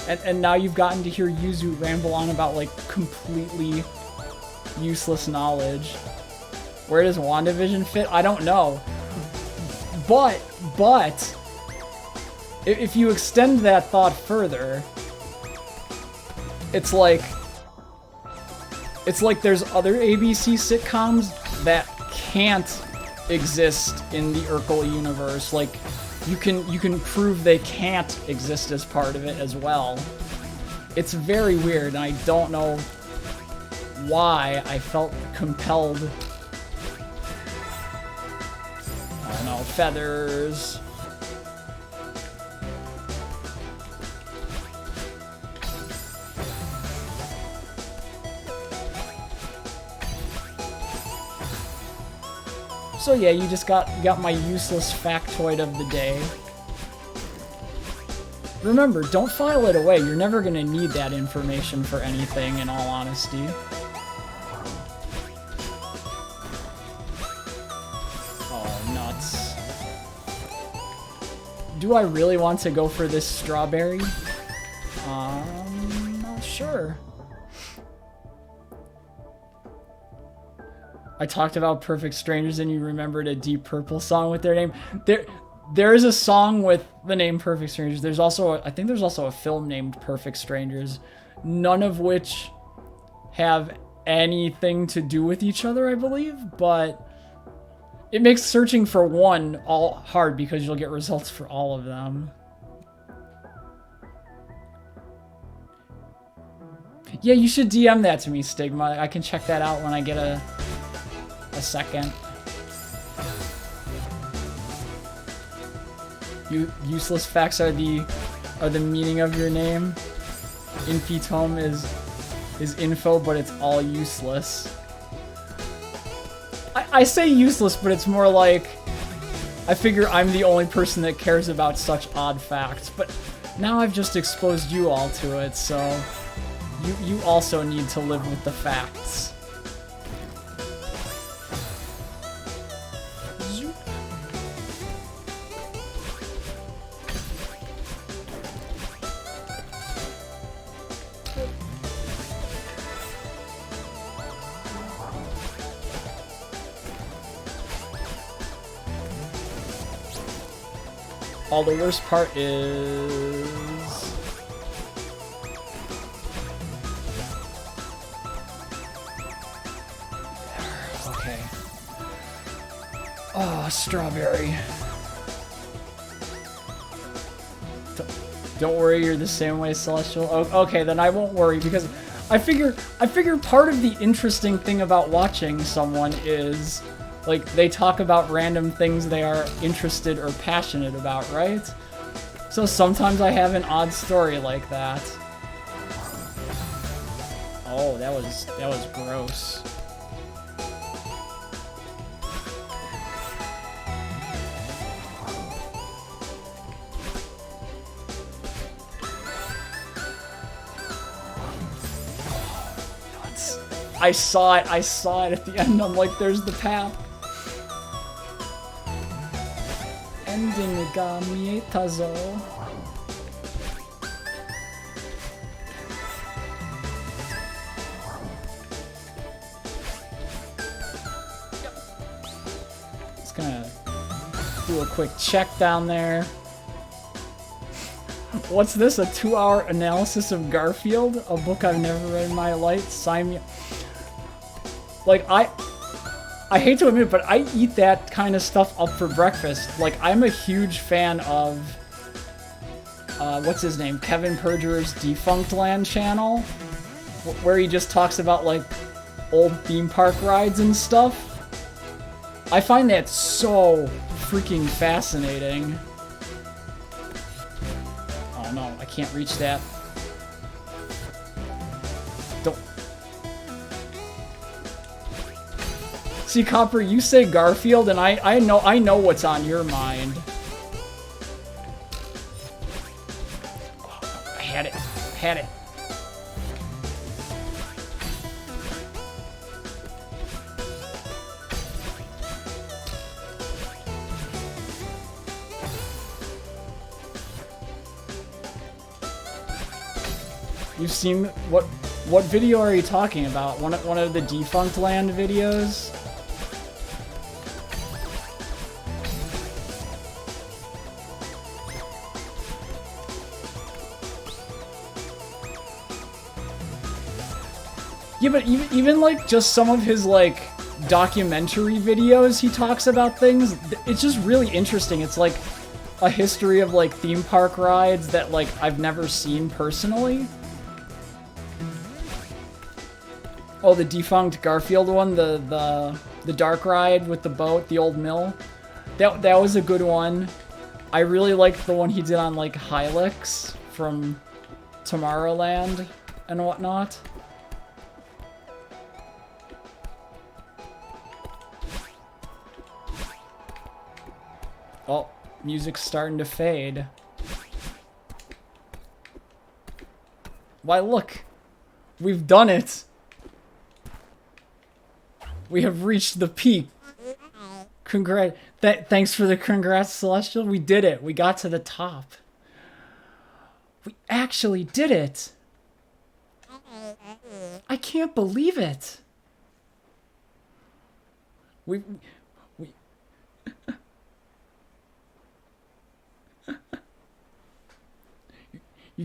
And now you've gotten to hear Yuzu ramble on about, like, completely useless knowledge. Where does WandaVision fit? I don't know. But if you extend that thought further, it's like It's like there's other ABC sitcoms that can't exist in the Urkel universe. Like, you can prove they can't exist as part of it as well. It's very weird, and I don't know why I felt compelled. I don't know, feathers. So yeah, you just got my useless factoid of the day. Remember, don't file it away. You're never gonna need that information for anything, in all honesty. Oh, nuts. Do I really want to go for this strawberry? Not sure. I talked about Perfect Strangers and you remembered a Deep Purple song with their name. There is a song with the name Perfect Strangers. There's also I think there's also a film named Perfect Strangers, none of which have anything to do with each other, I believe, but it makes searching for one all hard because you'll get results for all of them. Yeah, you should DM that to me, Stigma. I can check that out when I get a second. Useless facts are the meaning of your name. Infitome is info, but it's all useless. I say useless, but it's more like I figure I'm the only person that cares about such odd facts. But now I've just exposed you all to it, so you also need to live with the facts. All the worst part is... Okay. Oh, strawberry. Don't worry, you're the same way, Celestial. Okay, then I won't worry, because I figure part of the interesting thing about watching someone is, like, they talk about random things they are interested or passionate about, right? So sometimes I have an odd story like that. Oh, that was gross. I saw it at the end. I'm like, there's the path. Ending ga mieta zo. Just gonna do a quick check down there. What's this? A 2-hour analysis of Garfield? A book I've never read in my life? Sign me. Like, I hate to admit it, but I eat that kind of stuff up for breakfast. Like, I'm a huge fan of, what's his name? Kevin Perjurer's Defunct Land channel, where he just talks about, like, old theme park rides and stuff. I find that so freaking fascinating. Oh no, I can't reach that. Don't. See, Copper, you say Garfield, and I know what's on your mind. Oh, I had it. You've seen what video are you talking about? One of the Defunct Land videos? Yeah, but even like just some of his like documentary videos, he talks about things. It's just really interesting. It's like a history of like theme park rides that like I've never seen personally. Oh, the defunct Garfield one, the dark ride with the boat, the old mill. That was a good one. I really liked the one he did on like Hylix from Tomorrowland and whatnot. Oh, music's starting to fade. Why, look. We've done it. We have reached the peak. Thanks for the congrats, Celestial. We did it. We got to the top. We actually did it. I can't believe it. We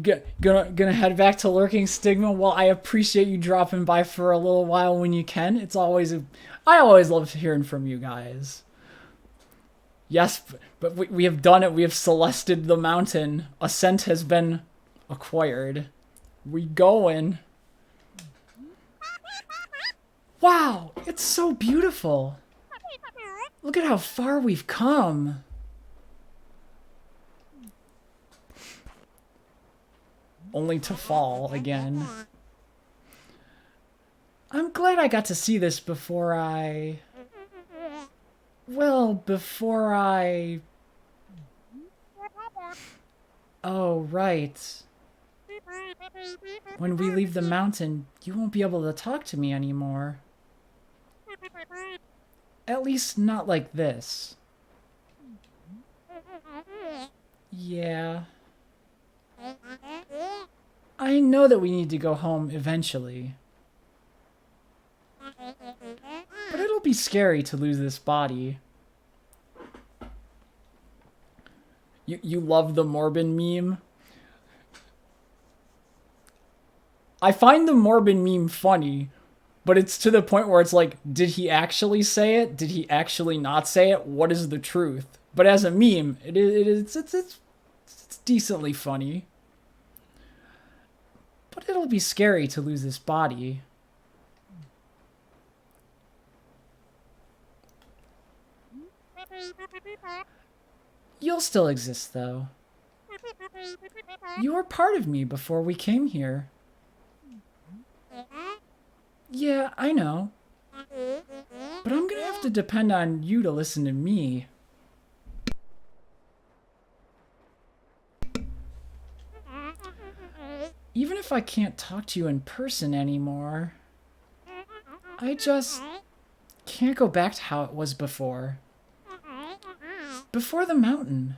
gonna head back to Lurking Stigma? Well, I appreciate you dropping by for a little while when you can. It's always I always love hearing from you guys. Yes, but we have done it. We have celested the mountain. Ascent has been acquired. We going. Wow, it's so beautiful. Look at how far we've come. Only to fall again. I'm glad I got to see this before I... Well, before I... Oh, right. When we leave the mountain, you won't be able to talk to me anymore. At least not like this. Yeah. I know that we need to go home eventually. But it'll be scary to lose this body. You love the Morbin meme? I find the Morbin meme funny, but it's to the point where it's like, did he actually say it? Did he actually not say it? What is the truth? But as a meme, it's decently funny. But it'll be scary to lose this body. You'll still exist, though. You were part of me before we came here. Yeah, I know. But I'm gonna have to depend on you to listen to me. Even if I can't talk to you in person anymore, I just can't go back to how it was before. Before the mountain.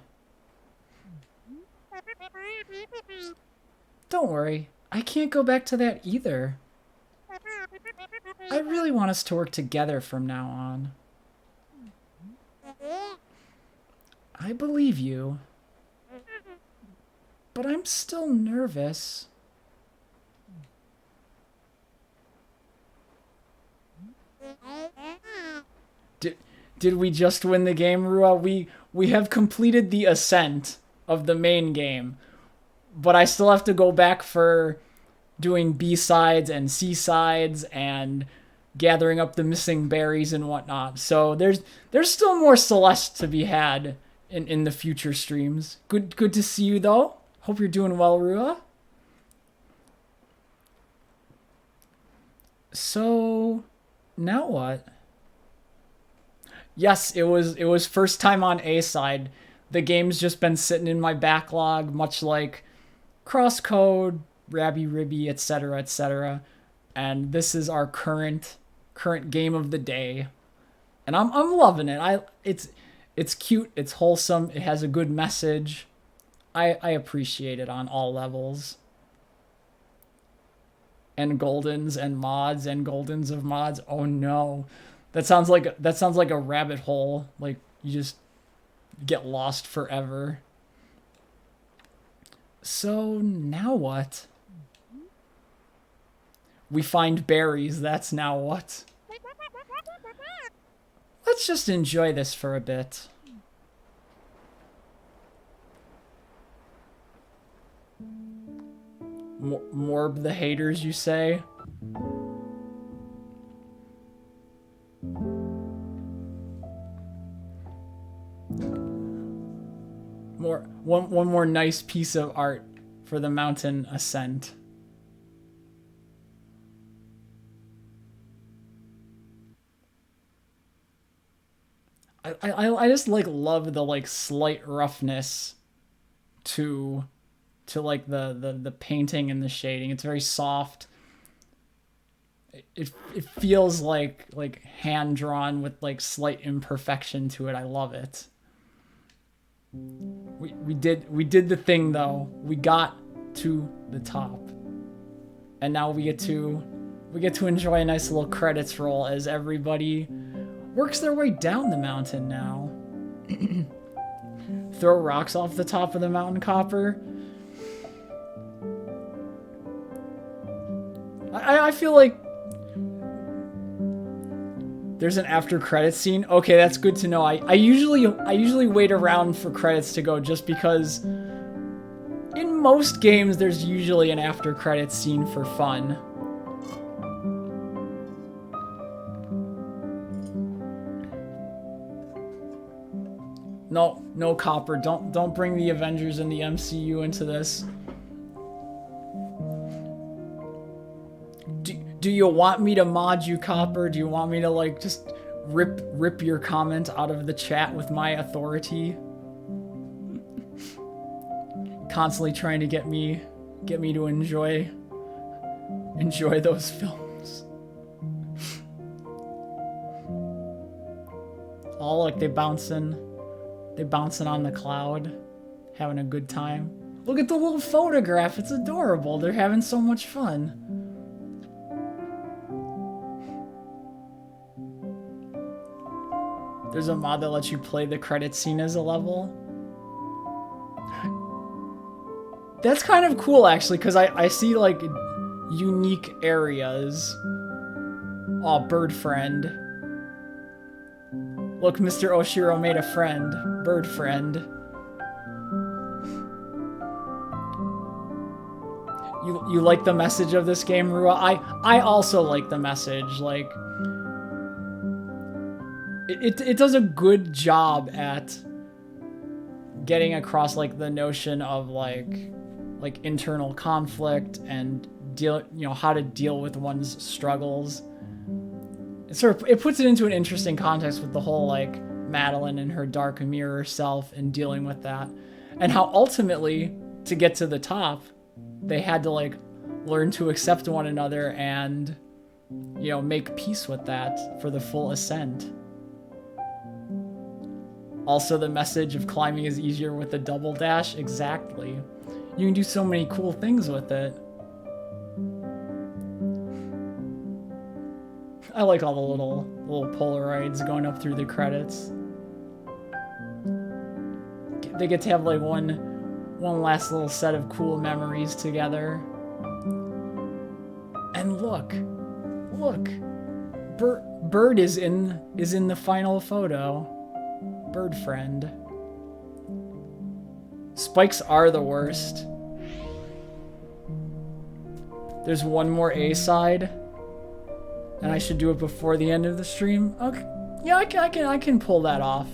Don't worry, I can't go back to that either. I really want us to work together from now on. I believe you. But I'm still nervous. Did we just win the game, Rua? We have completed the ascent of the main game. But I still have to go back for doing B-sides and C-sides and gathering up the missing berries and whatnot. So there's still more Celeste to be had in the future streams. Good to see you, though. Hope you're doing well, Rua. So, now what? Yes, it was first time on A side. The game's just been sitting in my backlog, much like Crosscode, Rabby Ribby, etc., etc. And this is our current game of the day, and I'm loving it. It's cute, it's wholesome, it has a good message. I appreciate it on all levels. And Goldens and mods and Goldens of mods. Oh no. That sounds like a rabbit hole. Like you just get lost forever. So now what? We find berries, that's now what? Let's just enjoy this for a bit. Morb the haters, you say? One more nice piece of art for the mountain ascent. I just like love the like slight roughness to like the painting and the shading. It's very soft. It feels like hand drawn with like slight imperfection to it. I love it. We did the thing though. We got to the top. And now we get to enjoy a nice little credits roll as everybody works their way down the mountain now. Throw rocks off the top of the mountain, Copper. I feel like there's an after credits scene. Okay, that's good to know. I usually wait around for credits to go just because in most games there's usually an after credits scene for fun. No, Copper, don't bring the Avengers and the MCU into this. Do you want me to mod you, Copper? Do you want me to like just rip your comment out of the chat with my authority? Constantly trying to get me to enjoy those films. Oh, like they bouncing on the cloud, having a good time. Look at the little photograph. It's adorable. They're having so much fun. There's a mod that lets you play the credit scene as a level. That's kind of cool, actually, because I see, like, unique areas. Aw, bird friend. Look, Mr. Oshiro made a friend. Bird friend. You like the message of this game, Rua? I also like the message, like... It does a good job at getting across like the notion of like internal conflict and how to deal with one's struggles. It puts it into an interesting context with the whole like Madeline and her dark mirror self and dealing with that, and how ultimately to get to the top they had to like learn to accept one another and make peace with that for the full ascent. Also, the message of climbing is easier with a double dash. Exactly. You can do so many cool things with it. I like all the little Polaroids going up through the credits. They get to have like one last little set of cool memories together. And look, Bird is in the final photo. Bird friend. Spikes are the worst. There's one more A-side, and I should do it before the end of the stream. Okay, yeah, I can pull that off.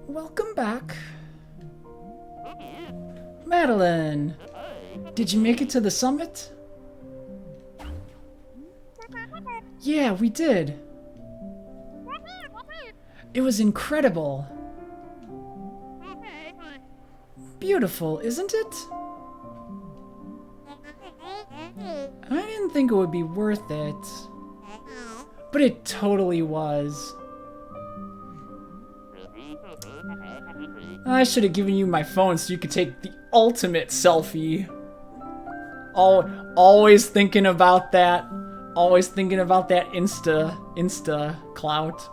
Welcome back, Madeline. Did you make it to the summit? Yeah, we did. It was incredible. Beautiful, isn't it? I didn't think it would be worth it. But it totally was. I should have given you my phone so you could take the ultimate selfie. Always thinking about that. Always thinking about that Insta clout.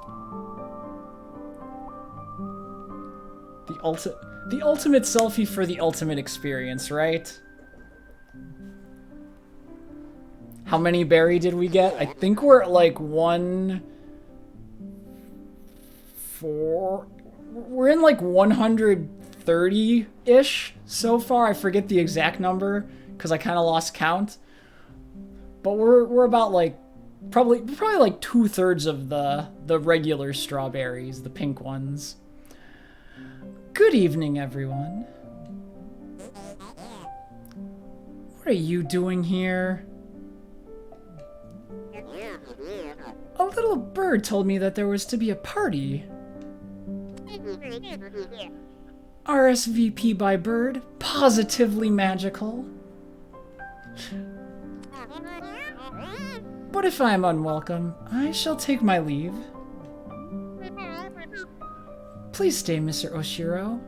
The ultimate selfie for the ultimate experience, right? How many berry did we get? I think we're at like 4. We're in like 130-ish so far. I forget the exact number because I kind of lost count. But we're about like probably like 2/3 of the regular strawberries, the pink ones. Good evening, everyone. What are you doing here? A little bird told me that there was to be a party. RSVP by bird, positively magical. But if I am unwelcome, I shall take my leave. Please stay, Mr. Oshiro.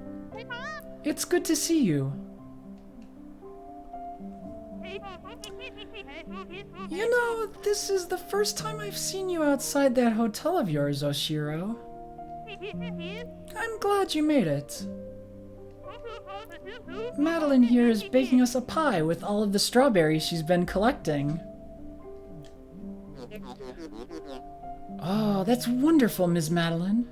It's good to see you. You know, this is the first time I've seen you outside that hotel of yours, Oshiro. I'm glad you made it. Madeline here is baking us a pie with all of the strawberries she's been collecting. Oh, that's wonderful, Ms. Madeline.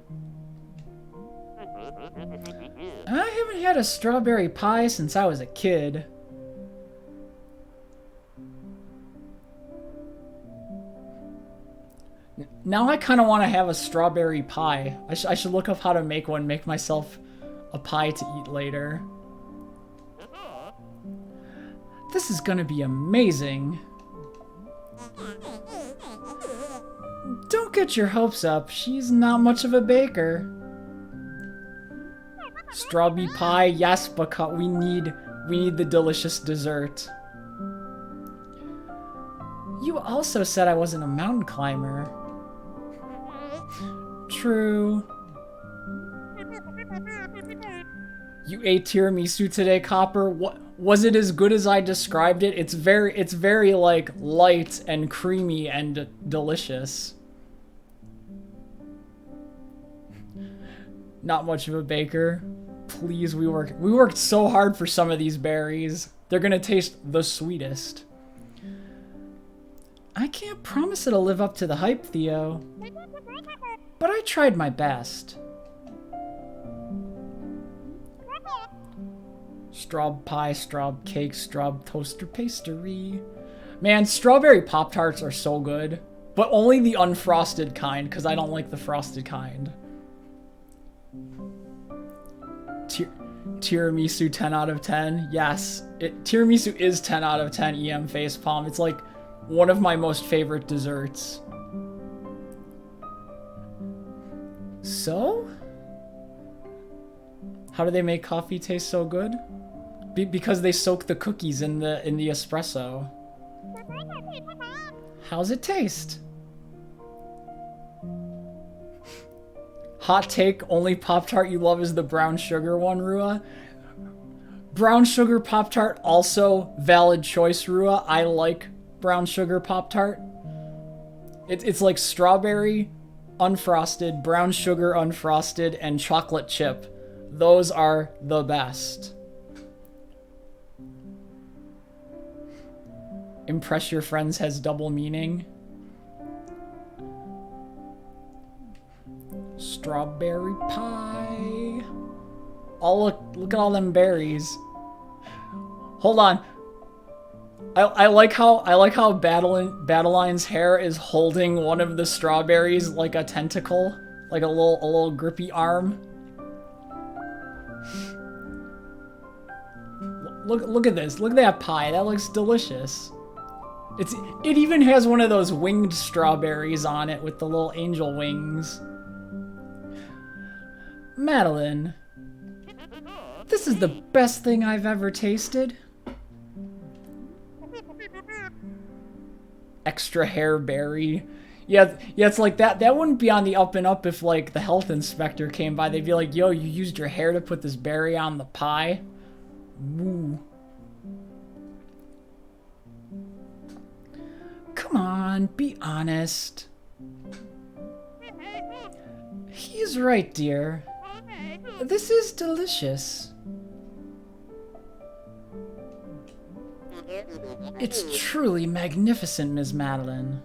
I haven't had a strawberry pie since I was a kid. Now I kind of want to have a strawberry pie. I should look up how to make one, make myself a pie to eat later. This is gonna be amazing. Don't get your hopes up. She's not much of a baker. Strawberry pie, yes, but we need the delicious dessert. You also said I wasn't a mountain climber. True. You ate tiramisu today, Copper? What was it as good as I described it? It's very like light and creamy and delicious. Not much of a baker. Please, we worked so hard for some of these berries. They're gonna taste the sweetest. I can't promise it'll live up to the hype, Theo. But I tried my best. Straw pie, straw cake, straw toaster pastry. Man, strawberry Pop-Tarts are so good. But only the unfrosted kind, because I don't like the frosted kind. Tiramisu 10 out of 10? Yes. Tiramisu is 10 out of 10 EM facepalm. It's like one of my most favorite desserts. So? How do they make coffee taste so good? Because they soak the cookies in the espresso. How's it taste? Hot take, only Pop-Tart you love is the brown sugar one, Rua. Brown sugar Pop-Tart, also valid choice, Rua. I like brown sugar Pop-Tart. It's like strawberry, unfrosted, brown sugar unfrosted, and chocolate chip. Those are the best. Impress your friends has double meaning. Strawberry pie. Oh, look at all them berries. Hold on. I like how Badeline's hair is holding one of the strawberries like a tentacle, like a little grippy arm. Look at this. Look at that pie. That looks delicious. It even has one of those winged strawberries on it with the little angel wings. Madeline, this is the best thing I've ever tasted. Extra hair berry. Yeah, it's like that wouldn't be on the up and up if like the health inspector came by. They'd be like, yo, you used your hair to put this berry on the pie? Woo. Come on, be honest. He's right, dear. This is delicious. It's truly magnificent, Ms. Madeline.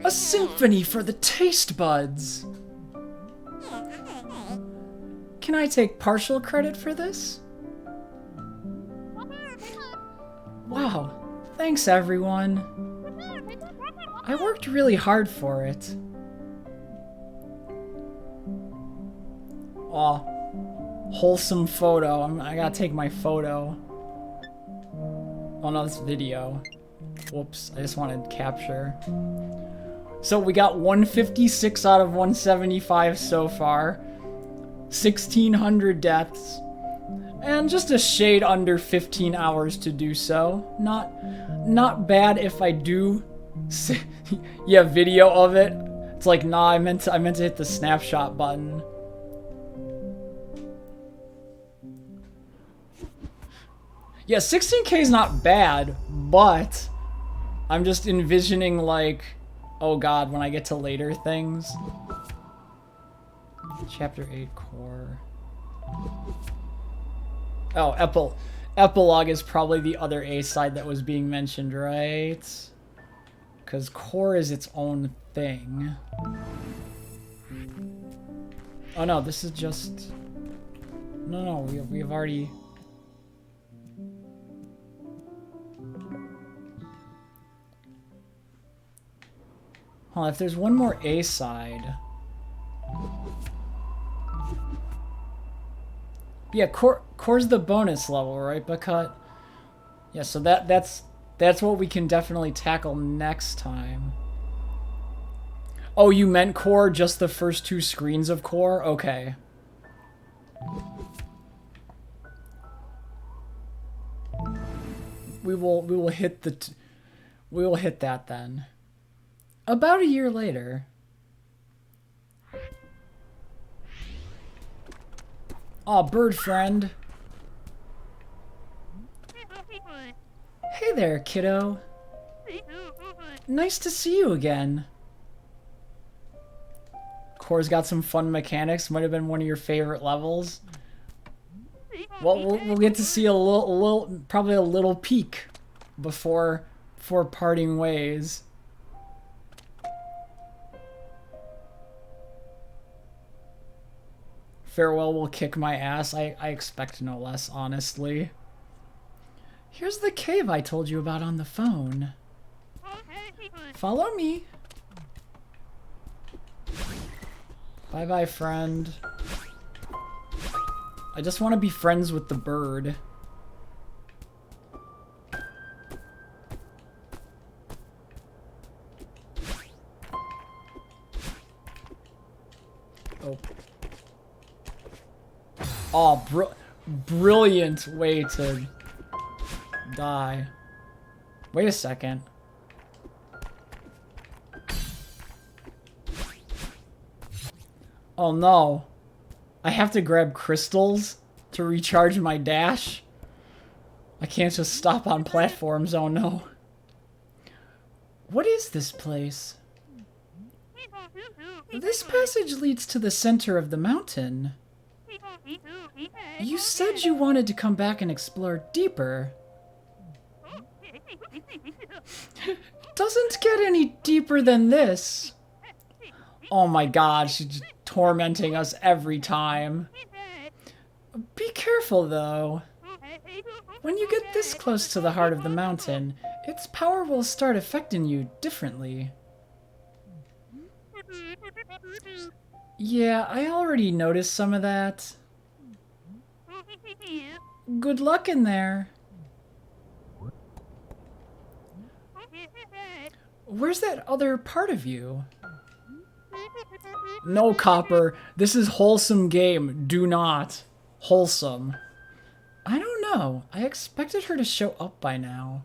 A symphony for the taste buds. Can I take partial credit for this? Wow, thanks everyone. I worked really hard for it. Aw, wholesome photo. I gotta take my photo. Oh no, this video. Whoops, I just wanted capture. So we got 156 out of 175 so far. 1,600 deaths. And just a shade under 15 hours to do so. Not bad if I do yeah, video of it. It's like, nah, I meant to hit the snapshot button. Yeah, 16K is not bad, but I'm just envisioning, like, oh god, when I get to later things. Chapter 8 core. Oh, epilogue is probably the other A side that was being mentioned, right? Because core is its own thing. Oh no, this is just... No, we've already... Hold on, if there's one more A side... Yeah, core's the bonus level, right? Because... Yeah, so that's what we can definitely tackle next time. Oh, you meant core, just the first 2 screens of core? Okay. We will hit that then. About a year later. Aw, bird friend. Hey there, kiddo. Nice to see you again. Core's got some fun mechanics. Might have been one of your favorite levels. Well, we'll get to see probably a little peek before parting ways. Farewell will kick my ass. I expect no less, honestly. Here's the cave I told you about on the phone. Follow me. Bye-bye, friend. I just want to be friends with the bird. Oh. Oh, brilliant way to die. Wait a second. Oh no. I have to grab crystals to recharge my dash? I can't just stop on platforms, oh no. What is this place? This passage leads to the center of the mountain. You said you wanted to come back and explore deeper. Doesn't get any deeper than this. Oh my god, she's just tormenting us every time. Be careful though. When you get this close to the heart of the mountain, its power will start affecting you differently. Yeah, I already noticed some of that. Good luck in there. Where's that other part of you? No, Copper. This is wholesome game. Do not. Wholesome. I don't know. I expected her to show up by now.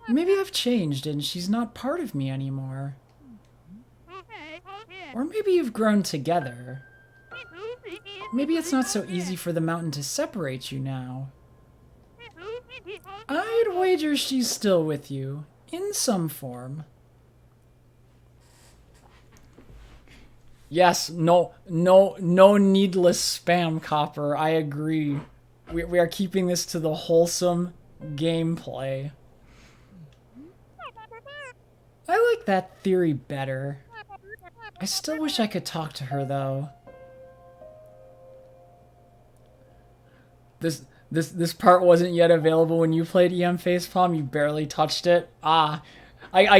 Maybe I've changed and she's not part of me anymore. Or maybe you've grown together. Maybe it's not so easy for the mountain to separate you now. I'd wager she's still with you, in some form. Yes, no needless spam, Copper. I agree. We are keeping this to the wholesome gameplay. I like that theory better. I still wish I could talk to her, though. This part wasn't yet available when you played EM Facepalm. You barely touched it. I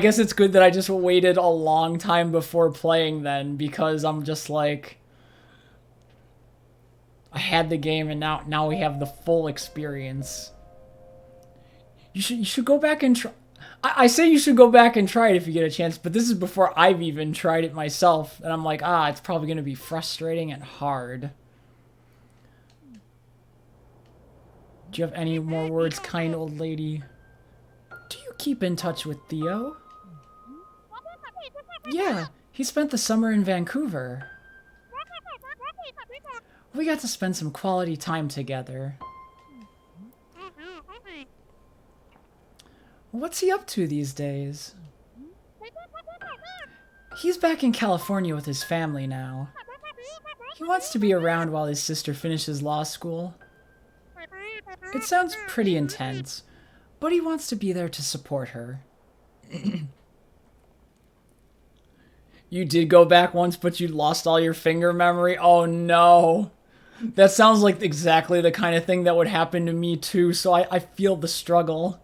guess it's good that I just waited a long time before playing then, because I'm just like, I had the game and now we have the full experience. You should go back and try. I say you should go back and try it if you get a chance, but this is before I've even tried it myself, and I'm like, it's probably gonna be frustrating and hard. Do you have any more words, kind old lady? Do you keep in touch with Theo? Yeah, he spent the summer in Vancouver. We got to spend some quality time together. What's he up to these days? He's back in California with his family now. He wants to be around while his sister finishes law school. It sounds pretty intense, but he wants to be there to support her. You did go back once, but you lost all your finger memory? Oh no. That sounds like exactly the kind of thing that would happen to me too, so I feel the struggle.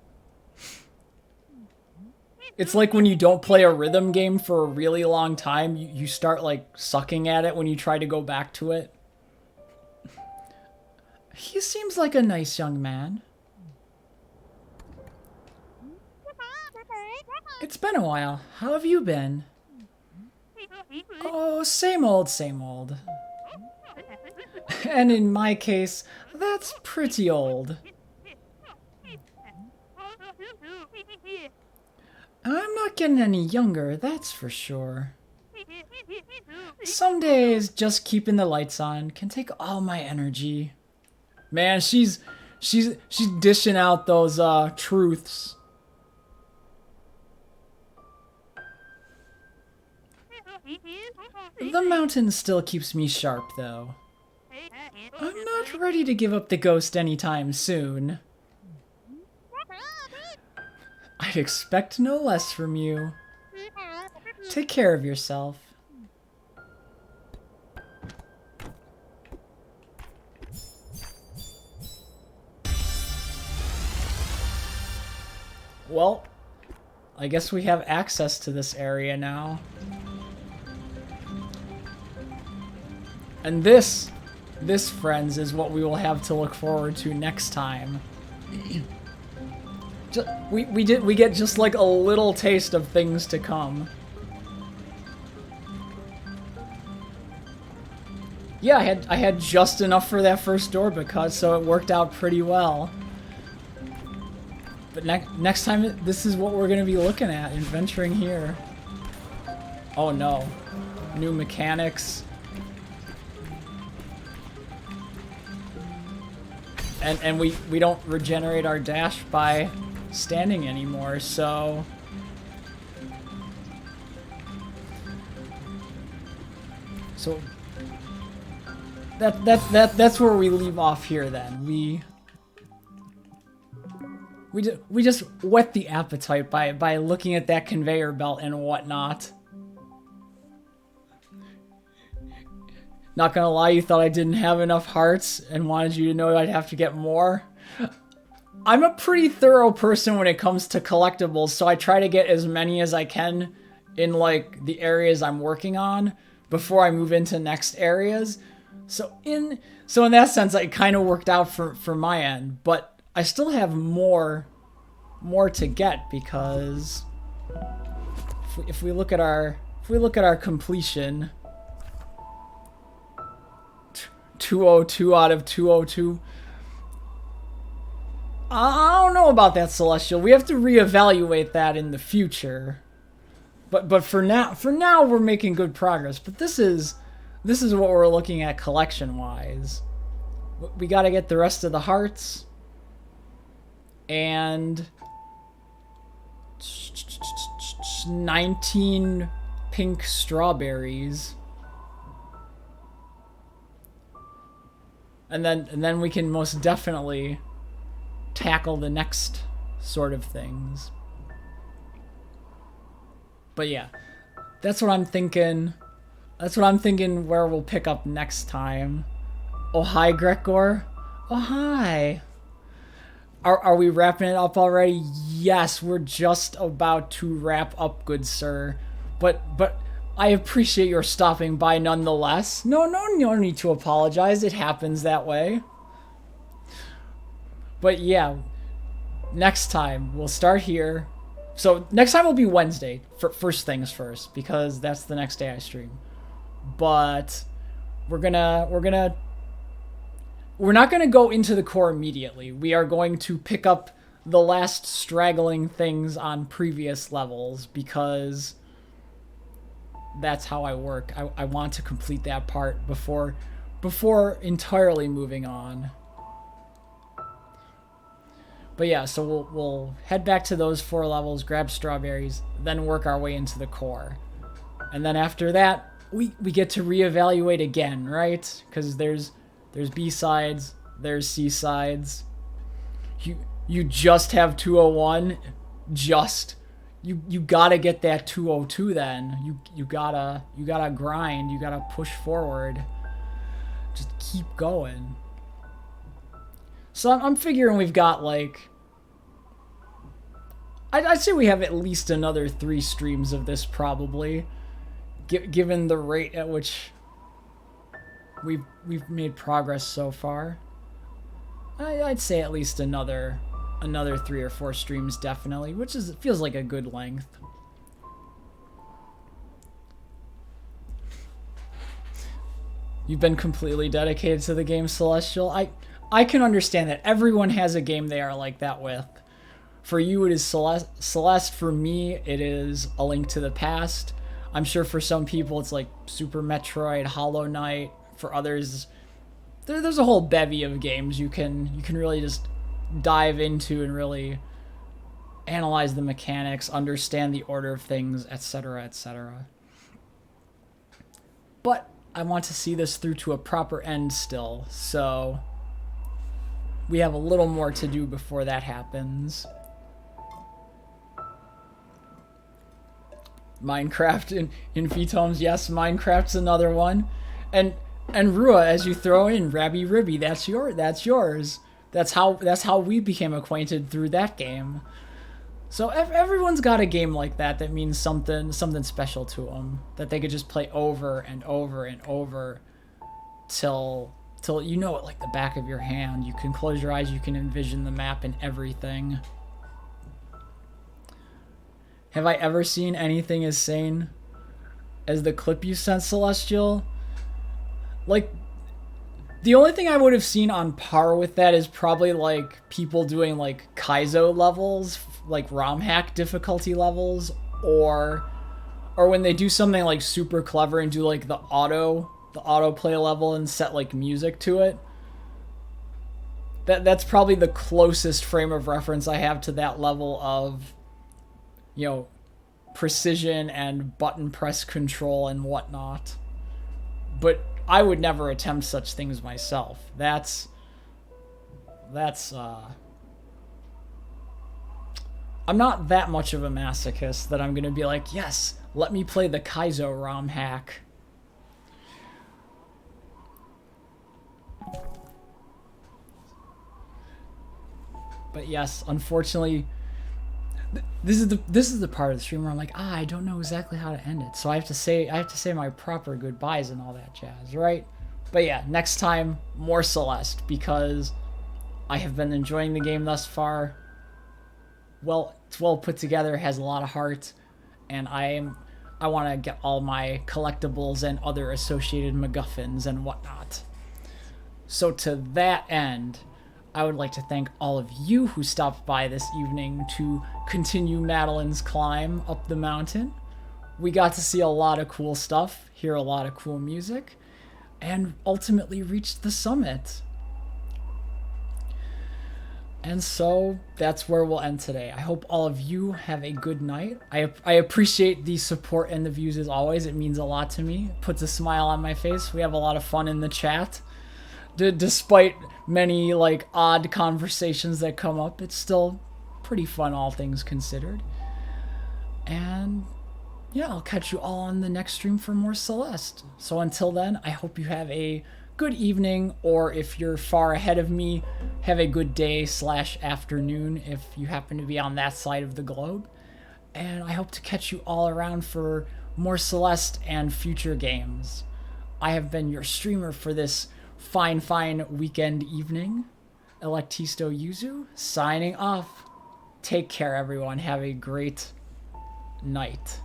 It's like when you don't play a rhythm game for a really long time, you start like sucking at it when you try to go back to it. He seems like a nice young man. It's been a while. How have you been? Oh, same old, same old. And in my case, that's pretty old. I'm not getting any younger, that's for sure. Some days, just keeping the lights on can take all my energy. Man, she's dishing out those truths. The mountain still keeps me sharp, though. I'm not ready to give up the ghost anytime soon. I'd expect no less from you. Take care of yourself. Well, I guess we have access to this area now. And this, friends, is what we will have to look forward to next time. We get just like a little taste of things to come. Yeah, I had just enough for that first door because so it worked out pretty well. But next time, this is what we're gonna be looking at and venturing here. Oh no, new mechanics. And we don't regenerate our dash by standing anymore, so that's where we leave off here then. We just whet the appetite by looking at that conveyor belt and whatnot. Not gonna lie, you thought I didn't have enough hearts and wanted you to know I'd have to get more. I'm a pretty thorough person when it comes to collectibles, so I try to get as many as I can in like the areas I'm working on before I move into next areas. So in that sense, it kind of worked out for my end, but I still have more to get because if we look at our completion, 202 out of 202. I don't know about that, Celestial. We have to reevaluate that in the future. But for now we're making good progress. But this is what we're looking at collection-wise. We got to get the rest of the hearts and 19 pink strawberries. and then we can most definitely tackle the next sort of things. But yeah, that's what I'm thinking. That's what I'm thinking where we'll pick up next time. Oh, hi, Gregor. Oh, hi. Are we wrapping it up already? Yes, we're just about to wrap up, good sir. But I appreciate your stopping by nonetheless. No need to apologize. It happens that way. But yeah, next time we'll start here. So next time will be Wednesday, first things first, because that's the next day I stream. But we're not gonna go into the core immediately. We are going to pick up the last straggling things on previous levels, because that's how I work. I want to complete that part before entirely moving on. But yeah, so we'll head back to those 4 levels, grab strawberries, then work our way into the core. And then after that, we get to reevaluate again, right? Because there's B-sides, there's C-sides. You just have 201, just. You gotta get that 202 then. You gotta grind, you gotta push forward. Just keep going. So I'm figuring we've got like, I'd say we have at least another 3 streams of this probably, given the rate at which we've made progress so far. I'd say at least another 3 or 4 streams definitely, which feels like a good length. You've been completely dedicated to the game, Celestial. I can understand that. Everyone has a game they are like that with. For you, it is Celeste. For me, it is A Link to the Past. I'm sure for some people, it's like Super Metroid, Hollow Knight. For others, there's a whole bevy of games you can really just dive into and really analyze the mechanics, understand the order of things, etc., etc. But I want to see this through to a proper end still, so we have a little more to do before that happens. Minecraft in Fetomes, yes, Minecraft's another one. And Rua, as you throw in Rabby Ribby, that's yours. That's how we became acquainted through that game. So everyone's got a game like that means something special to them, that they could just play over and over and over till you know it like the back of your hand. You can close your eyes, you can envision the map and everything. Have I ever seen anything as sane as the clip you sent, Celestial? Like, the only thing I would have seen on par with that is probably like people doing like Kaizo levels, like ROM hack difficulty levels, or when they do something like super clever and do like the autoplay level and set like music to it. That's probably the closest frame of reference I have to that level of, you know, precision and button press control and whatnot. But I would never attempt such things myself. That's I'm not that much of a masochist that I'm gonna be like, yes, let me play the Kaizo ROM hack. But yes, unfortunately, this is the part of the stream where I'm like, I don't know exactly how to end it. So I have to say my proper goodbyes and all that jazz, right? But yeah, next time, more Celeste, because I have been enjoying the game thus far. Well, it's well put together, has a lot of heart, and I want to get all my collectibles and other associated MacGuffins and whatnot. So to that end, I would like to thank all of you who stopped by this evening to continue Madeline's climb up the mountain. We got to see a lot of cool stuff, hear a lot of cool music, and ultimately reach the summit. And so that's where we'll end today. I hope all of you have a good night. I appreciate the support and the views as always. It means a lot to me. It puts a smile on my face. We have a lot of fun in the chat. Despite many like odd conversations that come up, it's still pretty fun, all things considered. And yeah, I'll catch you all on the next stream for more Celeste. So until then, I hope you have a good evening, or if you're far ahead of me, have a good day / afternoon if you happen to be on that side of the globe. And I hope to catch you all around for more Celeste and future games. I have been your streamer for this fine weekend evening. ElektistoYuzu, signing off. Take care, everyone. Have a great night.